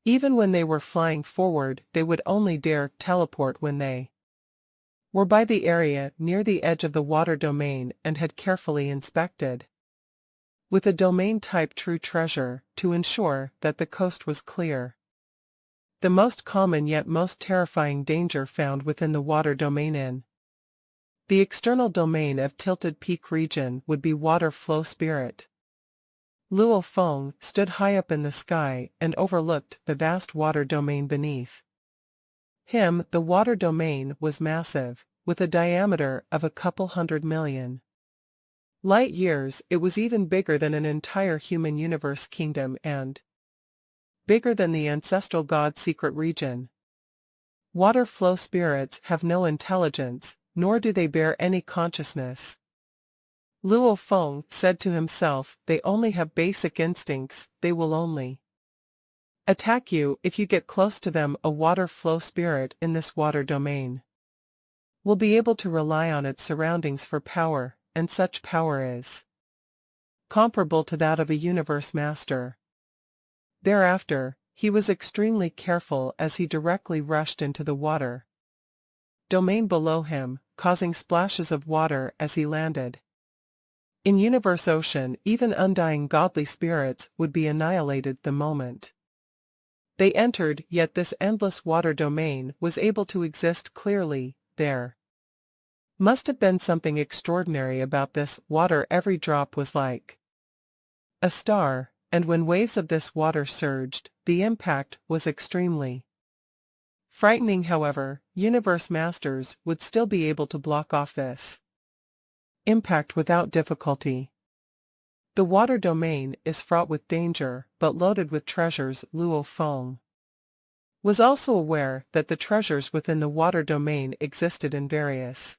Speaker 1: Even when they were flying forward, they would only dare teleport when they were by the area near the edge of the water domain and had carefully inspected with a domain-type true treasure to ensure that the coast was clear. The most common yet most terrifying danger found within the water domain in the external domain of Tilted Peak region would be water flow spirit. Luo Feng stood high up in the sky and overlooked the vast water domain beneath him. The water domain was massive, with a diameter of a couple 100 million light years. It was even bigger than an entire human universe kingdom and bigger than the ancestral god's secret region. Water flow spirits have no intelligence, nor do they bear any consciousness. Luo Feng said to himself, they only have basic instincts, they will only attack you if you get close to them. A water flow spirit in this water domain will be able to rely on its surroundings for power, and such power is comparable to that of a universe master. Thereafter, he was extremely careful as he directly rushed into the water domain below him, causing splashes of water as he landed. In universe ocean, even undying godly spirits would be annihilated the moment they entered, yet this endless water domain was able to exist clearly. There must have been something extraordinary about this water. Every drop was like a star, and when waves of this water surged, the impact was extremely frightening. However, universe masters would still be able to block off this impact without difficulty. The water domain is fraught with danger, but loaded with treasures. Luo Feng was also aware that the treasures within the water domain existed in various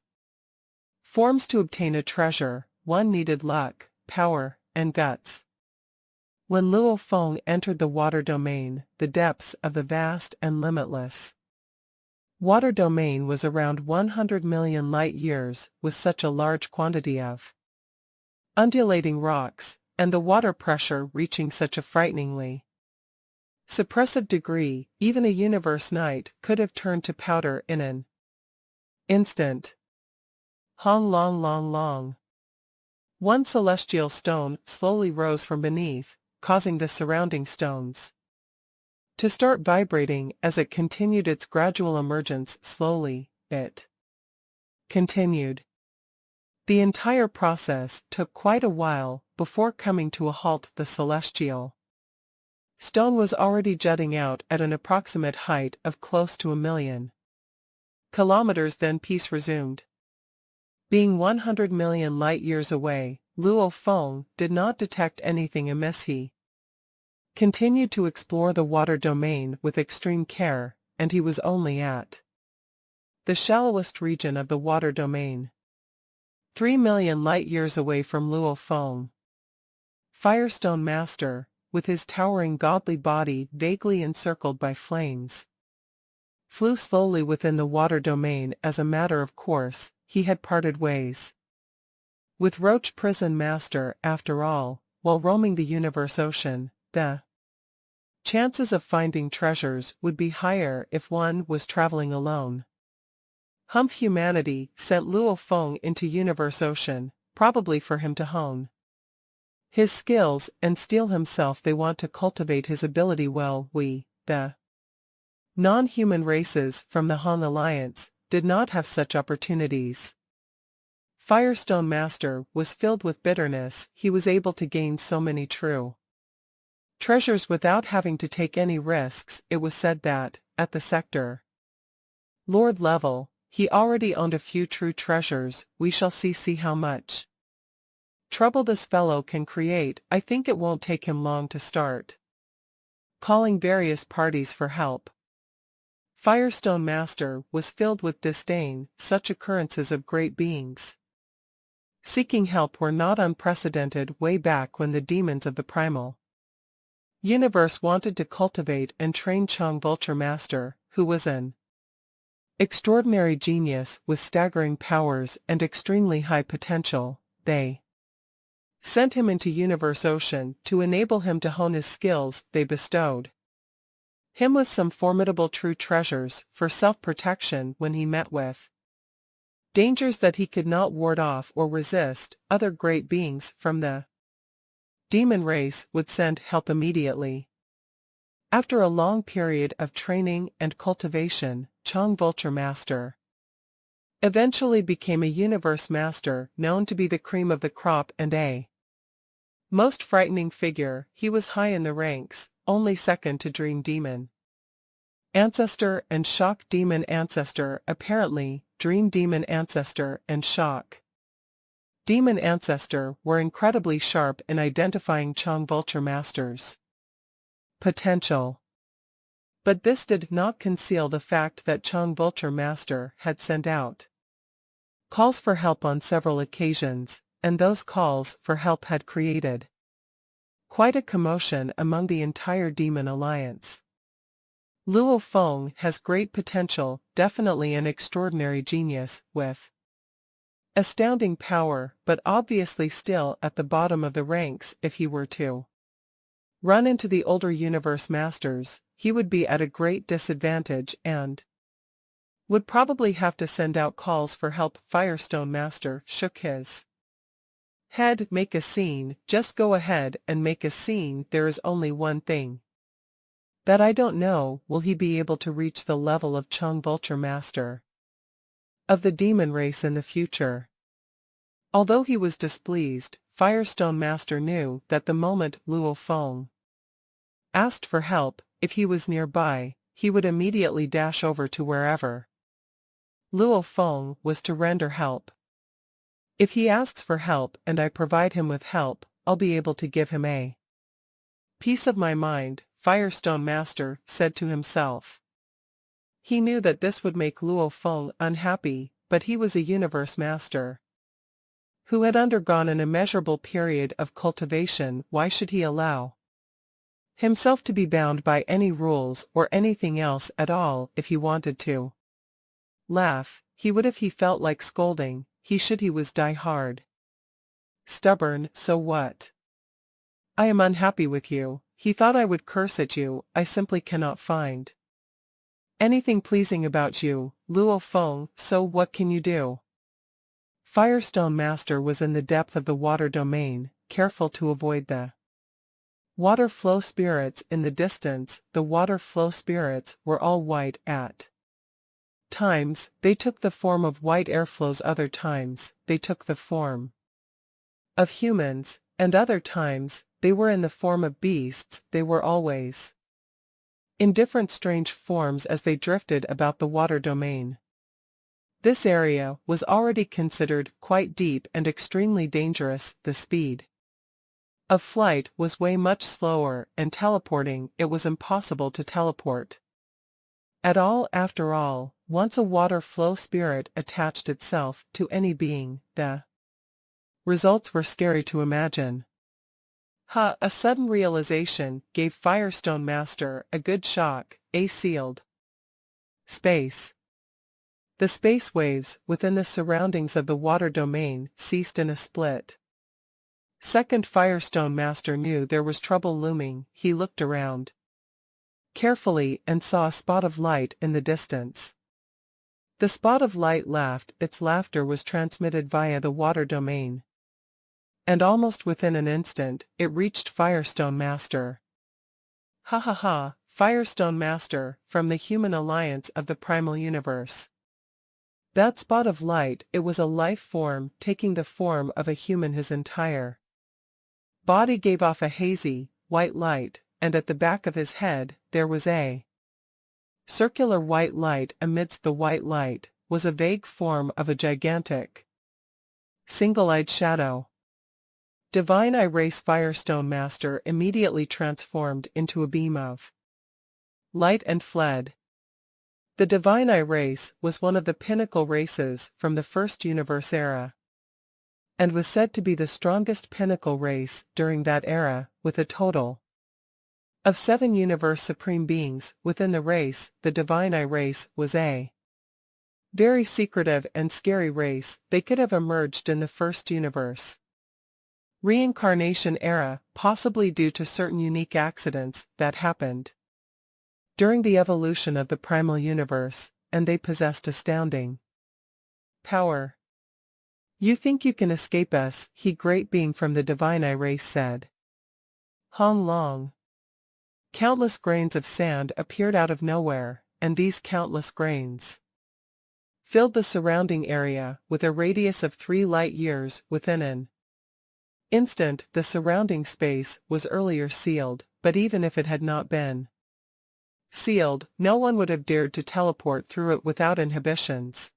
Speaker 1: forms. To obtain a treasure, one needed luck, power, and guts. When Luo Feng entered the water domain, the depths of the vast and limitless water domain was around 100 million light-years, with such a large quantity of undulating rocks, and the water pressure reaching such a frighteningly suppressive degree, even a universe knight could have turned to powder in an instant. Hong long long long. One celestial stone slowly rose from beneath, causing the surrounding stones to start vibrating as it continued its gradual emergence. Slowly, it continued. The entire process took quite a while before coming to a halt. The celestial stone was already jutting out at an approximate height of close to 1,000,000 kilometers. Then peace resumed. Being 100 million light-years away, Luo Feng did not detect anything amiss. He continued to explore the water domain with extreme care, and he was only at the shallowest region of the water domain, 3 million light-years away from Luo Feng. Firestone Master, with his towering godly body vaguely encircled by flames, flew slowly within the water domain. As a matter of course, he had parted ways with Roach Prison Master. After all, while roaming the universe ocean, the chances of finding treasures would be higher if one was traveling alone. Humanity sent Luo Feng into universe ocean, probably for him to hone his skills and steel himself. They want to cultivate his ability well. We, the non-human races from the Han Alliance, did not have such opportunities. Firestone Master was filled with bitterness. He was able to gain so many true treasures without having to take any risks. It was said that, at the sector Lord level, he already owned a few true treasures. We shall see how much trouble this fellow can create. I think it won't take him long to start calling various parties for help. Firestone Master was filled with disdain. Such occurrences of great beings seeking help were not unprecedented way back when the demons of the primal universe wanted to cultivate and train Chang Vulture Master, who was an extraordinary genius with staggering powers and extremely high potential. They sent him into universe ocean to enable him to hone his skills. They bestowed him with some formidable true treasures for self-protection when he met with dangers that he could not ward off or resist. Other great beings from the demon race would send help immediately. After a long period of training and cultivation, Chang Vulture Master eventually became a universe master known to be the cream of the crop and a most frightening figure. He was high in the ranks, only second to Dream Demon Ancestor and Shock Demon Ancestor. Apparently, Dream Demon Ancestor and Shock Demon Ancestor were incredibly sharp in identifying Chang Vulture Master's potential. But this did not conceal the fact that Chung Vulture Master had sent out calls for help on several occasions, and those calls for help had created quite a commotion among the entire Demon Alliance. Luo Feng has great potential, definitely an extraordinary genius, with astounding power, but obviously still at the bottom of the ranks. If he were to run into the older universe masters, he would be at a great disadvantage and would probably have to send out calls for help. Firestone Master shook his head. Make a scene, just go ahead and make a scene. There is only one thing that I don't know, will he be able to reach the level of Chung Vulture Master of the demon race in the future? Although he was displeased, Firestone Master knew that the moment Luo Feng asked for help, if he was nearby, he would immediately dash over to wherever Luo Feng was to render help. If he asks for help and I provide him with help, I'll be able to give him a peace of my mind, Firestone Master said to himself. He knew that this would make Luo Feng unhappy, but he was a universe master who had undergone an immeasurable period of cultivation. Why should he allow himself to be bound by any rules or anything else at all? If he wanted to laugh, he would. If he felt like scolding, he should. He was die-hard stubborn. So what? I am unhappy with you. He thought I would curse at you. I simply cannot find anything pleasing about you, Luo Feng. So what can you do? Firestone Master was in the depth of the water domain, careful to avoid the water flow spirits in the distance. The water flow spirits were all white. At times, they took the form of white airflows. Other times, they took the form of humans, and other times, they were in the form of beasts. They were always in different strange forms as they drifted about the water domain. This area was already considered quite deep and extremely dangerous. The speed of flight was way much slower, and teleporting, it was impossible to teleport at all. After all, once a water flow spirit attached itself to any being, the results were scary to imagine. A sudden realization gave Firestone Master a good shock. A sealed space. The space waves within the surroundings of the water domain ceased in a split second. Firestone Master knew there was trouble looming. He looked around carefully and saw a spot of light in the distance. The spot of light laughed. Its laughter was transmitted via the water domain, and almost within an instant, it reached Firestone Master. Ha ha ha, Firestone Master, from the human alliance of the primal universe. That spot of light, it was a life form taking the form of a human. His entire body gave off a hazy, white light, and at the back of his head, there was a circular white light. Amidst the white light, was a vague form of a gigantic, single-eyed shadow. Divine Eye Race. Firestone Master immediately transformed into a beam of light and fled. The Divine Eye Race was one of the pinnacle races from the first universe era, and was said to be the strongest pinnacle race during that era, with a total of 7 universe supreme beings within the race. The Divine Eye Race was a very secretive and scary race. They could have emerged in the first universe reincarnation era, possibly due to certain unique accidents that happened during the evolution of the primal universe, and they possessed astounding power. You think you can escape us, he great being from the Divine Eye Race said. Hong Long. Countless grains of sand appeared out of nowhere, and these countless grains filled the surrounding area with a radius of 3 light years. Within an instant, the surrounding space was earlier sealed, but even if it had not been sealed, no one would have dared to teleport through it without inhibitions.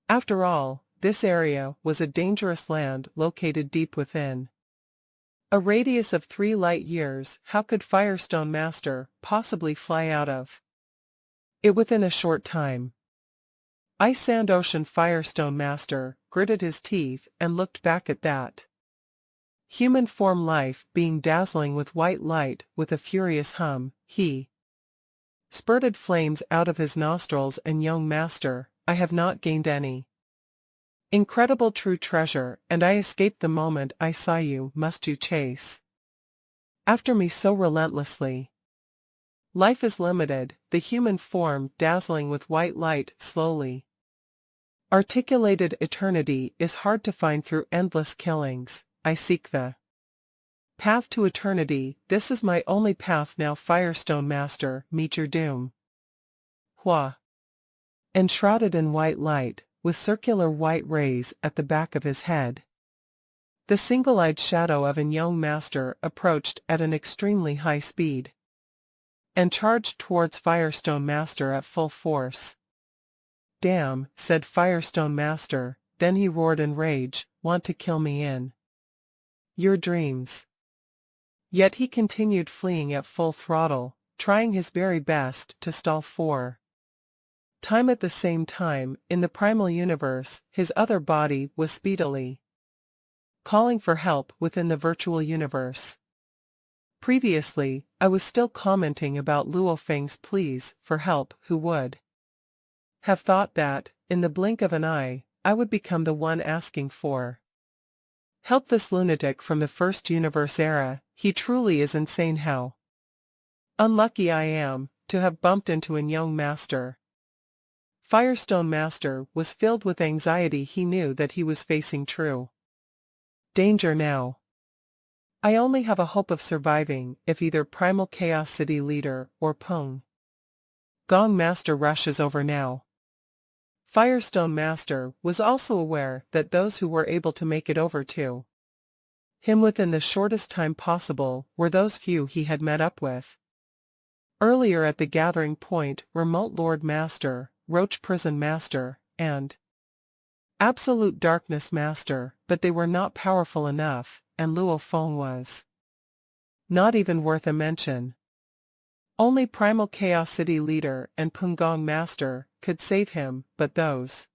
Speaker 1: After all, this area was a dangerous land located deep within A radius of 3 light years, how could Firestone Master possibly fly out of it within a short time? Ice Sand Ocean Firestone Master gritted his teeth and looked back at that human form life being dazzling with white light. With a furious hum, he spurted flames out of his nostrils. And young master, I have not gained any incredible true treasure, and I escaped the moment I saw you. Must you chase after me so relentlessly? Life is limited, the human form dazzling with white light. Slowly articulated eternity is hard to find through endless killings. I seek the path to eternity, this is my only path now. Firestone Master, meet your doom. Hua. Enshrouded in white light, with circular white rays at the back of his head, the single-eyed shadow of an young master approached at an extremely high speed and charged towards Firestone Master at full force. Damn, said Firestone Master, then he roared in rage, want to kill me in your dreams? Yet he continued fleeing at full throttle, trying his very best to stall for time. At the same time, in the primal universe, his other body was speedily calling for help within the virtual universe. Previously, I was still commenting about Luo Feng's pleas for help. Who would have thought that, in the blink of an eye, I would become the one asking for help? This lunatic from the first universe era, he truly is insane. How unlucky I am to have bumped into a young master. Firestone Master was filled with anxiety. He knew that he was facing true danger now. I only have a hope of surviving if either Primal Chaos City Leader or Peng Gong Master rushes over now. Firestone Master was also aware that those who were able to make it over to him within the shortest time possible were those few he had met up with earlier at the gathering point: Remote Lord Master, Roach Prison Master, and Absolute Darkness Master, but they were not powerful enough, and Luo Feng was not even worth a mention. Only Primal Chaos City Leader and Pungong Master could save him, but those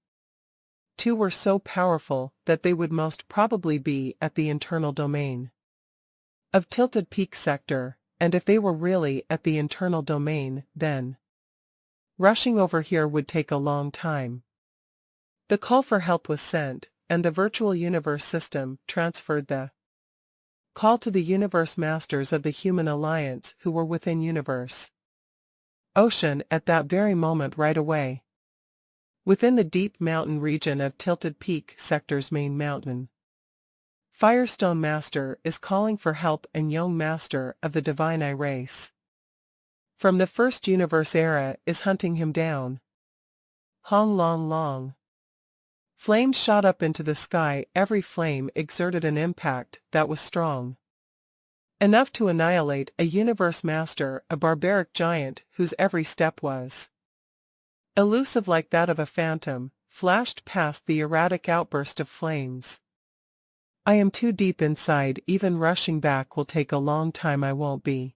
Speaker 1: two were so powerful that they would most probably be at the internal domain of Tilted Peak Sector, and if they were really at the internal domain, then rushing over here would take a long time. The call for help was sent, and the virtual universe system transferred the call to the universe masters of the Human Alliance who were within Universe Ocean at that very moment. Right away, within the deep mountain region of Tilted Peak Sector's main mountain, Firestone Master is calling for help, and young master of the Divine Eye race from the first universe era is hunting him down. Hong Long Long. Flames shot up into the sky. Every flame exerted an impact that was strong enough to annihilate a universe master, a barbaric giant whose every step was elusive like that of a phantom, flashed past the erratic outburst of flames. I am too deep inside. Even rushing back will take a long time. I won't be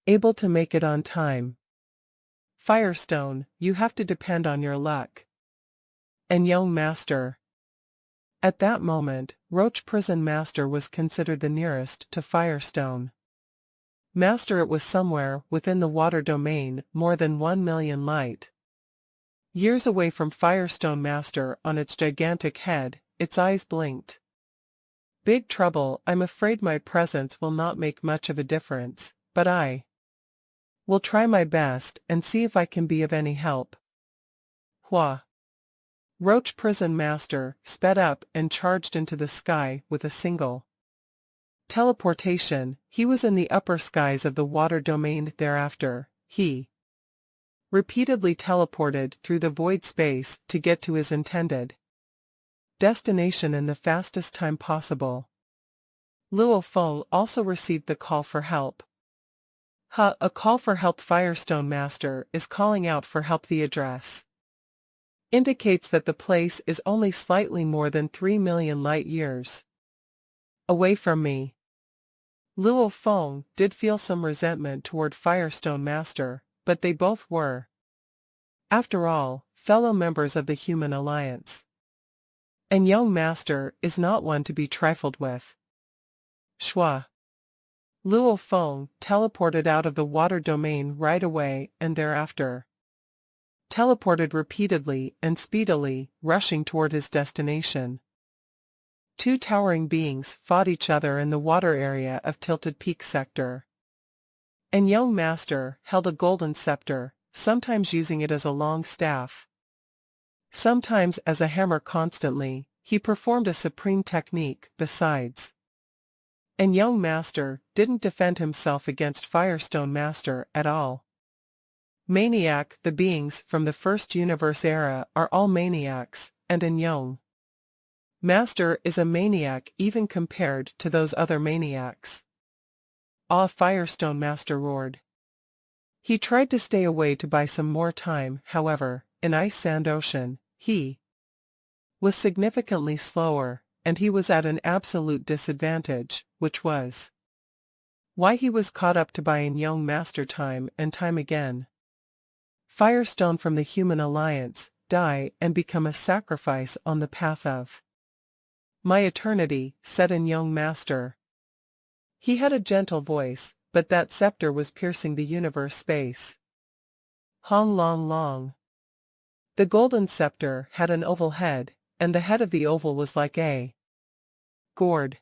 Speaker 1: able to make it on time. Firestone, you have to depend on your luck. And young master. At that moment, Roach Prison Master was considered the nearest to Firestone Master. It was somewhere within the water domain, more than 1 million light years away from Firestone Master. On its gigantic head, its eyes blinked. Big trouble. I'm afraid my presence will not make much of a difference, but I will try my best and see if I can be of any help. Hua. Roach Prison Master sped up and charged into the sky with a single teleportation. He was in the upper skies of the water domain. Thereafter, he repeatedly teleported through the void space to get to his intended destination in the fastest time possible. Luo Feng also received the call for help. A call for help. Firestone Master is calling out for help. The address indicates that the place is only slightly more than 3 million light years away from me. Luo Feng did feel some resentment toward Firestone Master, but they both were, after all, fellow members of the Human Alliance. And young Master is not one to be trifled with. Shua. Luo Feng teleported out of the water domain right away and thereafter teleported repeatedly and speedily, rushing toward his destination. Two towering beings fought each other in the water area of Tilted Peak sector. And young Master held a golden scepter, sometimes using it as a long staff, sometimes as a hammer. Constantly, he performed a supreme technique besides. And young Master didn't defend himself against Firestone Master at all. Maniac. The beings from the first universe era are all maniacs, and in young Master is a maniac even compared to those other maniacs. Ah! Firestone Master roared. He tried to stay away to buy some more time. However, in Ice Sand Ocean, he was significantly slower, and he was at an absolute disadvantage, which was why he was caught up to buying young Master time and time again. Firestone from the Human Alliance, die and become a sacrifice on the path of my eternity, said in young Master. He had a gentle voice, but that scepter was piercing the universe space. Hong Long Long. The golden scepter had an oval head, and the head of the oval was like a gourd.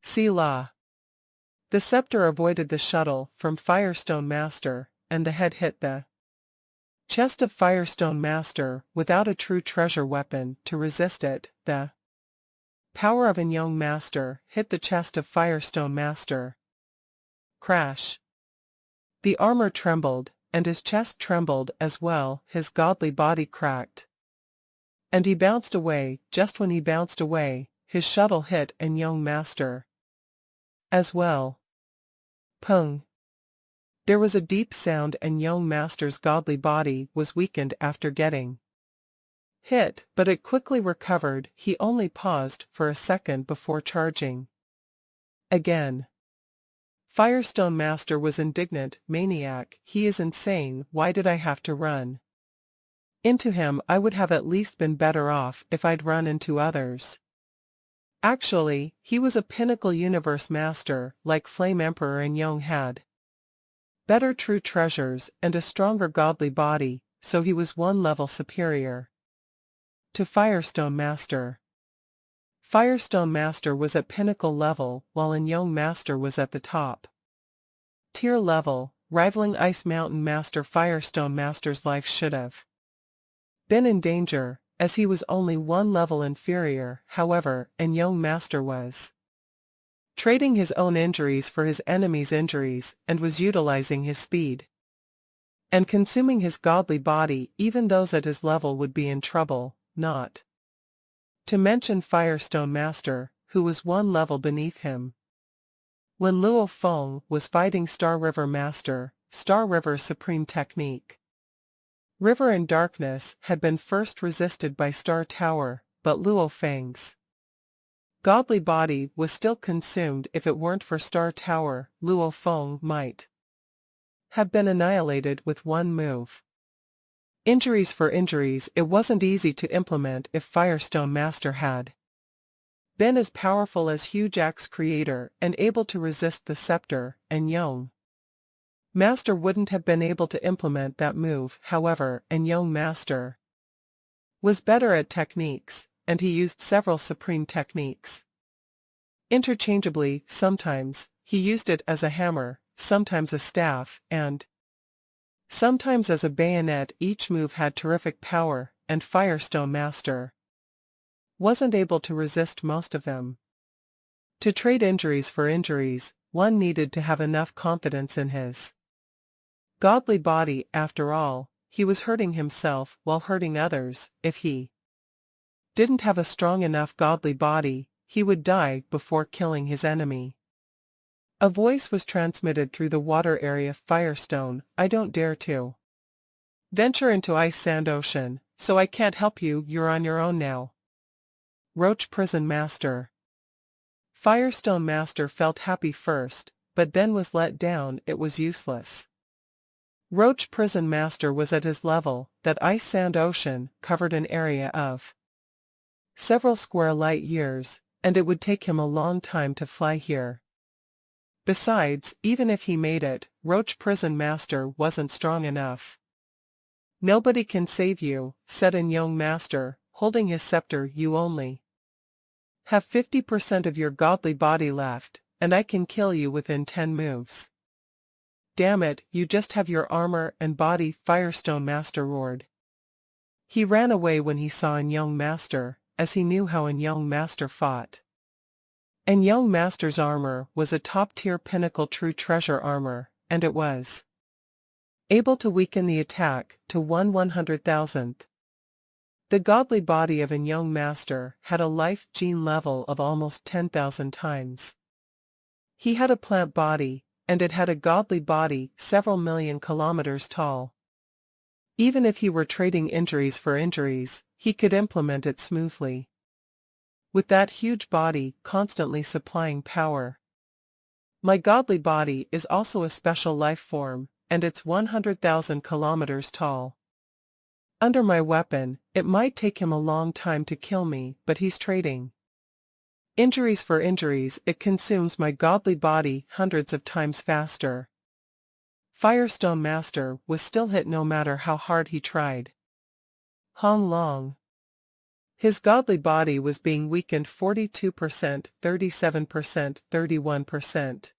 Speaker 1: Selah. The scepter avoided the shuttle from Firestone Master, and the head hit the chest of Firestone Master without a true treasure weapon to resist it. The power of an young Master hit the chest of Firestone Master. Crash. The armor trembled, and his chest trembled as well. His godly body cracked, and he bounced away. Just when he bounced away, his shuttle hit an young Master as well. Pung. There was a deep sound, and young Master's godly body was weakened after getting hit, but it quickly recovered. He only paused for a second before charging again. Firestone Master was indignant. Maniac, he is insane. Why did I have to run into him? I would have at least been better off if I'd run into others. Actually, he was a pinnacle universe master, like Flame Emperor, and Young had better true treasures and a stronger godly body, so he was one level superior to Firestone Master. Firestone Master was at pinnacle level, while Young Master was at the top tier level, rivaling Ice Mountain Master. Firestone Master's life should have been in danger, as he was only one level inferior. However, Young Master was trading his own injuries for his enemy's injuries, and was utilizing his speed and consuming his godly body. Even those at his level would be in trouble, not to mention Firestone Master, who was one level beneath him. When Luo Feng was fighting Star River Master, Star River's supreme technique, River in Darkness, had been first resisted by Star Tower, but Luo Feng's godly body was still consumed. If it weren't for Star Tower, Luo Feng might have been annihilated with one move. Injuries for injuries. It wasn't easy to implement if Firestone Master had been as powerful as Huge Axe Creator and able to resist the scepter, and Young Master wouldn't have been able to implement that move. However, Young Master was better at techniques, and he used several supreme techniques interchangeably. Sometimes, he used it as a hammer, sometimes a staff, and sometimes as a bayonet. Each move had terrific power, and Firestone Master wasn't able to resist most of them. To trade injuries for injuries, one needed to have enough confidence in his godly body. After all, he was hurting himself while hurting others. If he didn't have a strong enough godly body, he would die before killing his enemy. A voice was transmitted through the water area. Firestone, I don't dare to venture into Ice Sand Ocean, so I can't help you. You're on your own now. Roach Prison Master. Firestone Master felt happy first, but then was let down. It was useless. Roach Prison Master was at his level. That ice sand ocean covered an area of several square light years, and it would take him a long time to fly here. Besides, even if he made it, Roach Prison Master wasn't strong enough. "Nobody can save you," said a young master, holding his scepter. "You only have 50% of your godly body left, and I can kill you within 10 moves. "Damn it, you just have your armor and body," Firestone Master roared. He ran away when he saw an young master, as he knew how an young master fought. And young master's armor was a top-tier pinnacle true treasure armor, and it was able to weaken the attack to 1/100,000th. The godly body of a young master had a life gene level of almost 10,000 times. He had a plant body, and it had a godly body several million kilometers tall. Even if he were trading injuries for injuries, he could implement it smoothly. With that huge body constantly supplying power. "My godly body is also a special life form, and it's 100,000 kilometers tall. Under my weapon, it might take him a long time to kill me, but he's trading injuries for injuries. It consumes my godly body hundreds of times faster." Firestone Master was still hit no matter how hard he tried. Hong Long. His godly body was being weakened 42%, 37%, 31%.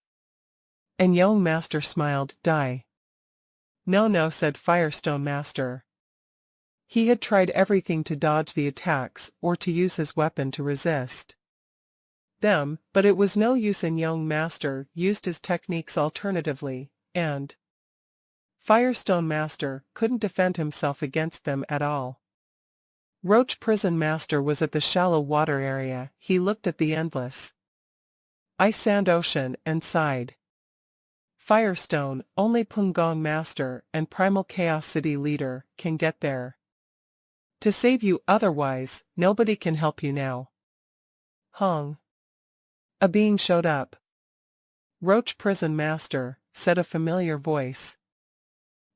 Speaker 1: And young master smiled. "Die." "No, no," said Firestone Master. He had tried everything to dodge the attacks or to use his weapon to resist them, but it was no use, and young master used his techniques alternatively, and Firestone Master couldn't defend himself against them at all. Roach Prison Master was at the shallow water area. He looked at the endless ice sand ocean and sighed. "Firestone, only Pungong Master and Primal Chaos City Leader can get there to save you, otherwise, nobody can help you now." Hong. A being showed up. "Roach Prison Master," said a familiar voice.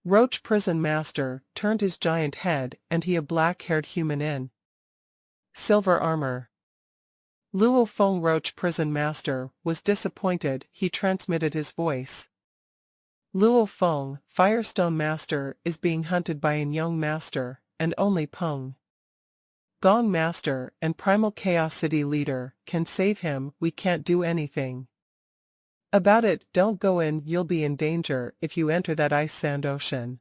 Speaker 1: Roach Prison Master turned his giant head, and he a black-haired human in silver armor. Luo Feng. Roach Prison Master was disappointed. He transmitted his voice. "Luo Feng, Firestone Master is being hunted by an young master, and only Peng Gong Master and Primal Chaos City Leader can save him. We can't do anything about it. Don't go in. You'll be in danger if you enter that ice sand ocean."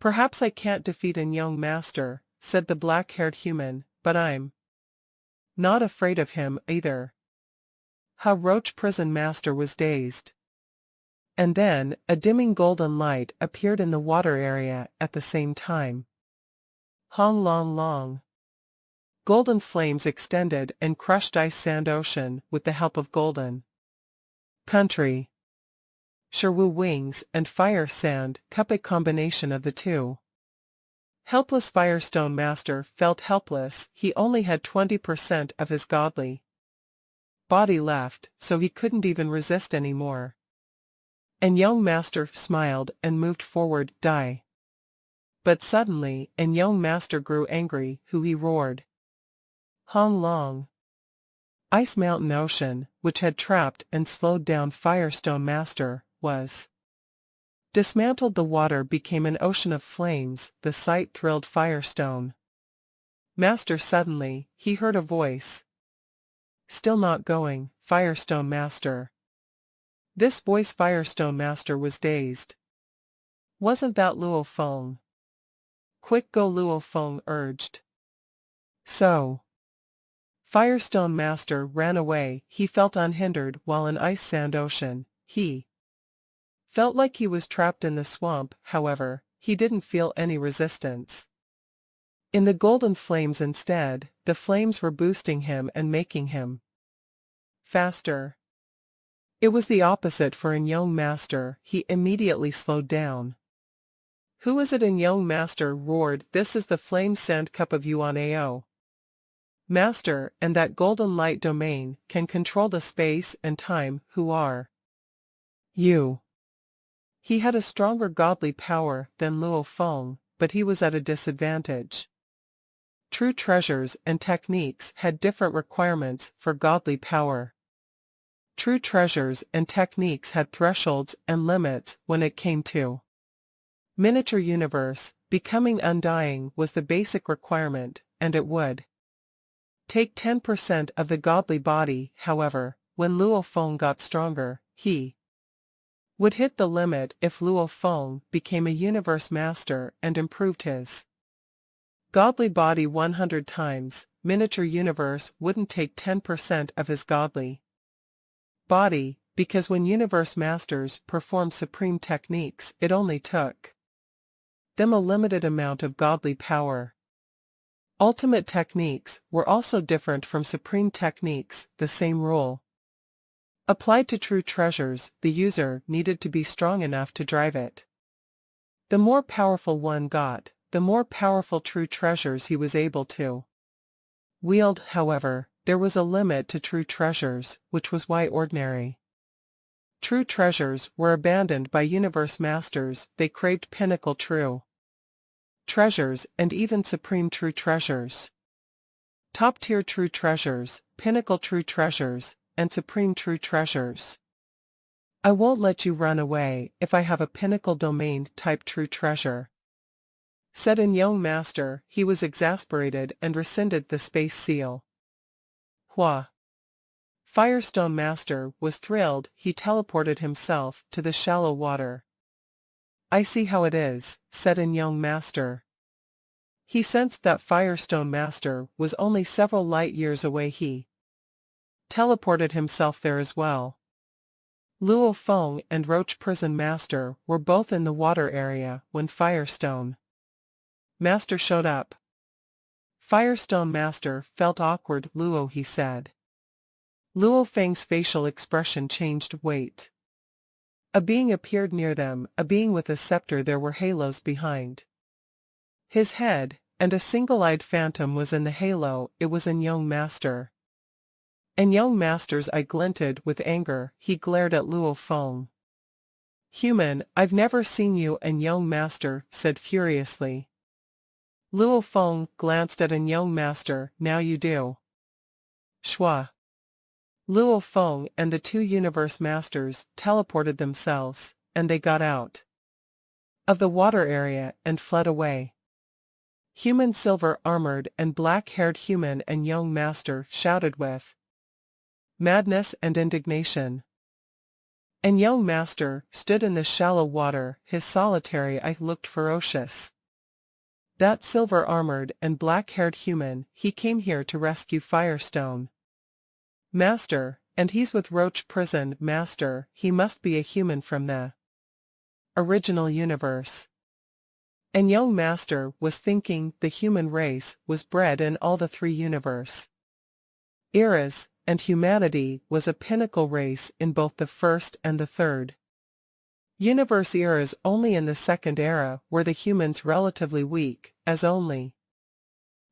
Speaker 1: "Perhaps I can't defeat an young master," said the black-haired human, "but I'm not afraid of him either." How Roach Prison Master was dazed. And then, a dimming golden light appeared in the water area at the same time. Hong Long Long. Golden flames extended and crushed ice sand ocean with the help of golden country Sherwu wings and fire sand cup, a combination of the two. Helpless Firestone Master felt helpless. He only had 20% of his godly body left, so he couldn't even resist anymore. And young master smiled and moved forward. "Die." But suddenly, and young master grew angry. Who he roared. Hong Long. Ice Mountain Ocean, which had trapped and slowed down Firestone Master, was dismantled. The water became an ocean of flames. The sight thrilled Firestone Master. Suddenly, he heard a voice. "Still not going, Firestone Master." This voice. Firestone Master was dazed. "Wasn't that Luo Feng?" "Quick, go," Luo Feng urged. So Firestone Master ran away. He felt unhindered while in ice sand ocean. He felt like he was trapped in the swamp. However, he didn't feel any resistance in the golden flames. Instead, the flames were boosting him and making him faster. It was the opposite for an young master. He immediately slowed down. "Who is it?" An young master roared. "This is the flame sand cup of Yuan Ao. Master and that golden light domain can control the space and time. Who are you? He had a stronger godly power than Luo Feng, but he was at a disadvantage. True treasures and techniques had different requirements for godly power. True treasures and techniques had thresholds and limits when it came to miniature universe. Becoming undying was the basic requirement, and it would take 10% of the godly body. However, when Luo Feng got stronger, he would hit the limit. If Luo Feng became a universe master and improved his godly body 100 times, miniature universe wouldn't take 10% of his godly body, because when universe masters performed supreme techniques, it only took them a limited amount of godly power. Ultimate techniques were also different from supreme techniques. The same rule applied to true treasures. The user needed to be strong enough to drive it. The more powerful one got, the more powerful true treasures he was able to wield. However, there was a limit to true treasures, which was why ordinary true treasures were abandoned by universe masters. They craved pinnacle true treasures and even supreme true treasures. Top-tier true treasures, pinnacle true treasures, and supreme true treasures. I won't let you run away if I have a pinnacle domain type true treasure, said an young master. He was exasperated and rescinded the space seal. Hua. Firestone Master was thrilled. He teleported himself to the shallow water. I see how it is, said an young master. He sensed that Firestone Master was only several light years away. He teleported himself there as well. Luo Feng and Roach Prison Master were both in the water area when Firestone Master showed up. Firestone Master felt awkward. Luo, he said. Luo Feng's facial expression changed. Wait. A being appeared near them, a being with a scepter. There were halos behind his head, and a single-eyed phantom was in the halo. It was an young master. And young master's eye glinted with anger. He glared at Luo Feng. Human, I've never seen you. And young master said furiously. Luo Feng glanced at an young master. Now you do. Shua. Luo Feng and the two universe masters teleported themselves, and they got out of the water area and fled away. Human silver-armored and black-haired human and young master shouted with madness and indignation. And young master stood in the shallow water. His solitary eye looked ferocious. That silver-armored and black-haired human, he came here to rescue Firestone Master, and he's with Roach Prison Master. He must be a human from the original universe. And young master was thinking the human race was bred in all the three universe eras, and humanity was a pinnacle race in both the first and the third universe eras. Only in the second era were the humans relatively weak, as only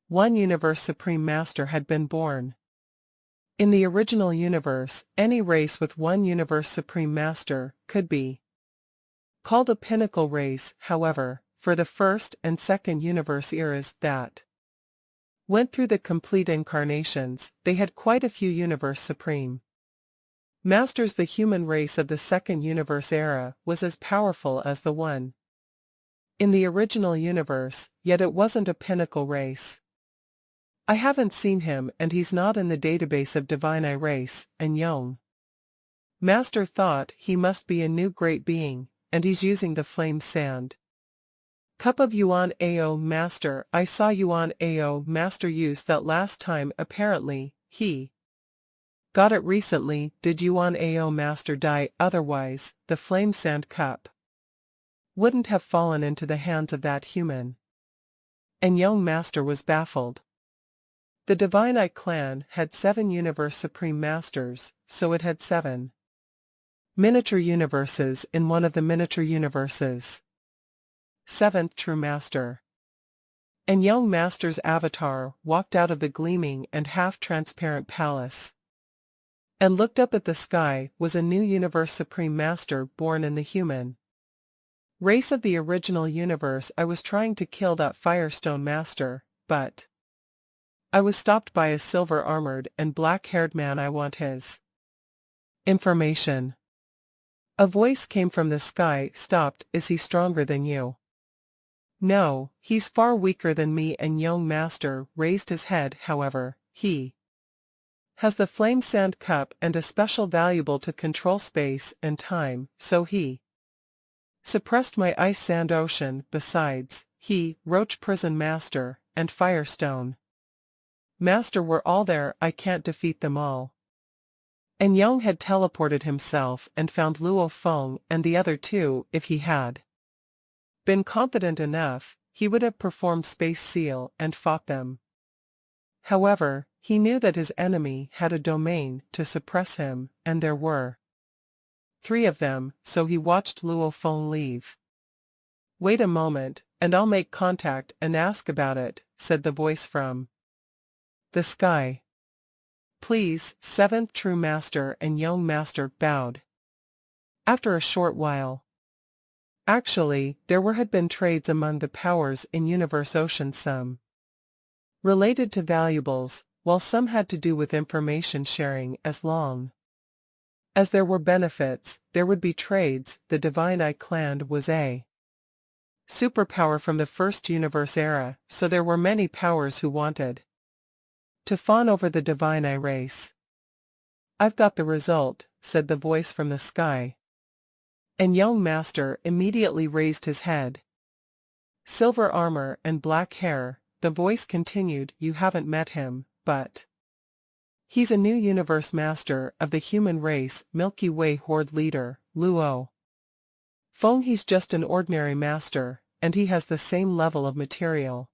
Speaker 1: one universe supreme master had been born. In the original universe, any race with one universe supreme master could be called a pinnacle race. However, for the first and second universe eras that went through the complete incarnations, they had quite a few universe supreme masters. The human race of the second universe era was as powerful as the one in the original universe, yet it wasn't a pinnacle race. I haven't seen him, and he's not in the database of Divine I race. And young master thought he must be a new great being, and he's using the flame sand cup of Yuan Ao Master. I saw Yuan Ao Master use that last time. Apparently, he got it recently. Did Yuan Ao Master die? Otherwise, the flame sand cup wouldn't have fallen into the hands of that human. And young master was baffled. The Divine I clan had 7 universe supreme masters, so it had 7 miniature universes in one of the miniature universes. 7th true master. And young master's avatar walked out of the gleaming and half-transparent palace. And looked up at the sky was a new universe supreme master born in the human race of the original universe. I was trying to kill that Firestone master, but I was stopped by a silver-armored and black-haired man. I want his information. A voice came from the sky. Stopped. Is he stronger than you? No, he's far weaker than me. And young master raised his head. However, he has the flame sand cup and a special valuable to control space and time, so he suppressed my ice sand ocean. Besides, he, Roach Prison Master, and Firestone Master were all there. I can't defeat them all. And Young had teleported himself and found Luo Feng and the other two. If he had been competent enough, he would have performed Space Seal and fought them. However, he knew that his enemy had a domain to suppress him, and there were 3 of them, so he watched Luo Feng leave. Wait a moment, and I'll make contact and ask about it, said the voice from the sky. Please, 7th True Master and Young Master bowed. After a short while. Actually, there had been trades among the powers in Universe Ocean, some related to valuables, while some had to do with information sharing. As long as there were benefits, there would be trades. The Divine Eye clan was a superpower from the first universe era, so there were many powers who wanted to fawn over the Divine Eye race. I've got the result, said the voice from the sky. And Young Master immediately raised his head. Silver armor and black hair, the voice continued. You haven't met him, but he's a new universe master of the human race, Milky Way horde leader, Luo Feng. He's just an ordinary master, and he has the same level of material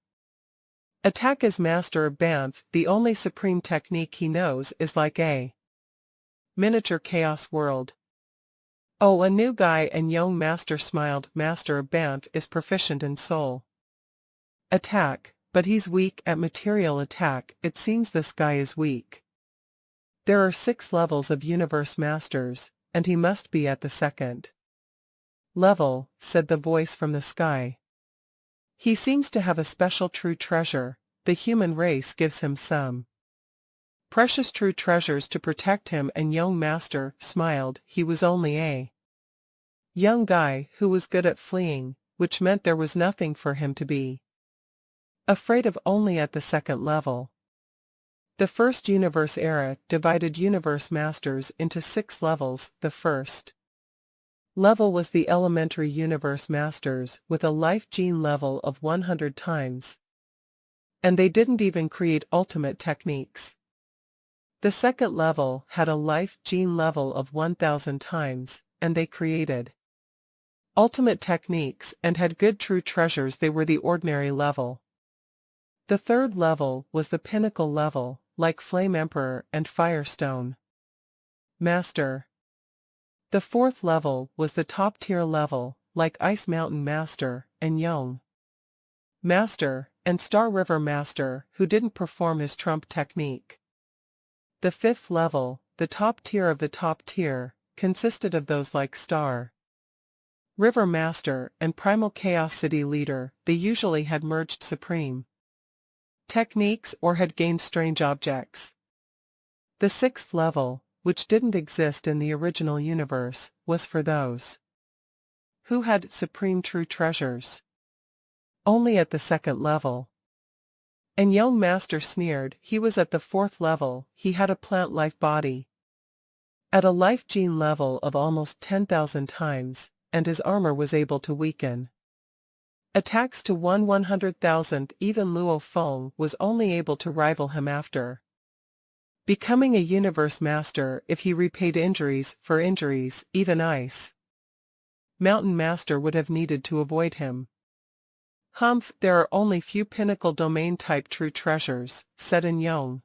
Speaker 1: attack as Master of Banff. The only supreme technique he knows is like a miniature chaos world. Oh, a new guy. And Young Master smiled. Master of Banff is proficient in soul attack, but he's weak at material attack. It seems this guy is weak. There are 6 levels of Universe Masters, and he must be at the 2nd level, said the voice from the sky. He seems to have a special true treasure. The human race gives him some precious true treasures to protect him. And Young Master smiled. He was only a young guy who was good at fleeing, which meant there was nothing for him to be afraid of. Only at the 2nd level. The first universe era divided universe masters into 6 levels. The first level was the elementary universe masters with a life gene level of 100 times. And they didn't even create ultimate techniques. The 2nd level had a life gene level of 1000 times, and they created ultimate techniques and had good true treasures. They were the ordinary level. The 3rd level was the pinnacle level, like Flame Emperor and Firestone Master. The 4th level was the top-tier level, like Ice Mountain Master and Young Master, and Star River Master, who didn't perform his trump technique. The 5th level, the top tier of the top tier, consisted of those like Star River Master and Primal Chaos City Leader. They usually had merged supreme techniques or had gained strange objects. The 6th level, which didn't exist in the original universe, was for those who had supreme true treasures. Only at the 2nd level. And Young Master sneered. He was at the 4th level. He had a plant-life body at a life gene level of almost 10,000 times, and his armor was able to weaken attacks to 100,000. Even Luo Feng was only able to rival him after becoming a universe master if he repaid injuries for injuries. Even Ice Mountain Master would have needed to avoid him. Humph, there are only few pinnacle domain type true treasures, said in Young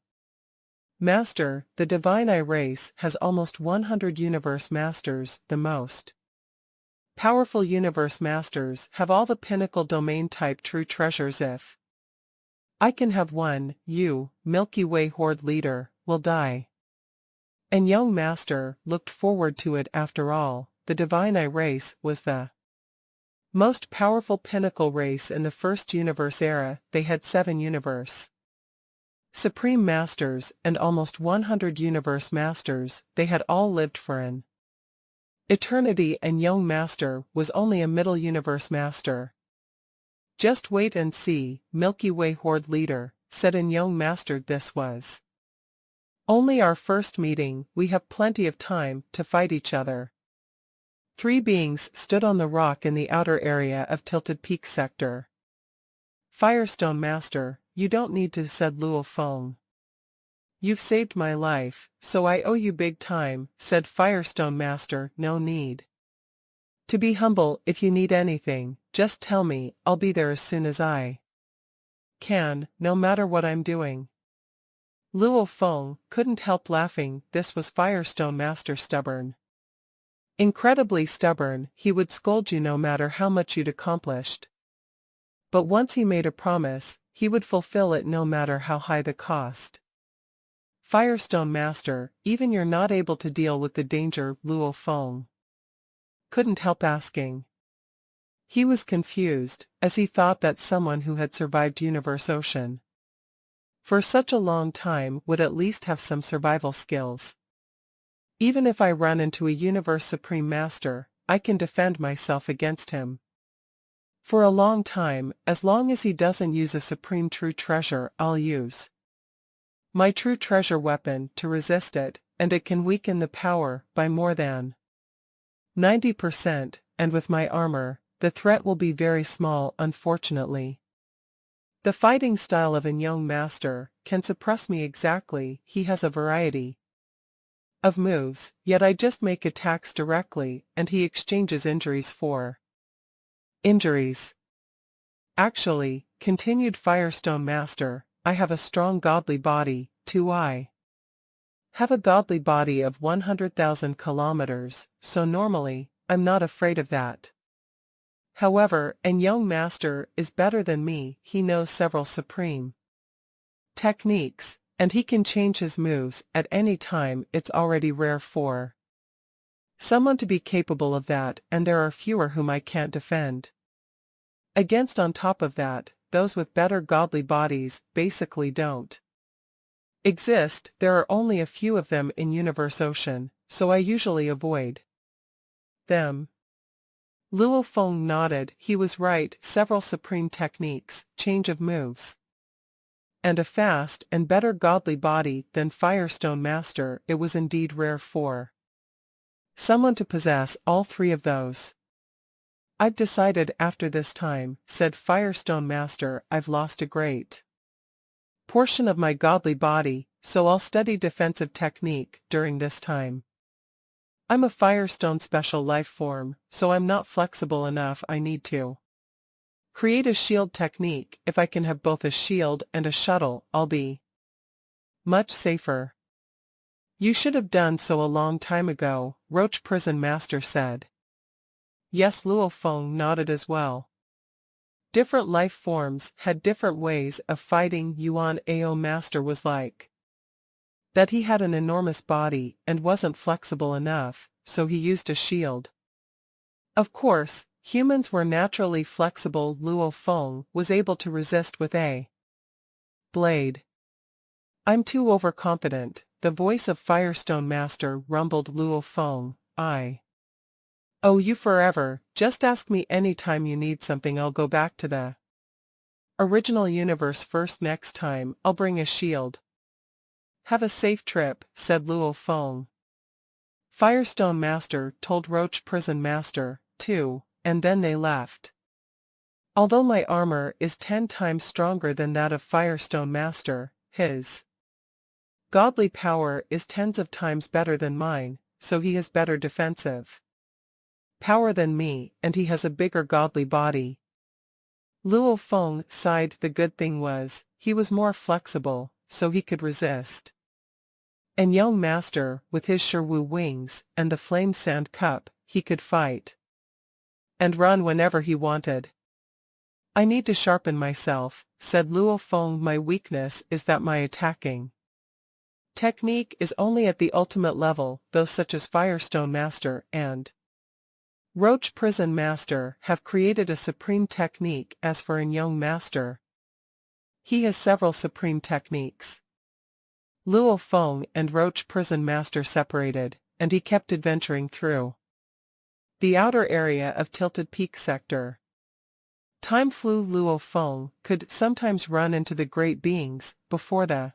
Speaker 1: Master. The Divine Eye race has almost 100 universe masters. The most powerful universe masters have all the pinnacle domain type true treasures. If I can have one, you, Milky Way Horde leader, will die. And young master looked forward to it after all. The Divine I race was the most powerful pinnacle race in the first universe era. They had 7 universe Supreme Masters and almost 100 universe masters. They had all lived for an eternity, and young master was only a middle universe master. Just wait and see, Milky Way Horde leader, said in young master. This was only our first meeting. We have plenty of time to fight each other. 3 beings stood on the rock in the outer area of Tilted Peak sector. Firestone Master, you don't need to, said Luo Feng. You've saved my life, so I owe you big time, said Firestone Master. No need to be humble. If you need anything, just tell me. I'll be there as soon as I can, no matter what I'm doing. Luo Feng couldn't help laughing. This was Firestone Master stubborn. Incredibly stubborn. He would scold you no matter how much you'd accomplished. But once he made a promise, he would fulfill it no matter how high the cost. Firestone Master, even you're not able to deal with the danger, Luo Feng couldn't help asking. He was confused, as he thought that someone who had survived Universe Ocean for such a long time would at least have some survival skills. Even if I run into a Universe Supreme Master, I can defend myself against him. For a long time, as long as he doesn't use a Supreme True Treasure, I'll use my True Treasure weapon to resist it, and it can weaken the power by more than 90%, and with my armor, the threat will be very small. Unfortunately, the fighting style of a young master can suppress me exactly. He has a variety of moves, yet I just make attacks directly, and he exchanges injuries for injuries. Actually, continued Firestone Master, I have a strong godly body, too. I have a godly body of 100,000 kilometers, so normally, I'm not afraid of that. However, an young master is better than me. He knows several supreme techniques, and he can change his moves at any time. It's already rare for someone to be capable of that, and there are fewer whom I can't defend against. On top of that, those with better godly bodies basically don't exist. There are only a few of them in Universe Ocean, so I usually avoid them. Luo Feng nodded. He was right. Several supreme techniques, change of moves, and a fast and better godly body than Firestone Master. It was indeed rare for someone to possess all 3 of those. I've decided after this time, said Firestone Master, I've lost a great portion of my godly body, so I'll study defensive technique during this time. I'm a Firestone special life form, so I'm not flexible enough. I need to create a shield technique. If I can have both a shield and a shuttle, I'll be much safer. You should have done so a long time ago, Roach Prison Master said. Yes, Luo Feng nodded as well. Different life forms had different ways of fighting. Yuan Ao Master was like that. He had an enormous body and wasn't flexible enough, so he used a shield. Of course, humans were naturally flexible. Luo Feng was able to resist with a blade. I'm too overconfident, the voice of Firestone Master rumbled. Luo Feng, I owe you forever. Just ask me anytime you need something. I'll go back to the original universe first. Next time, I'll bring a shield. Have a safe trip, said Luo Feng. Firestone Master told Roach Prison Master, too, and then they left. Although my armor is 10 times stronger than that of Firestone Master, his godly power is tens of times better than mine, so he has better defensive power than me, and he has a bigger godly body. Luo Feng sighed. The good thing was, he was more flexible, so he could resist. And young master, with his Sherwu wings and the flame sand cup, he could fight and run whenever he wanted. I need to sharpen myself, said Luo Feng. My weakness is that my attacking technique is only at the ultimate level. Those such as Firestone Master and Roach Prison Master have created a supreme technique. As for an young master, he has several supreme techniques. Luo Feng and Roach Prison Master separated, and he kept adventuring through the outer area of Tilted Peak sector. Time flew. Luo Feng could sometimes run into the great beings before the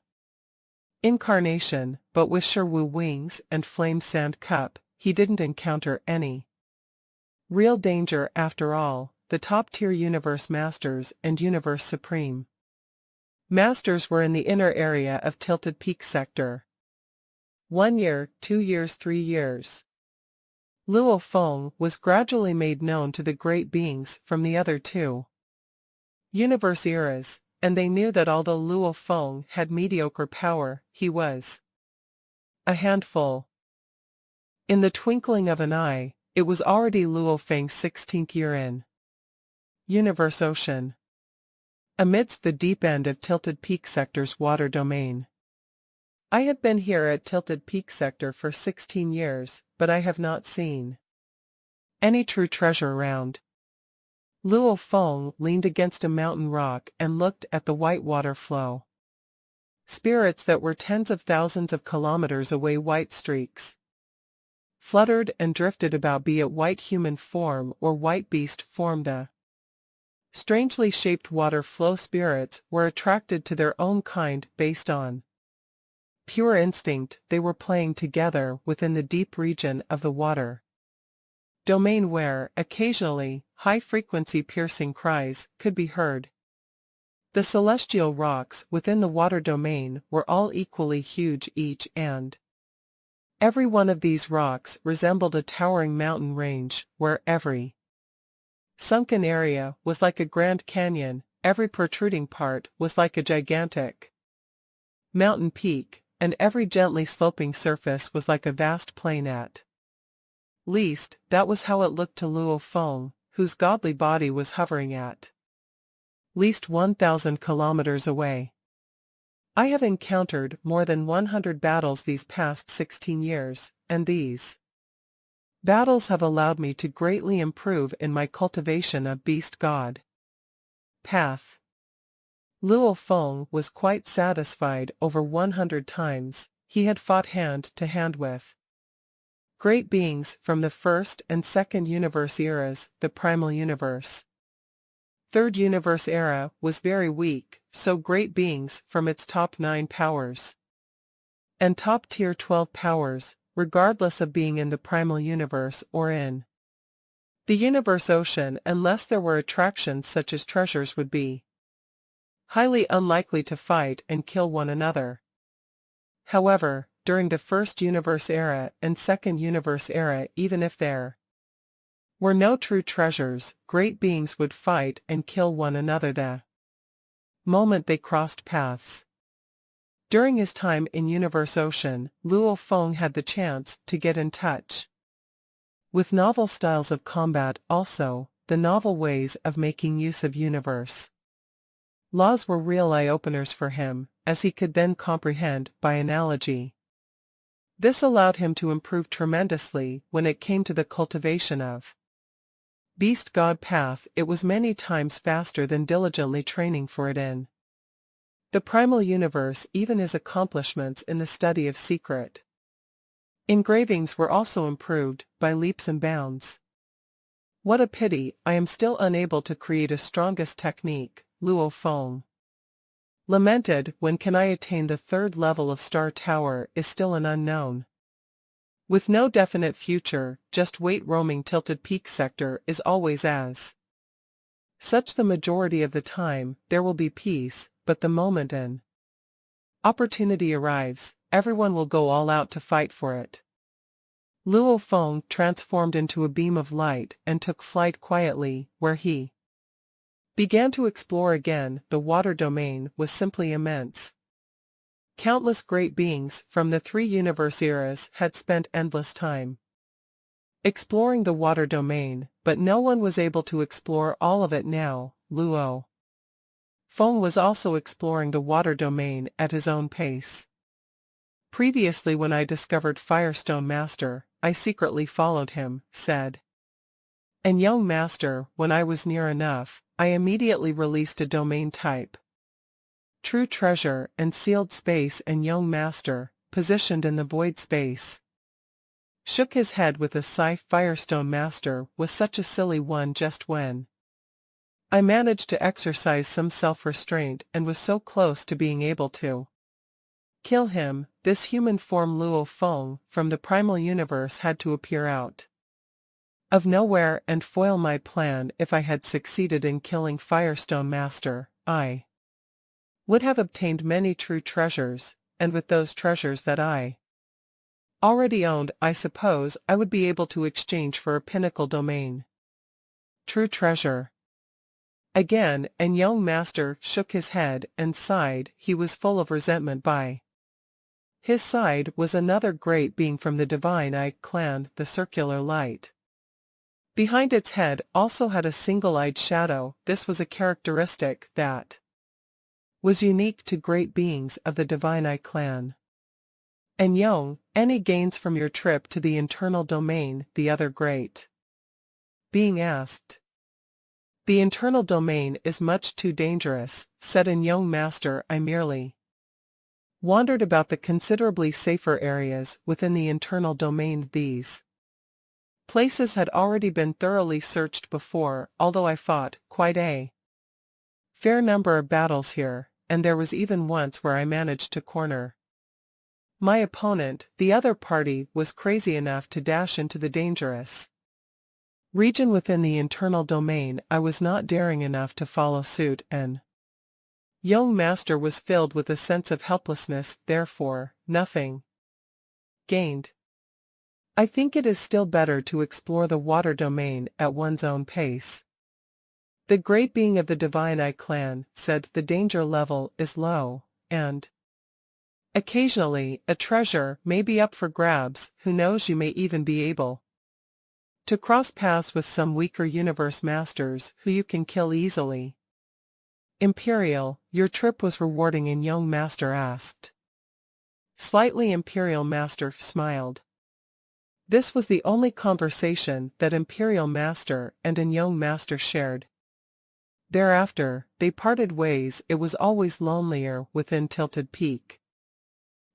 Speaker 1: incarnation, but with Sherwu wings and flame sand cup, he didn't encounter any real danger. After all, the top-tier Universe Masters and Universe Supreme Masters were in the inner area of Tilted Peak sector. 1 year, 2 years, 3 years. Luo Feng was gradually made known to the great beings from the other 2 universe eras, and they knew that although Luo Feng had mediocre power, he was a handful. In the twinkling of an eye, it was already Luo Feng's 16th year in Universe Ocean, amidst the deep end of Tilted Peak sector's water domain. I have been here at Tilted Peak sector for 16 years, but I have not seen any true treasure around. Luo Feng leaned against a mountain rock and looked at the white water flow. Spirits that were tens of thousands of kilometers away, white streaks, fluttered and drifted about, be it white human form or white beast form. The strangely shaped water flow spirits were attracted to their own kind based on pure instinct. They were playing together within the deep region of the water domain where, occasionally, high-frequency piercing cries could be heard. The celestial rocks within the water domain were all equally huge, each and every one of these rocks resembled a towering mountain range, where every sunken area was like a grand canyon, every protruding part was like a gigantic mountain peak, and every gently sloping surface was like a vast plain. At least, that was how it looked to Luo Feng, whose godly body was hovering at least 1,000 kilometers away. I have encountered more than 100 battles these past 16 years, and these battles have allowed me to greatly improve in my cultivation of beast god path. Luo Feng was quite satisfied. Over 100 times, he had fought hand to hand with great beings from the first and second universe eras. The primal universe, third universe era, was very weak, so great beings from its top 9 powers and top tier 12 powers, regardless of being in the primal universe or in the universe ocean, unless there were attractions such as treasures, would be highly unlikely to fight and kill one another. However, during the first universe era and second universe era, even if there were no true treasures, great beings would fight and kill one another the moment they crossed paths. During his time in Universe Ocean, Luo Feng had the chance to get in touch with novel styles of combat, also, the novel ways of making use of universe laws were real eye-openers for him, as he could then comprehend by analogy. This allowed him to improve tremendously when it came to the cultivation of beast god path. It was many times faster than diligently training for it in the primal universe. Even his accomplishments in the study of secret engravings were also improved by leaps and bounds. What a pity I am still unable to create a strongest technique, Luo Feng lamented. When can I attain the 3rd level of Star Tower is still an unknown. With no definite future, just wait. Roaming Tilted Peak sector is always as such. The majority of the time, there will be peace, but the moment an opportunity arrives, everyone will go all out to fight for it. Luo Feng transformed into a beam of light and took flight quietly, where he began to explore again. The water domain was simply immense. Countless great beings from the 3 universe eras had spent endless time exploring the water domain, but no one was able to explore all of it now. Luo. Feng was also exploring the water domain at his own pace. Previously when I discovered Firestone Master, I secretly followed him, said. And Young Master, when I was near enough, I immediately released a domain type. True Treasure and Sealed Space and Young Master, positioned in the void space. Shook his head with a sigh. Firestone Master was such a silly one just when I managed to exercise some self-restraint and was so close to being able to kill him. This human form Luo Feng from the primal universe had to appear out of nowhere and foil my plan. If I had succeeded in killing Firestone Master, I would have obtained many true treasures, and with those treasures that I already owned, I suppose I would be able to exchange for a pinnacle domain. True treasure. Again, and Young Master shook his head and sighed. He was full of resentment. By his side was another great being from the Divine Eye clan, the Circular Light. Behind its head also had a single-eyed shadow. This was a characteristic that was unique to great beings of the Divine Eye clan. And Young, any gains from your trip to the internal domain? The other great being asked. The internal domain is much too dangerous, said an Young Master. I merely wandered about the considerably safer areas within the internal domain. These places had already been thoroughly searched before, although I fought quite a fair number of battles here, and there was even once where I managed to corner my opponent. The other party was crazy enough to dash into the dangerous region within the internal domain. I was not daring enough to follow suit, and Young Master was filled with a sense of helplessness, therefore, nothing gained. I think it is still better to explore the water domain at one's own pace. The great being of the Divine Eye clan said the danger level is low, and occasionally a treasure may be up for grabs. Who knows, you may even be able to cross paths with some weaker universe masters who you can kill easily. Imperial, your trip was rewarding, and Young Master asked. Slightly. Imperial Master smiled. This was the only conversation that Imperial Master and an Young Master shared. Thereafter, they parted ways. It was always lonelier within Tilted Peak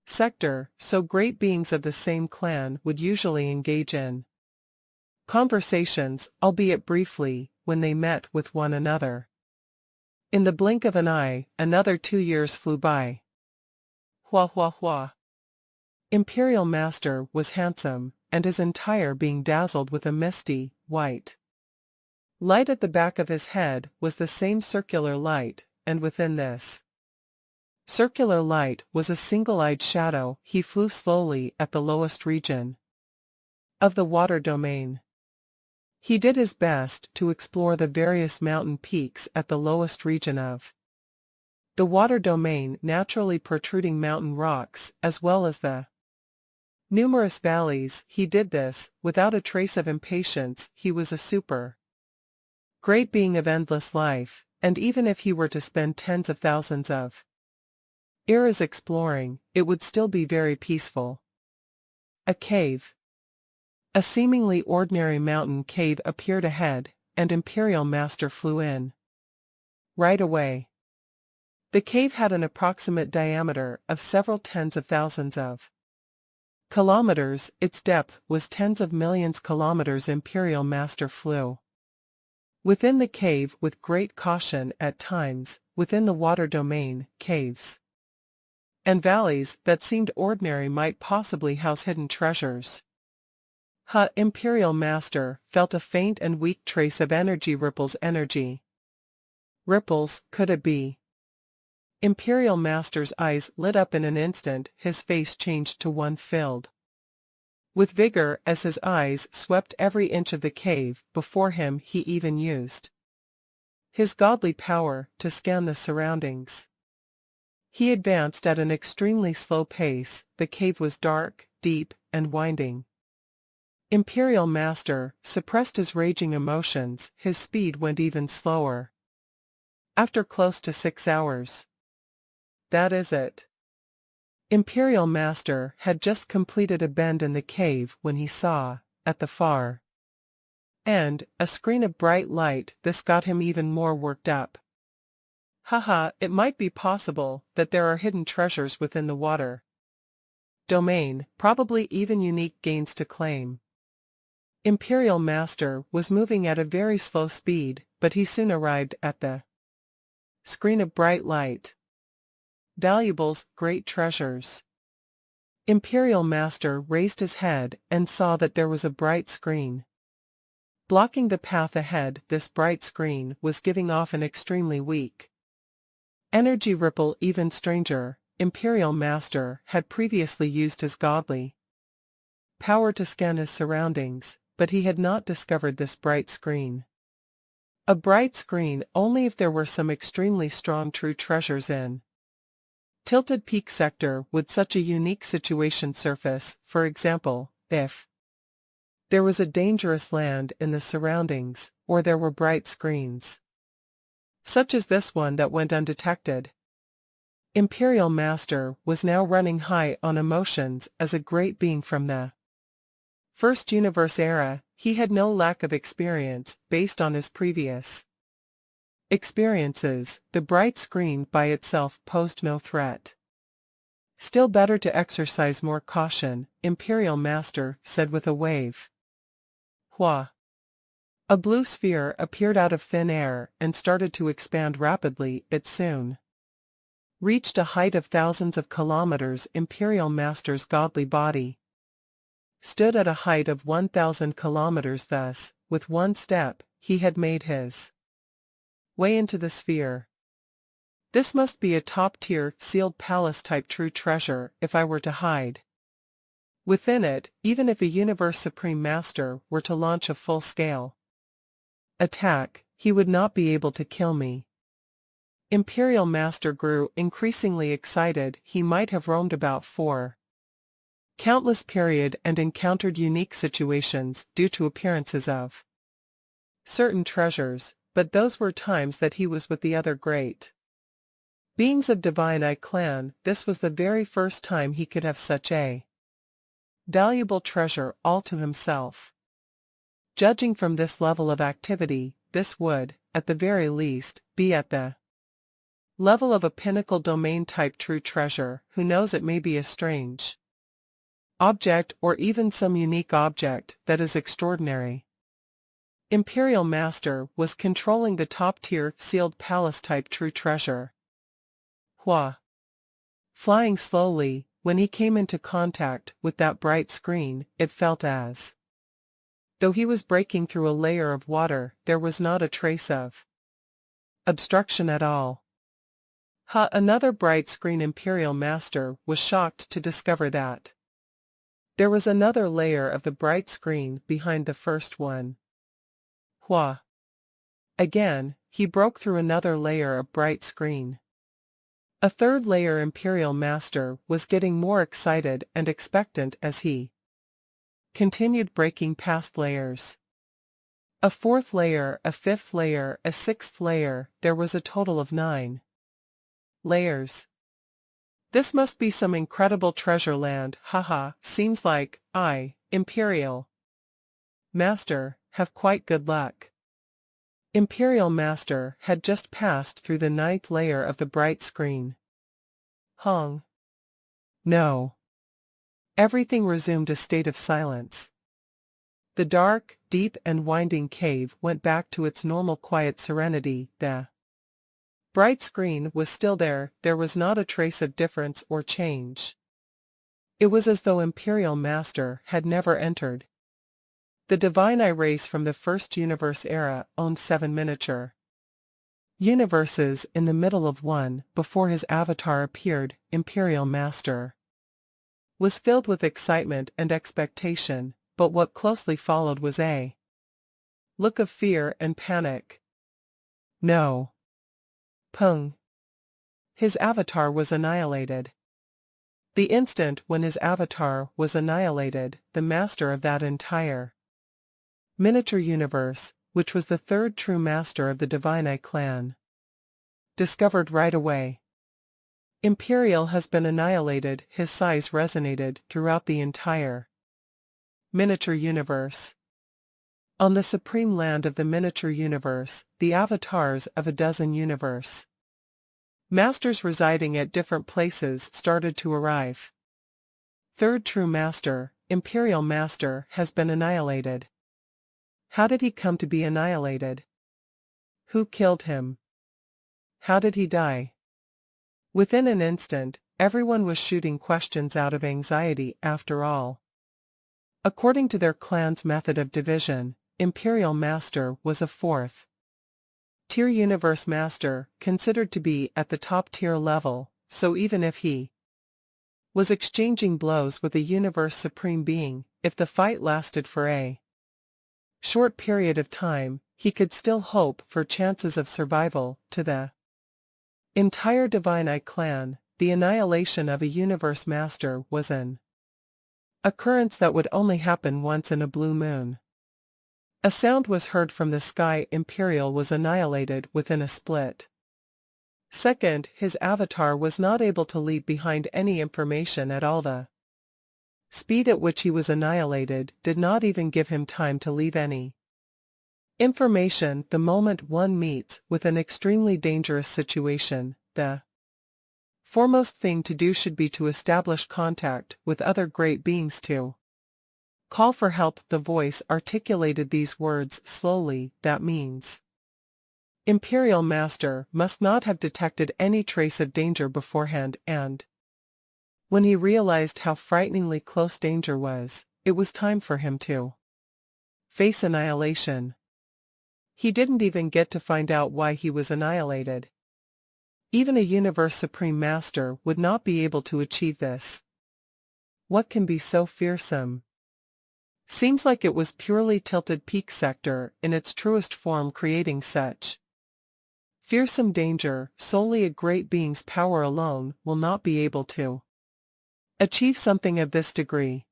Speaker 1: sector, so great beings of the same clan would usually engage in conversations, albeit briefly, when they met with one another. In the blink of an eye, another 2 years flew by. Hua hua hua. Imperial Master was handsome, and his entire being dazzled with a misty, white light. At the back of his head was the same circular light, and within this circular light was a single-eyed shadow. He flew slowly at the lowest region of the water domain. He did his best to explore the various mountain peaks at the lowest region of the water domain, naturally protruding mountain rocks, as well as the numerous valleys. He did this without a trace of impatience. He was a super great being of endless life, and even if he were to spend tens of thousands of eras exploring, it would still be very peaceful. A cave. A seemingly ordinary mountain cave appeared ahead, and Imperial Master flew in right away. The cave had an approximate diameter of several tens of thousands of kilometers. Its depth was tens of millions kilometers. Imperial Master flew within the cave with great caution. At times, within the water domain, caves and valleys that seemed ordinary might possibly house hidden treasures. Imperial Master felt a faint and weak trace of energy. Energy ripples, could it be? Imperial Master's eyes lit up in an instant. His face changed to one filled with vigor as his eyes swept every inch of the cave before him. He even used his godly power to scan the surroundings. He advanced at an extremely slow pace. The cave was dark, deep, and winding. Imperial Master suppressed his raging emotions. His speed went even slower. After close to 6 hours. That is it. Imperial Master had just completed a bend in the cave when he saw, at the far end, a screen of bright light. This got him even more worked up. Haha, it might be possible that there are hidden treasures within the water domain, probably even unique gains to claim. Imperial Master was moving at a very slow speed, but he soon arrived at the screen of bright light. Valuables, great treasures. Imperial Master raised his head and saw that there was a bright screen blocking the path ahead. This bright screen was giving off an extremely weak energy ripple. Even stranger, Imperial Master had previously used his godly power to scan his surroundings, but he had not discovered this bright screen. A bright screen only if there were some extremely strong true treasures in Tilted Peak sector. Would such a unique situation surface, for example, if there was a dangerous land in the surroundings, or there were bright screens such as this one that went undetected? Imperial Master was now running high on emotions. As a great being from the First Universe era, he had no lack of experience based on his previous experiences. The bright screen by itself posed no threat. Still better to exercise more caution, Imperial Master said with a wave. Hua! A blue sphere appeared out of thin air and started to expand rapidly. It soon reached a height of thousands of kilometers. Imperial Master's godly body stood at a height of 1,000 kilometers. Thus, with one step, he had made his way into the sphere. This must be a top-tier, sealed palace-type true treasure if I were to hide within it. Even if a Universe Supreme Master were to launch a full-scale attack, he would not be able to kill me. Imperial Master grew increasingly excited. He might have roamed about for countless period and encountered unique situations due to appearances of certain treasures, but those were times that he was with the other great beings of Divine I clan. This was the very first time he could have such a valuable treasure all to himself. Judging from this level of activity, this would, at the very least, be at the level of a pinnacle domain type true treasure. Who knows, it may be a strange object or even some unique object that is extraordinary. Imperial Master was controlling the top-tier sealed palace-type true treasure. Hua! Flying slowly, when he came into contact with that bright screen, it felt as though he was breaking through a layer of water. There was not a trace of obstruction at all. Another bright screen. Imperial Master was shocked to discover that there was another layer of the bright screen behind the first one. Hua! Again, he broke through another layer of bright screen. A third layer. Imperial Master was getting more excited and expectant as he continued breaking past layers. A fourth layer, a fifth layer, a sixth layer. There was a total of 9 layers. This must be some incredible treasure land. Haha, seems like I, Imperial Master, have quite good luck. Imperial Master had just passed through the 9th layer of the bright screen. Hong. No. Everything resumed a state of silence. The dark, deep and winding cave went back to its normal quiet serenity. The bright screen was still there. There was not a trace of difference or change. It was as though Imperial Master had never entered. The Divine I race from the First Universe era owned 7 miniature universes in the middle of one. Before his avatar appeared, Imperial Master was filled with excitement and expectation, but what closely followed was a look of fear and panic. No. Pung. His avatar was annihilated. The instant when his avatar was annihilated, the master of that entire miniature universe, which was the third true master of the Divine I clan, discovered right away. Imperial has been annihilated. His size resonated throughout the entire miniature universe. On the supreme land of the miniature universe, the avatars of a dozen universe masters residing at different places started to arrive. Third true master, Imperial Master, has been annihilated. How did he come to be annihilated? Who killed him? How did he die? Within an instant, everyone was shooting questions out of anxiety. After all, according to their clan's method of division, Imperial Master was a fourth tier Universe Master, considered to be at the top tier level, so even if he was exchanging blows with a Universe Supreme Being, if the fight lasted for a short period of time, he could still hope for chances of survival. To the entire Divine Eye clan, the annihilation of a Universe Master was an occurrence that would only happen once in a blue moon. A sound was heard from the sky. Imperial was annihilated within a split second. His avatar was not able to leave behind any information at all. The speed at which he was annihilated did not even give him time to leave any information. The moment one meets with an extremely dangerous situation, the foremost thing to do should be to establish contact with other great beings to call for help. The voice articulated these words slowly. That means Imperial Master must not have detected any trace of danger beforehand, and when he realized how frighteningly close danger was, it was time for him to face annihilation. He didn't even get to find out why he was annihilated. Even a Universe Supreme Master would not be able to achieve this. What can be so fearsome? Seems like it was purely Tilted Peak Sector in its truest form creating such fearsome danger. Solely a great being's power alone will not be able to achieve something of this degree.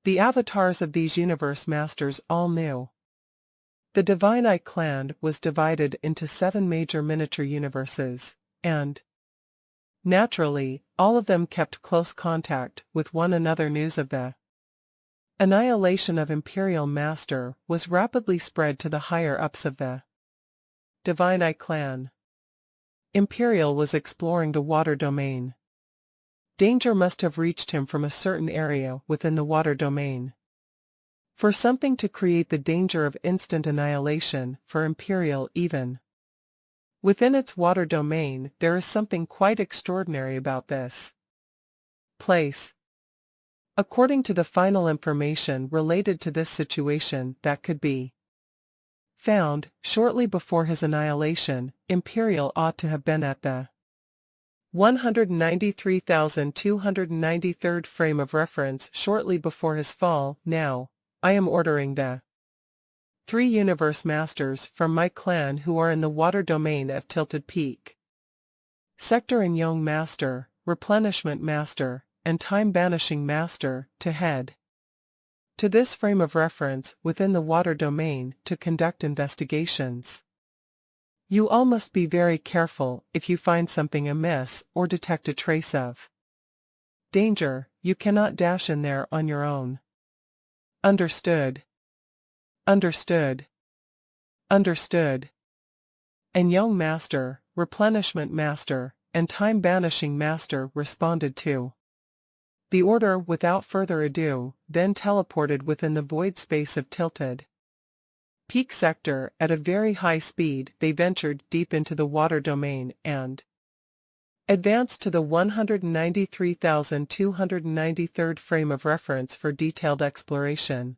Speaker 1: The avatars of these Universe Masters all knew. The Divine Eye clan was divided into 7 major miniature universes, and naturally, all of them kept close contact with one another. News of the annihilation of Imperial Master was rapidly spread to the higher-ups of the Divine Eye clan. Imperial was exploring the water domain. Danger must have reached him from a certain area within the water domain. For something to create the danger of instant annihilation for Imperial even within its water domain, there is something quite extraordinary about this place. According to the final information related to this situation that could be found, shortly before his annihilation, Imperial ought to have been at the 193,293rd frame of reference shortly before his fall. Now, I am ordering the 3 Universe Masters from my clan who are in the water domain of Tilted Peak Sector and Young Master, Replenishment Master, and Time Banishing Master to head to this frame of reference within the water domain to conduct investigations. You all must be very careful. If you find something amiss or detect a trace of danger, you cannot dash in there on your own. Understood. Understood. Understood. And Young Master, Replenishment Master, and Time Banishing Master responded to the order without further ado, then teleported within the void space of Tilted Peak Sector. At a very high speed they ventured deep into the water domain and advanced to the 193,293rd frame of reference for detailed exploration.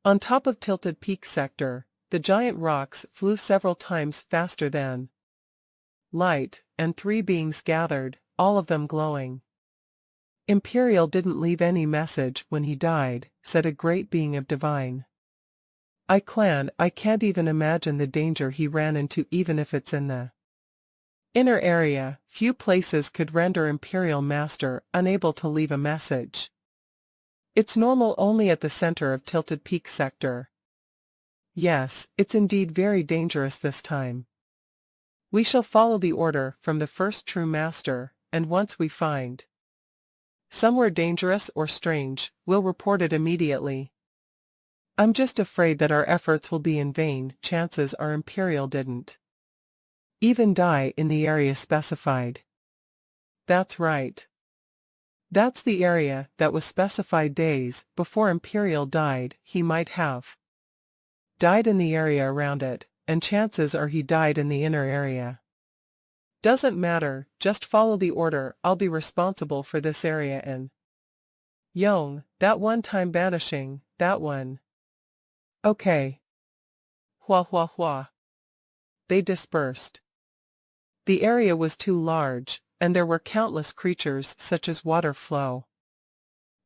Speaker 1: On top of Tilted Peak Sector, the giant rocks flew several times faster than light, and 3 beings gathered, all of them glowing. Imperial didn't leave any message when he died, said a great being of Divine Eye clan. I can't even imagine the danger he ran into. Even if it's in the inner area, few places could render Imperial Master unable to leave a message. It's normal only at the center of Tilted Peak Sector. Yes, it's indeed very dangerous this time. We shall follow the order from the first true master, and once we find somewhere dangerous or strange, we'll report it immediately. I'm just afraid that our efforts will be in vain. Chances are Imperial didn't even die in the area specified. That's right. That's the area that was specified days before Imperial died. He might have died in the area around it, and chances are he died in the inner area. Doesn't matter, just follow the order. I'll be responsible for this area and Yong, that one time banishing, that one. Okay. Hua hua hua. They dispersed. The area was too large, and there were countless creatures such as water flow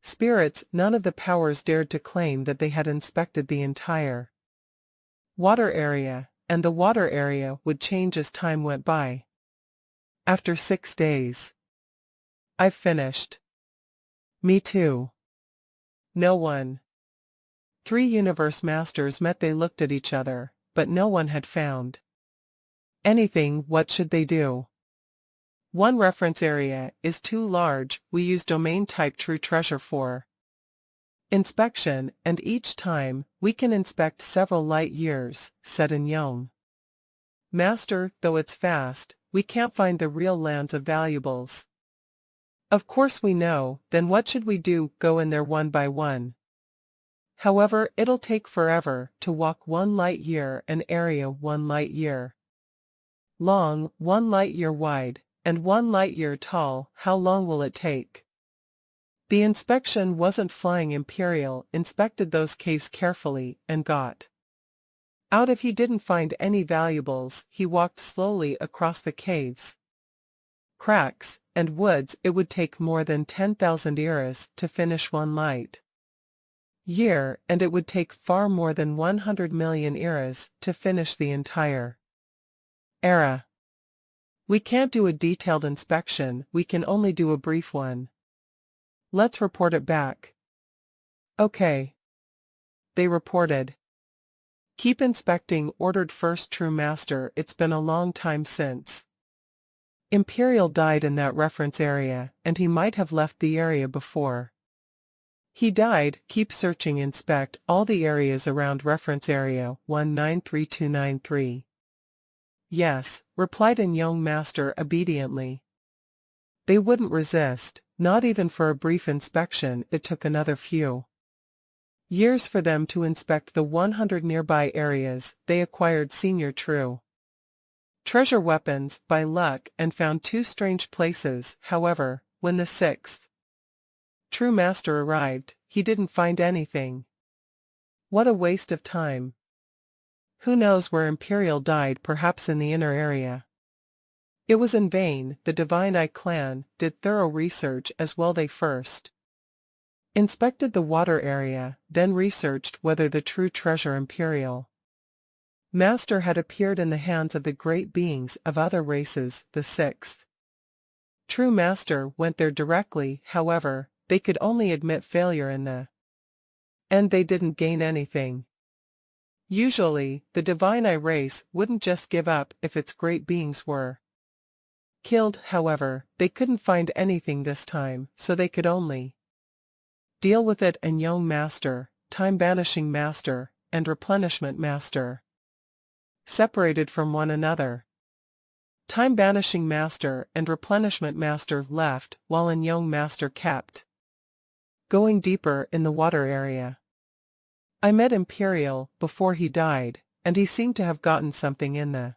Speaker 1: spirits. None of the powers dared to claim that they had inspected the entire water area, and the water area would change as time went by. After 6 days. I've finished. Me too. No one. 3 universe masters met. They looked at each other, but no one had found anything. What should they do? One reference area is too large. We use domain type true treasure for inspection, and each time, we can inspect several light years, said Young. Master, though it's fast, we can't find the real lands of valuables. Of course we know. Then what should we do? Go in there one by one. However, it'll take forever to walk 1 light year, an area 1 light year long, 1 light year wide, and 1 light year tall. How long will it take? The inspection wasn't flying. Imperial inspected those caves carefully and got out. If he didn't find any valuables, he walked slowly across the caves, cracks, and woods. It would take more than 10,000 eras to finish 1 light year, and it would take far more than 100 million eras to finish the entire era. We can't do a detailed inspection. We can only do a brief one. Let's report it back. Okay. They reported. Keep inspecting, ordered first true master. It's been a long time since Imperial died in that reference area, and he might have left the area before he died. Keep searching. Inspect all the areas around reference area 193293. Yes, replied Young Master obediently. They wouldn't resist, not even for a brief inspection. It took another few years for them to inspect the 100 nearby areas. They acquired senior true treasure weapons by luck and found 2 strange places. However, when the 6th true master arrived, he didn't find anything. What a waste of time. Who knows where Imperial died? Perhaps in the inner area. It was in vain. The Divine Eye clan did thorough research as well. They first inspected the water area, then researched whether the true treasure Imperial Master had appeared in the hands of the great beings of other races. The 6th true master went there directly. However, they could only admit failure in the end. They didn't gain anything. Usually, the Divine Eye race wouldn't just give up if its great beings were killed. However, they couldn't find anything this time, so they could only deal with it. And Young Master, Time Banishing Master, and Replenishment Master separated from one another. Time Banishing Master and Replenishment Master left, while Young Master kept going deeper in the water area. I met Imperial before he died, and he seemed to have gotten something in the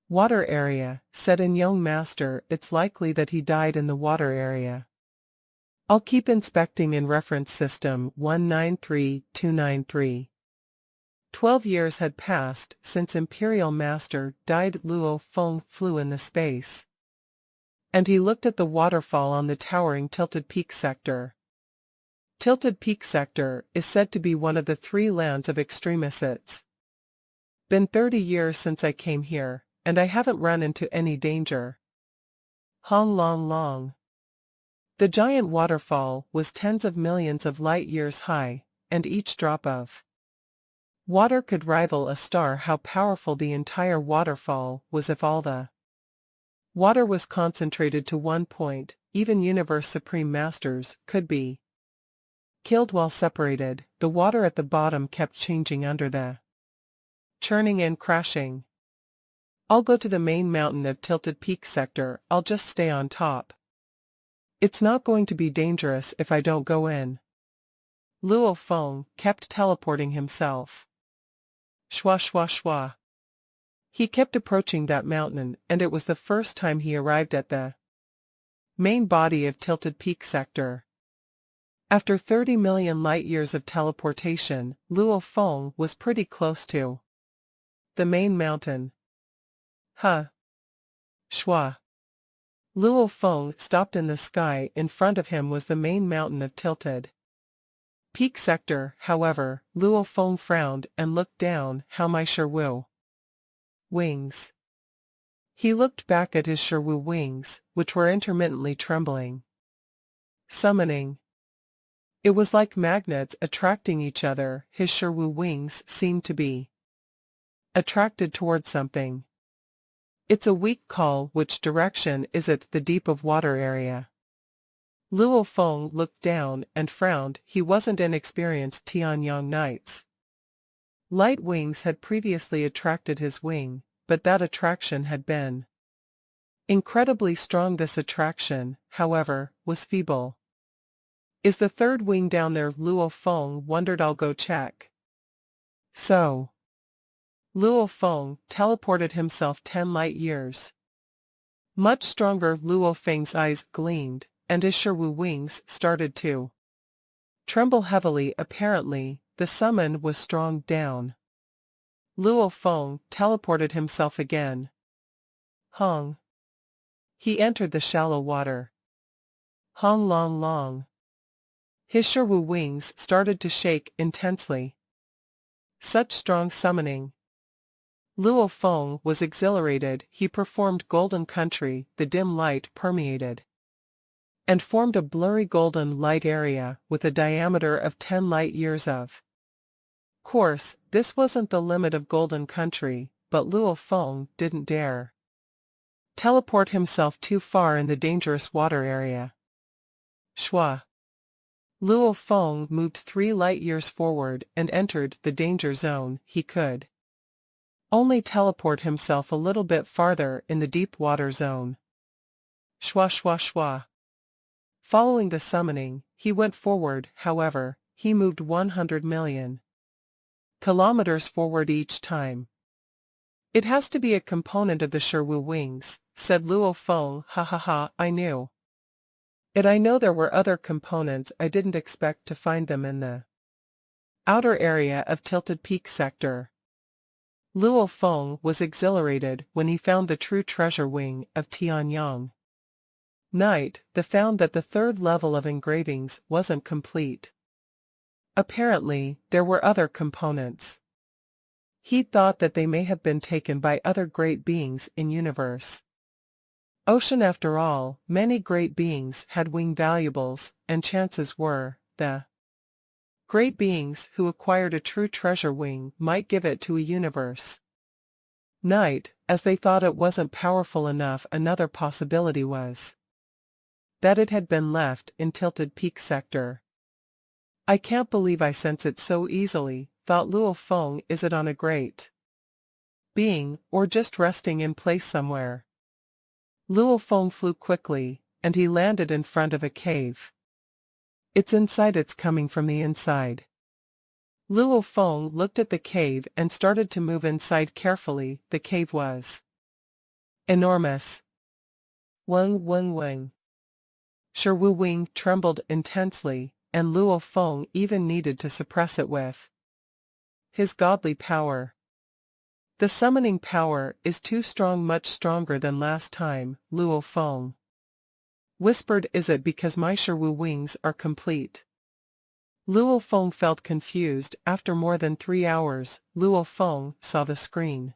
Speaker 1: water area, said Young Master. It's likely that he died in the water area. I'll keep inspecting in reference system 193293. 12 years had passed since Imperial Master died. Luo Feng flew in the space, and he looked at the waterfall on the towering Tilted Peak sector. Tilted Peak sector is said to be one of the 3 lands of extremis. It's been 30 years since I came here, and I haven't run into any danger. Hong Long Long. The giant waterfall was tens of millions of light years high, and each drop of Water could rival a star. How powerful the entire waterfall was if all the water was concentrated to one point. Even Universe Supreme Masters could be killed while separated. The water at the bottom kept changing under the churning and crashing. I'll go to the main mountain of Tilted Peak sector. I'll just stay on top. It's not going to be dangerous if I don't go in. Luo Feng kept teleporting himself. Shwa shwa shwa. He kept approaching that mountain, and it was the first time he arrived at the main body of Tilted Peak sector. After 30 million light-years of teleportation, Luo Feng was pretty close to the main mountain. Huh. Shwa. Luo Feng stopped in the sky. In front of him was the main mountain of Tilted Peak sector. However, Luo Feng frowned and looked down. How my Sherwu wings. He looked back at his Sherwu wings, which were intermittently trembling. Summoning. It was like magnets attracting each other. His Sherwu wings seemed to be attracted toward something. It's a weak call. Which direction is it? The deep of water area. Luo Feng looked down and frowned. He wasn't inexperienced. Tianyang Knights light wings had previously attracted his wing, but that attraction had been incredibly strong. This attraction, however, was feeble. Is the third wing down there? Luo Feng wondered. I'll go check. So Luo Feng teleported himself 10 light-years. Much stronger. Luo Feng's eyes gleamed, and his Sherwu wings started to tremble heavily. Apparently, the summon was strong. Down. Luo Feng teleported himself again. Hong. He entered the shallow water. Hong long long. His Sherwu wings started to shake intensely. Such strong summoning. Luo Feng was exhilarated. He performed Golden Country. The dim light permeated and formed a blurry golden light area with a diameter of 10 light-years. Of course, this wasn't the limit of Golden Country, but Luo Feng didn't dare teleport himself too far in the dangerous water area. Shwa. Luo Feng moved 3 light-years forward and entered the danger zone. He could only teleport himself a little bit farther in the deep water zone. Shwa shwa shwa. Following the summoning, he went forward. However, he moved 100 million kilometers forward each time. It has to be a component of the Sherwu wings, said Luo Feng. Ha ha ha, I knew it. I know there were other components. I didn't expect to find them in the outer area of Tilted Peak sector. Luo Feng was exhilarated when he found the true treasure wing of Tianyang Knight. They found that the third level of engravings wasn't complete. Apparently, there were other components. He thought that they may have been taken by other great beings in universe ocean. After all, many great beings had wing valuables, and chances were, the great beings who acquired a true treasure wing might give it to a universe knight, as they thought it wasn't powerful enough. Another possibility was that it had been left in Tilted Peak sector. I can't believe I sense it so easily, thought Luo Feng. Is it on a great being, or just resting in place somewhere? Luo Feng flew quickly, and he landed in front of a cave. It's inside. It's coming from the inside. Luo Feng looked at the cave and started to move inside carefully. The cave was enormous. Weng weng weng. Sherwu wing trembled intensely, and Luo Feng even needed to suppress it with his godly power. The summoning power is too strong, much stronger than last time, Luo Feng whispered. Is it because my Sherwu wings are complete? Luo Feng felt confused. After more than 3 hours, Luo Feng saw the screen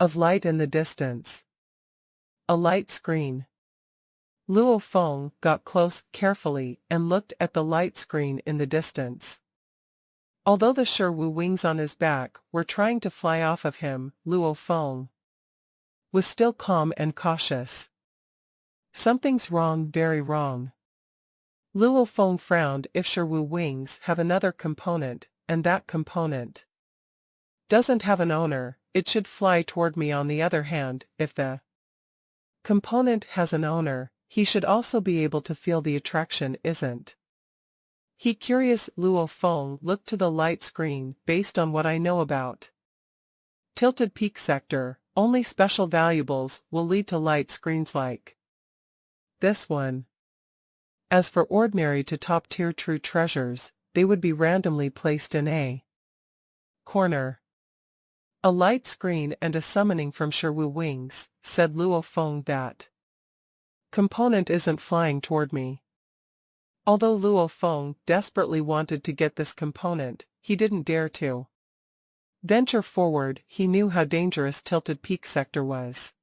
Speaker 1: of light in the distance. A light screen. Luo Feng got close carefully and looked at the light screen in the distance. Although the Sherwu wings on his back were trying to fly off of him, Luo Feng was still calm and cautious. Something's wrong, very wrong. Luo Feng frowned. If Sherwu wings have another component, and that component doesn't have an owner, it should fly toward me. On the other hand, if the component has an owner, he should also be able to feel the attraction, isn't he curious? Luo Feng looked to the light screen. Based on what I know about Tilted Peak sector, only special valuables will lead to light screens like this one. As for ordinary to top-tier true treasures, they would be randomly placed in a corner. A light screen and a summoning from Sherwu wings, said Luo Feng. That component isn't flying toward me. Although Luo Feng desperately wanted to get this component, he didn't dare to venture forward. He knew how dangerous Tilted Peak sector was.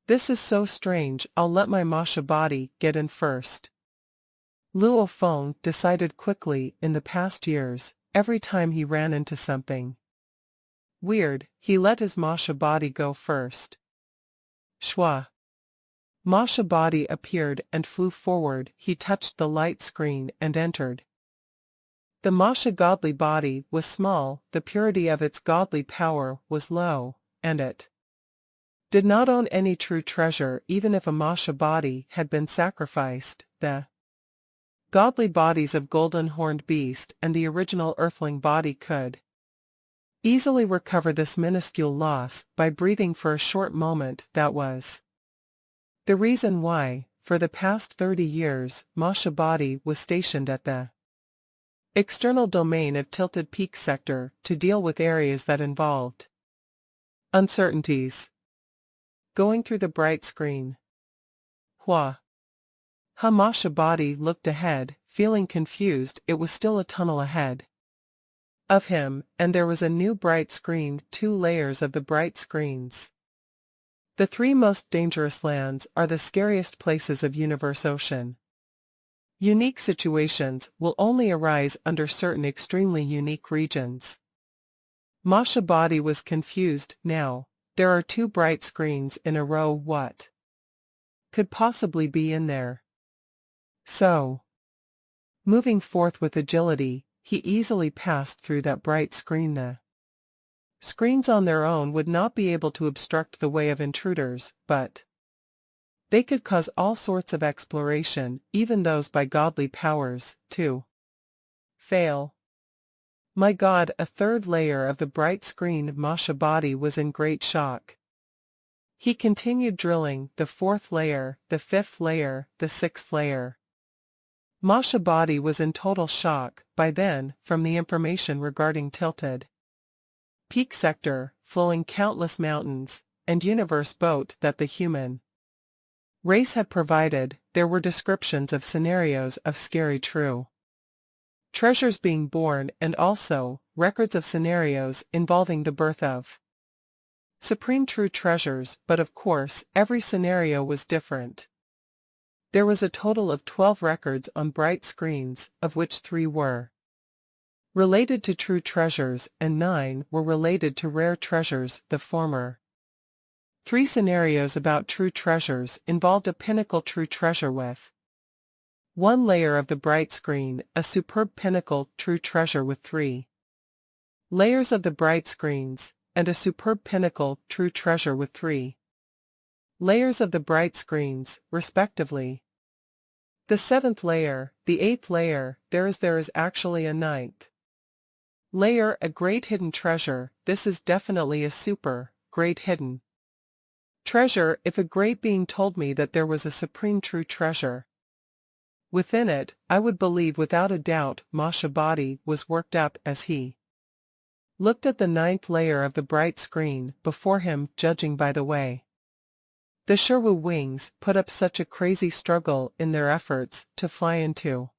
Speaker 1: This is so strange. I'll let my Masha body get in first. Luo Feng decided quickly. In the past years, every time he ran into something weird, he let his Masha body go first. Shwa. Masha body appeared and flew forward. He touched the light screen and entered. The Masha godly body was small, the purity of its godly power was low, and it did not own any true treasure. Even if a Masha body had been sacrificed, the godly bodies of Golden Horned Beast and the original Earthling body could easily recover this minuscule loss by breathing for a short moment. That was the reason why, for the past 30 years, Masha body was stationed at the external domain of Tilted Peak sector to deal with areas that involved uncertainties. Going through the bright screen. Hua. Masha body looked ahead, feeling confused. It was still a tunnel ahead of him, and there was a new bright screen. 2 layers of the bright screens. The 3 most dangerous lands are the scariest places of Universe Ocean. Unique situations will only arise under certain extremely unique regions. Masha body was confused. Now, there are 2 bright screens in a row. What could possibly be in there? So, moving forth with agility, he easily passed through that bright screen. The screens on their own would not be able to obstruct the way of intruders, but they could cause all sorts of exploration, even those by godly powers, to fail. My God! A 3rd layer of the bright screen. Masha body was in great shock. He continued drilling. The 4th layer, the 5th layer, the 6th layer. Masha body was in total shock by then from the information regarding Tilted Peak sector, flowing countless mountains, and universe boat that the human race had provided. There were descriptions of scenarios of scary true treasures being born, and also records of scenarios involving the birth of supreme true treasures, but of course every scenario was different. There was a total of 12 records on bright screens, of which 3 were related to true treasures and 9 were related to rare treasures. The former 3 scenarios about true treasures involved a pinnacle true treasure with 1 layer of the bright screen, a superb pinnacle true treasure with 3 layers of the bright screens, and a superb pinnacle true treasure with 3 layers of the bright screens, respectively. The 7th layer, the 8th layer, there is actually a 9th layer, a great hidden treasure. This is definitely a super, great hidden treasure. If a great being told me that there was a supreme true treasure within it, I would believe without a doubt. Masha body was worked up as he looked at the 9th layer of the bright screen before him. Judging by the way the Sherwu wings put up such a crazy struggle in their efforts to fly into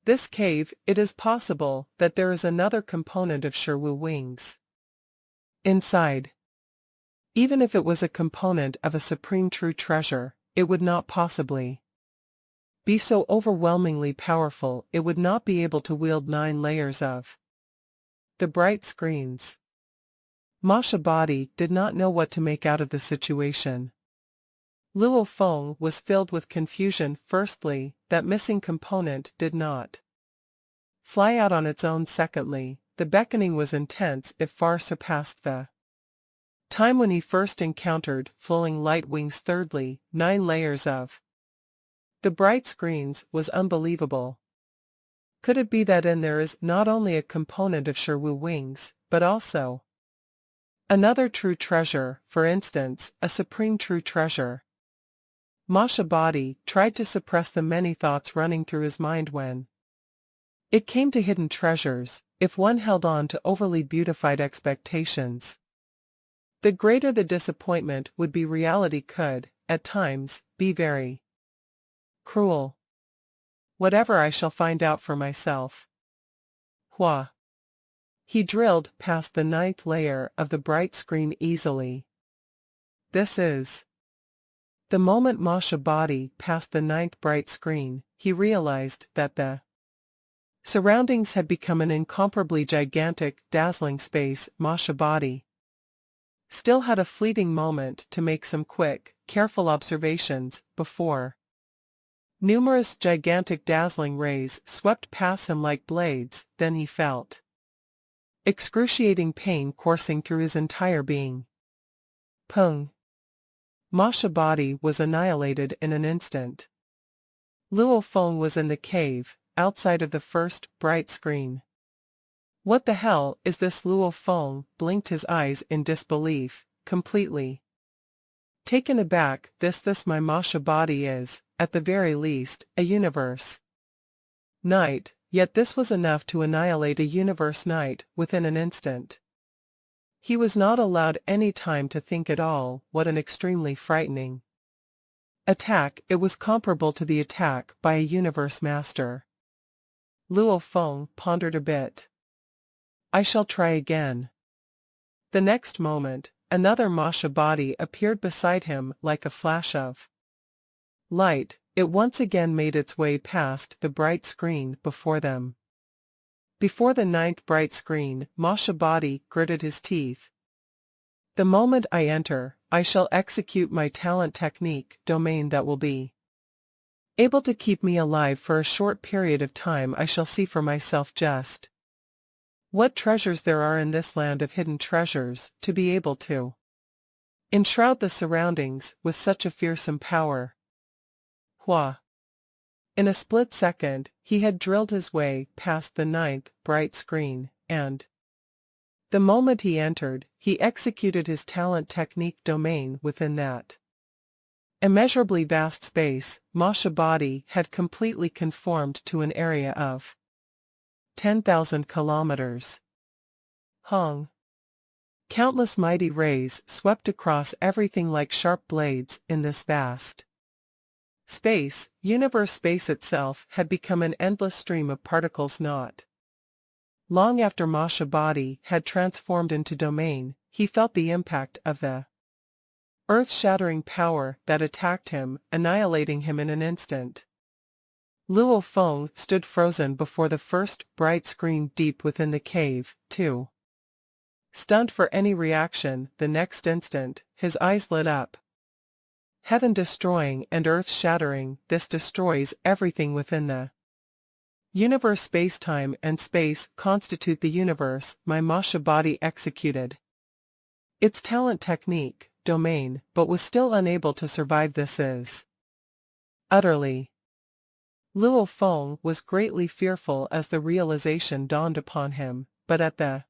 Speaker 1: this cave, it is possible that there is another component of Sherwu wings inside. Even if it was a component of a supreme true treasure, it would not possibly be so overwhelmingly powerful. It would not be able to wield 9 layers of The bright screens. Masha Body did not know what to make out of the situation. Luo Feng was filled with confusion. Firstly, that missing component did not fly out on its own. Secondly, the beckoning was intense. It far surpassed the time when he first encountered flowing light wings. Thirdly, 9 layers of the bright screens was unbelievable. Could it be that in there is not only a component of Sherwu wings, but also another true treasure, for instance, a supreme true treasure? Masha Body tried to suppress the many thoughts running through his mind when it came to hidden treasures. If one held on to overly beautified expectations, the greater the disappointment would be. Reality could, at times, be very cruel. Whatever, I shall find out for myself. Hua. He drilled past the 9th layer of the bright screen easily. This is. The moment Masha Body passed the 9th bright screen, he realized that the surroundings had become an incomparably gigantic, dazzling space. Masha Body still had a fleeting moment to make some quick, careful observations before numerous gigantic dazzling rays swept past him like blades. Then he felt excruciating pain coursing through his entire being. Pung. Masha Body was annihilated in an instant. Luo Feng was in the cave, outside of the first bright screen. What the hell is this? Luo Feng blinked his eyes in disbelief, completely taken aback. This my Masha Body is, at the very least, a universe knight, yet this was enough to annihilate a universe knight within an instant. He was not allowed any time to think at all. What an extremely frightening attack. It was comparable to the attack by a universe master. Luo Feng pondered a bit. I shall try again. The next moment, another Masha Body appeared beside him like a flash of light. It once again made its way past the bright screen before them. Before the 9th bright screen, Masha Body gritted his teeth. The moment I enter, I shall execute my talent technique domain that will be able to keep me alive for a short period of time. I shall see for myself just what treasures there are in this land of hidden treasures, to be able to enshroud the surroundings with such a fearsome power. Hua. In a split second, he had drilled his way past the 9th bright screen, and the moment he entered, he executed his talent technique domain within that immeasurably vast space. Masha Body had completely conformed to an area of 10,000 kilometers. Hong. Countless mighty rays swept across everything like sharp blades in this vast space. Universe space itself had become an endless stream of particles. Not long after Masha Body had transformed into domain, he felt the impact of the earth-shattering power that attacked him, annihilating him in an instant. Luo Feng stood frozen before the first bright screen deep within the cave, too stunned for any reaction. The next instant, his eyes lit up. Heaven-destroying and earth-shattering, this destroys everything within the universe. Space-time and space constitute the universe. My Masha Body executed its talent technique domain, but was still unable to survive. This is utterly. Luo Feng was greatly fearful as the realization dawned upon him, but at the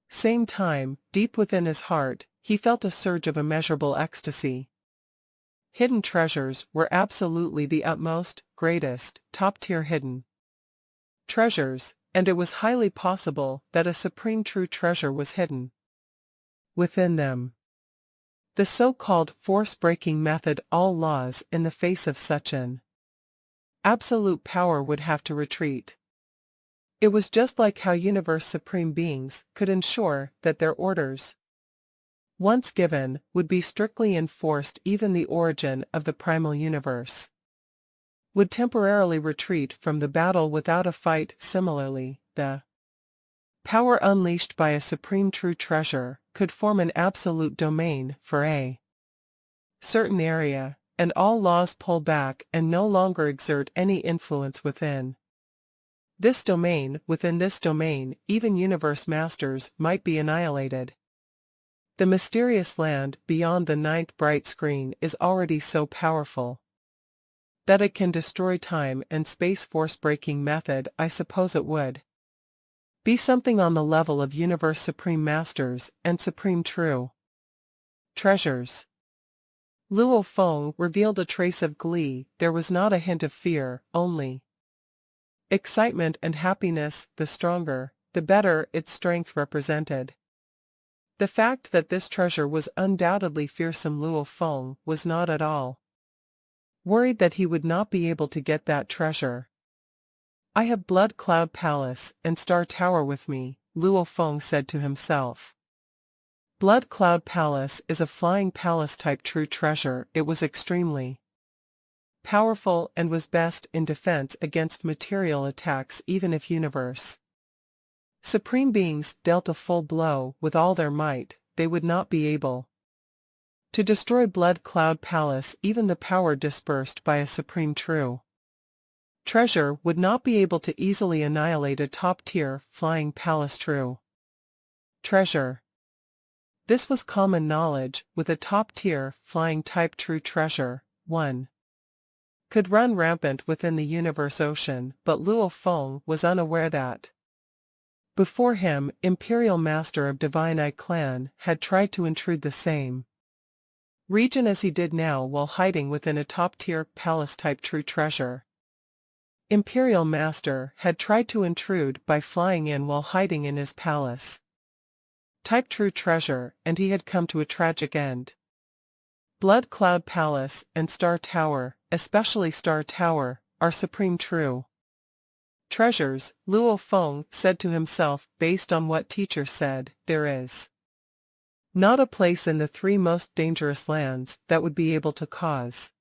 Speaker 1: same time, deep within his heart, he felt a surge of immeasurable ecstasy. Hidden treasures were absolutely the utmost, greatest, top-tier hidden treasures, and it was highly possible that a supreme true treasure was hidden within them. The so-called force-breaking method. All laws in the face of such an absolute power would have to retreat. It was just like how universe supreme beings could ensure that their orders, once given, would be strictly enforced. Even the origin of the primal universe would temporarily retreat from the battle without a fight. Similarly, the Power unleashed by a supreme true treasure could form an absolute domain for a certain area, and all laws pull back and no longer exert any influence within this domain. Within this domain, even universe masters might be annihilated. The mysterious land beyond the ninth bright screen is already so powerful that it can destroy time and space. Force-breaking method. I suppose it would be something on the level of universe supreme masters and supreme true treasures. Luo Feng revealed a trace of glee. There was not a hint of fear, only excitement and happiness. The stronger, the better its strength represented. The fact that this treasure was undoubtedly fearsome. Luo Feng was not at all worried that he would not be able to get that treasure. I have Blood Cloud Palace and Star Tower with me, Luo Feng said to himself. Blood Cloud Palace is a flying palace-type true treasure. It was extremely powerful and was best in defense against material attacks. Even if universe supreme beings dealt a full blow with all their might, they would not be able to destroy Blood Cloud Palace. Even the power dispersed by a supreme true treasure would not be able to easily annihilate a top-tier flying palace true treasure. This was common knowledge. With a top-tier flying-type true treasure, one could run rampant within the universe ocean, but Luo Feng was unaware that before him, Imperial Master of Divine Eye Clan had tried to intrude the same region as he did now while hiding within a top-tier palace-type true treasure. Imperial Master had tried to intrude by flying in while hiding in his palace type true treasure, and he had come to a tragic end. Blood Cloud Palace and Star Tower, especially Star Tower, are supreme true treasures, Luo Feng said to himself. Based on what teacher said, there is not a place in the three most dangerous lands that would be able to cause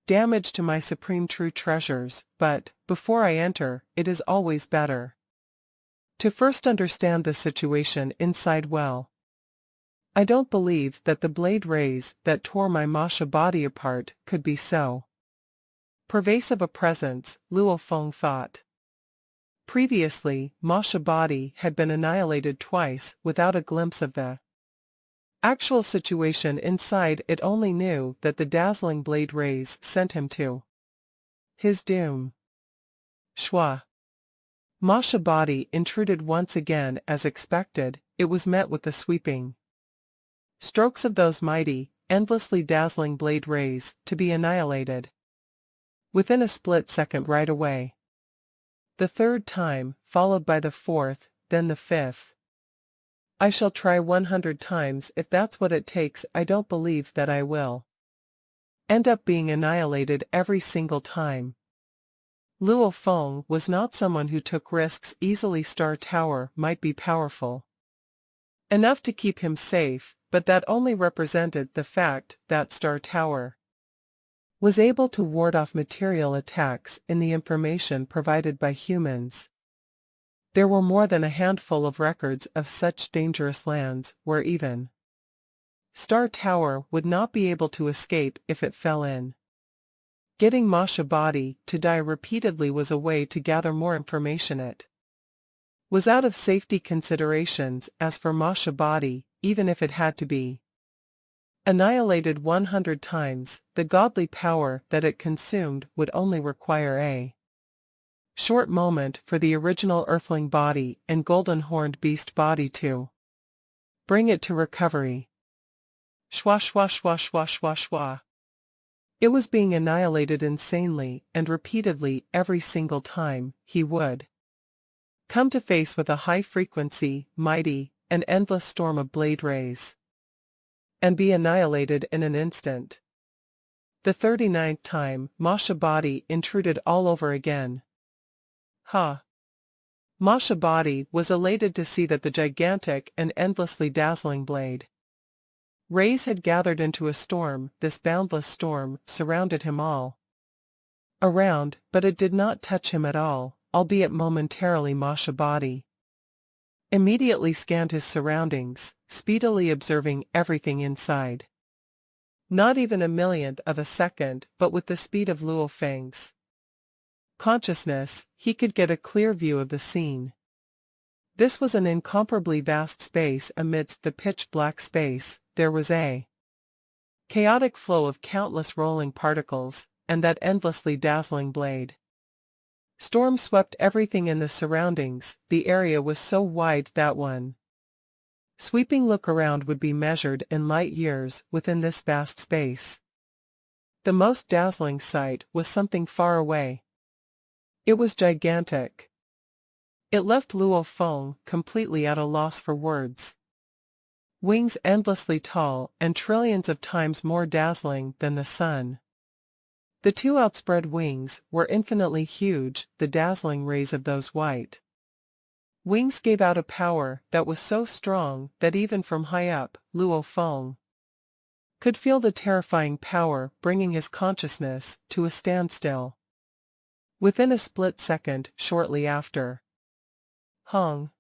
Speaker 1: damage to my supreme true treasures, but, before I enter, it is always better to first understand the situation inside well. I don't believe that the blade rays that tore my Masha body apart could be so pervasive a presence, Luo Feng thought. Previously, Masha body had been annihilated twice without a glimpse of the actual situation inside. It only knew that the dazzling blade rays sent him to his doom. Shwa. Masha body intruded once again. As expected, it was met with the sweeping strokes of those mighty, endlessly dazzling blade rays, to be annihilated within a split second right away. The third time, followed by the fourth, then the fifth. I shall try 100 times if that's what it takes. I don't believe that I will end up being annihilated every single time. Luo Feng was not someone who took risks easily. Star Tower might be powerful enough to keep him safe, but that only represented the fact that Star Tower was able to ward off material attacks in the information provided by humans. There were more than a handful of records of such dangerous lands where even Star Tower would not be able to escape if it fell in. Getting Masha body to die repeatedly was a way to gather more information. It was out of safety considerations. As for Masha body, even if it had to be annihilated 100 times, the godly power that it consumed would only require a short moment for the original Earthling body and golden-horned beast body to bring it to recovery. Shwa shwa shwa shwa shwa shwa. It was being annihilated insanely and repeatedly every single time he would come to face with a high-frequency, mighty, and endless storm of blade rays, and be annihilated in an instant. The 39th time, Masha body intruded all over again. Ha! Masha body was elated to see that the gigantic and endlessly dazzling blade rays had gathered into a storm. This boundless storm surrounded him all around, but it did not touch him at all, albeit momentarily. Masha body immediately scanned his surroundings, speedily observing everything inside. Not even a millionth of a second, but with the speed of Luo Feng's consciousness, he could get a clear view of the scene. This was an incomparably vast space. Amidst the pitch-black space, there was a chaotic flow of countless rolling particles, and that endlessly dazzling blade. Storm swept everything in the surroundings. The area was so wide that one sweeping look around would be measured in light years within this vast space. The most dazzling sight was something far away. It was gigantic. It left Luo Feng completely at a loss for words. Wings endlessly tall and trillions of times more dazzling than the sun. The two outspread wings were infinitely huge. The dazzling rays of those white wings gave out a power that was so strong that even from high up, Luo Feng could feel the terrifying power bringing his consciousness to a standstill. Within a split second, shortly after, Hong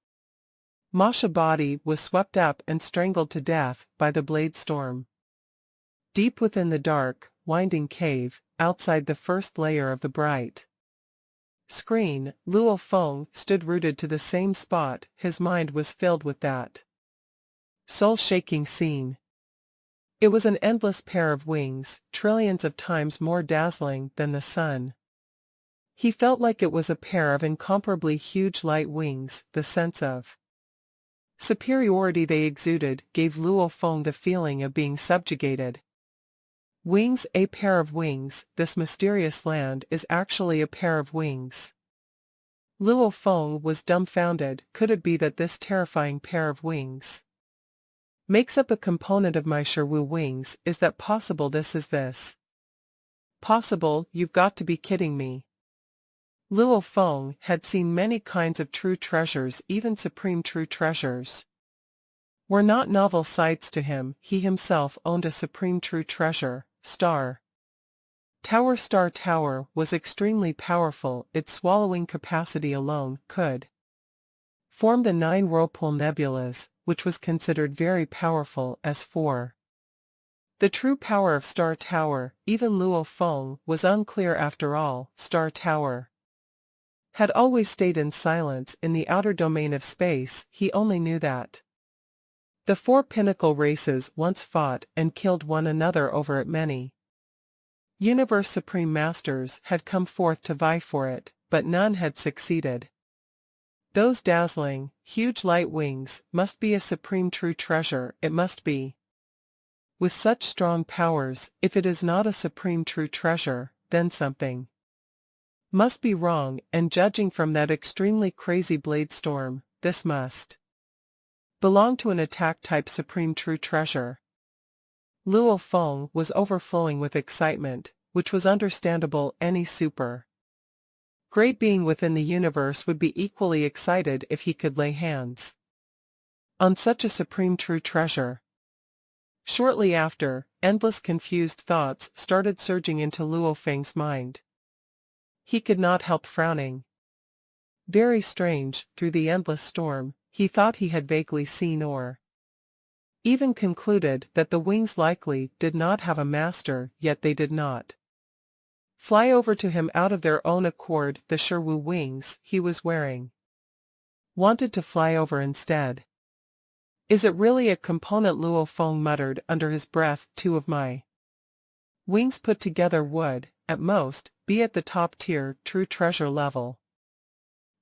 Speaker 1: Masha's body was swept up and strangled to death by the blade storm. Deep within the dark, winding cave, outside the first layer of the bright screen, Luo Feng stood rooted to the same spot. His mind was filled with that soul-shaking scene. It was an endless pair of wings, trillions of times more dazzling than the sun. He felt like it was a pair of incomparably huge light wings. The sense of superiority they exuded gave Luo Feng the feeling of being subjugated. Wings, a pair of wings. This mysterious land is actually a pair of wings. Luo Feng was dumbfounded. Could it be that this terrifying pair of wings makes up a component of my Shiwu wings? Is that possible? This possible? You've got to be kidding me. Luo Feng had seen many kinds of true treasures. Even supreme true treasures were not novel sights to him. He himself owned a supreme true treasure. Star Tower was extremely powerful. Its swallowing capacity alone could form the 9 whirlpool nebulas, which was considered very powerful. As for the true power of Star Tower, even Luo Feng was unclear. After all, Star Tower had always stayed in silence in the outer domain of space. He only knew that the 4 pinnacle races once fought and killed one another over it. Many Universe Supreme Masters had come forth to vie for it, but none had succeeded. Those dazzling, huge light wings must be a supreme true treasure. It must be. With such strong powers, if it is not a supreme true treasure, then something must be wrong, and judging from that extremely crazy blade storm, this must belong to an attack-type supreme true treasure. Luo Feng was overflowing with excitement, which was understandable. Any super great being within the universe would be equally excited if he could lay hands on such a supreme true treasure. Shortly after, endless confused thoughts started surging into Luo Feng's mind. He could not help frowning. Very strange, through the endless storm, he thought he had vaguely seen or even concluded that the wings likely did not have a master, yet they did not fly over to him out of their own accord. The Shiwu wings he was wearing wanted to fly over instead. Is it really a component? Luo Feng muttered under his breath. 2 of my wings put together would, at most, be at the top-tier true treasure level.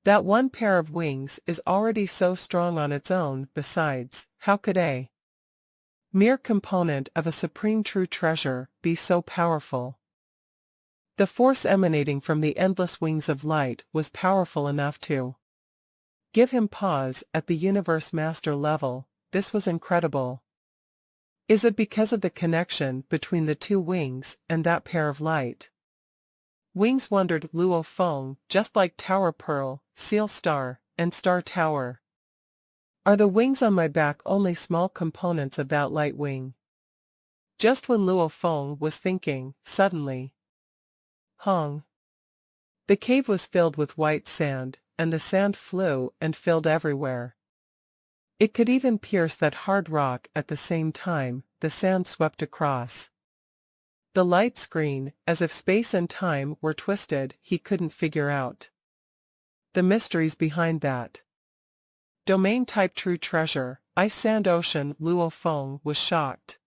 Speaker 1: That one pair of wings is already so strong on its own. Besides, how could a mere component of a supreme true treasure be so powerful? The force emanating from the endless wings of light was powerful enough to give him pause. At the universe master level, this was incredible. Is it because of the connection between the 2 wings and that pair of light wings? Wondered Luo Feng. Just like Tower Pearl, Seal Star, and Star Tower, are the wings on my back only small components of that light wing? Just when Luo Feng was thinking, suddenly, Hong! The cave was filled with white sand, and the sand flew and filled everywhere. It could even pierce that hard rock at the same time. The sand swept across the light screen, as if space and time were twisted. He couldn't figure out the mysteries behind that. Domain type true treasure, Ice Sand Ocean. Luo Feng was shocked.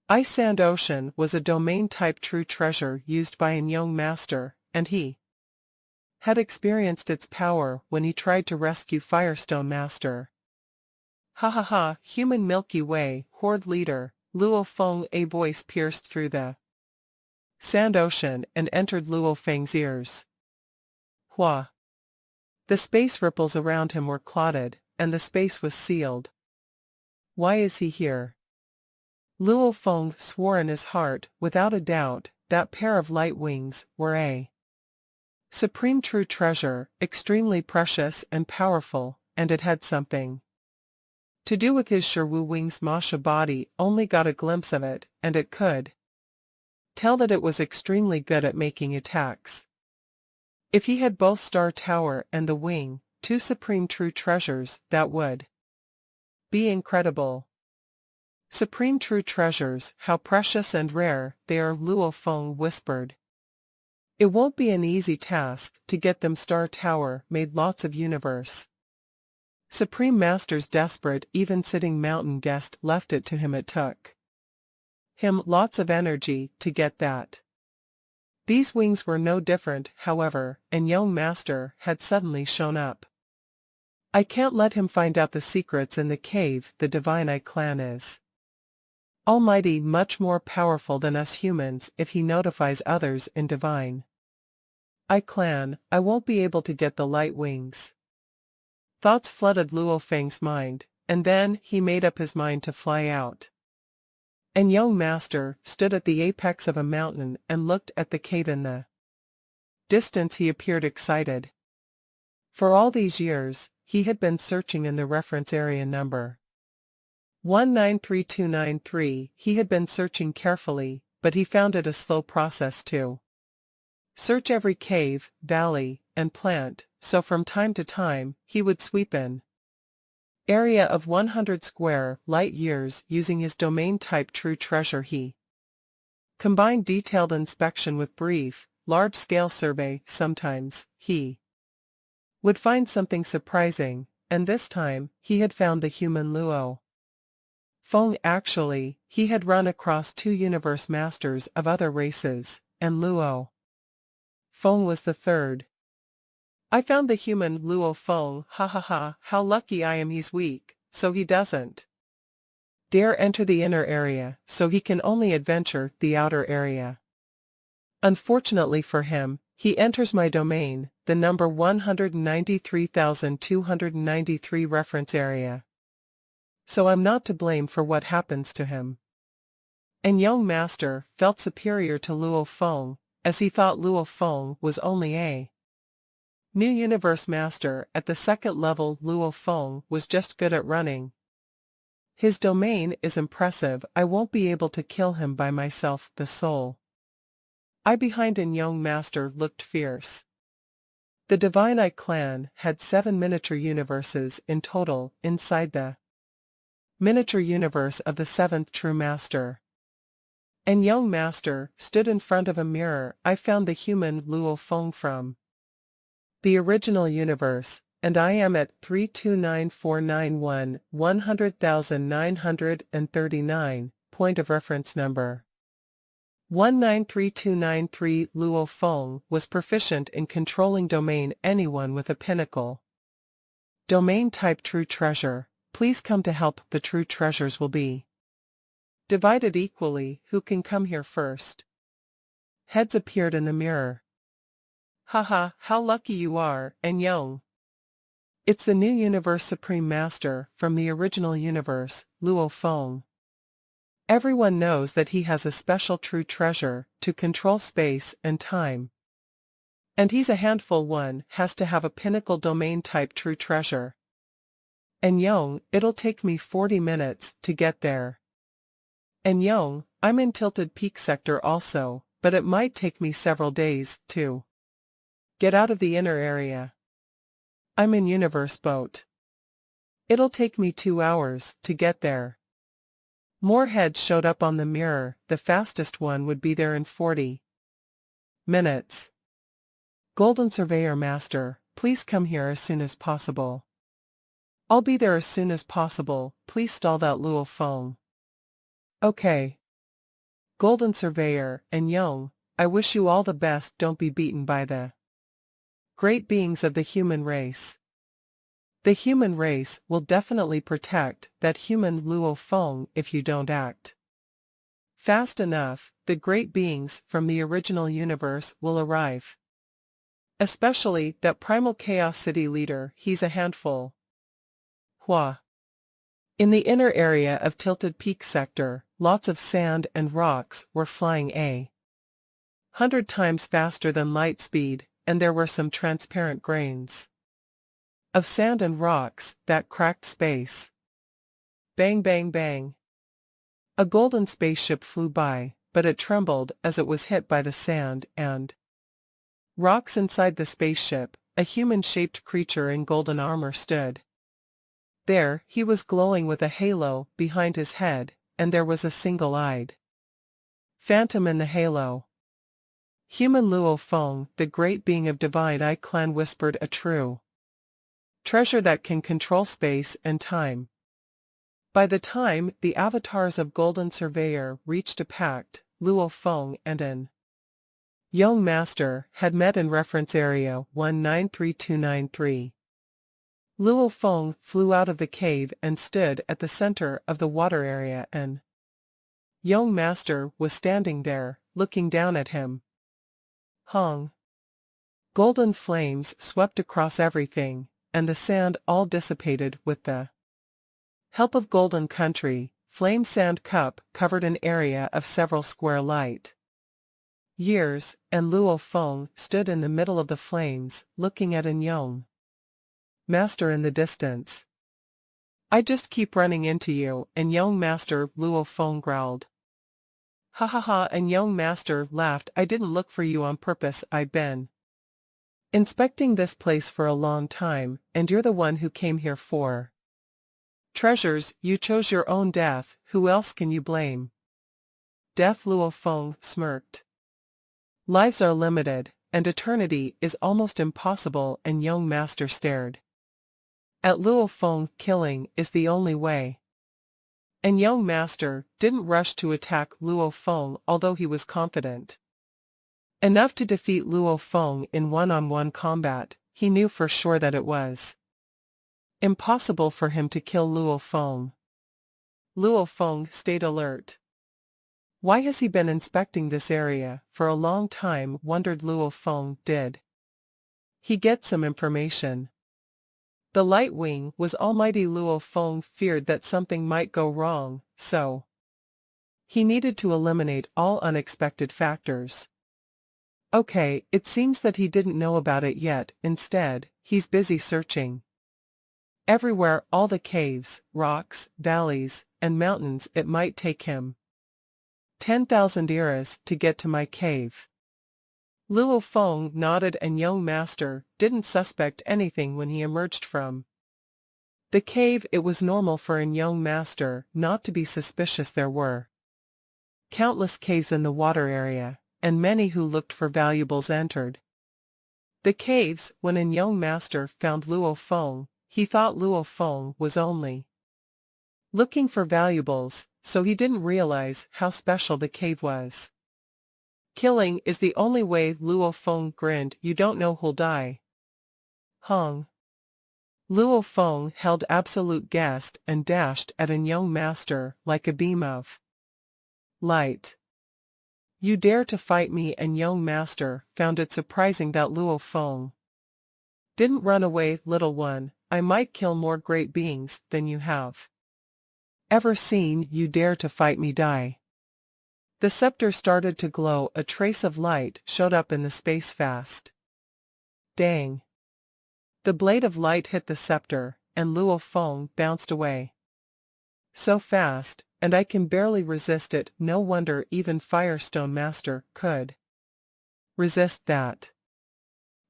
Speaker 1: Ice Sand Ocean was a domain type true treasure used by an young master, and he had experienced its power when he tried to rescue Firestone Master. Ha ha ha, human Milky Way, Horde leader, Luo Feng. A voice pierced through the sand ocean and entered Luo Feng's ears. Hua. The space ripples around him were clotted, and the space was sealed. Why is he here? Luo Feng swore in his heart, without a doubt, that pair of light wings were a supreme true treasure, extremely precious and powerful, and it had something to do with his Sherwu wings. Masha body only got a glimpse of it, and it could tell that it was extremely good at making attacks. If he had both Star Tower and the wing, two supreme true treasures, that would be incredible. Supreme true treasures, how precious and rare they are, Luo Feng whispered. It won't be an easy task to get them. Star Tower made lots of universe Supreme Masters desperate. Even sitting mountain guest left it to him. It took him lots of energy to get that. These wings were no different, however, and young master had suddenly shown up. I can't let him find out the secrets in the cave. The Divine Eye clan is almighty, much more powerful than us humans. If he notifies others in Divine Eye clan, I won't be able to get the light wings. Thoughts flooded Luo Feng's mind, and then he made up his mind to fly out. And young master stood at the apex of a mountain and looked at the cave in the distance. He appeared excited. For all these years, he had been searching in the reference area number 193293. He had been searching carefully, but he found it a slow process to search every cave, valley, and plant, so from time to time, he would sweep in area of 100 square light years using his domain type true treasure. He combined detailed inspection with brief, large-scale survey. Sometimes, he would find something surprising, and this time, he had found the human Luo Feng. Actually, he had run across two universe masters of other races, and Luo Feng was the third. I found the human Luo Feng. Ha ha ha, how lucky I am. He's weak, so he doesn't dare enter the inner area, so he can only adventure the outer area. Unfortunately for him, he enters my domain, the number 193,293 reference area. So I'm not to blame for what happens to him. And young master felt superior to Luo Feng, as he thought Luo Feng was only a new universe master at the second level. Luo Feng was just good at running. His domain is impressive. I won't be able to kill him by myself. The soul Eye behind and young master looked fierce. The Divine Eye clan had 7 miniature universes in total inside the miniature universe of the 7th true master. And young master stood in front of a mirror. I found the human Luo Feng from the original universe, and I am at 329491 100,939, point of reference number 193293. Luo Feng was proficient in controlling domain. Anyone with a pinnacle domain type true treasure, please come to help. The true treasures will be divided equally. Who can come here first? Heads appeared in the mirror. Haha, how lucky you are, and young. It's the new universe supreme master from the original universe, Luo Feng. Everyone knows that he has a special true treasure to control space and time. And he's a handful. One has to have a pinnacle domain type true treasure. And young, it'll take me 40 minutes to get there. And young, I'm in Tilted Peak sector also, but it might take me several days to get out of the inner area. I'm in Universe Boat. It'll take me 2 hours to get there. More heads showed up on the mirror. The fastest one would be there in 40 minutes. Golden Surveyor Master, please come here as soon as possible. I'll be there as soon as possible. Please stall that Luo Feng. Okay. Golden Surveyor and Young, I wish you all the best. Don't be beaten by the great beings of the human race. The human race will definitely protect that human Luo Feng if you don't act fast enough. The great beings from the original universe will arrive. Especially that primal chaos city leader, he's a handful. Hua. In the inner area of Tilted Peak sector, lots of sand and rocks were flying 100 times faster than light speed, and there were some transparent grains of sand and rocks that cracked space. Bang bang bang. A golden spaceship flew by, but it trembled as it was hit by the sand and rocks inside the spaceship. A human-shaped creature in golden armor stood there. He was glowing with a halo behind his head, and there was a single-eyed phantom in the halo. Human Luo Feng, the great being of Divine Eye Clan, whispered, a true treasure that can control space and time. By the time the avatars of Golden Surveyor reached, a pact, Luo Feng and an Young Master had met in reference area 193293. Luo Feng flew out of the cave and stood at the center of the water area. An Young Master was standing there, looking down at him. Hong. Golden flames swept across everything, and the sand all dissipated with the help of Golden Country. Flame Sand Cup covered an area of several square light years, and Luo Feng stood in the middle of the flames, looking at an Young Master in the distance. I just keep running into you, and Young Master, Luo Feng growled. Ha ha ha, and Young Master laughed. I didn't look for you on purpose. I've been inspecting this place for a long time, and you're the one who came here for treasures. You chose your own death. Who else can you blame? Death. Luo Feng smirked. Lives are limited, and eternity is almost impossible, and Young Master stared at Luo Feng. Killing is the only way. And Young Master didn't rush to attack Luo Feng, although he was confident enough to defeat Luo Feng in one-on-one combat. He knew for sure that it was impossible for him to kill Luo Feng. Luo Feng stayed alert. Why has he been inspecting this area for a long time, wondered Luo Feng. Did he get some information? The Light Wing was almighty. Luo Feng feared that something might go wrong, so he needed to eliminate all unexpected factors. Okay, it seems that he didn't know about it yet. Instead, he's busy searching everywhere, all the caves, rocks, valleys, and mountains. It might take him 10,000 eras to get to my cave. Luo Feng nodded, and Young Master didn't suspect anything when he emerged from the cave. It was normal for an Young Master not to be suspicious. There were countless caves in the water area, and many who looked for valuables entered the caves. When an Young Master found Luo Feng, he thought Luo Feng was only looking for valuables, so he didn't realize how special the cave was. Killing is the only way. Luo Feng grinned. You don't know who'll die. Hong. Luo Feng held absolute guest and dashed at an Young Master like a beam of light. You dare to fight me? And Young Master found it surprising that Luo Feng didn't run away. Little one, I might kill more great beings than you have ever seen. You dare to fight me? Die. The scepter started to glow. A trace of light showed up in the space fast. Dang. The blade of light hit the scepter, and Luo Feng bounced away so fast, and I can barely resist it. No wonder even Firestone Master could resist that.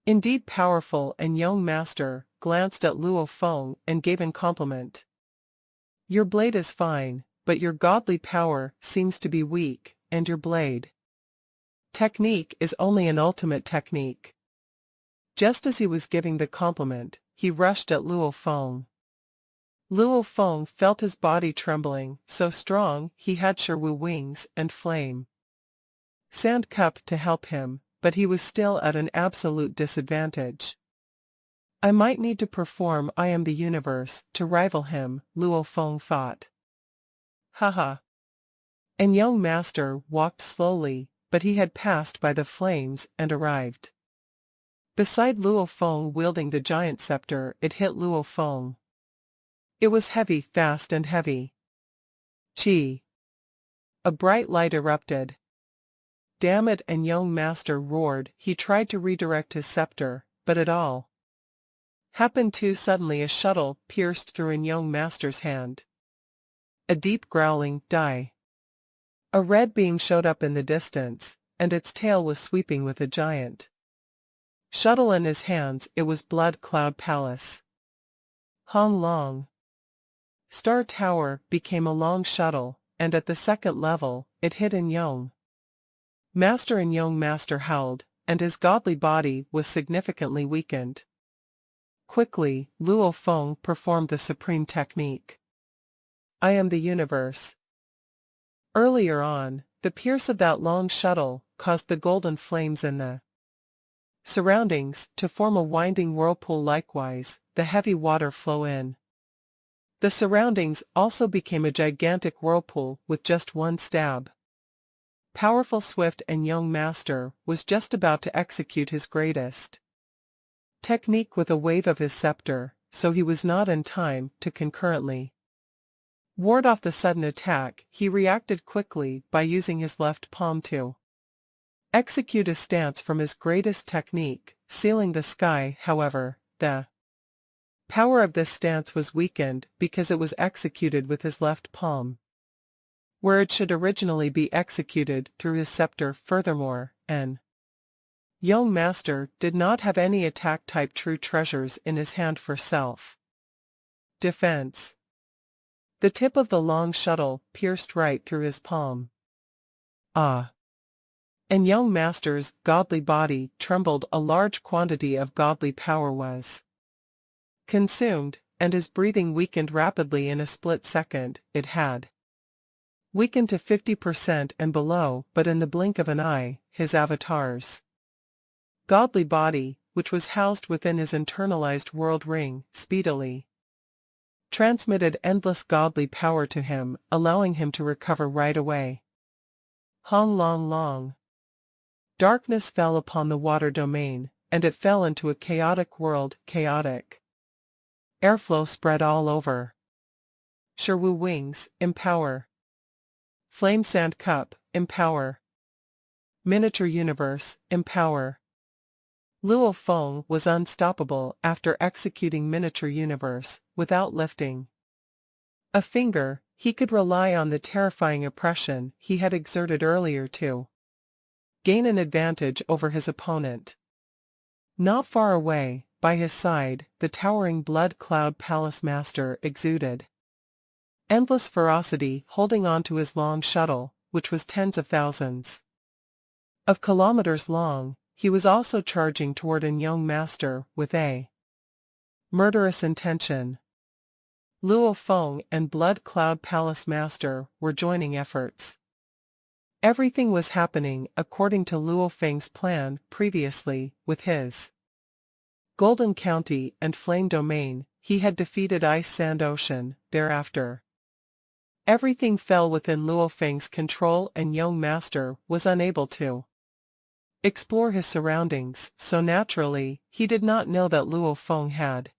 Speaker 1: Indeed powerful, and young master glanced at Luo Feng and gave in compliment. Your blade is fine, but your godly power seems to be weak, and your blade technique is only an ultimate technique. Just as he was giving the compliment, he rushed at Luo Feng. Luo Feng felt his body trembling, so strong he had Shiwu wings and flame sand cup to help him, but he was still at an absolute disadvantage. I might need to perform I am the universe to rival him, Luo Feng thought. Haha. And young master walked slowly, but he had passed by the flames and arrived beside Luo Feng wielding the giant scepter. It hit Luo Feng. It was heavy, fast and heavy. Chi. A bright light erupted. Damn it, and young master roared. He tried to redirect his scepter, but it all happened too suddenly. A shuttle pierced through in young master's hand. A deep growling die. A red beam showed up in the distance, and its tail was sweeping with a giant shuttle in his hands. It was Blood Cloud Palace. Hong Long Star Tower became a long shuttle, and at the second level, it hit in young master, and young master howled, and his godly body was significantly weakened. Quickly, Luo Feng performed the supreme technique. I am the universe. Earlier on, the pierce of that long shuttle caused the golden flames in the surroundings to form a winding whirlpool. Likewise, the heavy water flow in the surroundings also became a gigantic whirlpool with just one stab. Powerful, swift, and young master was just about to execute his greatest technique with a wave of his scepter, so he was not in time to concurrently ward off the sudden attack. He reacted quickly by using his left palm to execute a stance from his greatest technique, sealing the sky. However, the power of this stance was weakened because it was executed with his left palm, where it should originally be executed through his scepter. Furthermore, an young master did not have any attack-type true treasures in his hand for self-defense. The tip of the long shuttle pierced right through his palm. Ah! And young master's godly body trembled. A large quantity of godly power was consumed, and his breathing weakened rapidly. In a split second, it had weakened to 50% and below, but in the blink of an eye, his avatar's godly body, which was housed within his internalized world ring, speedily transmitted endless godly power to him, allowing him to recover right away. Hong Long Long. Darkness fell upon the water domain, and it fell into a chaotic world. Chaotic airflow spread all over. Shiwu wings, empower. Flame sand cup, empower. Miniature universe, empower. Luo Feng was unstoppable after executing miniature universe. Without lifting a finger, he could rely on the terrifying oppression he had exerted earlier to gain an advantage over his opponent. Not far away, by his side, the towering Blood Cloud Palace Master exuded endless ferocity, holding on to his long shuttle, which was tens of thousands of kilometers long. He was also charging toward an young master with a murderous intention. Luo Feng and Blood Cloud Palace Master were joining efforts. Everything was happening according to Luo Feng's plan previously. With his Golden County and Flame Domain, he had defeated Ice Sand Ocean. Thereafter, everything fell within Luo Feng's control, and young master was unable to explore his surroundings, so naturally, he did not know that Luo Feng had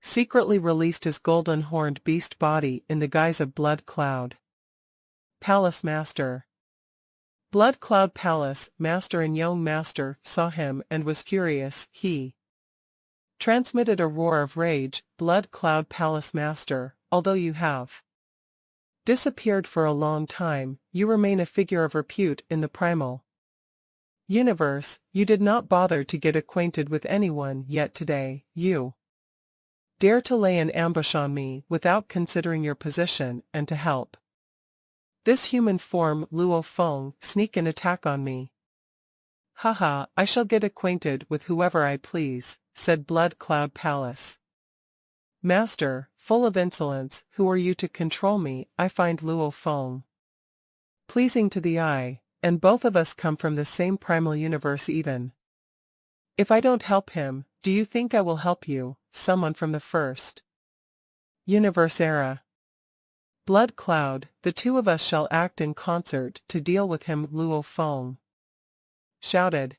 Speaker 1: secretly released his golden horned beast body in the guise of Blood Cloud Palace Master. Blood Cloud Palace Master and young master saw him and was furious. He transmitted a roar of rage. Blood Cloud Palace Master, although you have disappeared for a long time, you remain a figure of repute in the primal Universe, you did not bother to get acquainted with anyone yet today, you dare to lay an ambush on me without considering your position and to help this human form Luo Feng sneak an attack on me. Haha, I shall get acquainted with whoever I please, said Blood Cloud Palace. Master, full of insolence, who are you to control me? I find Luo Feng pleasing to the eye, and both of us come from the same primal universe even. If I don't help him, do you think I will help you, someone from the first universe era? Blood Cloud, the two of us shall act in concert to deal with him, Luo Feng shouted.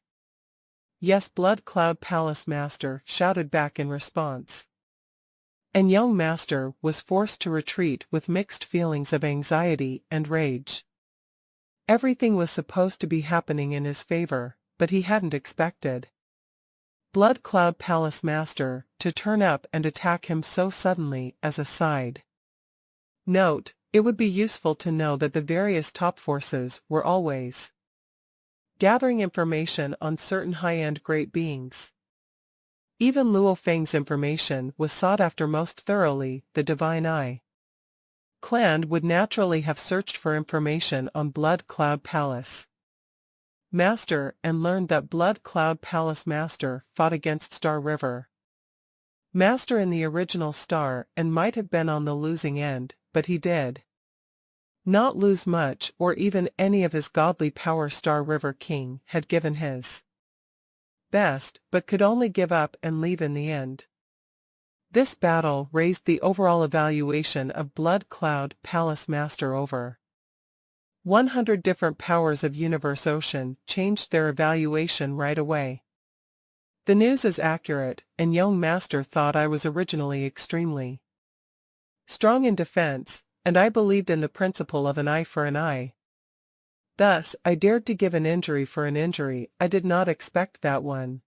Speaker 1: Yes, Blood Cloud Palace Master shouted back in response. And young Master was forced to retreat with mixed feelings of anxiety and rage. Everything was supposed to be happening in his favor, but he hadn't expected Blood Cloud Palace Master to turn up and attack him so suddenly. As a side note, it would be useful to know that the various top forces were always gathering information on certain high-end great beings. Even Luo Feng's information was sought after most thoroughly. The Divine Eye clan would naturally have searched for information on Blood Cloud Palace Master and learned that Blood Cloud Palace Master fought against Star River Master in the original Star and might have been on the losing end, but he did not lose much or even any of his godly power. Star River King had given his best but could only give up and leave in the end. This battle raised the overall evaluation of Blood Cloud Palace Master over 100 different powers of Universe Ocean changed their evaluation right away. The news is accurate, and young Master thought I was originally extremely strong in defense, and I believed in the principle of an eye for an eye. Thus, I dared to give an injury for an injury. I did not expect that one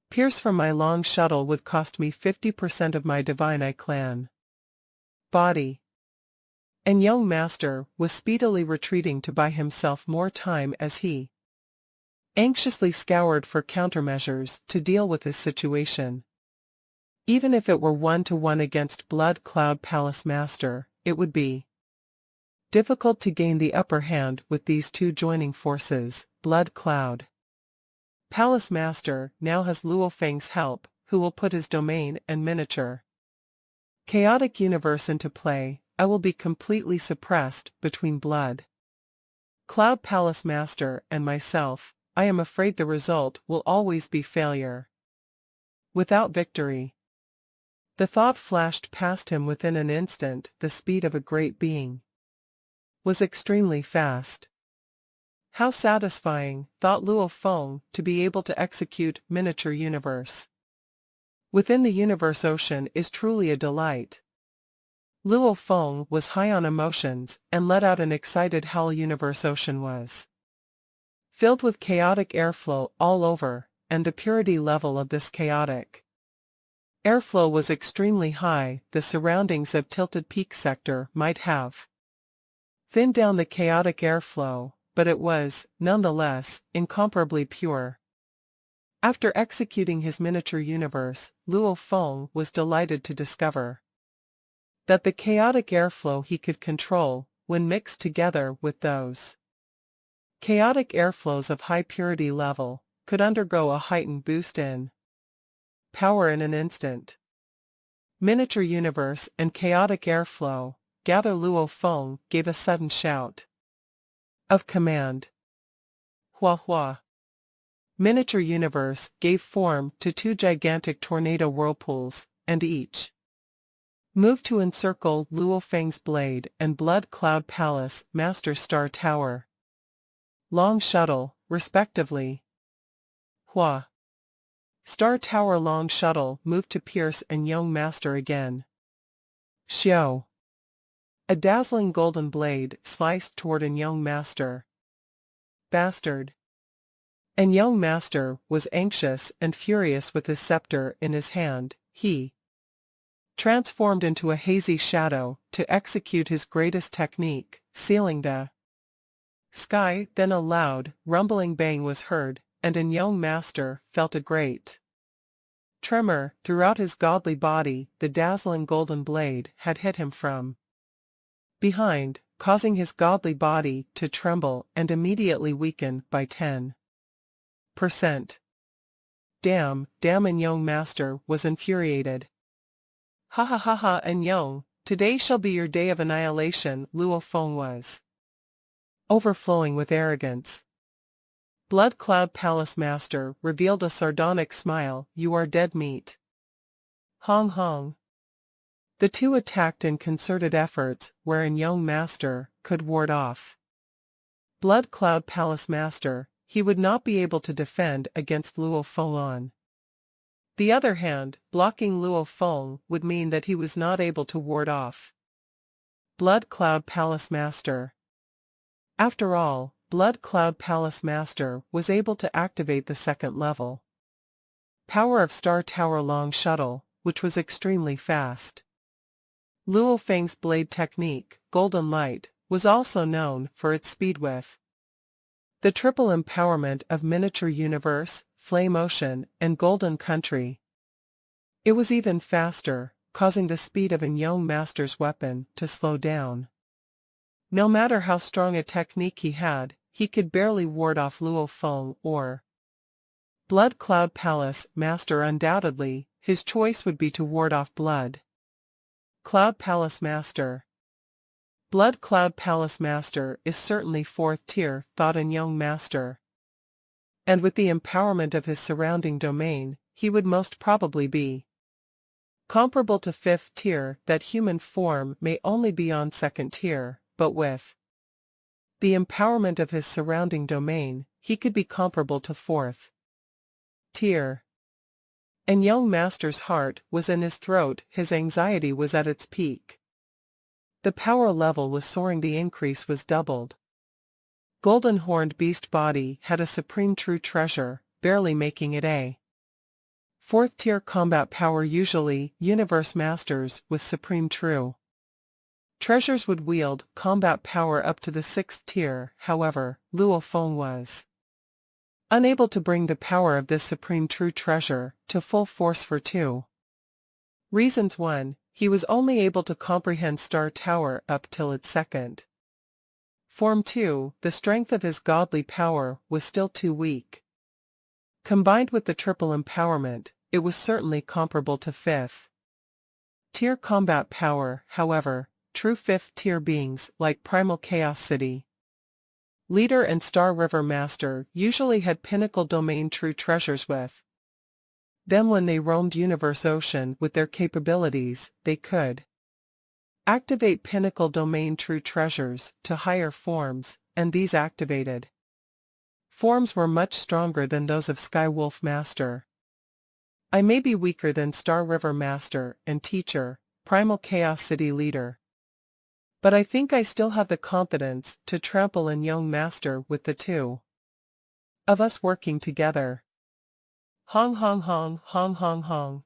Speaker 1: pierce from my long shuttle would cost me 50% of my Divine Eye clan body. And young Master was speedily retreating to buy himself more time as he anxiously scoured for countermeasures to deal with his situation. Even if it were 1-to-1 against Blood Cloud Palace Master, it would be difficult to gain the upper hand with these two joining forces. Blood Cloud Palace Master now has Luo Feng's help, who will put his domain and miniature chaotic universe into play. I will be completely suppressed between Blood Cloud Palace Master and myself. I am afraid the result will always be failure without victory. The thought flashed past him within an instant. The speed of a great being was extremely fast. How satisfying, thought Luo Feng, to be able to execute miniature universe within the Universe Ocean is truly a delight. Luo Feng was high on emotions and let out an excited howl. Universe Ocean was filled with chaotic airflow all over, and the purity level of this chaotic airflow was extremely high. The surroundings of Tilted Peak sector might have thinned down the chaotic airflow, but it was, nonetheless, incomparably pure. After executing his miniature universe, Luo Feng was delighted to discover that the chaotic airflow he could control, when mixed together with those chaotic airflows of high purity level, could undergo a heightened boost in power in an instant. Miniature universe and chaotic airflow, gather. Luo Feng gave a sudden shout of command. Hua hua. Miniature universe gave form to two gigantic tornado whirlpools, and each moved to encircle Luo Feng's blade and Blood Cloud Palace Master Star Tower Long Shuttle, respectively. Hua. Star Tower Long Shuttle moved to pierce and young Master again. Xiao. A dazzling golden blade sliced toward an young Master. Bastard. And young Master was anxious and furious with his scepter in his hand. He transformed into a hazy shadow to execute his greatest technique, sealing the Sky, then a loud, rumbling bang was heard, and an young master felt a great tremor throughout his godly body. The dazzling golden blade had hit him from behind, causing his godly body to tremble and immediately weaken by 10%. Damn, and young master was infuriated. Ha ha ha ha, and young, today shall be your day of annihilation. Luo Feng was overflowing with arrogance. Blood Cloud Palace Master revealed a sardonic smile. You are dead meat. Hong Hong. The two attacked in concerted efforts wherein young master could ward off Blood Cloud Palace Master. He would not be able to defend against Luo Feng. On the other hand, blocking Luo Feng would mean that he was not able to ward off Blood Cloud Palace Master. After all, Blood Cloud Palace Master was able to activate the second level power of Star Tower Long Shuttle, which was extremely fast. Luo Feng's blade technique, Golden Light, was also known for its speed with the triple empowerment of Miniature Universe, Flame Ocean, and Golden Country. It was even faster, causing the speed of an young master's weapon to slow down. No matter how strong a technique he had, he could barely ward off Luo Feng or Blood Cloud Palace Master. Undoubtedly, his choice would be to ward off Blood Cloud Palace Master. Blood Cloud Palace Master is certainly 4th tier, thought an young master. And with the empowerment of his surrounding domain, he would most probably be comparable to 5th tier. That human form may only be on 2nd tier, but with the empowerment of his surrounding domain, he could be comparable to 4th tier. And young master's heart was in his throat. His anxiety was at its peak. The power level was soaring. The increase was doubled. Golden Horned Beast Body had a supreme true treasure, barely making it a 4th tier combat power. Usually, Universe Masters with supreme true treasures would wield combat power up to the 6th tier. However, Luo Feng was unable to bring the power of this supreme true treasure to full force for 2 reasons. 1. He was only able to comprehend Star Tower up till its 2nd form. 2. The strength of his godly power was still too weak. Combined with the triple empowerment, it was certainly comparable to 5th tier combat power. However, true 5th tier beings like Primal Chaos City Leader and Star River Master usually had pinnacle domain true treasures with them. When they roamed Universe Ocean with their capabilities, they could activate pinnacle domain true treasures to higher forms, and these activated forms were much stronger than those of Sky Wolf Master. I may be weaker than Star River Master and Teacher, Primal Chaos City Leader, but I think I still have the confidence to trample in young master with the two of us working together. Hong Hong Hong Hong Hong Hong.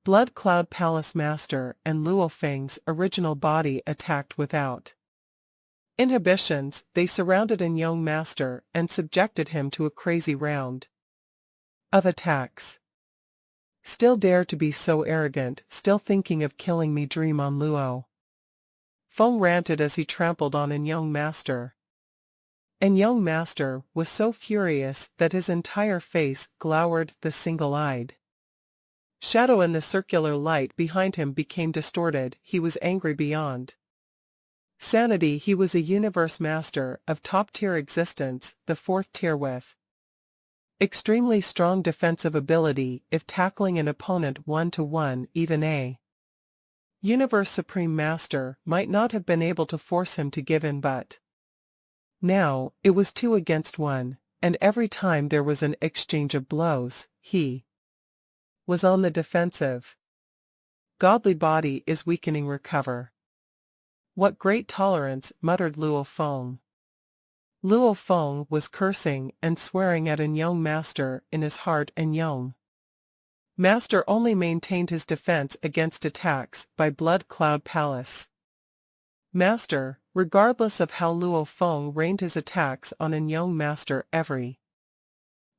Speaker 1: Blood Cloud Palace Master and Luo Feng's original body attacked without inhibitions. They surrounded an young master and subjected him to a crazy round of attacks. Still dare to be so arrogant, still thinking of killing me. Dream on, Luo Feng ranted as he trampled on an young master. And young master was so furious that his entire face glowered. The single-eyed shadow in the circular light behind him became distorted. He was angry beyond sanity. He was a universe master of top-tier existence, the 4th tier with extremely strong defensive ability if tackling an opponent 1-to-1. Even a Universe Supreme Master might not have been able to force him to give in, but now it was 2 against 1, and every time there was an exchange of blows, he was on the defensive. Godly body is weakening. Recover. What great tolerance, muttered Luo Feng. Luo Feng was cursing and swearing at an young master in his heart, and young master only maintained his defense against attacks by Blood Cloud Palace Master. regardless of how Luo Feng rained his attacks on an young master every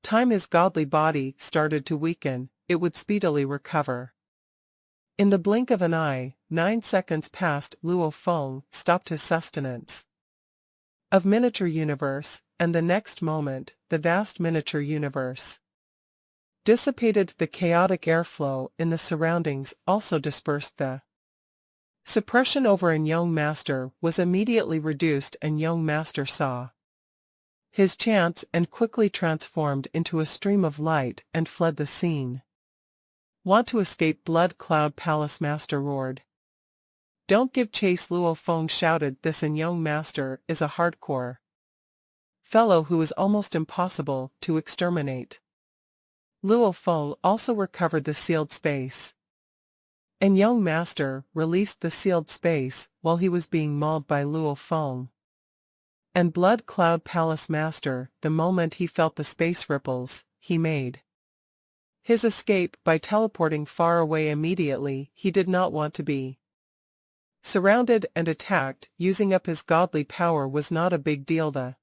Speaker 1: time his godly body started to weaken, it would speedily recover. In the blink of an eye, 9 seconds passed. Luo Feng stopped his sustenance of miniature universe, and the next moment, the vast miniature universe dissipated. The chaotic airflow in the surroundings also dispersed. The suppression over an young master was immediately reduced, and young master saw his chance and quickly transformed into a stream of light and fled the scene. Want to escape? Blood Cloud Palace Master roared. Don't give chase, Luo Feng shouted. This and young master is a hardcore fellow who is almost impossible to exterminate. Luo Feng also recovered the sealed space, and young master released the sealed space while he was being mauled by Luo Feng and Blood Cloud Palace Master. The moment he felt the space ripples, he made his escape by teleporting far away immediately. He did not want to be surrounded and attacked. Using up his godly power was not a big deal. The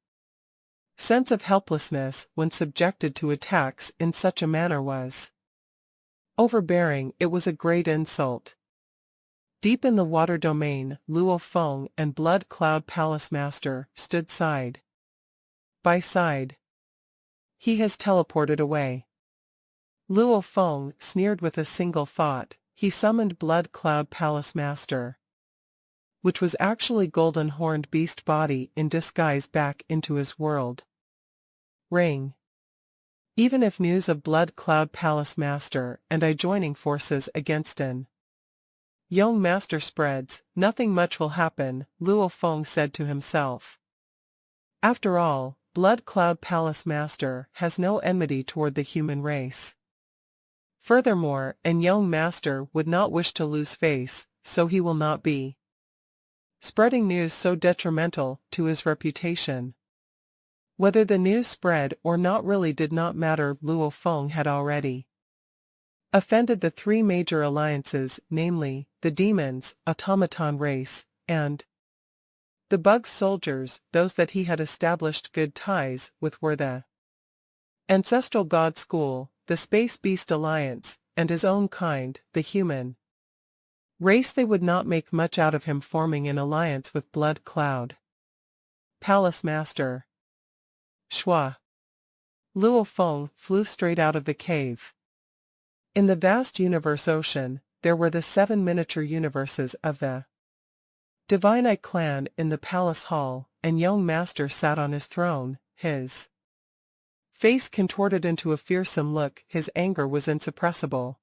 Speaker 1: sense of helplessness when subjected to attacks in such a manner was overbearing. It was a great insult. Deep in the water domain, Luo Feng and Blood Cloud Palace Master stood side by side. He has teleported away. Luo Feng sneered with a single thought. He summoned Blood Cloud Palace Master, which was actually Golden Horned Beast body in disguise, back into his world. Ring. Even if news of Blood Cloud Palace Master and I joining forces against an young master spreads, nothing much will happen, Luo Feng said to himself. After all, Blood Cloud Palace Master has no enmity toward the human race. Furthermore, an young master would not wish to lose face, so he will not be spreading news so detrimental to his reputation. Whether the news spread or not really did not matter. Luo Feng had already offended the 3 major alliances, namely, the demons, automaton race, and the bug soldiers. Those that he had established good ties with were the ancestral god school, the Space Beast Alliance, and his own kind, the human race. They would not make much out of him forming an alliance with Blood Cloud Palace Master. Shwa. Luo Feng flew straight out of the cave. In the vast universe ocean, there were the 7 miniature universes of the Divine Eye clan in the palace hall, and young master sat on his throne, his face contorted into a fearsome look. His anger was insuppressible.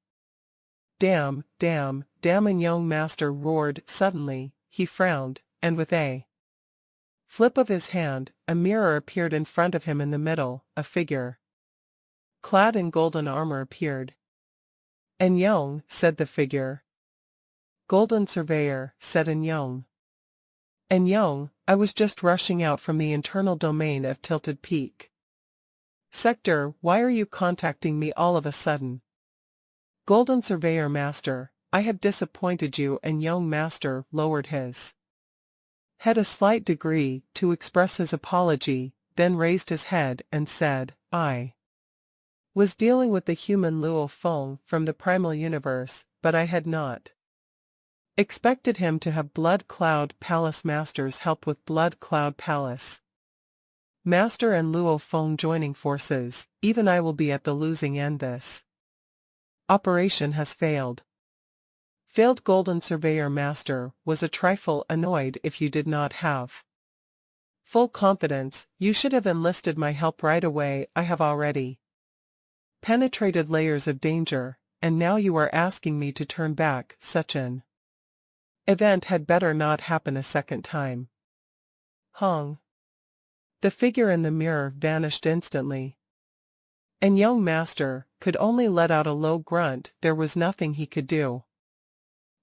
Speaker 1: Damn, damn, damn, and young master roared. Suddenly, he frowned, and with a flip of his hand, a mirror appeared in front of him. In the middle, a figure clad in golden armor appeared. Enyong, said the figure. Golden Surveyor, said Enyong. Enyong, I was just rushing out from the internal domain of Tilted Peak Sector. Why are you contacting me all of a sudden? Golden Surveyor Master, I have disappointed you. And young master lowered his head a slight degree to express his apology, then raised his head and said, I was dealing with the human Luo Feng from the primal universe, but I had not expected him to have Blood Cloud Palace Master's help with Blood Cloud Palace Master and Luo Feng joining forces. Even I will be at the losing end. This operation has failed. Failed. Golden Surveyor Master was a trifle annoyed. If you did not have full confidence, you should have enlisted my help right away. I have already penetrated layers of danger, and now you are asking me to turn back. Such an event had better not happen a second time. Hong. The figure in the mirror vanished instantly. And young master could only let out a low grunt. There was nothing he could do.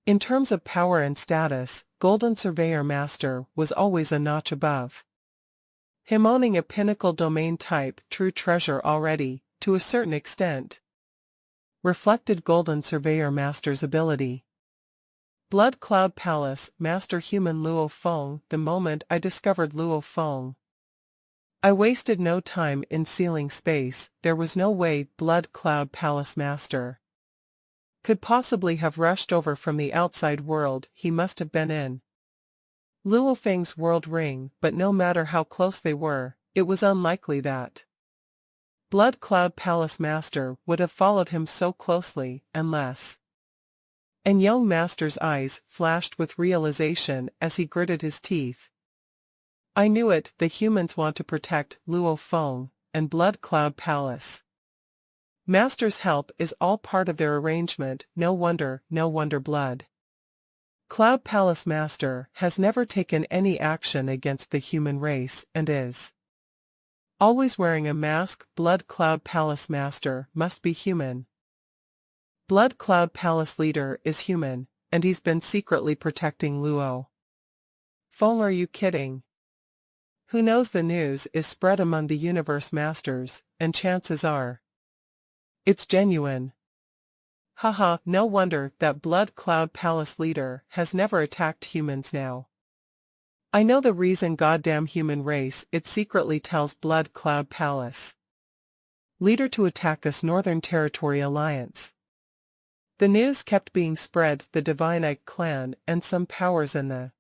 Speaker 1: In terms of power and status, Golden Surveyor Master was always a notch above him, owning a pinnacle domain type true treasure already, to a certain extent, reflected Golden Surveyor Master's ability. Blood Cloud Palace Master Human Luo Feng. The moment I discovered Luo Feng, I wasted no time in sealing space. There was no way Blood Cloud Palace Master could possibly have rushed over from the outside world he must have been in Luo Feng's world ring, but no matter how close they were, it was unlikely that Blood Cloud Palace Master would have followed him so closely, unless... And young Master's eyes flashed with realization as he gritted his teeth. I knew it, the humans want to protect Luo Feng and Blood Cloud Palace Master's help is all part of their arrangement. No wonder Blood Cloud Palace Master has never taken any action against the human race and is always wearing a mask. Blood Cloud Palace Master must be human. Blood Cloud Palace Leader is human, and he's been secretly protecting Luo Feng. Are you kidding? Who knows, the news is spread among the Universe Masters, and chances are it's genuine. Haha, no wonder that Blood Cloud Palace Leader has never attacked humans now. I know the reason. Goddamn human race, it secretly tells Blood Cloud Palace Leader to attack us. Northern Territory Alliance. The news kept being spread. The Divine Ike clan and some powers in the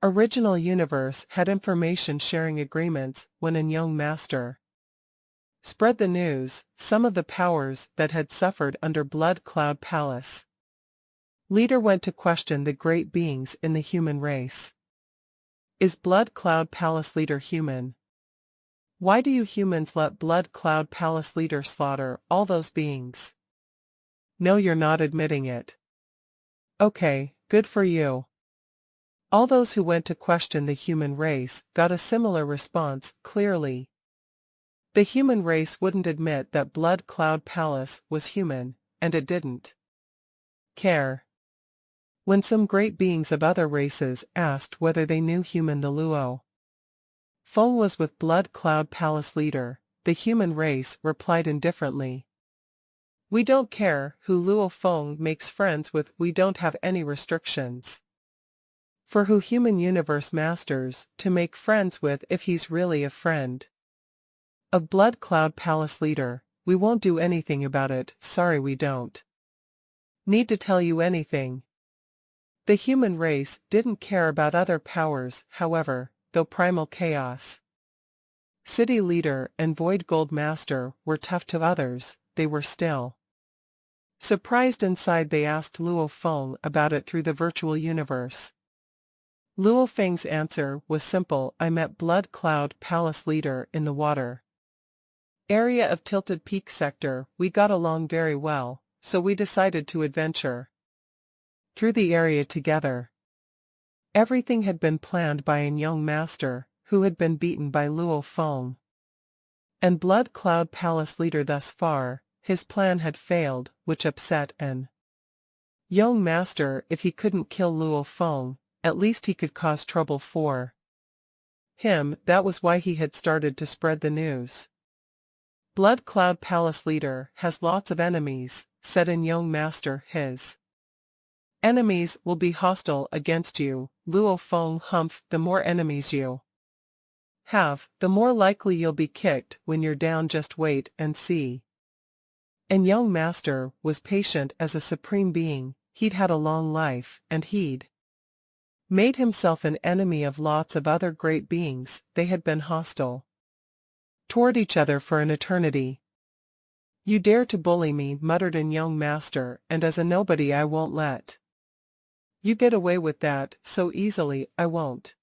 Speaker 1: original universe had information sharing agreements. When a young master spread the news, some of the powers that had suffered under Blood Cloud Palace Leader went to question the great beings in the human race. Is Blood Cloud Palace Leader human? Why do you humans let Blood Cloud Palace Leader slaughter all those beings? No, you're not admitting it. Okay, good for you. All those who went to question the human race got a similar response. Clearly, the human race wouldn't admit that Blood Cloud Palace was human, and it didn't care. When some great beings of other races asked whether they knew human the Luo Feng was with Blood Cloud Palace Leader, the human race replied indifferently. We don't care who Luo Feng makes friends with. We don't have any restrictions for who human universe masters to make friends with if he's really a friend of Blood Cloud Palace Leader. We won't do anything about it. Sorry, we don't need to tell you anything. The human race didn't care about other powers, however, though Primal Chaos City Leader and Void Gold Master were tough to others, they were still surprised inside. They asked Luo Feng about it through the virtual universe. Luo Feng's answer was simple. I met Blood Cloud Palace Leader in the water area of Tilted Peak Sector. We got along very well, so we decided to adventure through the area together. Everything had been planned by a young master, who had been beaten by Luo Feng and Blood Cloud Palace Leader. Thus far, his plan had failed, which upset an young master. If he couldn't kill Luo Feng, at least he could cause trouble for him. That was why he had started to spread the news. Blood Cloud Palace Leader has lots of enemies, said an young master. His enemies will be hostile against you, Luo Feng. Humph, the more enemies you have, the more likely you'll be kicked when you're down. Just wait and see. And young master was patient as a supreme being. He'd had a long life, and he'd made himself an enemy of lots of other great beings. They had been hostile toward each other for an eternity. You dare to bully me, muttered an young master, and as a nobody I won't let you get away with that so easily. I won't.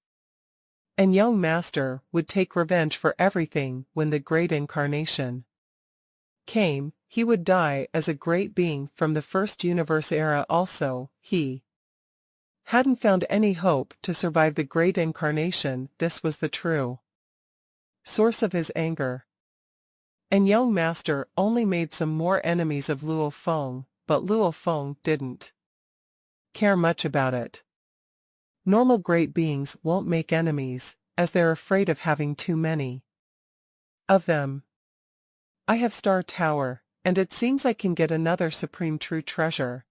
Speaker 1: And young master would take revenge for everything. When the great incarnation came, he would die as a great being from the first universe era. Also, he hadn't found any hope to survive the great incarnation. This was the true source of his anger. And young master only made some more enemies of Luo Feng, but Luo Feng didn't care much about it. Normal great beings won't make enemies, as they're afraid of having too many of them. I have Star Tower, and it seems I can get another supreme true treasure.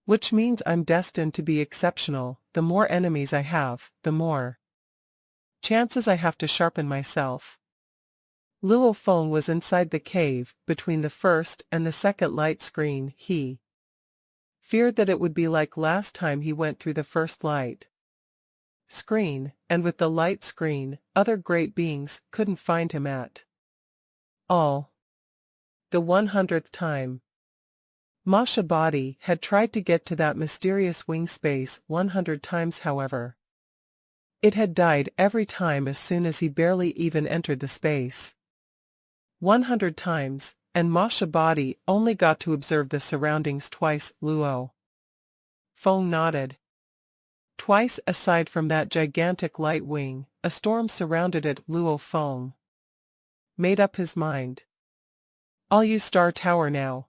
Speaker 1: Which means I'm destined to be exceptional. The more enemies I have, the more chances I have to sharpen myself. Luo Feng was inside the cave, between the first and the second light screen. He feared that it would be like last time he went through the first light screen, and with the light screen, other great beings couldn't find him at all. The 100th time. Masha body had tried to get to that mysterious wing space 100 times, however. It had died every time as soon as he barely even entered the space. 100 times, and Masha body only got to observe the surroundings twice. Luo Feng nodded. Twice. Aside from that gigantic light wing, a storm surrounded it. Luo Feng made up his mind. I'll use Star Tower now.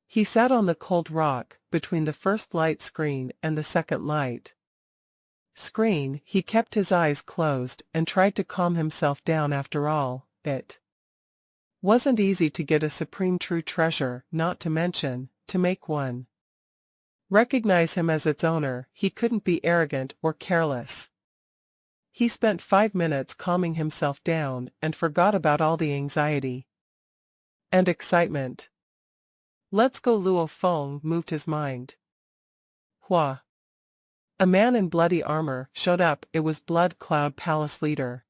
Speaker 1: He sat on the cold rock, between the first light screen and the second light screen. He kept his eyes closed and tried to calm himself down. After all, it wasn't easy to get a supreme true treasure, not to mention, to make one recognize him as its owner. He couldn't be arrogant or careless. He spent 5 minutes calming himself down and forgot about all the anxiety and excitement. Let's go. Luo Feng moved his mind. Hua. A man in bloody armor showed up. It was Blood Cloud Palace leader.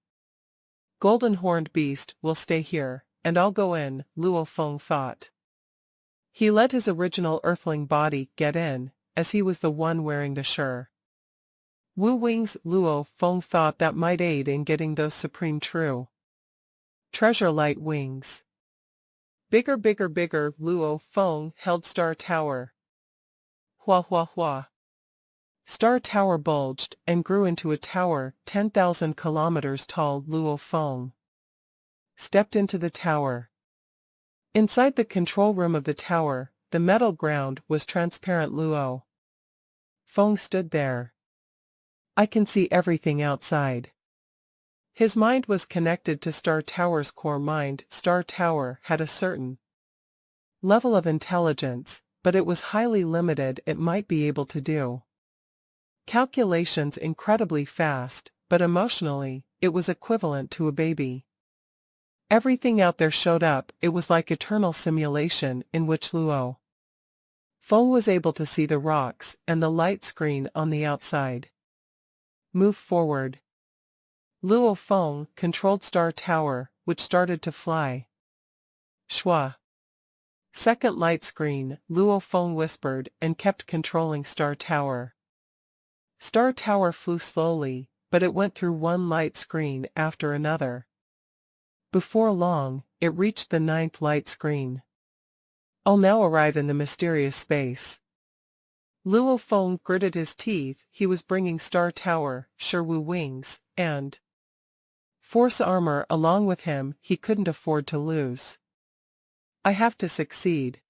Speaker 1: Golden Horned Beast will stay here, and I'll go in, Luo Feng thought. He let his original earthling body get in, as he was the one wearing the sure Wu wings. Luo Feng thought that might aid in getting those supreme true treasure light wings. Bigger, bigger, bigger. Luo Feng held Star Tower. Hua hua hua. Star Tower bulged and grew into a tower 10,000 kilometers tall. Luo Feng stepped into the tower. Inside the control room of the tower, the metal ground was transparent. Luo Feng stood there. I can see everything outside. His mind was connected to Star Tower's core mind. Star Tower had a certain level of intelligence, but it was highly limited. It might be able to do calculations incredibly fast, but emotionally, it was equivalent to a baby. Everything out there showed up. It was like eternal simulation in which Luo Feng was able to see the rocks and the light screen on the outside. Move forward. Luo Feng controlled Star Tower, which started to fly. Shua. Second light screen, Luo Feng whispered and kept controlling Star Tower. Star Tower flew slowly, but it went through one light screen after another. Before long, it reached the 9th light screen. I'll now arrive in the mysterious space. Luo Feng gritted his teeth. He was bringing Star Tower, Sherwu wings, and Force armor along with him. He couldn't afford to lose. I have to succeed.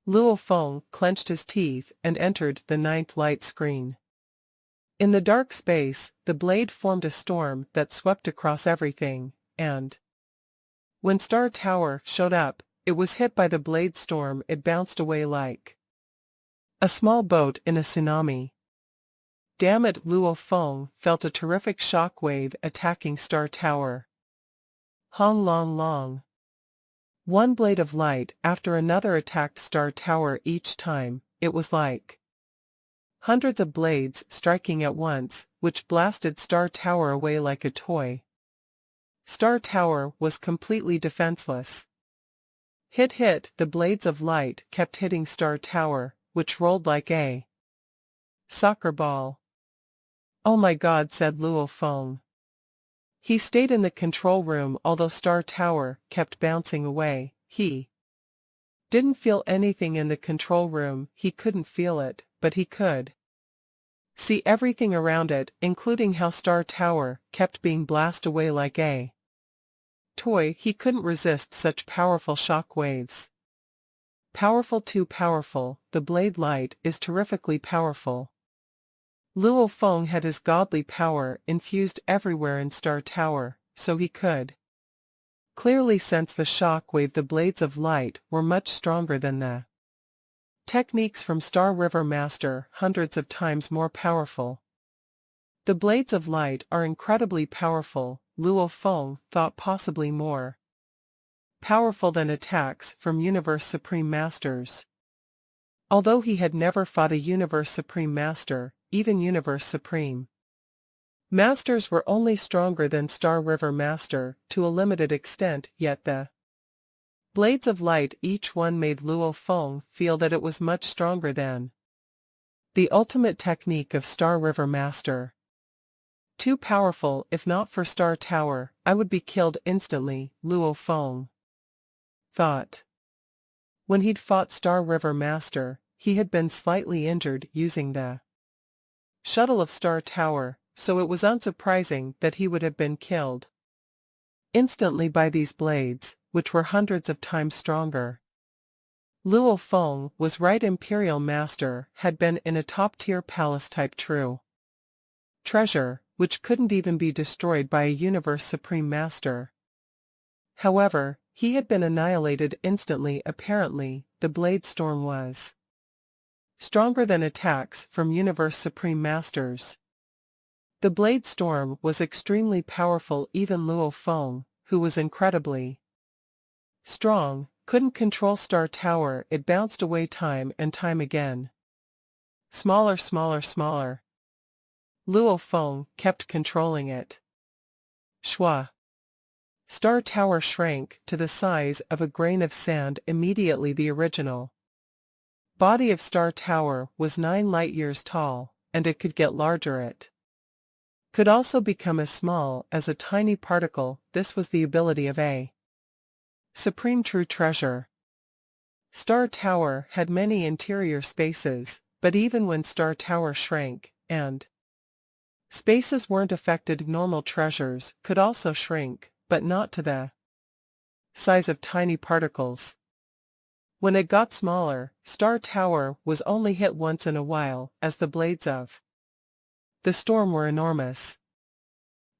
Speaker 1: Luo Feng clenched his teeth and entered the 9th light screen. In the dark space, the blade formed a storm that swept across everything, and when Star Tower showed up, it was hit by the blade storm. It bounced away like a small boat in a tsunami. Damn it! Luo Feng felt a terrific shock wave attacking Star Tower. Hong long long. One blade of light after another attacked Star Tower. Each time, it was like hundreds of blades striking at once, which blasted Star Tower away like a toy. Star Tower was completely defenseless. Hit hit, the blades of light kept hitting Star Tower, which rolled like a soccer ball. Oh my God, said Luo Feng. He stayed in the control room. Although Star Tower kept bouncing away, he didn't feel anything in the control room. He couldn't feel it, but he could see everything around it, including how Star Tower kept being blasted away like a toy. He couldn't resist such powerful shock waves. Powerful, too powerful. The blade light is terrifically powerful. Luo Feng had his godly power infused everywhere in Star Tower, so he could clearly sense the shock wave. The blades of light were much stronger than the Techniques from Star River Master hundreds of times more powerful. The blades of light are incredibly powerful, Luo Feng thought, possibly more powerful than attacks from Universe Supreme Masters. Although he had never fought a Universe Supreme Master, even Universe Supreme Masters were only stronger than Star River Master to a limited extent, yet the blades of light each one made Luo Feng feel that it was much stronger than the ultimate technique of Star River Master. Too powerful. If not for Star Tower, I would be killed instantly, Luo Feng thought. When he'd fought Star River Master, he had been slightly injured using the shuttle of Star Tower, so it was unsurprising that he would have been killed instantly by these blades, which were hundreds of times stronger. Luo Feng was right. Imperial Master had been in a top-tier palace-type true treasure, which couldn't even be destroyed by a Universe Supreme Master. However, he had been annihilated instantly. Apparently, the Blade Storm was stronger than attacks from Universe Supreme Masters. The Blade Storm was extremely powerful. Even Luo Feng, who was incredibly strong, couldn't control Star Tower. It bounced away time and time again. Smaller, smaller, smaller. Luo Feng kept controlling it. Shwa. Star Tower shrank to the size of a grain of sand. Immediately the original body of Star Tower was 9 light-years tall, and it could get larger. It could also become as small as a tiny particle. This was the ability of a supreme true treasure. Star Tower had many interior spaces, but even when Star Tower shrank, and spaces weren't affected, normal treasures could also shrink, but not to the size of tiny particles. When it got smaller, Star Tower was only hit once in a while, as the blades of the storm were enormous.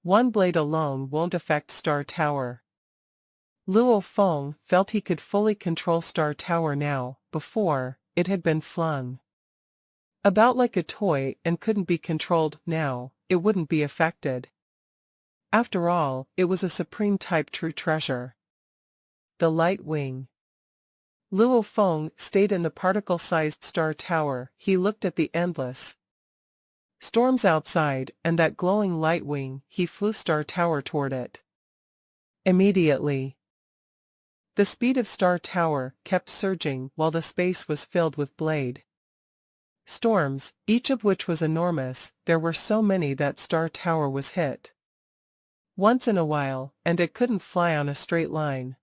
Speaker 1: One blade alone won't affect Star Tower. Luo Feng felt he could fully control Star Tower now. Before, it had been flung about like a toy and couldn't be controlled. Now, it wouldn't be affected. After all, it was a supreme type true treasure. The Light Wing. Luo Feng stayed in the particle-sized Star Tower. He looked at the endless storms outside and that glowing light wing. He flew Star Tower toward it. Immediately, the speed of Star Tower kept surging while the space was filled with blade storms, each of which was enormous. There were so many that Star Tower was hit once in a while, and it couldn't fly on a straight line.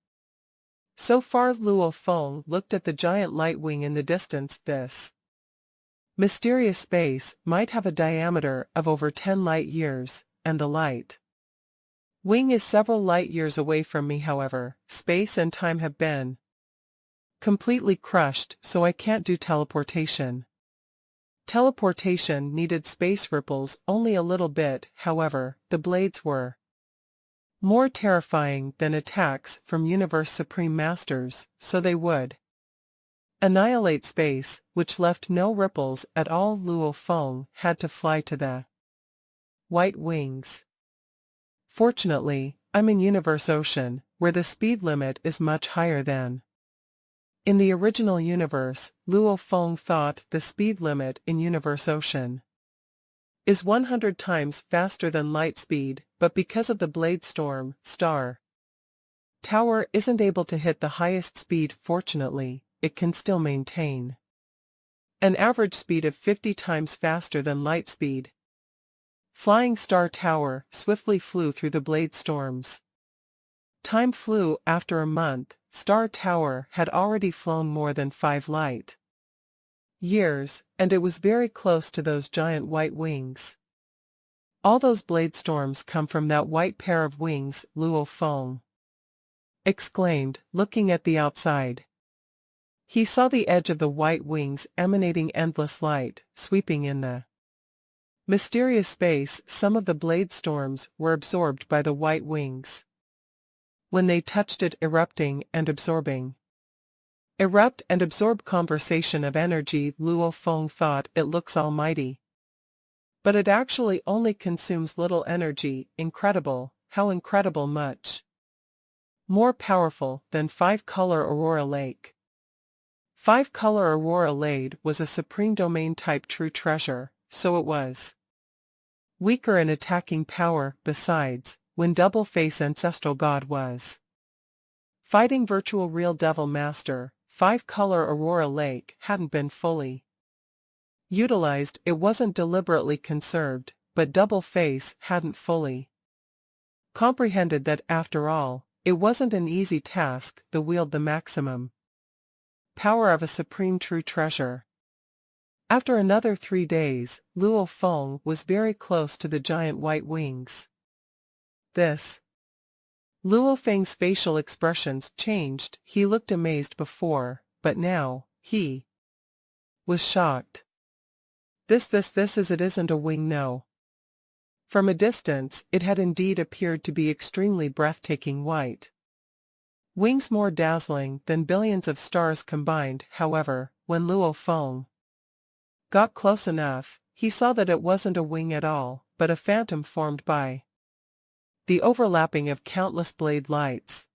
Speaker 1: So far, Luo Feng looked at the giant light wing in the distance. This mysterious space might have a diameter of over 10 light-years, and the light wing is several light-years away from me. However, space and time have been completely crushed, so I can't do teleportation. Teleportation needed space ripples only a little bit. However, the blades were more terrifying than attacks from Universe Supreme Masters, so they would annihilate space, which left no ripples at all. Luo Feng had to fly to the white wings. Fortunately, I'm in Universe Ocean, where the speed limit is much higher than in the original universe. Luo Feng thought the speed limit in Universe Ocean is 100 times faster than light speed, but because of the blade storm, Star Tower isn't able to hit the highest speed. Fortunately, it can still maintain an average speed of 50 times faster than light speed. Flying Star Tower swiftly flew through the blade storms. Time flew. After a month, Star Tower had already flown more than 5 light years, and it was very close to those giant white wings. All those blade storms come from that white pair of wings, Luo Feng exclaimed, looking at the outside. He saw the edge of the white wings emanating endless light, sweeping in the mysterious space. Some of the blade storms were absorbed by the white wings when they touched it, erupting and absorbing erupt and absorb conversation of energy. Luo Feng thought it looks almighty. But it actually only consumes little energy. Incredible, how incredible much more powerful than 5-color Aurora Lake. 5-color Aurora Lake was a supreme domain type true treasure, so it was weaker in attacking power. Besides, when Double Face Ancestral God was fighting virtual real Devil Master, 5-color Aurora Lake hadn't been fully utilized. It wasn't deliberately conserved, but Double Face hadn't fully comprehended that after all, it wasn't an easy task to wield the maximum power of a supreme true treasure. After another 3 days, Luo Feng was very close to the giant white wings. This. Luo Feng's facial expressions changed. He looked amazed before, but now, he was shocked. This is it isn't a wing, no. From a distance, it had indeed appeared to be extremely breathtaking white wings, more dazzling than billions of stars combined. However, when Luo Feng got close enough, he saw that it wasn't a wing at all, but a phantom formed by the overlapping of countless blade lights.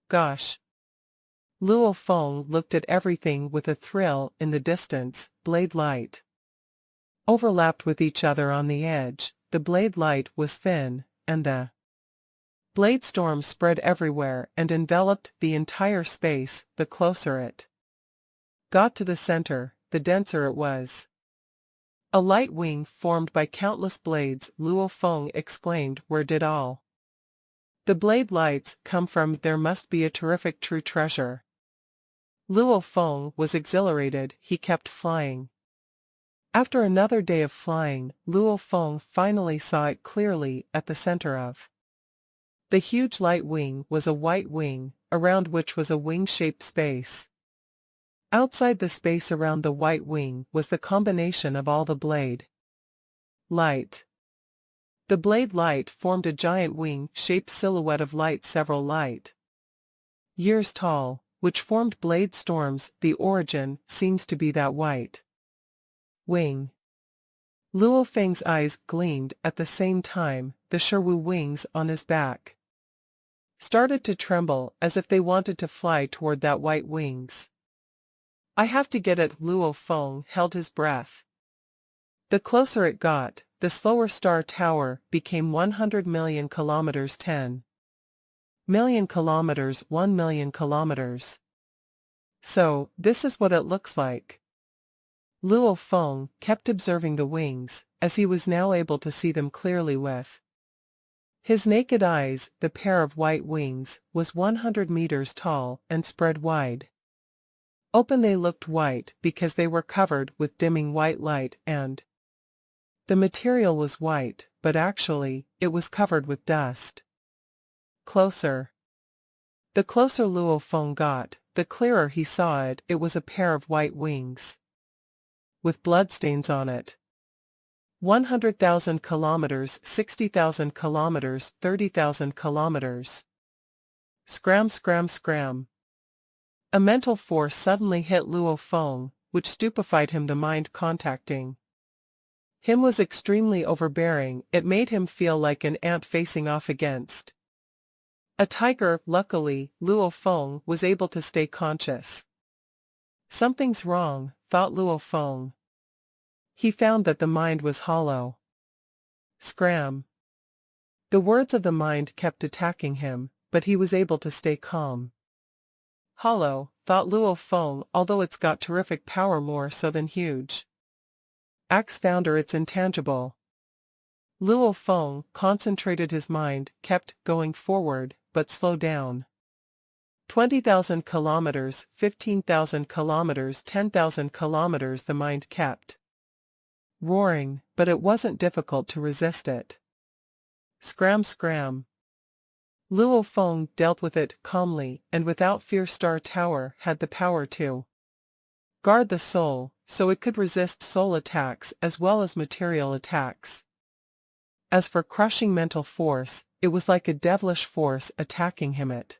Speaker 1: Gosh! Luo Feng looked at everything with a thrill. In the distance, blade light overlapped with each other on the edge. The blade light was thin, and the blade storm spread everywhere and enveloped the entire space. The closer it got to the center, the denser it was. A light wing formed by countless blades. Luo Feng exclaimed, "Where did all the blade lights come from? There must be a terrific true treasure." Luo Feng was exhilarated. He kept flying. After another day of flying, Luo Feng finally saw it clearly. At the center of the huge light wing was a white wing, around which was a wing-shaped space. Outside the space around the white wing was the combination of all the blade light. The blade light formed a giant wing-shaped silhouette of light several light years tall, which formed blade storms. The origin seems to be that white wing. Luo Feng's eyes gleamed at the same time. The Sherwu wings on his back started to tremble as if they wanted to fly toward that white wings. "I have to get it." Luo Feng held his breath. The closer it got, the slower Star Tower became 100 million kilometers, 10 million kilometers, 1 million kilometers. So, this is what it looks like. Luo Feng kept observing the wings, as he was now able to see them clearly with his naked eyes. The pair of white wings was 100 meters tall and spread wide open. They looked white because they were covered with dimming white light, and the material was white, but actually, it was covered with dust. Closer. The closer Luo Feng got, the clearer he saw it. It was a pair of white wings with bloodstains on it. 100,000 kilometers, 60,000 kilometers, 30,000 kilometers. Scram, scram, scram. A mental force suddenly hit Luo Feng, which stupefied him. The mind contacting him was extremely overbearing. It made him feel like an ant facing off against a tiger. Luckily, Luo Feng was able to stay conscious. Something's wrong, thought Luo Feng. He found that the mind was hollow. Scram. The words of the mind kept attacking him, but he was able to stay calm. Hollow, thought Luo Feng, although it's got terrific power, more so than huge axe founder. It's intangible. Luo Feng concentrated. His mind kept going forward, but slow down. 20,000 kilometers, 15,000 kilometers, 10,000 kilometers. The mind kept roaring, but it wasn't difficult to resist it. Scram, scram. Luo Feng dealt with it calmly and without fear. Star Tower had the power to guard the soul, so it could resist soul attacks as well as material attacks. As for crushing mental force, it was like a devilish force attacking him. It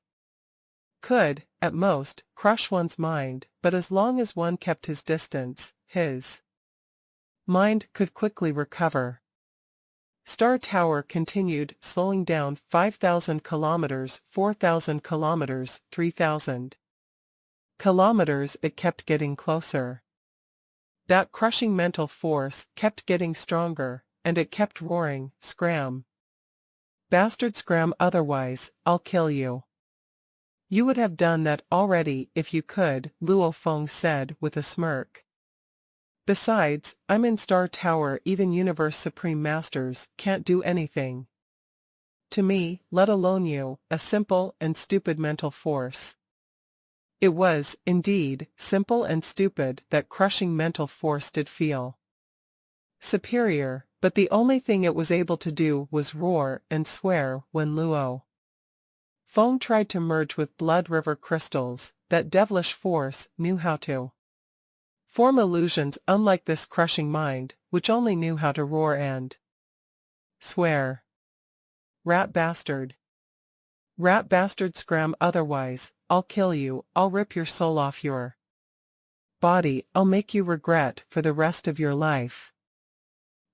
Speaker 1: could, at most, crush one's mind, but as long as one kept his distance, his mind could quickly recover. Star Tower continued, slowing down 5,000 kilometers, 4,000 kilometers, 3,000 kilometers. It kept getting closer. That crushing mental force kept getting stronger, and it kept roaring, "Scram! Bastard, scram, otherwise, I'll kill you." "You would have done that already if you could," Luo Feng said with a smirk. "Besides, I'm in Star Tower. Even Universe Supreme Masters can't do anything to me, let alone you, a simple and stupid mental force." It was, indeed, simple and stupid. That crushing mental force did feel superior, but the only thing it was able to do was roar and swear when Luo Feng tried to merge with Blood River crystals. That devilish force knew how to form illusions unlike this crushing mind, which only knew how to roar and swear. "Rat bastard! Rat bastard, scram, otherwise, I'll kill you. I'll rip your soul off your body. I'll make you regret for the rest of your life."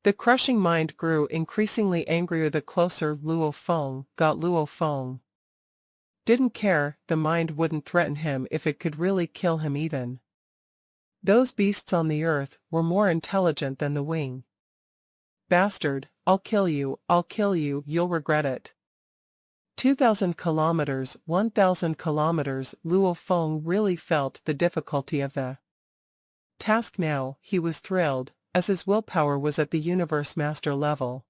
Speaker 1: The crushing mind grew increasingly angrier the closer Luo Feng got. Luo Feng didn't care. The mind wouldn't threaten him if it could really kill him even. Those beasts on the earth were more intelligent than the wing. "Bastard, I'll kill you, I'll kill you, you'll regret it." 2,000 kilometers, 1,000 kilometers. Luo Feng really felt the difficulty of the task now. He was thrilled, as his willpower was at the Universe Master level.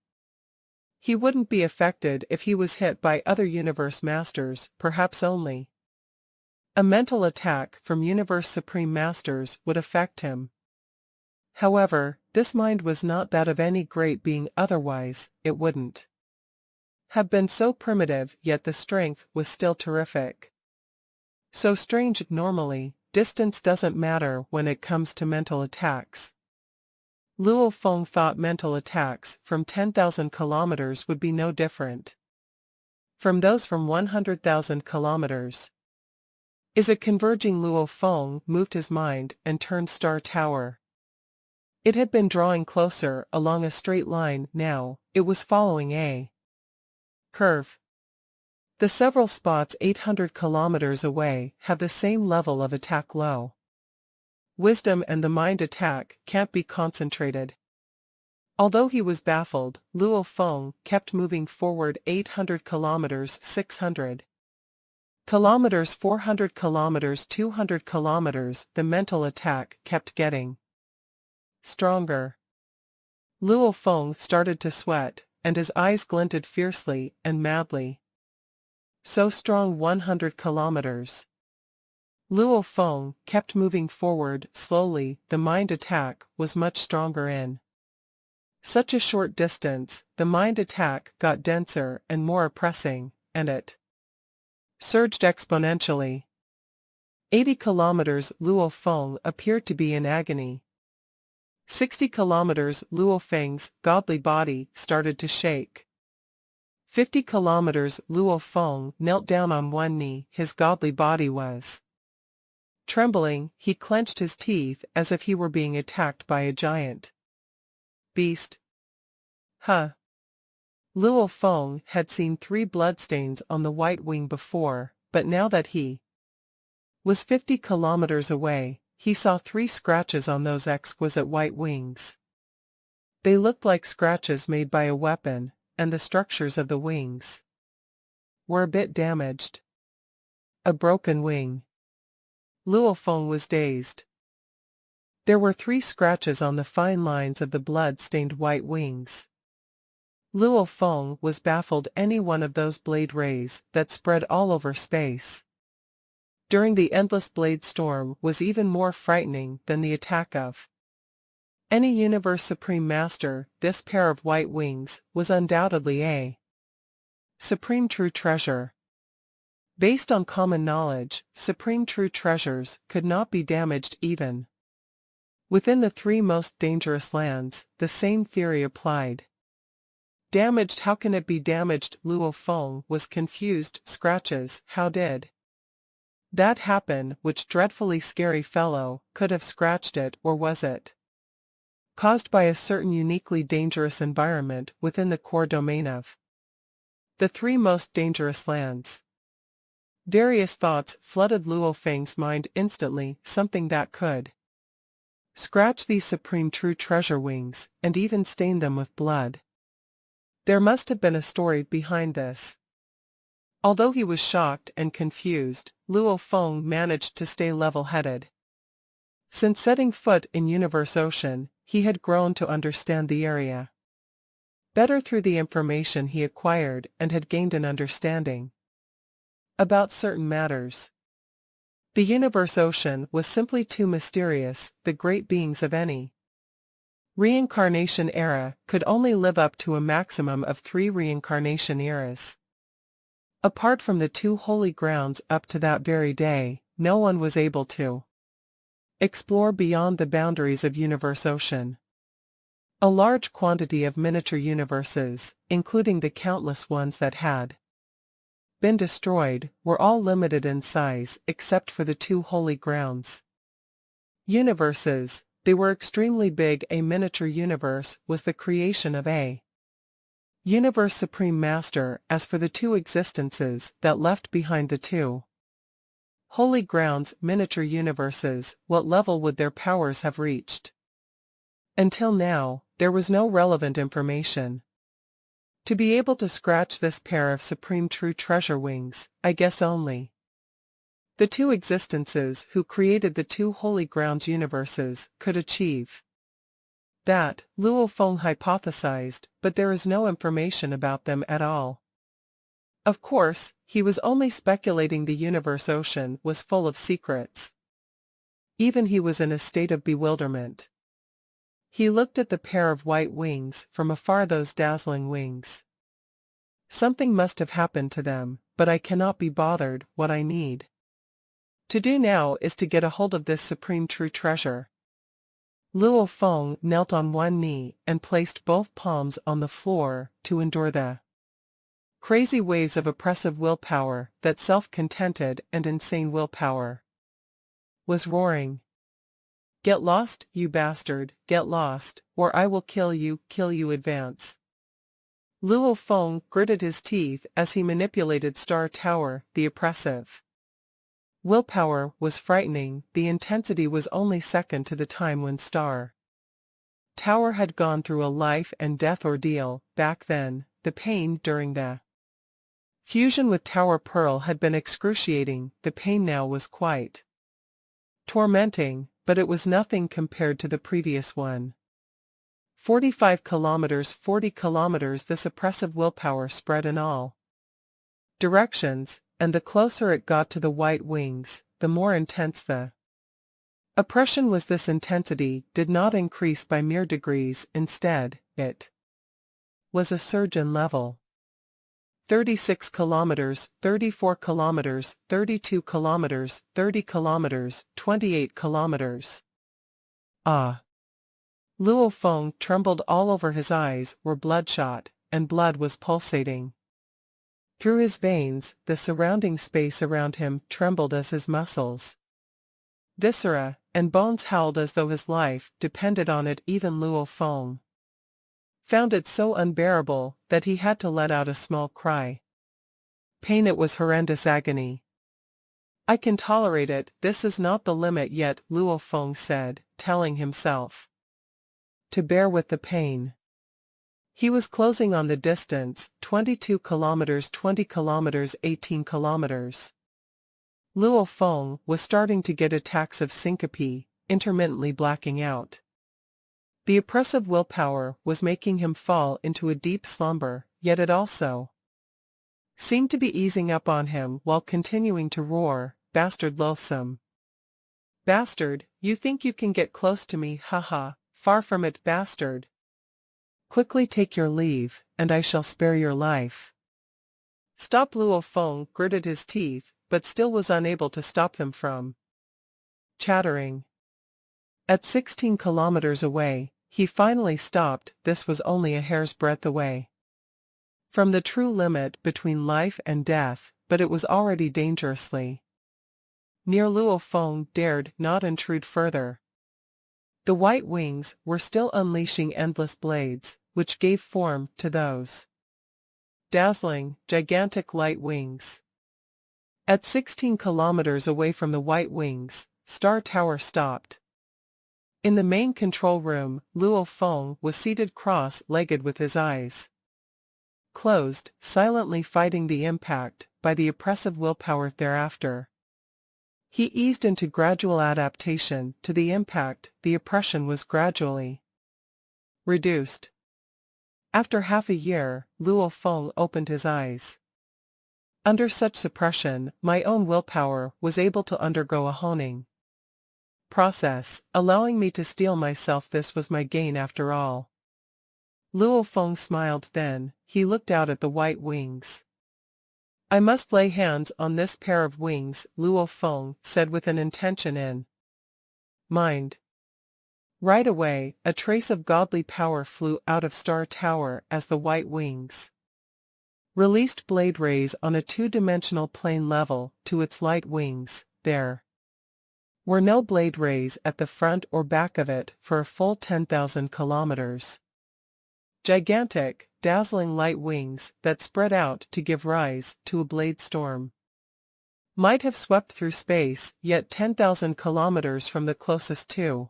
Speaker 1: He wouldn't be affected if he was hit by other Universe Masters, perhaps only a mental attack from Universe Supreme Masters would affect him. However, this mind was not that of any great being, otherwise, it wouldn't have been so primitive, yet the strength was still terrific. So strange. Normally, distance doesn't matter when it comes to mental attacks. Luo Feng thought mental attacks from 10,000 kilometers would be no different from those from 100,000 kilometers. Is it converging? Luo Feng moved his mind and turned Star Tower. It had been drawing closer along a straight line. Now, it was following a curve. The several spots 800 kilometers away have the same level of attack. Low wisdom and the mind attack can't be concentrated. Although he was baffled, Luo Feng kept moving forward. 800 kilometers, 600 kilometers, 400 kilometers, 200 kilometers. The mental attack kept getting stronger. Luo Feng started to sweat, and his eyes glinted fiercely and madly. So strong. 100 kilometers. Luo Feng kept moving forward slowly. The mind attack was much stronger. In such a short distance, the mind attack got denser and more oppressing, and it surged exponentially. 80 kilometers. Luo Feng appeared to be in agony. 60 kilometers. Luo Feng's godly body started to shake. 50 kilometers. Luo Feng knelt down on one knee. His godly body was trembling. He clenched his teeth as if he were being attacked by a giant beast. Huh. Luo Feng had seen 3 bloodstains on the white wing before, but now that he was 50 kilometers away, he saw 3 scratches on those exquisite white wings. They looked like scratches made by a weapon, and the structures of the wings were a bit damaged. A broken wing. Luo Feng was dazed. There were 3 scratches on the fine lines of the blood-stained white wings. Luo Feng was baffled. Any one of those blade rays that spread all over space during the endless blade storm was even more frightening than the attack of any Universe Supreme Master. This pair of white wings was undoubtedly a supreme true treasure. Based on common knowledge, supreme true treasures could not be damaged even within the 3 most dangerous lands. The same theory applied. Damaged? How can it be damaged? Luo Feng was confused. Scratches? How did That happen, which dreadfully scary fellow, could have scratched it, or was it caused by a certain uniquely dangerous environment within the core domain of the three most dangerous lands? Various thoughts flooded Luo Feng's mind instantly, something that could scratch these supreme true treasure wings, and even stain them with blood. There must have been a story behind this. Although he was shocked and confused, Luo Feng managed to stay level-headed. Since setting foot in Universe Ocean, he had grown to understand the area better through the information he acquired and had gained an understanding about certain matters. The Universe Ocean was simply too mysterious. The great beings of any reincarnation era could only live up to a maximum of 3 reincarnation eras. Apart from the 2 holy grounds up to that very day, no one was able to explore beyond the boundaries of Universe Ocean. A large quantity of miniature universes, including the countless ones that had been destroyed, were all limited in size except for the 2 holy grounds. Universes, they were extremely big. A miniature universe was the creation of a Universe Supreme Master. As for the 2 existences that left behind the 2 holy grounds, miniature universes, what level would their powers have reached? Until now, there was no relevant information. To be able to scratch this pair of supreme true treasure wings, I guess only the 2 existences who created the 2 holy grounds universes could achieve that, Luo Feng hypothesized, but there is no information about them at all. Of course, he was only speculating. The Universe Ocean was full of secrets. Even he was in a state of bewilderment. He looked at the pair of white wings from afar, those dazzling wings. Something must have happened to them, but I cannot be bothered. What I need to do now is to get a hold of this supreme true treasure. Luo Feng knelt on one knee and placed both palms on the floor to endure the crazy waves of oppressive willpower that self-contented and insane willpower was roaring. Get lost, you bastard, get lost, or I will kill you, advance. Luo Feng gritted his teeth as he manipulated Star Tower. The oppressive willpower was frightening. The intensity was only second to the time when Star Tower had gone through a life and death ordeal. Back then, the pain during the fusion with Tower Pearl had been excruciating. The pain now was quite tormenting, but it was nothing compared to the previous one. 45 kilometers, 40 kilometers. This oppressive willpower spread in all directions, and the closer it got to the white wings, the more intense the oppression was. This intensity did not increase by mere degrees. Instead, it was a surge in level. 36 kilometers, 34 kilometers, 32 kilometers, 30 kilometers, 28 kilometers. Ah! Luo Feng trembled all over. His eyes were bloodshot, and blood was pulsating through his veins. The surrounding space around him trembled as his muscles, viscera, and bones howled as though his life depended on it. Even Luo Feng found it so unbearable that he had to let out a small cry. Pain. It was horrendous agony. I can tolerate it. This is not the limit yet, Luo Feng said, telling himself to bear with the pain. He was closing on the distance, 22 kilometers, 20 kilometers, 18 kilometers. Luo Feng was starting to get attacks of syncope, intermittently blacking out. The oppressive willpower was making him fall into a deep slumber, yet it also seemed to be easing up on him while continuing to roar, "Bastard, loathsome bastard, you think you can get close to me? Haha, far from it, bastard. Quickly take your leave, and I shall spare your life." Stop! Luo Feng gritted his teeth, but still was unable to stop them from chattering. At 16 kilometers away, he finally stopped. This was only a hair's breadth away from the true limit between life and death, but it was already dangerously near Luo Feng dared not intrude further. The white wings were still unleashing endless blades, which gave form to those dazzling, gigantic light wings. At 16 kilometers away from the white wings, Star Tower stopped. In the main control room, Luo Feng was seated cross-legged with his eyes closed, silently fighting the impact by the oppressive willpower thereafter. He eased into gradual adaptation to the impact. The oppression was gradually reduced. After half a year, Luo Feng opened his eyes. Under such suppression, my own willpower was able to undergo a honing process, allowing me to steel myself. This was my gain after all. Luo Feng smiled. Then he looked out at the white wings. I must lay hands on this pair of wings, Luo Feng said with an intention in mind. Right away, a trace of godly power flew out of Star Tower as the white wings released blade rays on a two-dimensional plane level to its light wings. There were no blade rays at the front or back of it for a full 10,000 kilometers. Gigantic, dazzling light wings that spread out to give rise to a blade storm might have swept through space, yet 10,000 kilometers from the closest two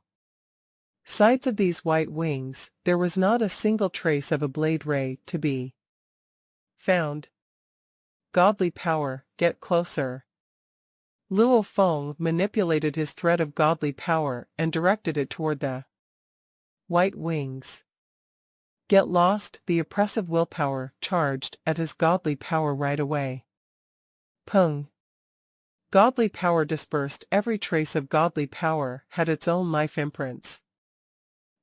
Speaker 1: sides of these white wings, there was not a single trace of a blade ray to be found. Godly power, get closer. Luo Feng manipulated his thread of godly power and directed it toward the white wings. Get lost. The oppressive willpower charged at his godly power right away. Pung. Godly power dispersed. Every trace of godly power had its own life imprints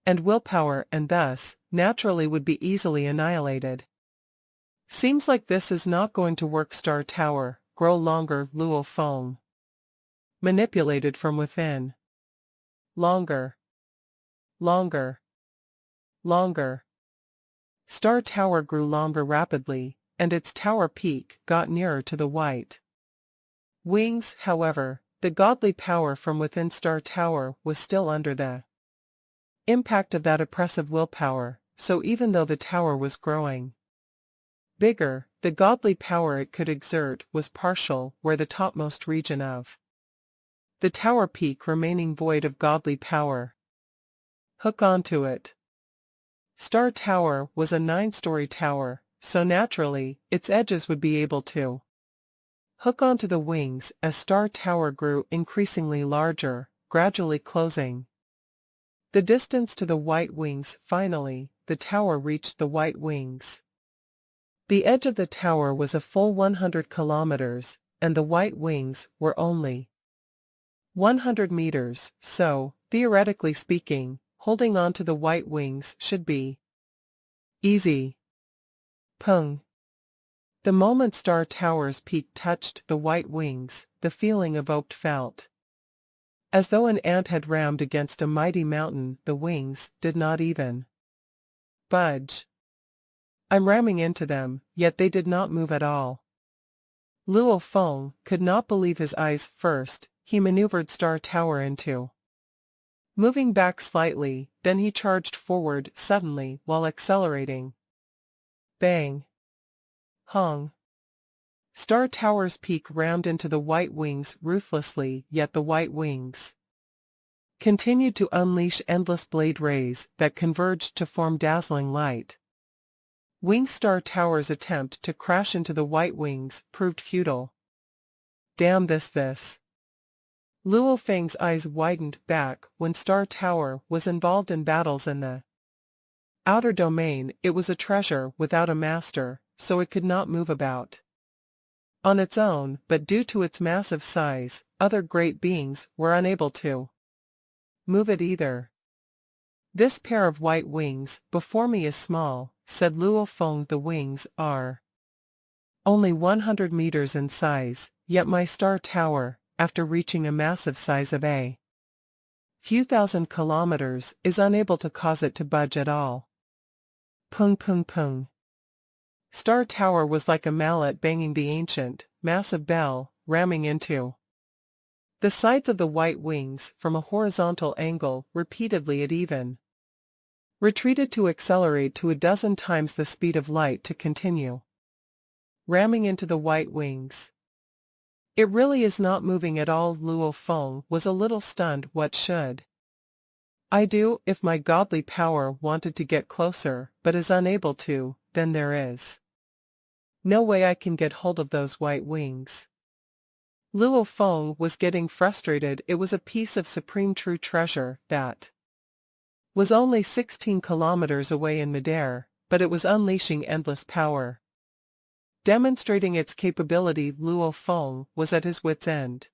Speaker 1: and willpower, and thus, naturally would be easily annihilated. Seems like this is not going to work. Star Tower, grow longer. Luo Feng manipulated from within. Longer. Longer. Longer. Star Tower grew longer rapidly, and its tower peak got nearer to the white wings. However, the godly power from within Star Tower was still under the impact of that oppressive willpower, so even though the tower was growing bigger, the godly power it could exert was partial, where the topmost region of the tower peak remaining void of godly power. Hook onto it. Star Tower was a 9-story tower, so naturally, its edges would be able to hook onto the wings as Star Tower grew increasingly larger, gradually closing the distance to the white wings. Finally, the tower reached the white wings. The edge of the tower was a full 100 kilometers, and the white wings were only 100 meters, so, theoretically speaking, holding on to the white wings should be easy. Pung. The moment Star Tower's peak touched the white wings, the feeling evoked felt as though an ant had rammed against a mighty mountain. The wings did not even budge. I'm ramming into them, yet they did not move at all. Luo Feng could not believe his eyes. First, he maneuvered Star Tower into moving back slightly, then he charged forward suddenly while accelerating. Bang! Hong! Star Tower's peak rammed into the white wings ruthlessly, yet the white wings continued to unleash endless blade rays that converged to form dazzling light. Star Tower's attempt to crash into the white wings proved futile. Damn this. Luo Feng's eyes widened back when Star Tower was involved in battles in the outer domain. It was a treasure without a master, so it could not move about on its own, but due to its massive size, other great beings were unable to move it either. This pair of white wings before me is small, said Luo Feng. The wings are only 100 meters in size, yet my Star Tower, after reaching a massive size of a few thousand kilometers, is unable to cause it to budge at all. Pung pung pung. Star Tower was like a mallet banging the ancient, massive bell, ramming into The sides of the white wings, from a horizontal angle, repeatedly at even. Retreated to accelerate to 12 times the speed of light to continue. Ramming into the white wings. It really is not moving at all. Luo Feng was a little stunned. What should I do if my godly power wanted to get closer, but is unable to? Then there is no way I can get hold of those white wings. Luo Feng was getting frustrated. It was a piece of supreme true treasure that was only 16 kilometers away in midair, but it was unleashing endless power. Demonstrating its capability, Luo Feng was at his wit's end.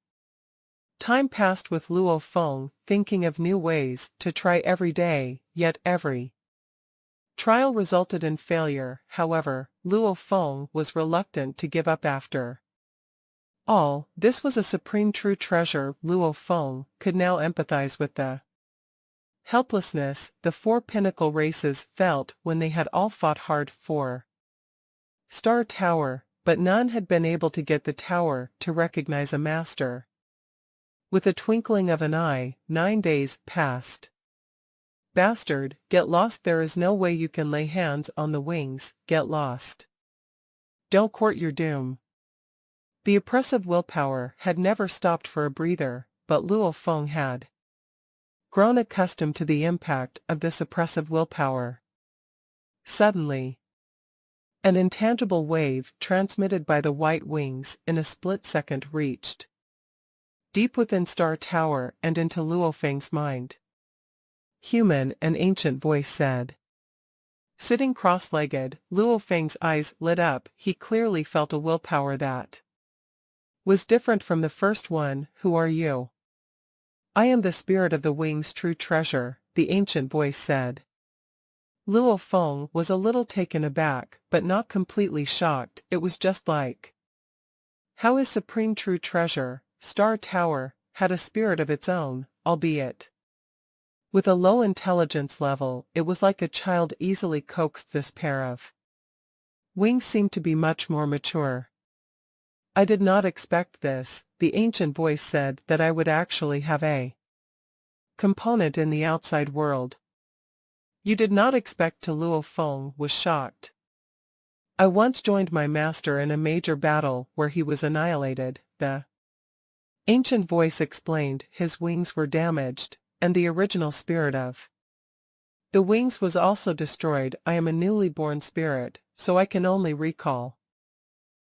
Speaker 1: Time passed with Luo Feng, thinking of new ways to try every day, yet every trial resulted in failure. However, Luo Feng was reluctant to give up after all. This was a supreme true treasure. Luo Feng could now empathize with the helplessness the four pinnacle races felt when they had all fought hard for Star Tower, but none had been able to get the tower to recognize a master. With a twinkling of an eye, 9 days passed. Bastard, get lost. There is no way you can lay hands on the wings. Get lost. Don't court your doom. The oppressive willpower had never stopped for a breather, but Luo Feng had grown accustomed to the impact of this oppressive willpower. Suddenly, an intangible wave transmitted by the white wings in a split second reached deep within Star Tower and into Luo Feng's mind. Human, an ancient voice said. Sitting cross-legged, Luo Feng's eyes lit up. He clearly felt a willpower that was different from the first one. Who are you? I am the spirit of the wings, true treasure, the ancient voice said. Luo Feng was a little taken aback, but not completely shocked. It was just like how his supreme true treasure, Star Tower, had a spirit of its own, albeit with a low intelligence level. It was like a child easily coaxed. This pair of wings seemed to be much more mature. I did not expect this, the ancient voice said, that I would actually have a component in the outside world. You did not expect to? Luo Feng was shocked. I once joined my master in a major battle where he was annihilated, the ancient voice explained. His wings were damaged, and the original spirit of the wings was also destroyed. I am a newly born spirit, so I can only recall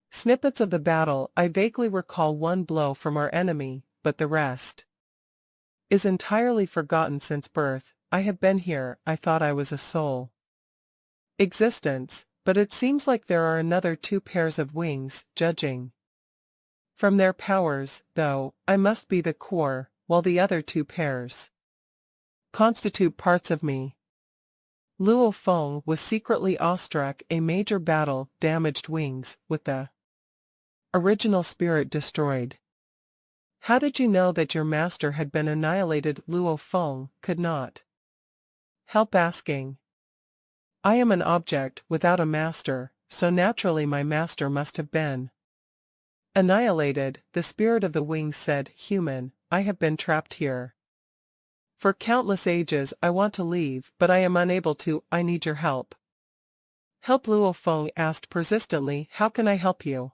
Speaker 1: snippets of the battle. I vaguely recall one blow from our enemy, but the rest is entirely forgotten. Since birth, I have been here. I thought I was a soul existence, but it seems like there are another 2 pairs of wings. Judging from their powers, though, I must be the core, while the other 2 pairs constitute parts of me. Luo Feng was secretly awestruck. A major battle, damaged wings, with the original spirit destroyed. How did you know that your master had been annihilated? Luo Feng could not help asking. I am an object without a master, so naturally my master must have been annihilated. The spirit of the wings said. Human, I have been trapped here for countless ages. I want to leave, but I am unable to. I need your help. Help? Luo Feng asked persistently. How can I help you?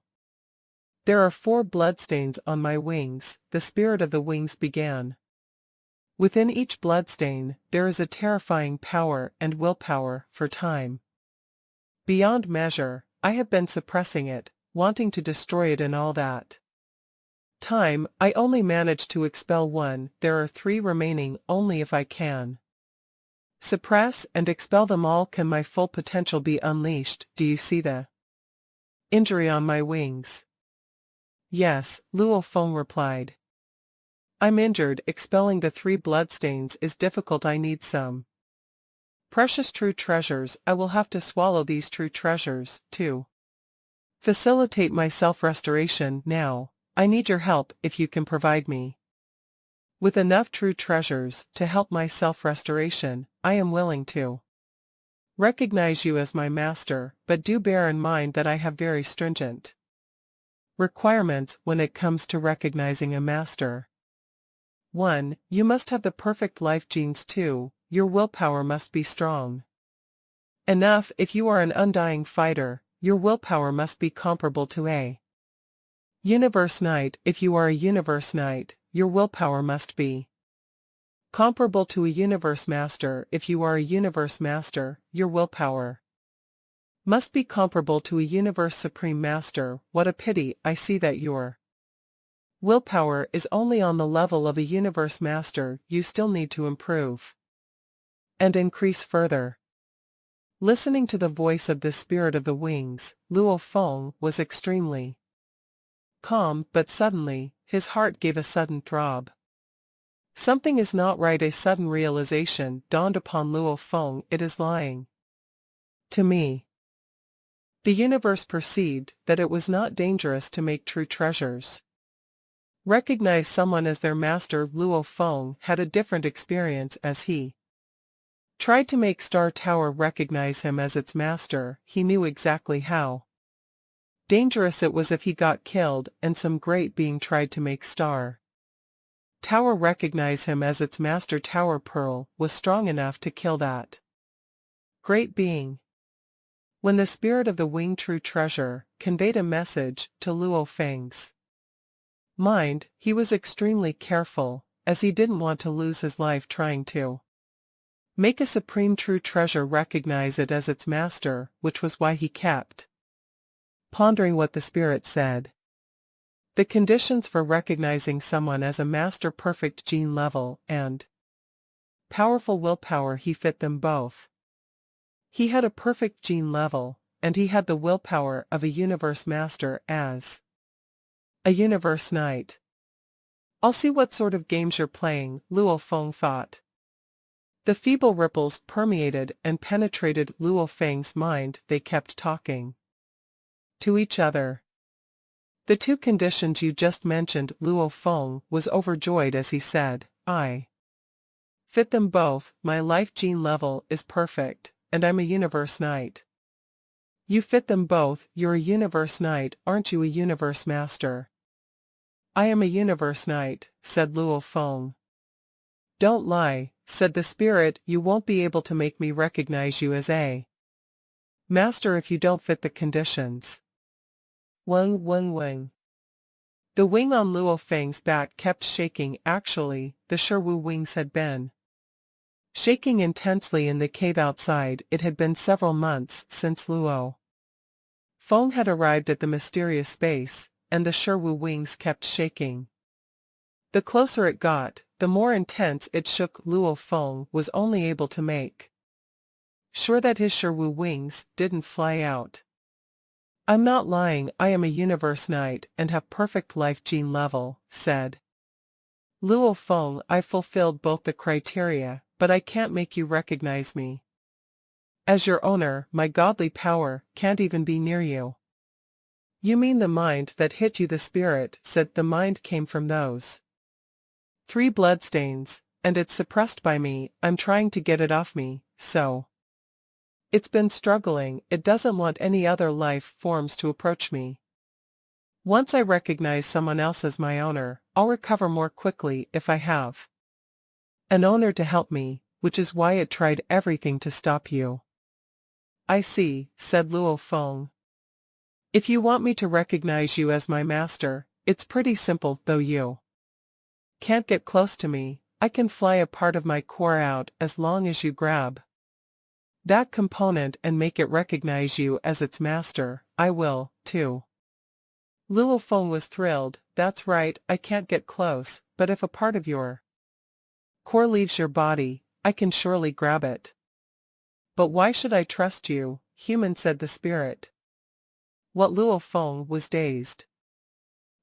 Speaker 1: There are 4 bloodstains on my wings, the spirit of the wings began. Within each bloodstain, there is a terrifying power and willpower for time beyond measure. I have been suppressing it, wanting to destroy it in all that time. I only managed to expel 1. There are 3 remaining. Only if I can suppress and expel them all can my full potential be unleashed. Do you see the injury on my wings? Yes, Luo Feng replied. I'm injured. Expelling the 3 bloodstains is difficult. I need some precious true treasures. I will have to swallow these true treasures, to facilitate my self-restoration. Now, I need your help. If you can provide me with enough true treasures to help my self-restoration, I am willing to recognize you as my master, but do bear in mind that I have very stringent requirements when it comes to recognizing a master. 1. You must have the perfect life genes. 2. Your willpower must be strong enough. If you are an undying fighter, your willpower must be comparable to a universe knight. If you are a universe knight, your willpower must be comparable to a universe master. If you are a universe master, your willpower must be comparable to a universe supreme master. What a pity, I see that your willpower is only on the level of a universe master. You still need to improve and increase further. Listening to the voice of the spirit of the wings, Luo Feng was extremely calm, but suddenly, his heart gave a sudden throb. Something is not right. A sudden realization dawned upon Luo Feng. It is lying to me. The universe perceived that it was not dangerous to make true treasures. Recognize someone as their master. Luo Feng had a different experience as he tried to make Star Tower recognize him as its master. He knew exactly how dangerous it was if he got killed, and some great being tried to make Star Tower recognize him as its master. Tower Pearl was strong enough to kill that great being. When the spirit of the winged true treasure conveyed a message to Luo Feng's mind, he was extremely careful, as he didn't want to lose his life trying to make a supreme true treasure recognize it as its master, which was why he kept pondering what the spirit said. The conditions for recognizing someone as a master: perfect gene level and powerful willpower. He fit them both. He had a perfect gene level, and he had the willpower of a universe master as a universe knight. I'll see what sort of games you're playing, Luo Feng thought. The feeble ripples permeated and penetrated Luo Feng's mind. They kept talking to each other. The two conditions you just mentioned. Luo Feng was overjoyed as he said, I fit them both. My life gene level is perfect, and I'm a universe knight. You fit them both. You're a universe knight, aren't you? A universe master. I am a universe knight, said Luo Feng. Don't lie, said the spirit. You won't be able to make me recognize you as a master if you don't fit the conditions. Weng weng weng. The wing on Luo Feng's back kept shaking. Actually, the Shiwu wings had been shaking intensely in the cave outside. It had been several months since Luo Feng had arrived at the mysterious space, and the Shiwu wings kept shaking. The closer it got, the more intense it shook. Luo Feng was only able to make sure that his Shiwu wings didn't fly out. I'm not lying. I am a universe knight and have perfect life gene level, said Luo Feng. I fulfilled both the criteria, but I can't make you recognize me as your owner. My godly power can't even be near you. You mean the mind that hit you? The spirit said. The mind came from those 3 bloodstains, and it's suppressed by me. I'm trying to get it off me, so it's been struggling. It doesn't want any other life forms to approach me. Once I recognize someone else as my owner, I'll recover more quickly if I have an owner to help me, which is why it tried everything to stop you. I see, said Luo Feng. If you want me to recognize you as my master, it's pretty simple. Though you can't get close to me, I can fly a part of my core out as long as you grab that component and make it recognize you as its master. I will, too. Luo Feng was thrilled. That's right, I can't get close, but if a part of your core leaves your body, I can surely grab it. But why should I trust you, human? Said the spirit. What? Luo Feng was dazed.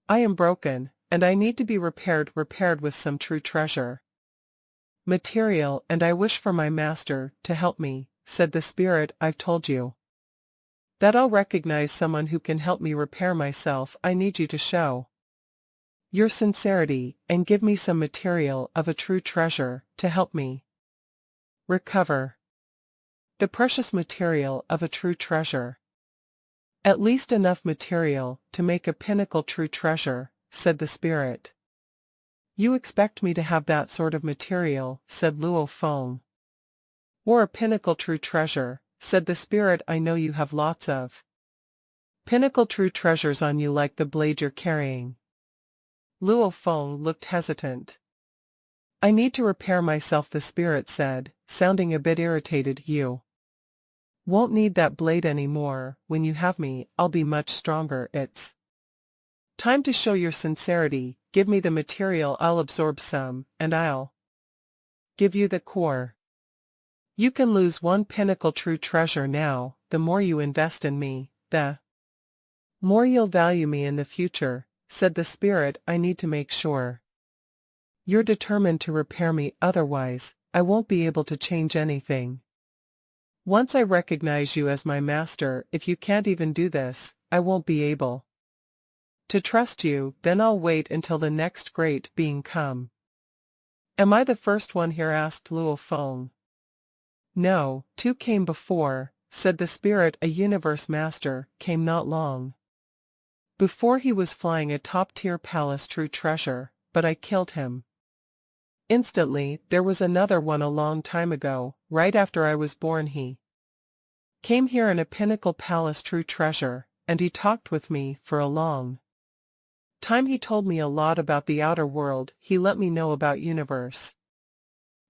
Speaker 1: I am broken, and I need to be repaired with some true treasure material, and I wish for my master to help me, said the spirit. I've told you that I'll recognize someone who can help me repair myself. I need you to show your sincerity and give me some material of a true treasure to help me recover the precious material of a true treasure. At least enough material to make a pinnacle true treasure, said the spirit. You expect me to have that sort of material, said Luo Feng. Or a pinnacle true treasure, said the spirit. I know you have lots of pinnacle true treasures on you, like the blade you're carrying. Luo Feng looked hesitant. I need to repair myself, the spirit said, sounding a bit irritated. You won't need that blade anymore. When you have me, I'll be much stronger. It's time to show your sincerity. Give me the material, I'll absorb some, and I'll give you the core. You can lose one pinnacle true treasure now. The more you invest in me, the more you'll value me in the future, said the spirit. I need to make sure you're determined to repair me, otherwise, I won't be able to change anything. Once I recognize you as my master, if you can't even do this, I won't be able to trust you. Then I'll wait until the next great being come. Am I the first one here? Asked Luo Feng. No, two came before, said the spirit. A universe master came not long before. He was flying a top-tier palace true treasure, but I killed him instantly. There was another one a long time ago, right after I was born. He came here in a pinnacle palace true treasure, and he talked with me for a long time. He told me a lot about the outer world. He let me know about universe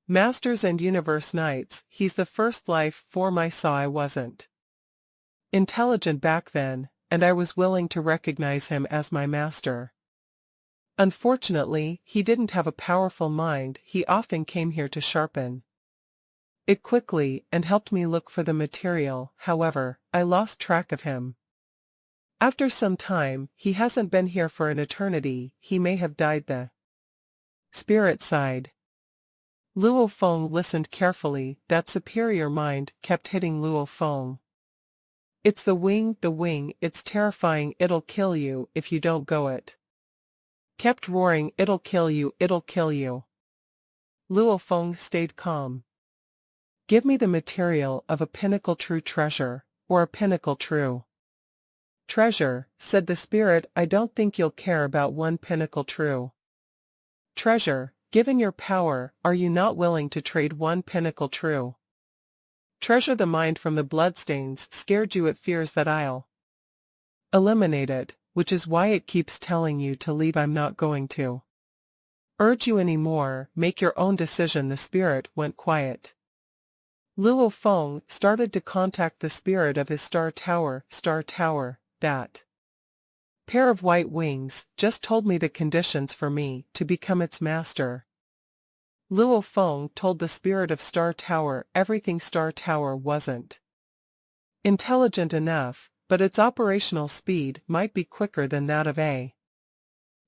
Speaker 1: masters and universe knights. He's the first life form I saw. I wasn't intelligent back then, and I was willing to recognize him as my master. Unfortunately, he didn't have a powerful mind. He often came here to sharpen it quickly and helped me look for the material. However, I lost track of him. After some time, he hasn't been here for an eternity. He may have died. The spirit sighed. Luo Feng listened carefully. That superior mind kept hitting Luo Feng. It's the wing, it's terrifying. It'll kill you if you don't go. It kept roaring. It'll kill you, it'll kill you. Luo Feng stayed calm. Give me the material of a pinnacle true treasure, or a pinnacle true treasure, said the spirit. I don't think you'll care about one pinnacle true treasure. Given your power, are you not willing to trade one pinnacle true treasure? The mind from the bloodstains scared you. It fears that I'll eliminate it, which is why it keeps telling you to leave. I'm not going to urge you anymore. Make your own decision. The spirit went quiet. Luo Feng started to contact the spirit of his star tower. Star tower, that pair of white wings just told me the conditions for me to become its master. Luo Feng told the spirit of Star Tower everything. Star Tower wasn't intelligent enough, but its operational speed might be quicker than that of a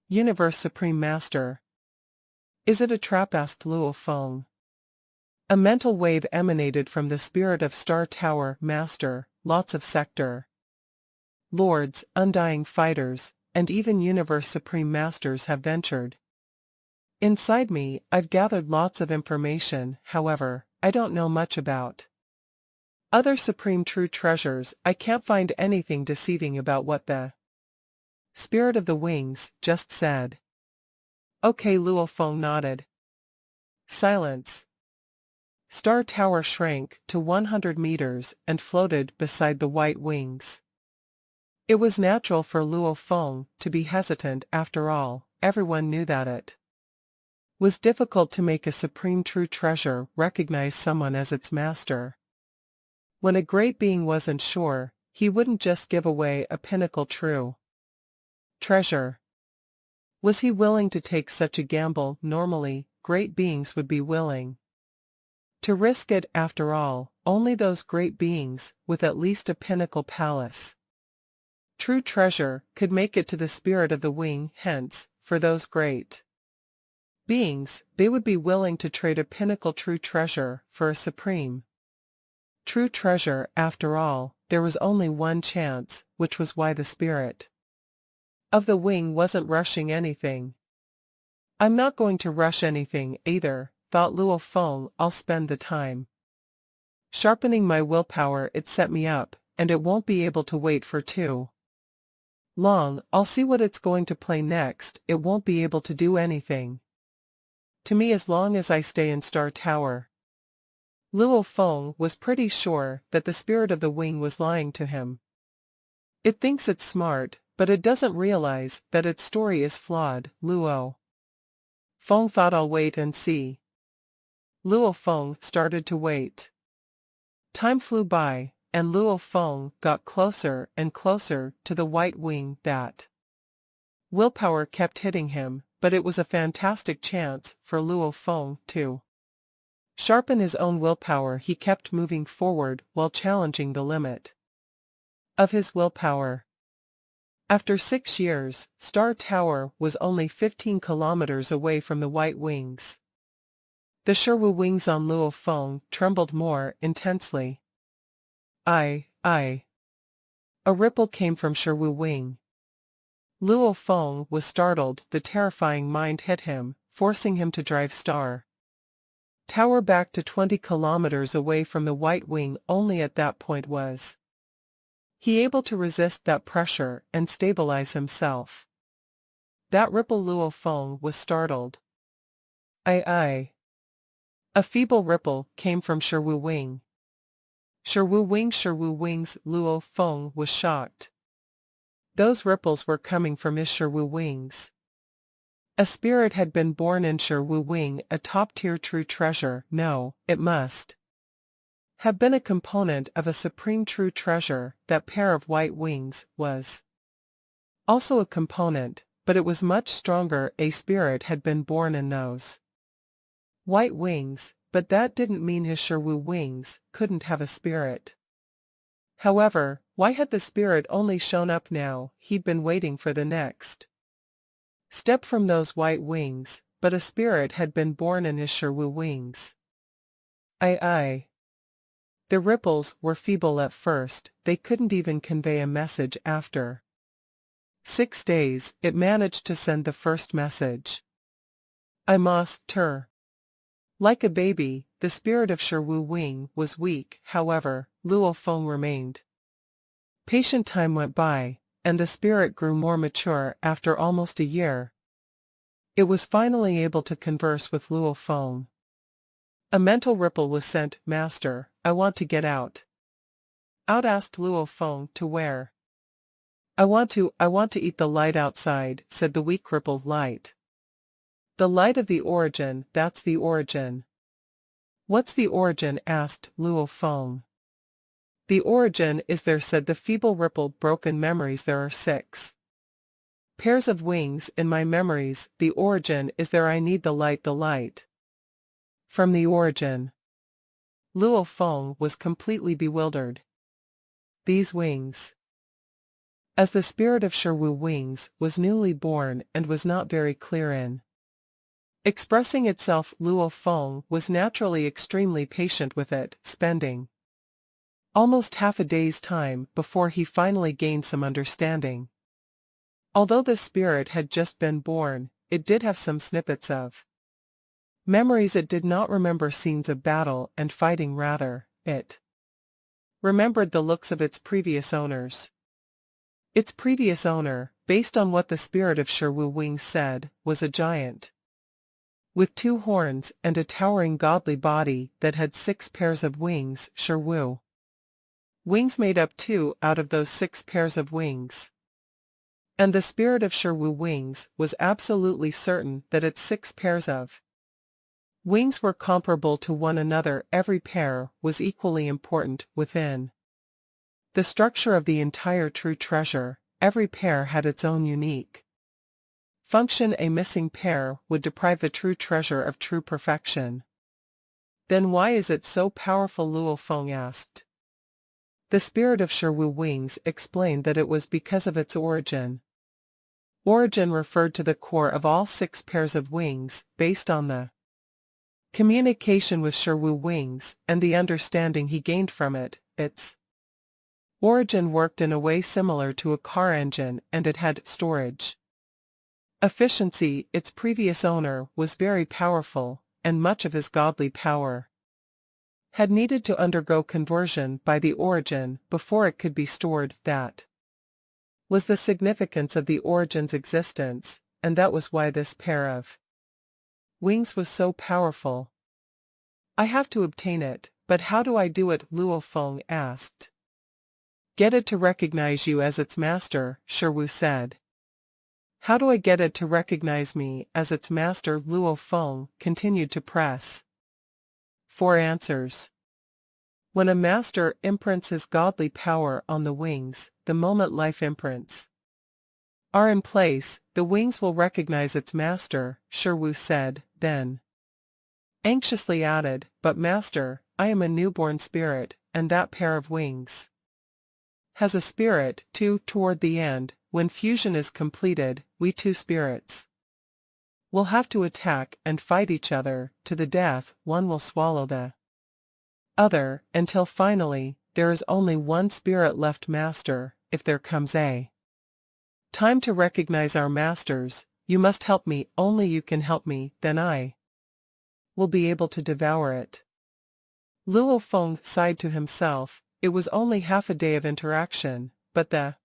Speaker 1: Universe Supreme Master. Is it a trap? Asked Luo Feng. A mental wave emanated from the spirit of Star Tower Master. Lots of sector lords, undying fighters, and even Universe Supreme Masters have ventured inside me. I've gathered lots of information. However, I don't know much about other supreme true treasures. I can't find anything deceiving about what the spirit of the wings just said. Okay, Luo Feng nodded. Silence. Star Tower shrank to 100 meters and floated beside the white wings. It was natural for Luo Feng to be hesitant. After all, everyone knew that it was difficult to make a supreme true treasure recognize someone as its master. When a great being wasn't sure, he wouldn't just give away a pinnacle true treasure. Was he willing to take such a gamble? Normally, great beings would be willing to risk it. After all, only those great beings with at least a pinnacle palace true treasure could make it to the spirit of the wing. Hence, for those great beings, they would be willing to trade a pinnacle true treasure for a supreme true treasure. After all, there was only one chance, which was why the spirit of the wing wasn't rushing anything. I'm not going to rush anything either, thought Luo Feng. I'll spend the time sharpening my willpower. It set me up, and it won't be able to wait for too long. I'll see what it's going to play next. It won't be able to do anything to me as long as I stay in Star Tower. Luo Feng was pretty sure that the spirit of the wing was lying to him. It thinks it's smart, but it doesn't realize that its story is flawed. Luo Feng thought, I'll wait and see. Luo Feng started to wait. Time flew by, and Luo Feng got closer and closer to the white wing. That willpower kept hitting him, but it was a fantastic chance for Luo Feng to sharpen his own willpower. He kept moving forward while challenging the limit of his willpower. After 6 years, Star Tower was only 15 kilometers away from the white wings. The Shiwu wings on Luo Feng trembled more intensely. I. A ripple came from Shiwu wing. Luo Feng was startled. The terrifying mind hit him, forcing him to drive Star Tower back to 20 kilometers away from the white wing. Only at that point was he able to resist that pressure and stabilize himself. That ripple. Luo Feng was startled. A feeble ripple came from Shiwu wing. Shiwu wings. Luo Feng was shocked. Those ripples were coming from his Shiwu wings. A spirit had been born in Shiwu wing, a top-tier true treasure. No, it must have been a component of a supreme true treasure. That pair of white wings was also a component, but it was much stronger. A spirit had been born in those white wings, but that didn't mean his Shiwu wings couldn't have a spirit. However, why had the spirit only shown up now? He'd been waiting for the next step from those white wings, but a spirit had been born in his Shiwu wings. The ripples were feeble at first. They couldn't even convey a message. After 6 days, it managed to send the first message. I must tur. Like a baby, the spirit of Shiwu wing was weak. However, Luo Feng remained patient. Time went by, and the spirit grew more mature. After almost a year, it was finally able to converse with Luo Feng. A mental ripple was sent. Master, I want to get out. Out? Asked Luo Feng. To where? I want to eat the light outside, said the weak ripple. Light? The light of the origin. That's the origin. What's the origin? Asked Luo Feng. The origin is there, said the feeble ripple. Broken memories. There are 6 pairs of wings in my memories. The origin is there. I need the light. The light from the origin. Luo Feng was completely bewildered. These wings. As the spirit of Shiwu wings was newly born and was not very clear in expressing itself, Luo Feng was naturally extremely patient with it, spending almost half a day's time before he finally gained some understanding. Although the spirit had just been born, it did have some snippets of memories. It did not remember scenes of battle and fighting. Rather, it remembered the looks of its previous owners. Its previous owner, based on what the spirit of Shiwu wings said, was a giant with 2 horns and a towering godly body that had 6 pairs of wings. Shiwu wings made up 2 out of those 6 pairs of wings. And the spirit of Shiwu wings was absolutely certain that its 6 pairs of wings were comparable to one another. Every pair was equally important within the structure of the entire true treasure. Every pair had its own unique function. A missing pair would deprive the true treasure of true perfection. Then why is it so powerful? Luo Feng asked. The spirit of Shiwu wings explained that it was because of its origin. Origin referred to the core of all 6 pairs of wings, based on the communication with Shiwu wings and the understanding he gained from it. Its origin worked in a way similar to a car engine, and it had storage efficiency. Its previous owner was very powerful, and much of his godly power had needed to undergo conversion by the origin before it could be stored. That was the significance of the origin's existence, and that was why this pair of wings was so powerful. I have to obtain it, but how do I do it? Luo Feng asked. Get it to recognize you as its master, Shiwu said. How do I get it to recognize me as its master? Luo Feng continued to press. 4 answers. When a master imprints his godly power on the wings, the moment life imprints are in place, the wings will recognize its master, Shiwu said, then anxiously added, but master, I am a newborn spirit, and that pair of wings has a spirit, too. Toward the end, when fusion is completed, we two spirits will have to attack and fight each other, to the death. One will swallow the other, until finally, there is only one spirit left. Master, if there comes a time to recognize our masters, you must help me. Only you can help me, then I will be able to devour it. Luo Feng sighed to himself. It was only half a day of interaction, but the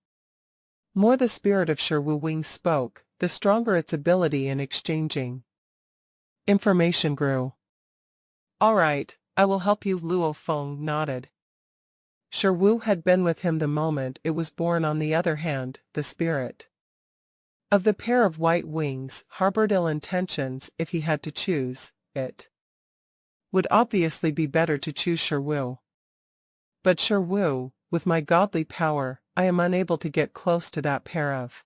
Speaker 1: more the spirit of Shiwu Wing spoke, the stronger its ability in exchanging information grew. All right, I will help you. Luo Feng nodded. Shiwu had been with him the moment it was born. On the other hand, the spirit of the pair of white wings harbored ill intentions. If he had to choose, it would obviously be better to choose Shiwu. But Shiwu, with my godly power, I am unable to get close to that pair of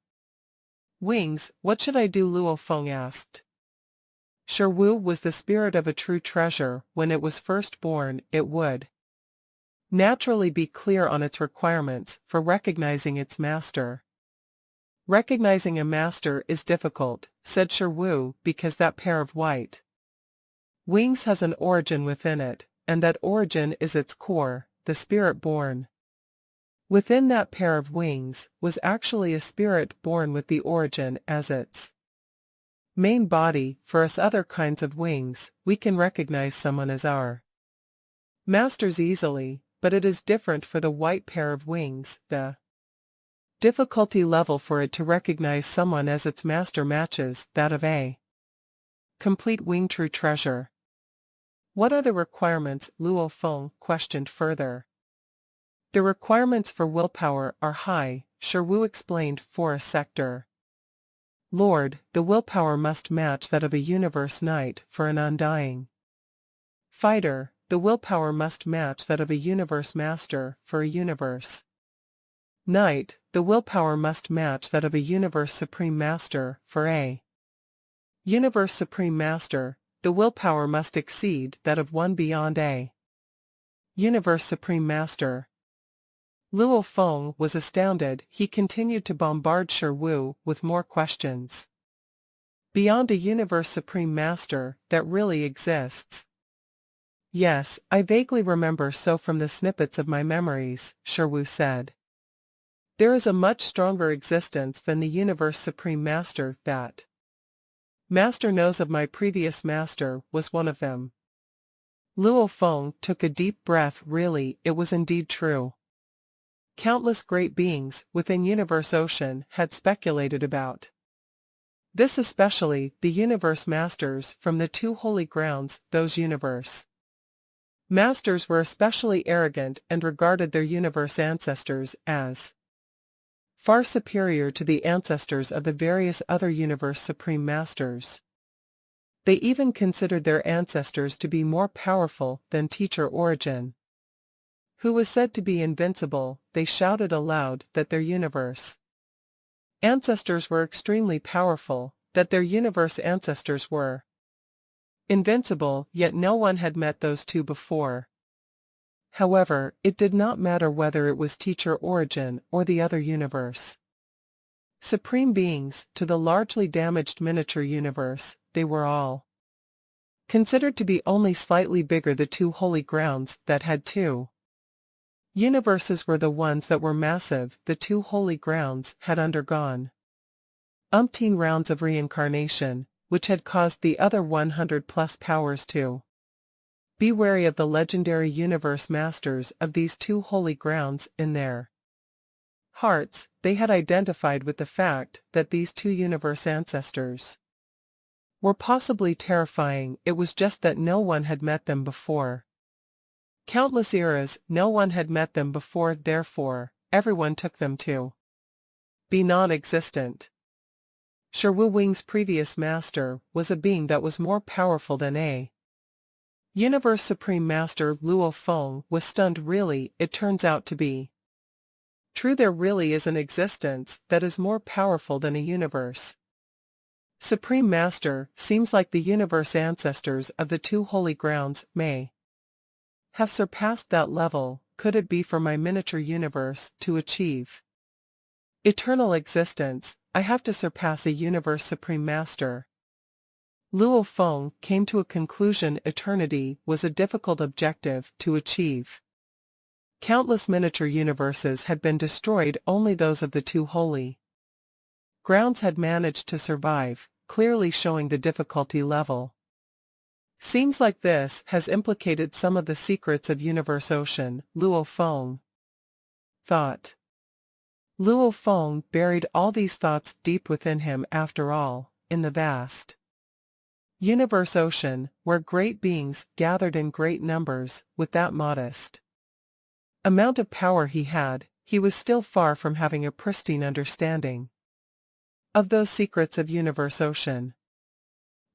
Speaker 1: wings. What should I do? Luo Feng asked. Shiwu was the spirit of a true treasure. When it was first born, it would naturally be clear on its requirements for recognizing its master. Recognizing a master is difficult, said Shiwu, because that pair of white wings has an origin within it, and that origin is its core, the spirit born within that pair of wings was actually a spirit born with the origin as its main body. For us other kinds of wings, we can recognize someone as our masters easily, but it is different for the white pair of wings. The difficulty level for it to recognize someone as its master matches that of a complete wing true treasure. What are the requirements? Luo Feng questioned further. The requirements for willpower are high, Shiwu explained. For a sector lord, the willpower must match that of a universe knight. For an undying fighter, the willpower must match that of a universe master. For a universe knight, the willpower must match that of a universe supreme master. For a universe supreme master, the willpower must exceed that of one beyond a universe supreme master. Luo Feng was astounded. He continued to bombard Shiwu with more questions. Beyond a universe supreme master, that really exists? Yes, I vaguely remember so from the snippets of my memories, Shiwu said. There is a much stronger existence than the universe supreme master. That master knows of. My previous master was one of them. Luo Feng took a deep breath. Really, it was indeed true. Countless great beings within Universe Ocean had speculated about this, especially the universe masters from the two holy grounds. Those universe masters were especially arrogant and regarded their universe ancestors as far superior to the ancestors of the various other universe supreme masters. They even considered their ancestors to be more powerful than Teacher Origin, who was said to be invincible. They shouted aloud that their universe ancestors were extremely powerful, that their universe ancestors were invincible, yet no one had met those two before. However, it did not matter whether it was Teacher Origin or the other universe supreme beings. To the largely damaged miniature universe, they were all considered to be only slightly bigger. The two holy grounds that had two universes were the ones that were massive. The two holy grounds had undergone umpteen rounds of reincarnation, which had caused the other 100+ powers to be wary of the legendary universe masters of these two holy grounds. In their hearts, they had identified with the fact that these two universe ancestors were possibly terrifying, it was just that no one had met them before. Countless eras, no one had met them before, therefore, everyone took them to be non-existent. Shi Wing's previous master was a being that was more powerful than a Universe Supreme Master. Luo Feng was stunned. Really, it turns out to be true. There really is an existence that is more powerful than a universe Supreme Master. Seems like the universe ancestors of the two holy grounds may have surpassed that level. Could it be for my miniature universe to achieve eternal existence? I have to surpass a universe Supreme Master. Luo Feng came to a conclusion. Eternity was a difficult objective to achieve. Countless miniature universes had been destroyed, only those of the two holy grounds had managed to survive, clearly showing the difficulty level. Seems like this has implicated some of the secrets of Universe Ocean, Luo Feng thought. Luo Feng buried all these thoughts deep within him. After all, in the vast Universe Ocean, where great beings gathered in great numbers, with that modest amount of power he had, he was still far from having a pristine understanding of those secrets of Universe Ocean.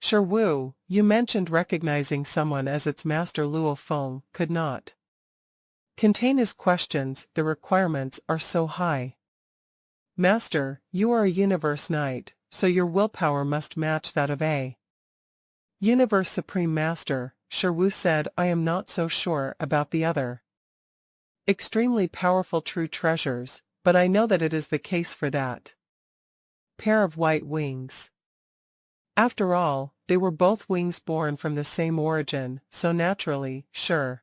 Speaker 1: Shi, you mentioned recognizing someone as its master. Luo Feng could not contain his questions. The requirements are so high. Master, you are a Universe Knight, so your willpower must match that of a Universe Supreme Master. Shi said, I am not so sure about the other extremely powerful true treasures, but I know that it is the case for that pair of white wings. After all, they were both wings born from the same origin, so naturally, Shi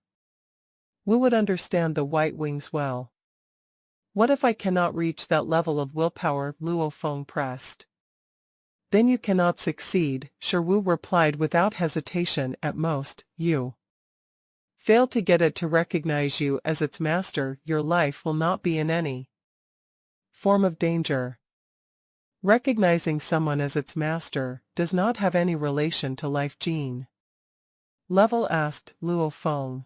Speaker 1: would understand the white wings well. What if I cannot reach that level of willpower? Luo Feng pressed. Then you cannot succeed, Shi replied without hesitation. At most, you fail to get it to recognize you as its master. Your life will not be in any form of danger. Recognizing someone as its master does not have any relation to life gene level, asked Luo Feng.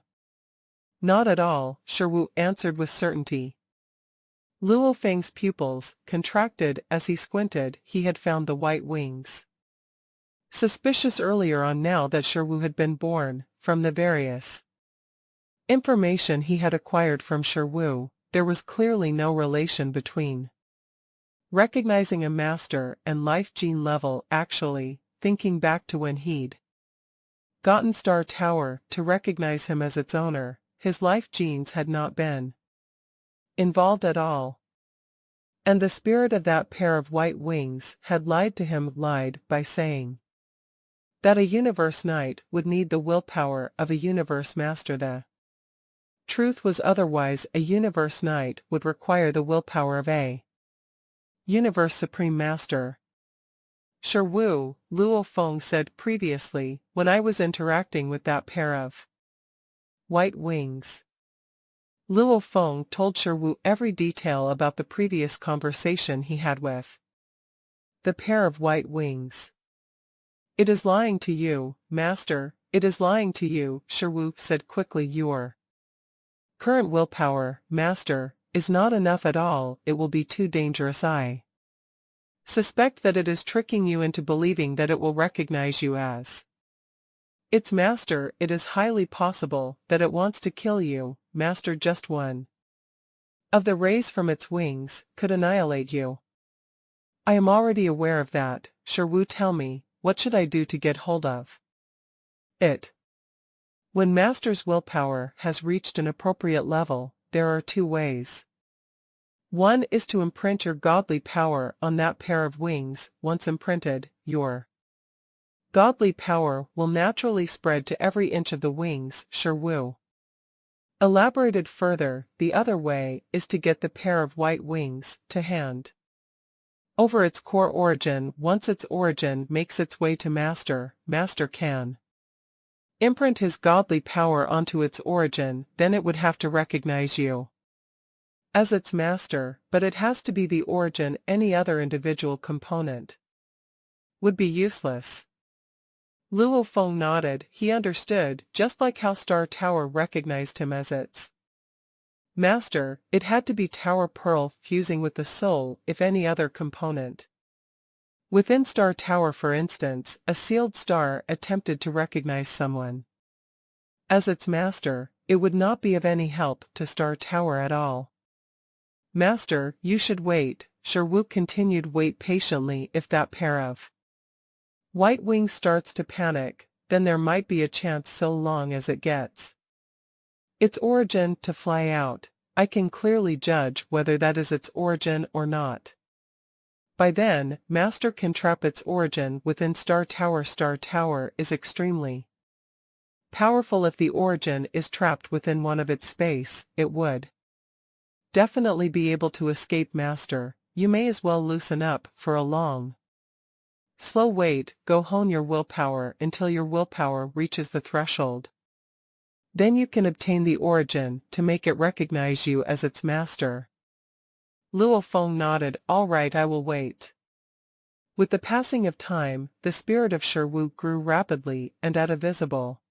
Speaker 1: Not at all, Shi answered with certainty. Luo Feng's pupils contracted as he squinted. He had found the white wings suspicious earlier on. Now that Shi had been born, from the various information he had acquired from Shi, there was clearly no relation between recognizing a master and life gene level. Actually, thinking back to when he'd gotten Star Tower to recognize him as its owner, his life genes had not been involved at all. And the spirit of that pair of white wings had lied to him, lied by saying that a Universe Knight would need the willpower of a Universe Master. The truth was otherwise. A Universe Knight would require the willpower of a Universe Supreme Master. Shi, Luo Feng said previously, when I was interacting with that pair of white wings. Luo Feng told Shi every detail about the previous conversation he had with the pair of white wings. It is lying to you, Master, it is lying to you, Shi said quickly. Your current willpower, Master, is not enough at all. It will be too dangerous. I suspect that it is tricking you into believing that it will recognize you as its master. It is highly possible that it wants to kill you, Master. Just one of the rays from its wings could annihilate you. I am already aware of that, Shi. Tell me, what should I do to get hold of it? When Master's willpower has reached an appropriate level, there are two ways. One is to imprint your godly power on that pair of wings. Once imprinted, your godly power will naturally spread to every inch of the wings, Shi elaborated further. The other way is to get the pair of white wings to hand over its core origin. Once its origin makes its way to Master, Master can imprint his godly power onto its origin. Then it would have to recognize you as its master, but it has to be the origin. Any other individual component would be useless. Luo Feng nodded. He understood, just like how Star Tower recognized him as its master. It had to be Tower Pearl fusing with the soul, if any other component. Within Star Tower, for instance, a sealed star attempted to recognize someone as its master. It would not be of any help to Star Tower at all. Master, you should wait, Sherwook continued. Wait patiently. If that pair of white wings starts to panic, then there might be a chance so long as it gets its origin to fly out. I can clearly judge whether that is its origin or not. By then, Master can trap its origin within Star Tower. Star Tower is extremely powerful. If the origin is trapped within one of its space, it would definitely be able to escape. Master, you may as well loosen up for a long slow wait. Go hone your willpower until your willpower reaches the threshold. Then you can obtain the origin to make it recognize you as its master. Luo Feng nodded. All right, I will wait. With the passing of time, the spirit of Sherwook grew rapidly and at a visible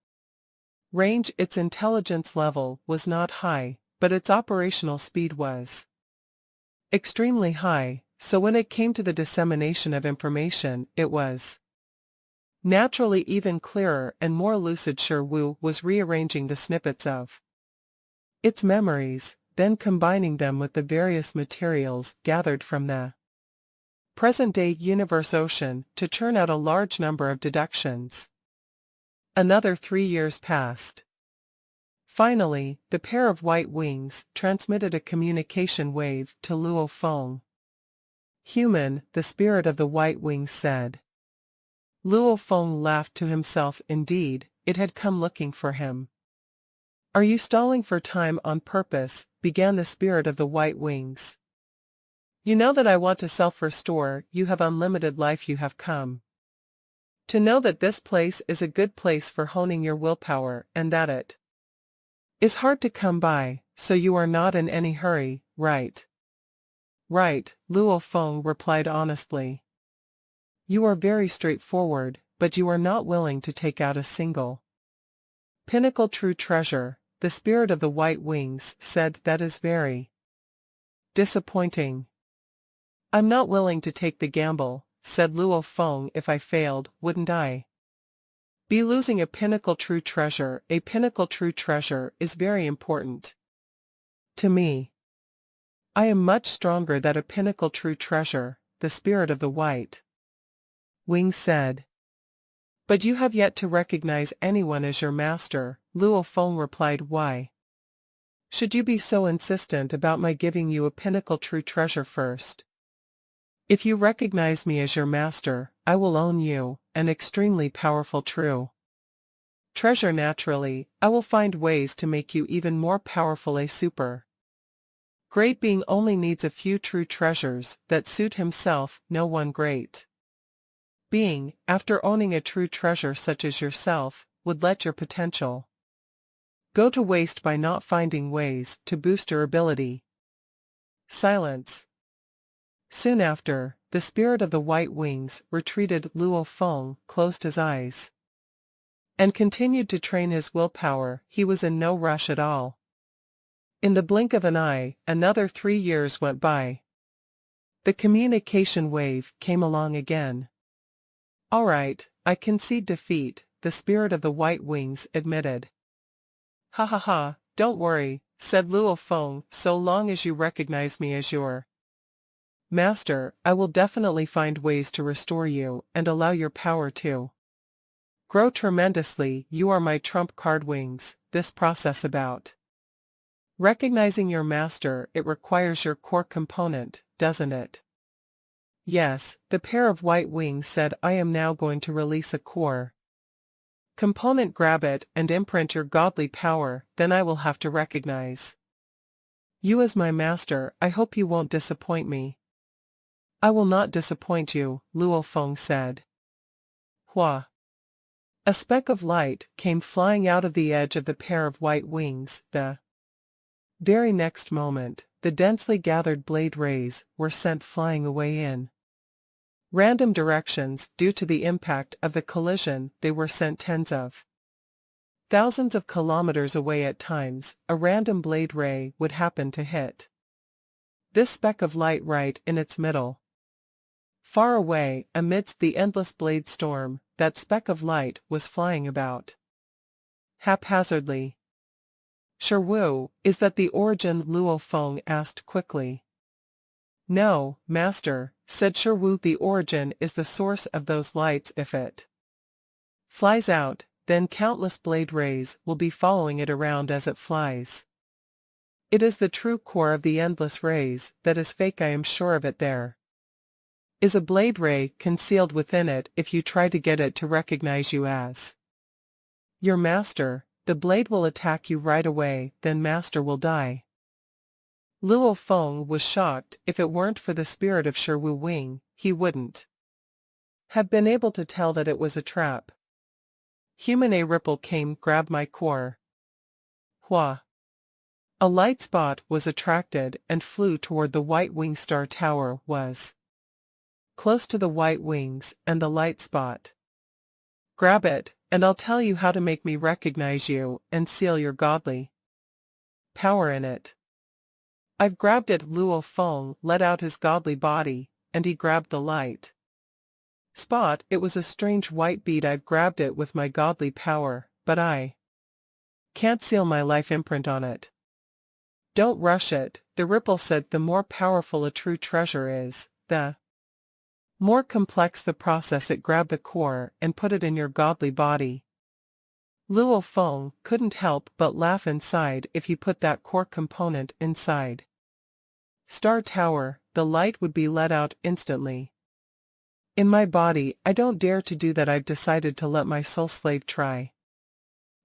Speaker 1: range. Its intelligence level was not high, but its operational speed was extremely high, so when it came to the dissemination of information, it was naturally even clearer and more lucid. Sherwook was rearranging the snippets of its memories, then combining them with the various materials gathered from the present-day universe ocean to churn out a large number of deductions. Another 3 years passed. Finally, the pair of white wings transmitted a communication wave to Luo Feng. Human, the spirit of the white wings said. Luo Feng laughed to himself. Indeed, it had come looking for him. Are you stalling for time on purpose? Began the spirit of the white wings. You know that I want to self-restore. You have unlimited life. You have come to know that this place is a good place for honing your willpower, and that it is hard to come by, so you are not in any hurry, right? Right, Luo Feng replied honestly. You are very straightforward, but you are not willing to take out a single pinnacle true treasure. The spirit of the white wings said. That is very disappointing. I'm not willing to take the gamble, said Luo Feng. If I failed, wouldn't I be losing a pinnacle true treasure? A pinnacle true treasure is very important to me. I am much stronger than a pinnacle true treasure, the spirit of the white wing said. But you have yet to recognize anyone as your master, Luo Feng replied. Why should you be so insistent about my giving you a pinnacle true treasure first? If you recognize me as your master, I will own you, an extremely powerful true treasure. Naturally, I will find ways to make you even more powerful. A super great being only needs a few true treasures that suit himself. No one great being, after owning a true treasure such as yourself, would let your potential go to waste by not finding ways to boost your ability. Silence. Soon after, the spirit of the white wings retreated. Luo Feng closed his eyes and continued to train his willpower. He was in no rush at all. In the blink of an eye, another 3 years went by. The communication wave came along again. All right, I concede defeat, the spirit of the white wings admitted. Ha ha ha, don't worry, said Luo Feng. So long as you recognize me as your master, I will definitely find ways to restore you and allow your power to grow tremendously. You are my trump card. Wings. This process about recognizing your master, it requires your core component, doesn't it? Yes, the pair of white wings said. I am now going to release a core component. Grab it and imprint your godly power, then I will have to recognize you as my master. I hope you won't disappoint me. I will not disappoint you, Luo Feng said. Hua! A speck of light came flying out of the edge of the pair of white wings. The very next moment, the densely gathered blade rays were sent flying away in Random directions due to the impact of the collision they were sent tens of thousands of kilometers away at times, a random blade ray would happen to hit this speck of light right in its middle. Far away, amidst the endless blade storm, that speck of light was flying about haphazardly. "Sherwu, is that the origin?" Luo Feng asked quickly. "No, master," said Sherwu, "the origin is the source of those lights. If it flies out, then countless blade rays will be following it around as it flies. It is the true core of the endless rays that is fake. I am sure of it. There is a blade ray concealed within it. If you try to get it to recognize you as your master, the blade will attack you right away, then master will die." Luo Feng was shocked. If it weren't for the spirit of Sherwu Wing, he wouldn't have been able to tell that it was a trap. "Human." A ripple came, grabbed my core. Hua! A light spot was attracted and flew toward the White Wing. Star Tower was close to the white wings and the light spot. "Grab it, and I'll tell you how to make me recognize you and seal your godly power in it." "I've grabbed it." Luo Feng let out his godly body, and he grabbed the light spot. It was a strange white bead. "I've grabbed it with my godly power, but I can't seal my life imprint on it." "Don't rush it," the ripple said. "The more powerful a true treasure is, the more complex the process." It grabbed the core and put it in your godly body. Luo Feng couldn't help but laugh inside. If he put that core component inside Star Tower, the light would be let out instantly. "In my body, I don't dare to do that. I've decided to let my soul slave try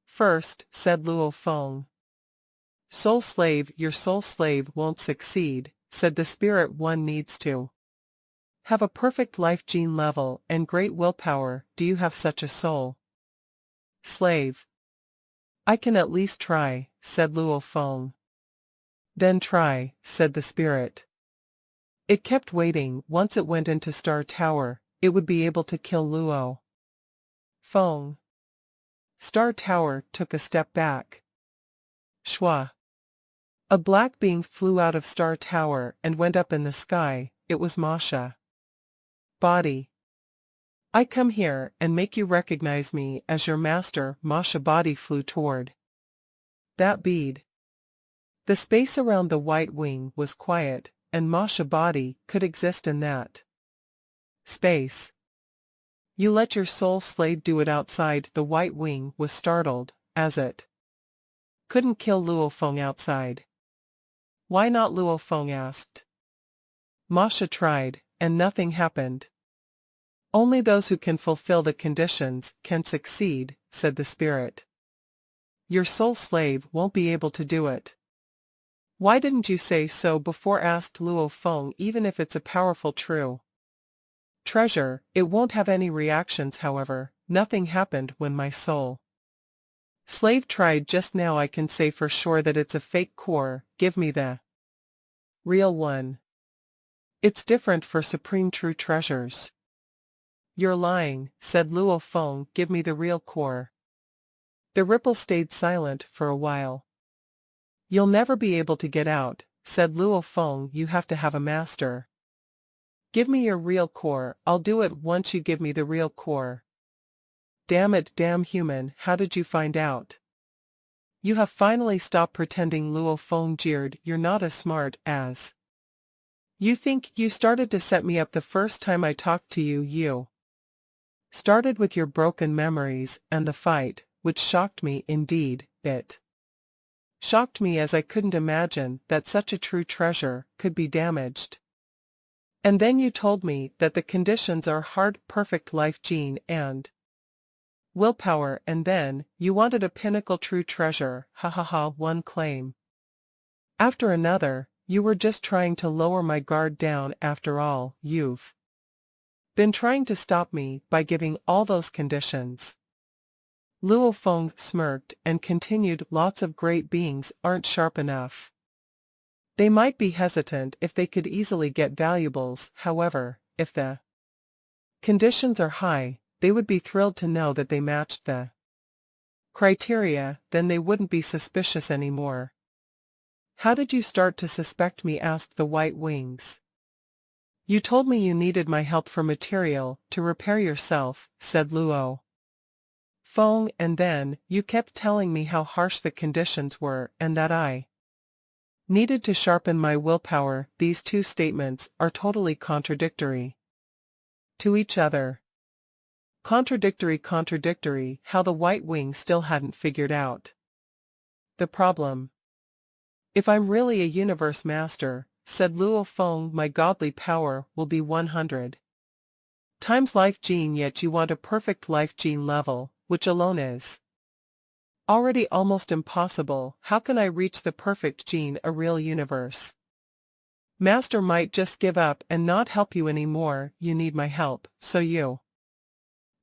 Speaker 1: first," said Luo Feng. "Soul slave? Your soul slave won't succeed," said the spirit. "One needs to have a perfect life gene level and great willpower. Do you have such a soul slave?" "I can at least try," said Luo Feng. "Then try," said the spirit. It kept waiting. Once it went into Star Tower, it would be able to kill Luo Feng. Star Tower took a step back. Shwa! A black being flew out of Star Tower and went up in the sky. It was Masha. Body. "I come here and make you recognize me as your master." Masha body flew toward that bead. The space around the white wing was quiet, and Masha body could exist in that space. "You let your soul slave do it outside." The white wing was startled, as it couldn't kill Luo Feng outside. "Why not?" Luo Feng asked. Masha tried, and nothing happened. "Only those who can fulfill the conditions can succeed," said the spirit. "Your soul slave won't be able to do it." "Why didn't you say so before?" asked Luo Feng. "Even if it's a powerful true treasure, it won't have any reactions." However, nothing happened when my soul slave tried just now. "I can say for sure that it's a fake core. Give me the real one. It's different for supreme true treasures." "You're lying," said Luo Feng. "Give me the real core." The ripple stayed silent for a while. "You'll never be able to get out," said Luo Feng. "You have to have a master. Give me your real core." "I'll do it once you give me the real core." "Damn it, damn human, how did you find out?" "You have finally stopped pretending," Luo Feng jeered. "You're not as smart as you think. You started to set me up the first time I talked to you. You started with your broken memories and the fight, which shocked me. Indeed, it shocked me, as I couldn't imagine that such a true treasure could be damaged. And then you told me that the conditions are hard, perfect life gene and willpower, and then you wanted a pinnacle true treasure. Ha ha ha. One claim after another. You were just trying to lower my guard down. After all, you've been trying to stop me by giving all those conditions." Luo Feng smirked and continued. "Lots of great beings aren't sharp enough. They might be hesitant if they could easily get valuables. However, if the Conditions are high, they would be thrilled to know that they matched the criteria, then they wouldn't be suspicious anymore. How did you start to suspect me? Asked the white wings. You told me you needed my help for material, to repair yourself, said Luo Feng, and then, you kept telling me how harsh the conditions were and that I needed to sharpen my willpower. These two statements are totally contradictory to each other. Contradictory, how the white wing still hadn't figured out the problem. If I'm really a universe master, said Luo Feng, my godly power will be 100 times life gene, yet you want a perfect life gene level, which alone is already almost impossible. How can I reach the perfect gene? A real universe master might just give up and not help you anymore. You need my help, so you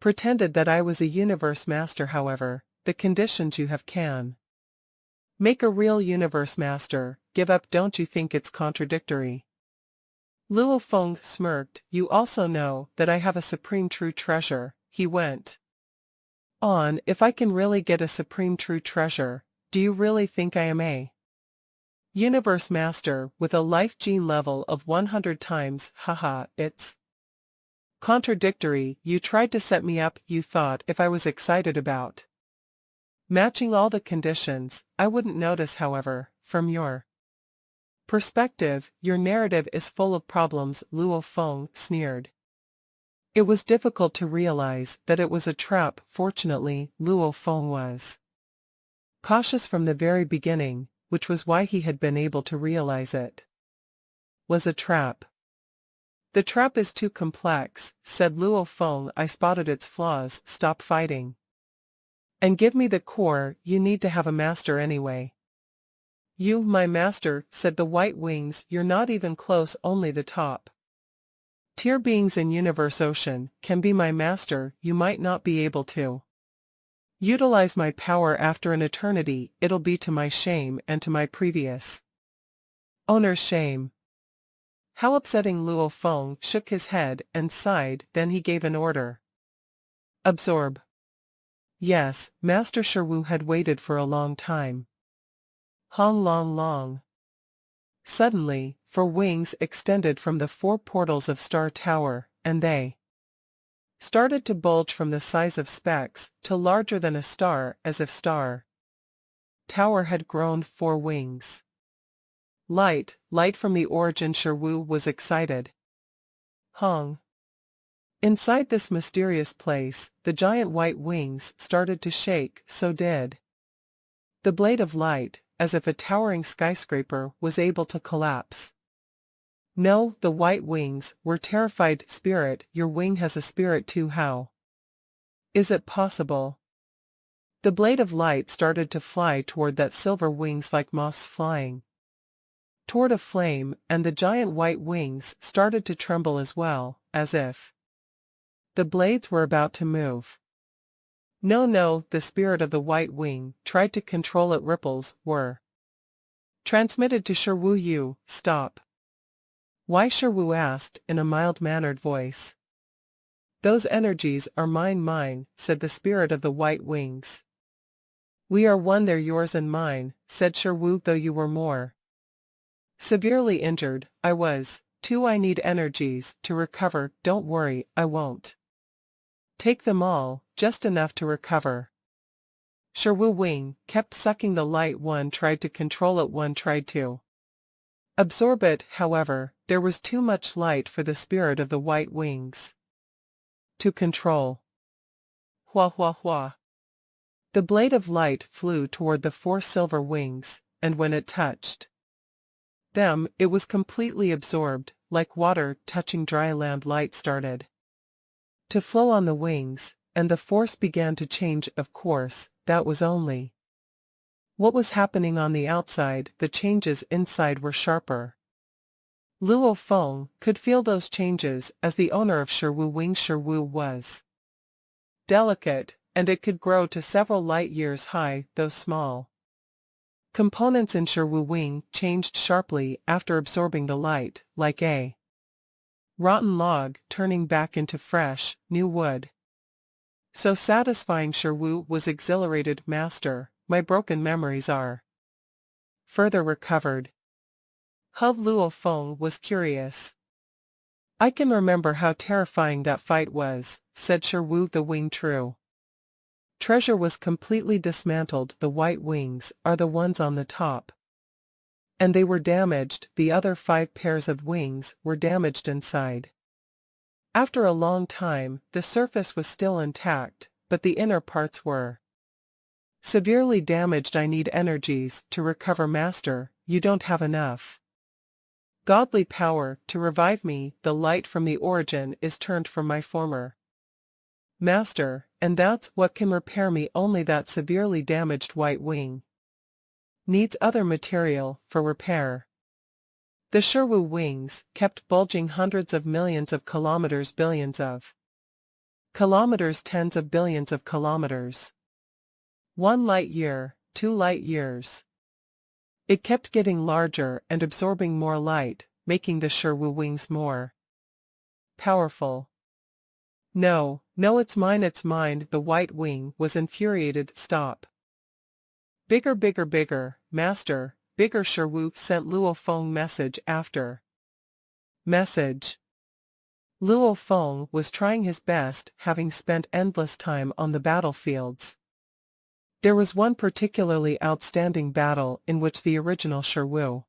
Speaker 1: pretended that I was a universe master. However, the conditions you have can make a real universe master give up. Don't you think it's contradictory? Luo Feng smirked. You also know that I have a supreme true treasure, he went on. If I can really get a supreme true treasure, do you really think I am a universe master with a life gene level of 100 times? Haha, it's contradictory. You tried to set me up. You thought if I was excited about matching all the conditions, I wouldn't notice. However, from your perspective, your narrative is full of problems. Luo Feng sneered. It was difficult to realize that it was a trap. Fortunately, Luo Feng was cautious from the very beginning, which was why he had been able to realize it was a trap. The trap is too complex, said Luo Feng. I spotted its flaws. Stop fighting and give me the core. You need to have a master anyway. You, my master, said the white wings. You're not even close. Only the top tier beings in Universe Ocean can be my master. You might not be able to utilize my power after an eternity. It'll be to my shame and to my previous owner's shame. How upsetting. Luo Feng shook his head and sighed. Then he gave an order. Absorb. Yes, Master Sherwu had waited for a long time. Long. Suddenly, 4 wings extended from the 4 portals of Star Tower, and they started to bulge from the size of specks to larger than a star, as if Star Tower had grown 4 wings. Light from the origin. Sherwu was excited. Hong. Inside this mysterious place, the giant white wings started to shake. So did the blade of light, as if a towering skyscraper was able to collapse. No, the white wings were terrified. Spirit, your wing has a spirit too. How is it possible? The blade of light started to fly toward that silver wings like moths flying toward a flame, and the giant white wings started to tremble as well, as if the blades were about to move. No, the spirit of the white wing tried to control it. Ripples were transmitted to Sherwu. You, stop. Why? Sherwu asked in a mild-mannered voice. Those energies are mine, said the spirit of the white wings. We are one. They're yours and mine, said Sherwu. Though you were more severely injured, I was, too. I need energies to recover. Don't worry, I won't take them all, just enough to recover. Sherwu Wing kept sucking the light. One tried to control it. One tried to absorb it. However, there was too much light for the spirit of the white wings to control. Hua. The blade of light flew toward the 4 silver wings, and when it touched them, it was completely absorbed, like water touching dry land. Light started to flow on the wings, and the force began to change. Of course, that was only what was happening on the outside. The changes inside were sharper. Luo Feng could feel those changes as the owner of Sherwu Wing. Sherwu was delicate, and it could grow to several light years high, though small. Components in Sherwu Wing changed sharply after absorbing the light, like a rotten log turning back into fresh, new wood. So satisfying. Sherwoo was exhilarated. Master, my broken memories are further recovered. Hub Luo Feng was curious. I can remember how terrifying that fight was, said Sherwoo. The wing true treasure was completely dismantled. The white wings are the ones on the top. And they were damaged. The other 5 pairs of wings were damaged inside. After a long time, the surface was still intact, but the inner parts were severely damaged. I need energies to recover. Master, you don't have enough godly power to revive me. The light from the origin is turned from my former master, and that's what can repair me. Only that severely damaged white wing needs other material for repair. The Sherwoo wings kept bulging hundreds of millions of kilometers, billions of kilometers, tens of billions of kilometers. 1 light year, 2 light years. It kept getting larger and absorbing more light, making the Sherwoo wings more powerful. No, it's mine, it's mine. The white wing was infuriated. Stop. Bigger, bigger, bigger, master, bigger. Sherwoo sent Luo Feng message after message. Luo Feng was trying his best, having spent endless time on the battlefields. There was one particularly outstanding battle in which the original Sherwoo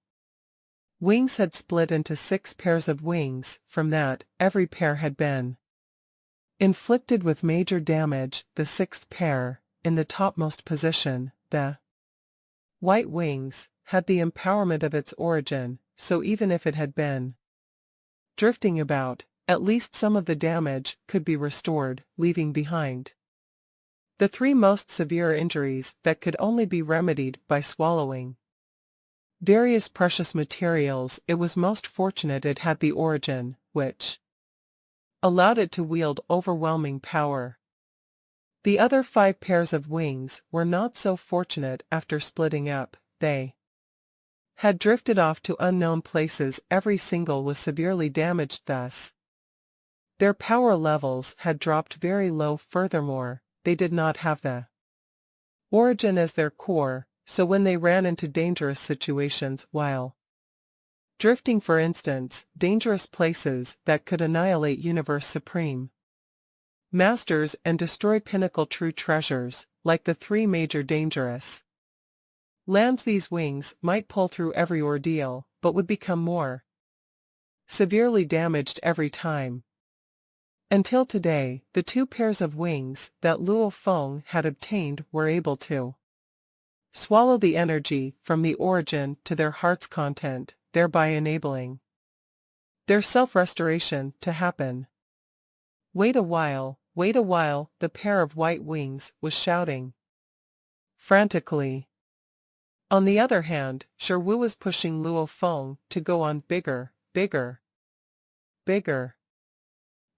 Speaker 1: wings had split into 6 pairs of wings. From that, every pair had been inflicted with major damage. The 6th pair, in the topmost position, the white wings, had the empowerment of its origin, so even if it had been drifting about, at least some of the damage could be restored, leaving behind the 3 most severe injuries that could only be remedied by swallowing various precious materials. It was most fortunate it had the origin, which allowed it to wield overwhelming power. The other 5 pairs of wings were not so fortunate. After splitting up, they had drifted off to unknown places. Every single was severely damaged. Thus, their power levels had dropped very low. Furthermore, they did not have the origin as their core, so when they ran into dangerous situations while drifting, for instance, dangerous places that could annihilate Universe Supreme Masters and destroy pinnacle true treasures, like the 3 major dangerous lands, these wings might pull through every ordeal, but would become more severely damaged every time. Until today, the 2 pairs of wings that Luo Feng had obtained were able to swallow the energy from the origin to their heart's content, thereby enabling their self-restoration to happen. Wait a while, the pair of white wings was shouting frantically. On the other hand, Sherwoo was pushing Luo Feng to go on. Bigger, bigger, bigger.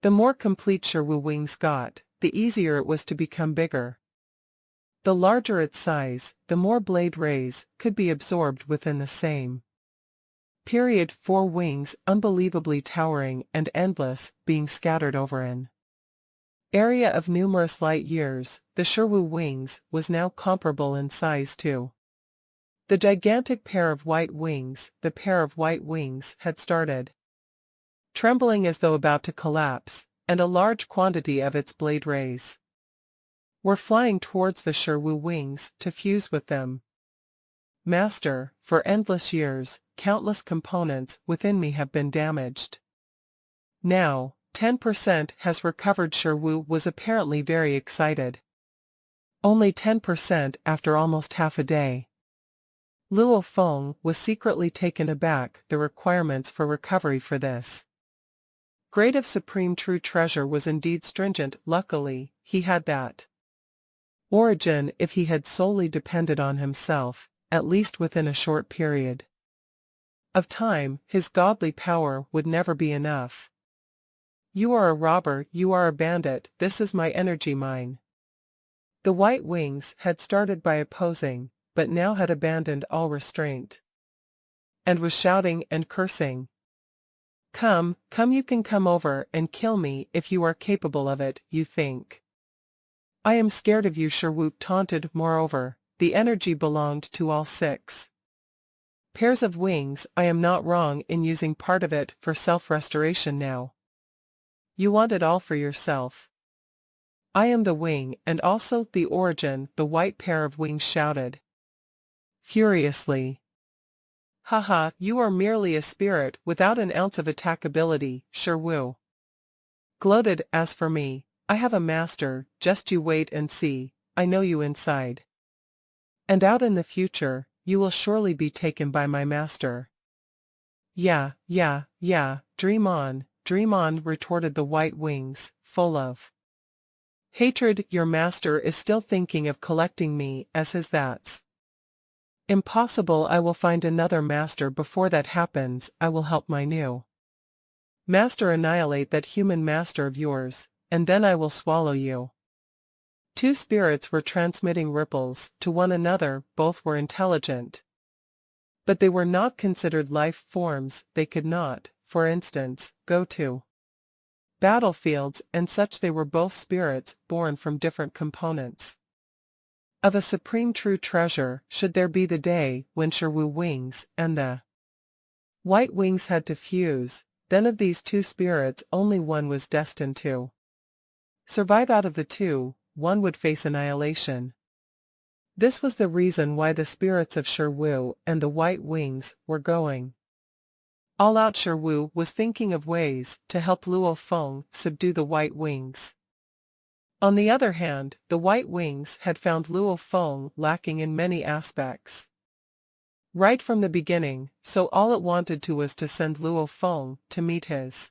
Speaker 1: The more complete Sherwoo wings got, the easier it was to become bigger. The larger its size, the more blade rays could be absorbed within the same period. 4 wings, unbelievably towering and endless, being scattered over an area of numerous light years. The Sherwoo wings was now comparable in size to the gigantic pair of white wings. The pair of white wings had started trembling as though about to collapse, and a large quantity of its blade rays were flying towards the Sherwoo wings to fuse with them. Master, for endless years, countless components within me have been damaged. Now, 10% has recovered. Sherwoo was apparently very excited. Only 10% after almost half a day. Luo Feng was secretly taken aback. The requirements for recovery for this grade of supreme true treasure was indeed stringent. Luckily, he had that origin. If he had solely depended on himself, at least within a short period of time, his godly power would never be enough. You are a robber, you are a bandit, this is my energy mine. The white wings had started by opposing, but now had abandoned all restraint, and was shouting and cursing. Come, you can come over and kill me if you are capable of it, you think. I am scared of you, Sherwoot taunted. Moreover, the energy belonged to all 6 pairs of wings. I am not wrong in using part of it for self-restoration now. You want it all for yourself. I am the wing and also the origin, the white pair of wings shouted furiously. Haha, you are merely a spirit without an ounce of attackability, Sherwoo gloated. As for me, I have a master, just you wait and see, I know you inside and out. In the future, you will surely be taken by my master. Yeah, dream on, retorted the white wings, full of hatred. Your master is still thinking of collecting me as his. That's impossible. I will find another master before that happens. I will help my new master annihilate that human master of yours, and then I will swallow you. 2 spirits were transmitting ripples to one another. Both were intelligent, but they were not considered life forms. They could not, for instance, go to battlefields and such. They were both spirits born from different components of a supreme true treasure. Should there be the day when Sherwoo wings and the white wings had to fuse, then of these 2 spirits only one was destined to survive. Out of the 2, one would face annihilation. This was the reason why the spirits of Sherwoo and the white wings were going all out. Sherwoo was thinking of ways to help Luo Feng subdue the white wings. On the other hand, the white wings had found Luo Feng lacking in many aspects right from the beginning, so all it wanted to was to send Luo Feng to meet his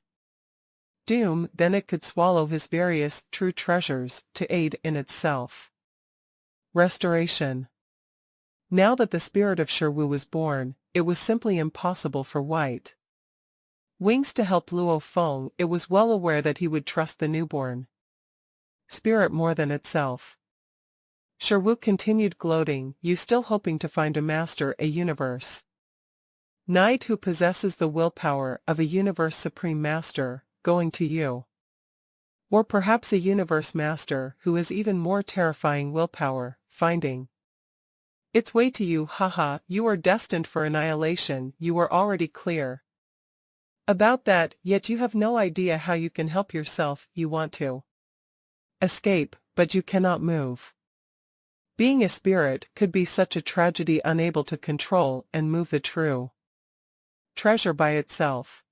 Speaker 1: doom. Then it could swallow his various true treasures to aid in itself restoration. Now that the spirit of Sherwoo was born, it was simply impossible for white wings to help Luo Feng. It was well aware that he would trust the newborn spirit more than itself. Sherwoo continued gloating. You still hoping to find a master, a universe knight who possesses the willpower of a universe supreme master, going to you? Or perhaps a universe master who has even more terrifying willpower, finding its way to you? Haha, you are destined for annihilation. You are already clear about that, yet you have no idea how you can help yourself. You want to escape, but you cannot move. Being a spirit could be such a tragedy, unable to control and move the true treasure by itself.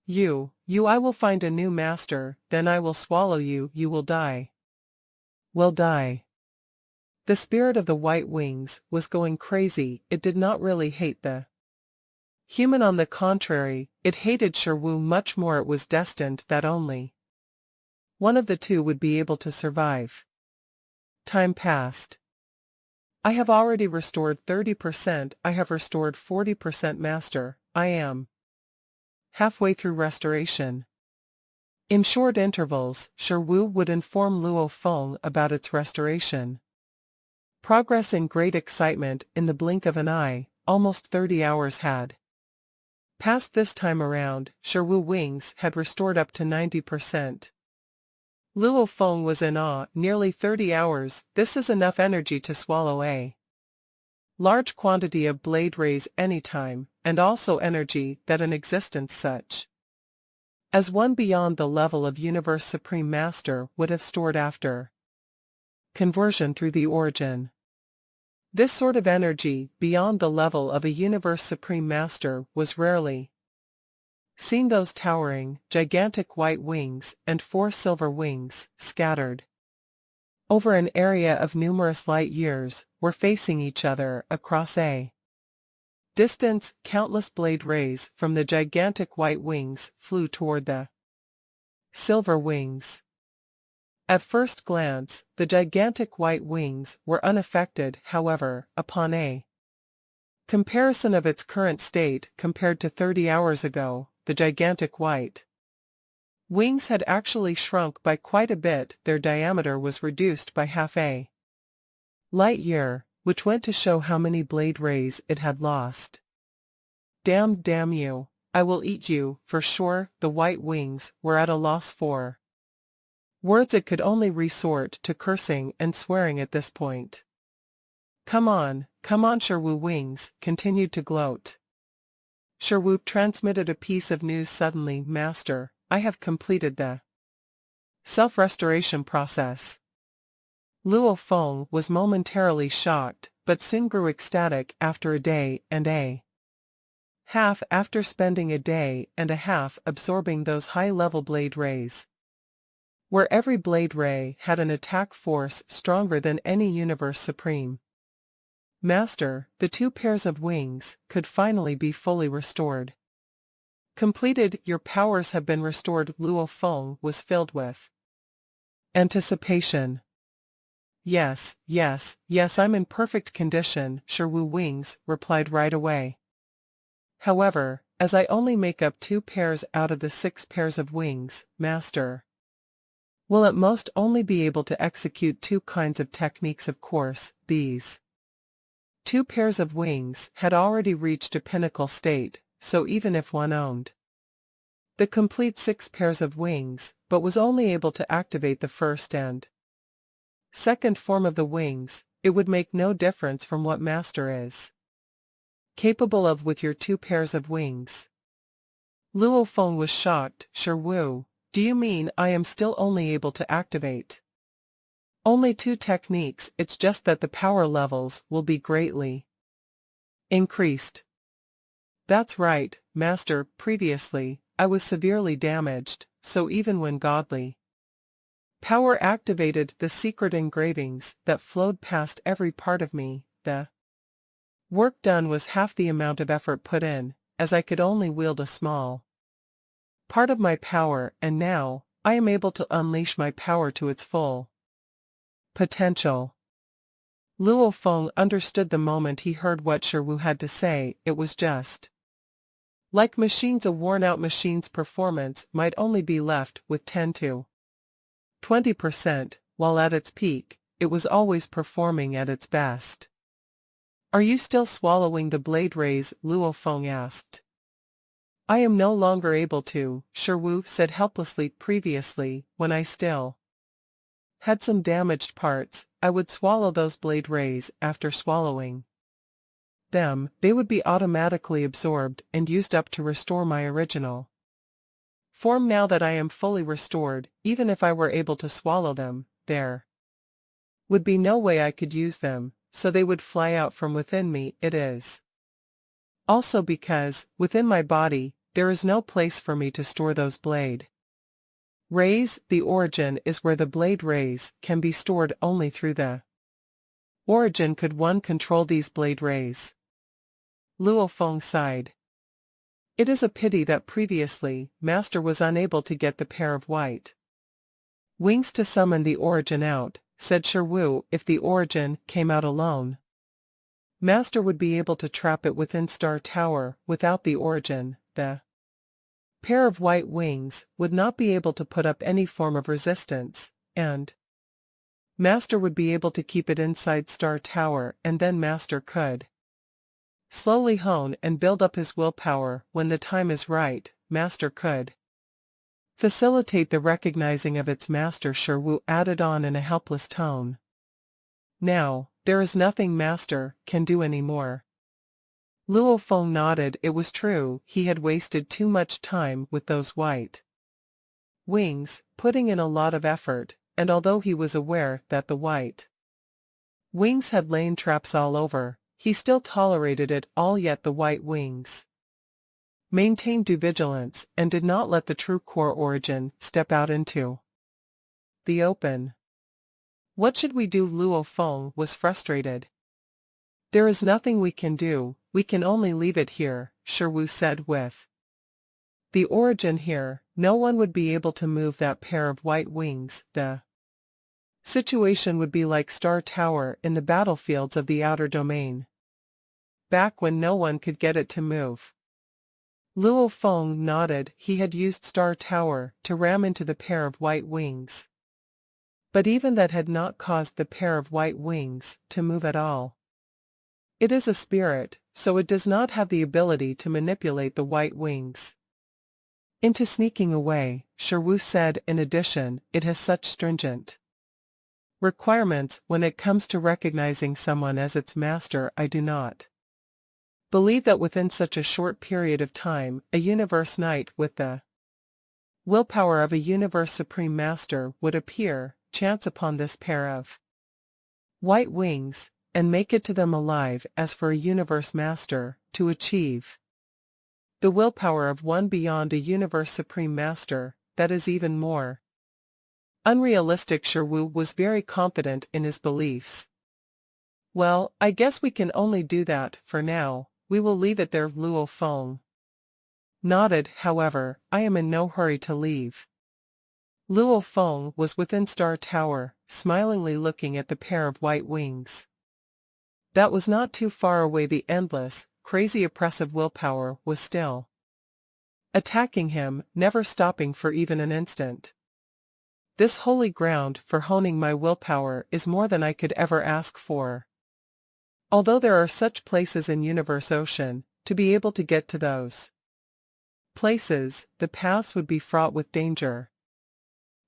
Speaker 1: I will find a new master, then I will swallow you. You will die. Will die. The spirit of the white wings was going crazy. It did not really hate the human. On the contrary, it hated Sherwoo much more. It was destined that only one of the 2 would be able to survive. Time passed. I have already restored 30%. I have restored 40%, master. I am halfway through restoration. In short intervals, Sherwoo would inform Luo Feng about its restoration progress in great excitement. In the blink of an eye, almost 30 hours had passed. This time around, Sherwoo wings had restored up to 90%. Luo Feng was in awe. Nearly 30 hours, this is enough energy to swallow a large quantity of blade rays anytime, and also energy that an existence such as one beyond the level of Universe Supreme Master would have stored after conversion through the origin. This sort of energy, beyond the level of a Universe Supreme Master, was rarely seen. Those towering, gigantic white wings and 4 silver wings, scattered over an area of numerous light years, were facing each other across a distance. Countless blade rays from the gigantic white wings flew toward the silver wings. At first glance, the gigantic white wings were unaffected. However, upon a comparison of its current state compared to 30 hours ago, the gigantic white wings had actually shrunk by quite a bit. Their diameter was reduced by half a light year, which went to show how many blade rays it had lost. Damn you, I will eat you, for sure. The white wings were at a loss for words. It could only resort to cursing and swearing at this point. Come on, Sherwoo wings continued to gloat. Sherwoo transmitted a piece of news suddenly. Master, I have completed the self-restoration process. Luo Feng was momentarily shocked, but soon grew ecstatic after a day and a half after spending a day and a half absorbing those high-level blade rays, where every blade ray had an attack force stronger than any universe supreme. Master, the 2 pairs of wings could finally be fully restored. Completed, your powers have been restored. Luo Feng was filled with anticipation. Yes, I'm in perfect condition, Sherwoo wings replied right away. However, as I only make up 2 pairs out of the 6 pairs of wings, Master will at most only be able to execute 2 kinds of techniques. Of course, these 2 pairs of wings had already reached a pinnacle state, so even if one owned the complete 6 pairs of wings, but was only able to activate the first and second form of the wings, it would make no difference from what Master is capable of with your 2 pairs of wings. Luo Feng was shocked. Sherwoo, do you mean I am still only able to activate only 2 techniques? It's just that the power levels will be greatly increased. That's right, Master. Previously, I was severely damaged, so even when godly power activated the secret engravings that flowed past every part of me, the work done was half the amount of effort put in, as I could only wield a small part of my power, and now, I am able to unleash my power to its full potential. Luo Feng understood the moment he heard what Sherwoo had to say. It was just like machines. A worn-out machine's performance might only be left with 10 to 20%, while at its peak, it was always performing at its best. Are you still swallowing the blade rays? Luo Feng asked. I am no longer able to, Sherwoo said helplessly. Previously, when I still had some damaged parts, I would swallow those blade rays. After swallowing them, they would be automatically absorbed and used up to restore my original form. Now that I am fully restored, even if I were able to swallow them, there would be no way I could use them, so they would fly out from within me. It is also because, within my body, there is no place for me to store those blade rays. The origin is where the blade rays can be stored. Only through the origin could one control these blade rays. Luo Feng sighed. It is a pity that previously, Master was unable to get the pair of white wings to summon the origin out, said Sherwoo. If the origin came out alone, Master would be able to trap it within Star Tower. Without the origin, the pair of white wings would not be able to put up any form of resistance, and Master would be able to keep it inside Star Tower, and then Master could slowly hone and build up his willpower. When the time is right, Master could facilitate the recognizing of its master. Sherwoo added on in a helpless tone. Now, there is nothing Master can do anymore. Luo Feng nodded. It was true, he had wasted too much time with those white wings, putting in a lot of effort, and although he was aware that the white wings had lain traps all over, he still tolerated it all. Yet the white wings maintained due vigilance and did not let the true core origin step out into the open. What should we do? Luo Feng was frustrated. There is nothing we can do, we can only leave it here, Sherwoo said. With the origin here, no one would be able to move that pair of white wings. The situation would be like Star Tower in the battlefields of the outer domain, back when no one could get it to move. Luo Feng nodded. He had used Star Tower to ram into the pair of white wings, but even that had not caused the pair of white wings to move at all. It is a spirit, so it does not have the ability to manipulate the white wings into sneaking away. Sherwoo said. In addition, it has such stringent requirements when it comes to recognizing someone as its master. I do not believe that within such a short period of time, a universe knight with the willpower of a universe supreme master would appear, chance upon this pair of white wings, and make it to them alive. As for a universe master, to achieve the willpower of one beyond a universe supreme master, that is even more unrealistic. Sherwoo was very confident in his beliefs. Well, I guess we can only do that for now. We will leave it there. Luo Feng nodded. However, I am in no hurry to leave. Luo Feng was within Star Tower, smilingly looking at the pair of white wings. That was not too far away. The endless, crazy oppressive willpower was still attacking him, never stopping for even an instant. This holy ground for honing my willpower is more than I could ever ask for. Although there are such places in Universe Ocean, to be able to get to those places, the paths would be fraught with danger.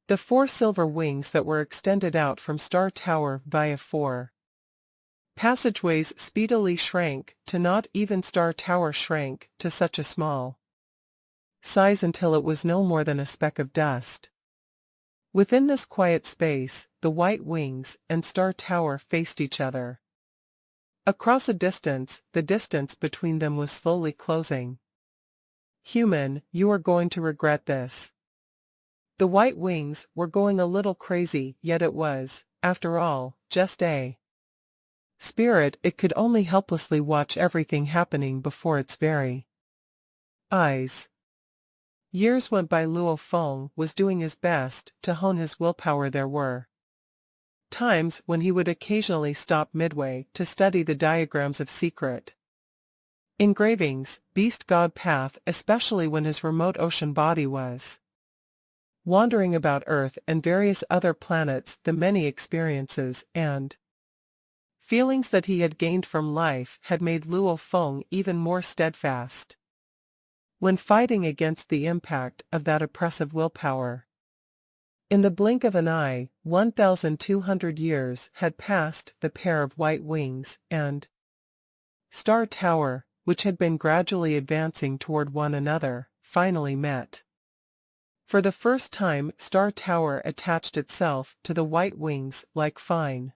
Speaker 1: The 4 silver wings that were extended out from Star Tower via 4 passageways speedily shrank to not even Star Tower shrank to such a small size until it was no more than a speck of dust. Within this quiet space, the white wings and Star Tower faced each other. Across a distance, the distance between them was slowly closing. Human, you are going to regret this. The white wings were going a little crazy, yet it was, after all, just a spirit. It could only helplessly watch everything happening before its very eyes. Years went by. Luo Feng was doing his best to hone his willpower. There were times when he would occasionally stop midway to study the diagrams of secret engravings, Beast God Path, especially when his remote ocean body was wandering about Earth and various other planets. The many experiences and feelings that he had gained from life had made Luo Feng even more steadfast when fighting against the impact of that oppressive willpower. In the blink of an eye, 1,200 years had passed. The pair of white wings and Star Tower, which had been gradually advancing toward one another, finally met. For the first time, Star Tower attached itself to the white wings like fine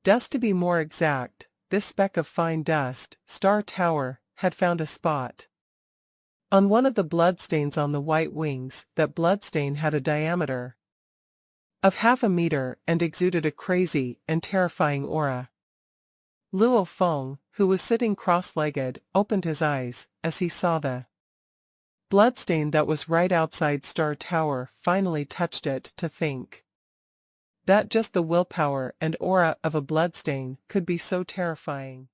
Speaker 1: dust. To be more exact, this speck of fine dust, Star Tower, had found a spot on one of the bloodstains on the white wings. That bloodstain had a diameter of half a meter and exuded a crazy and terrifying aura. Luo Feng, who was sitting cross-legged, opened his eyes as he saw the bloodstain that was right outside Star Tower. Finally touched it. To think that just the willpower and aura of a bloodstain could be so terrifying.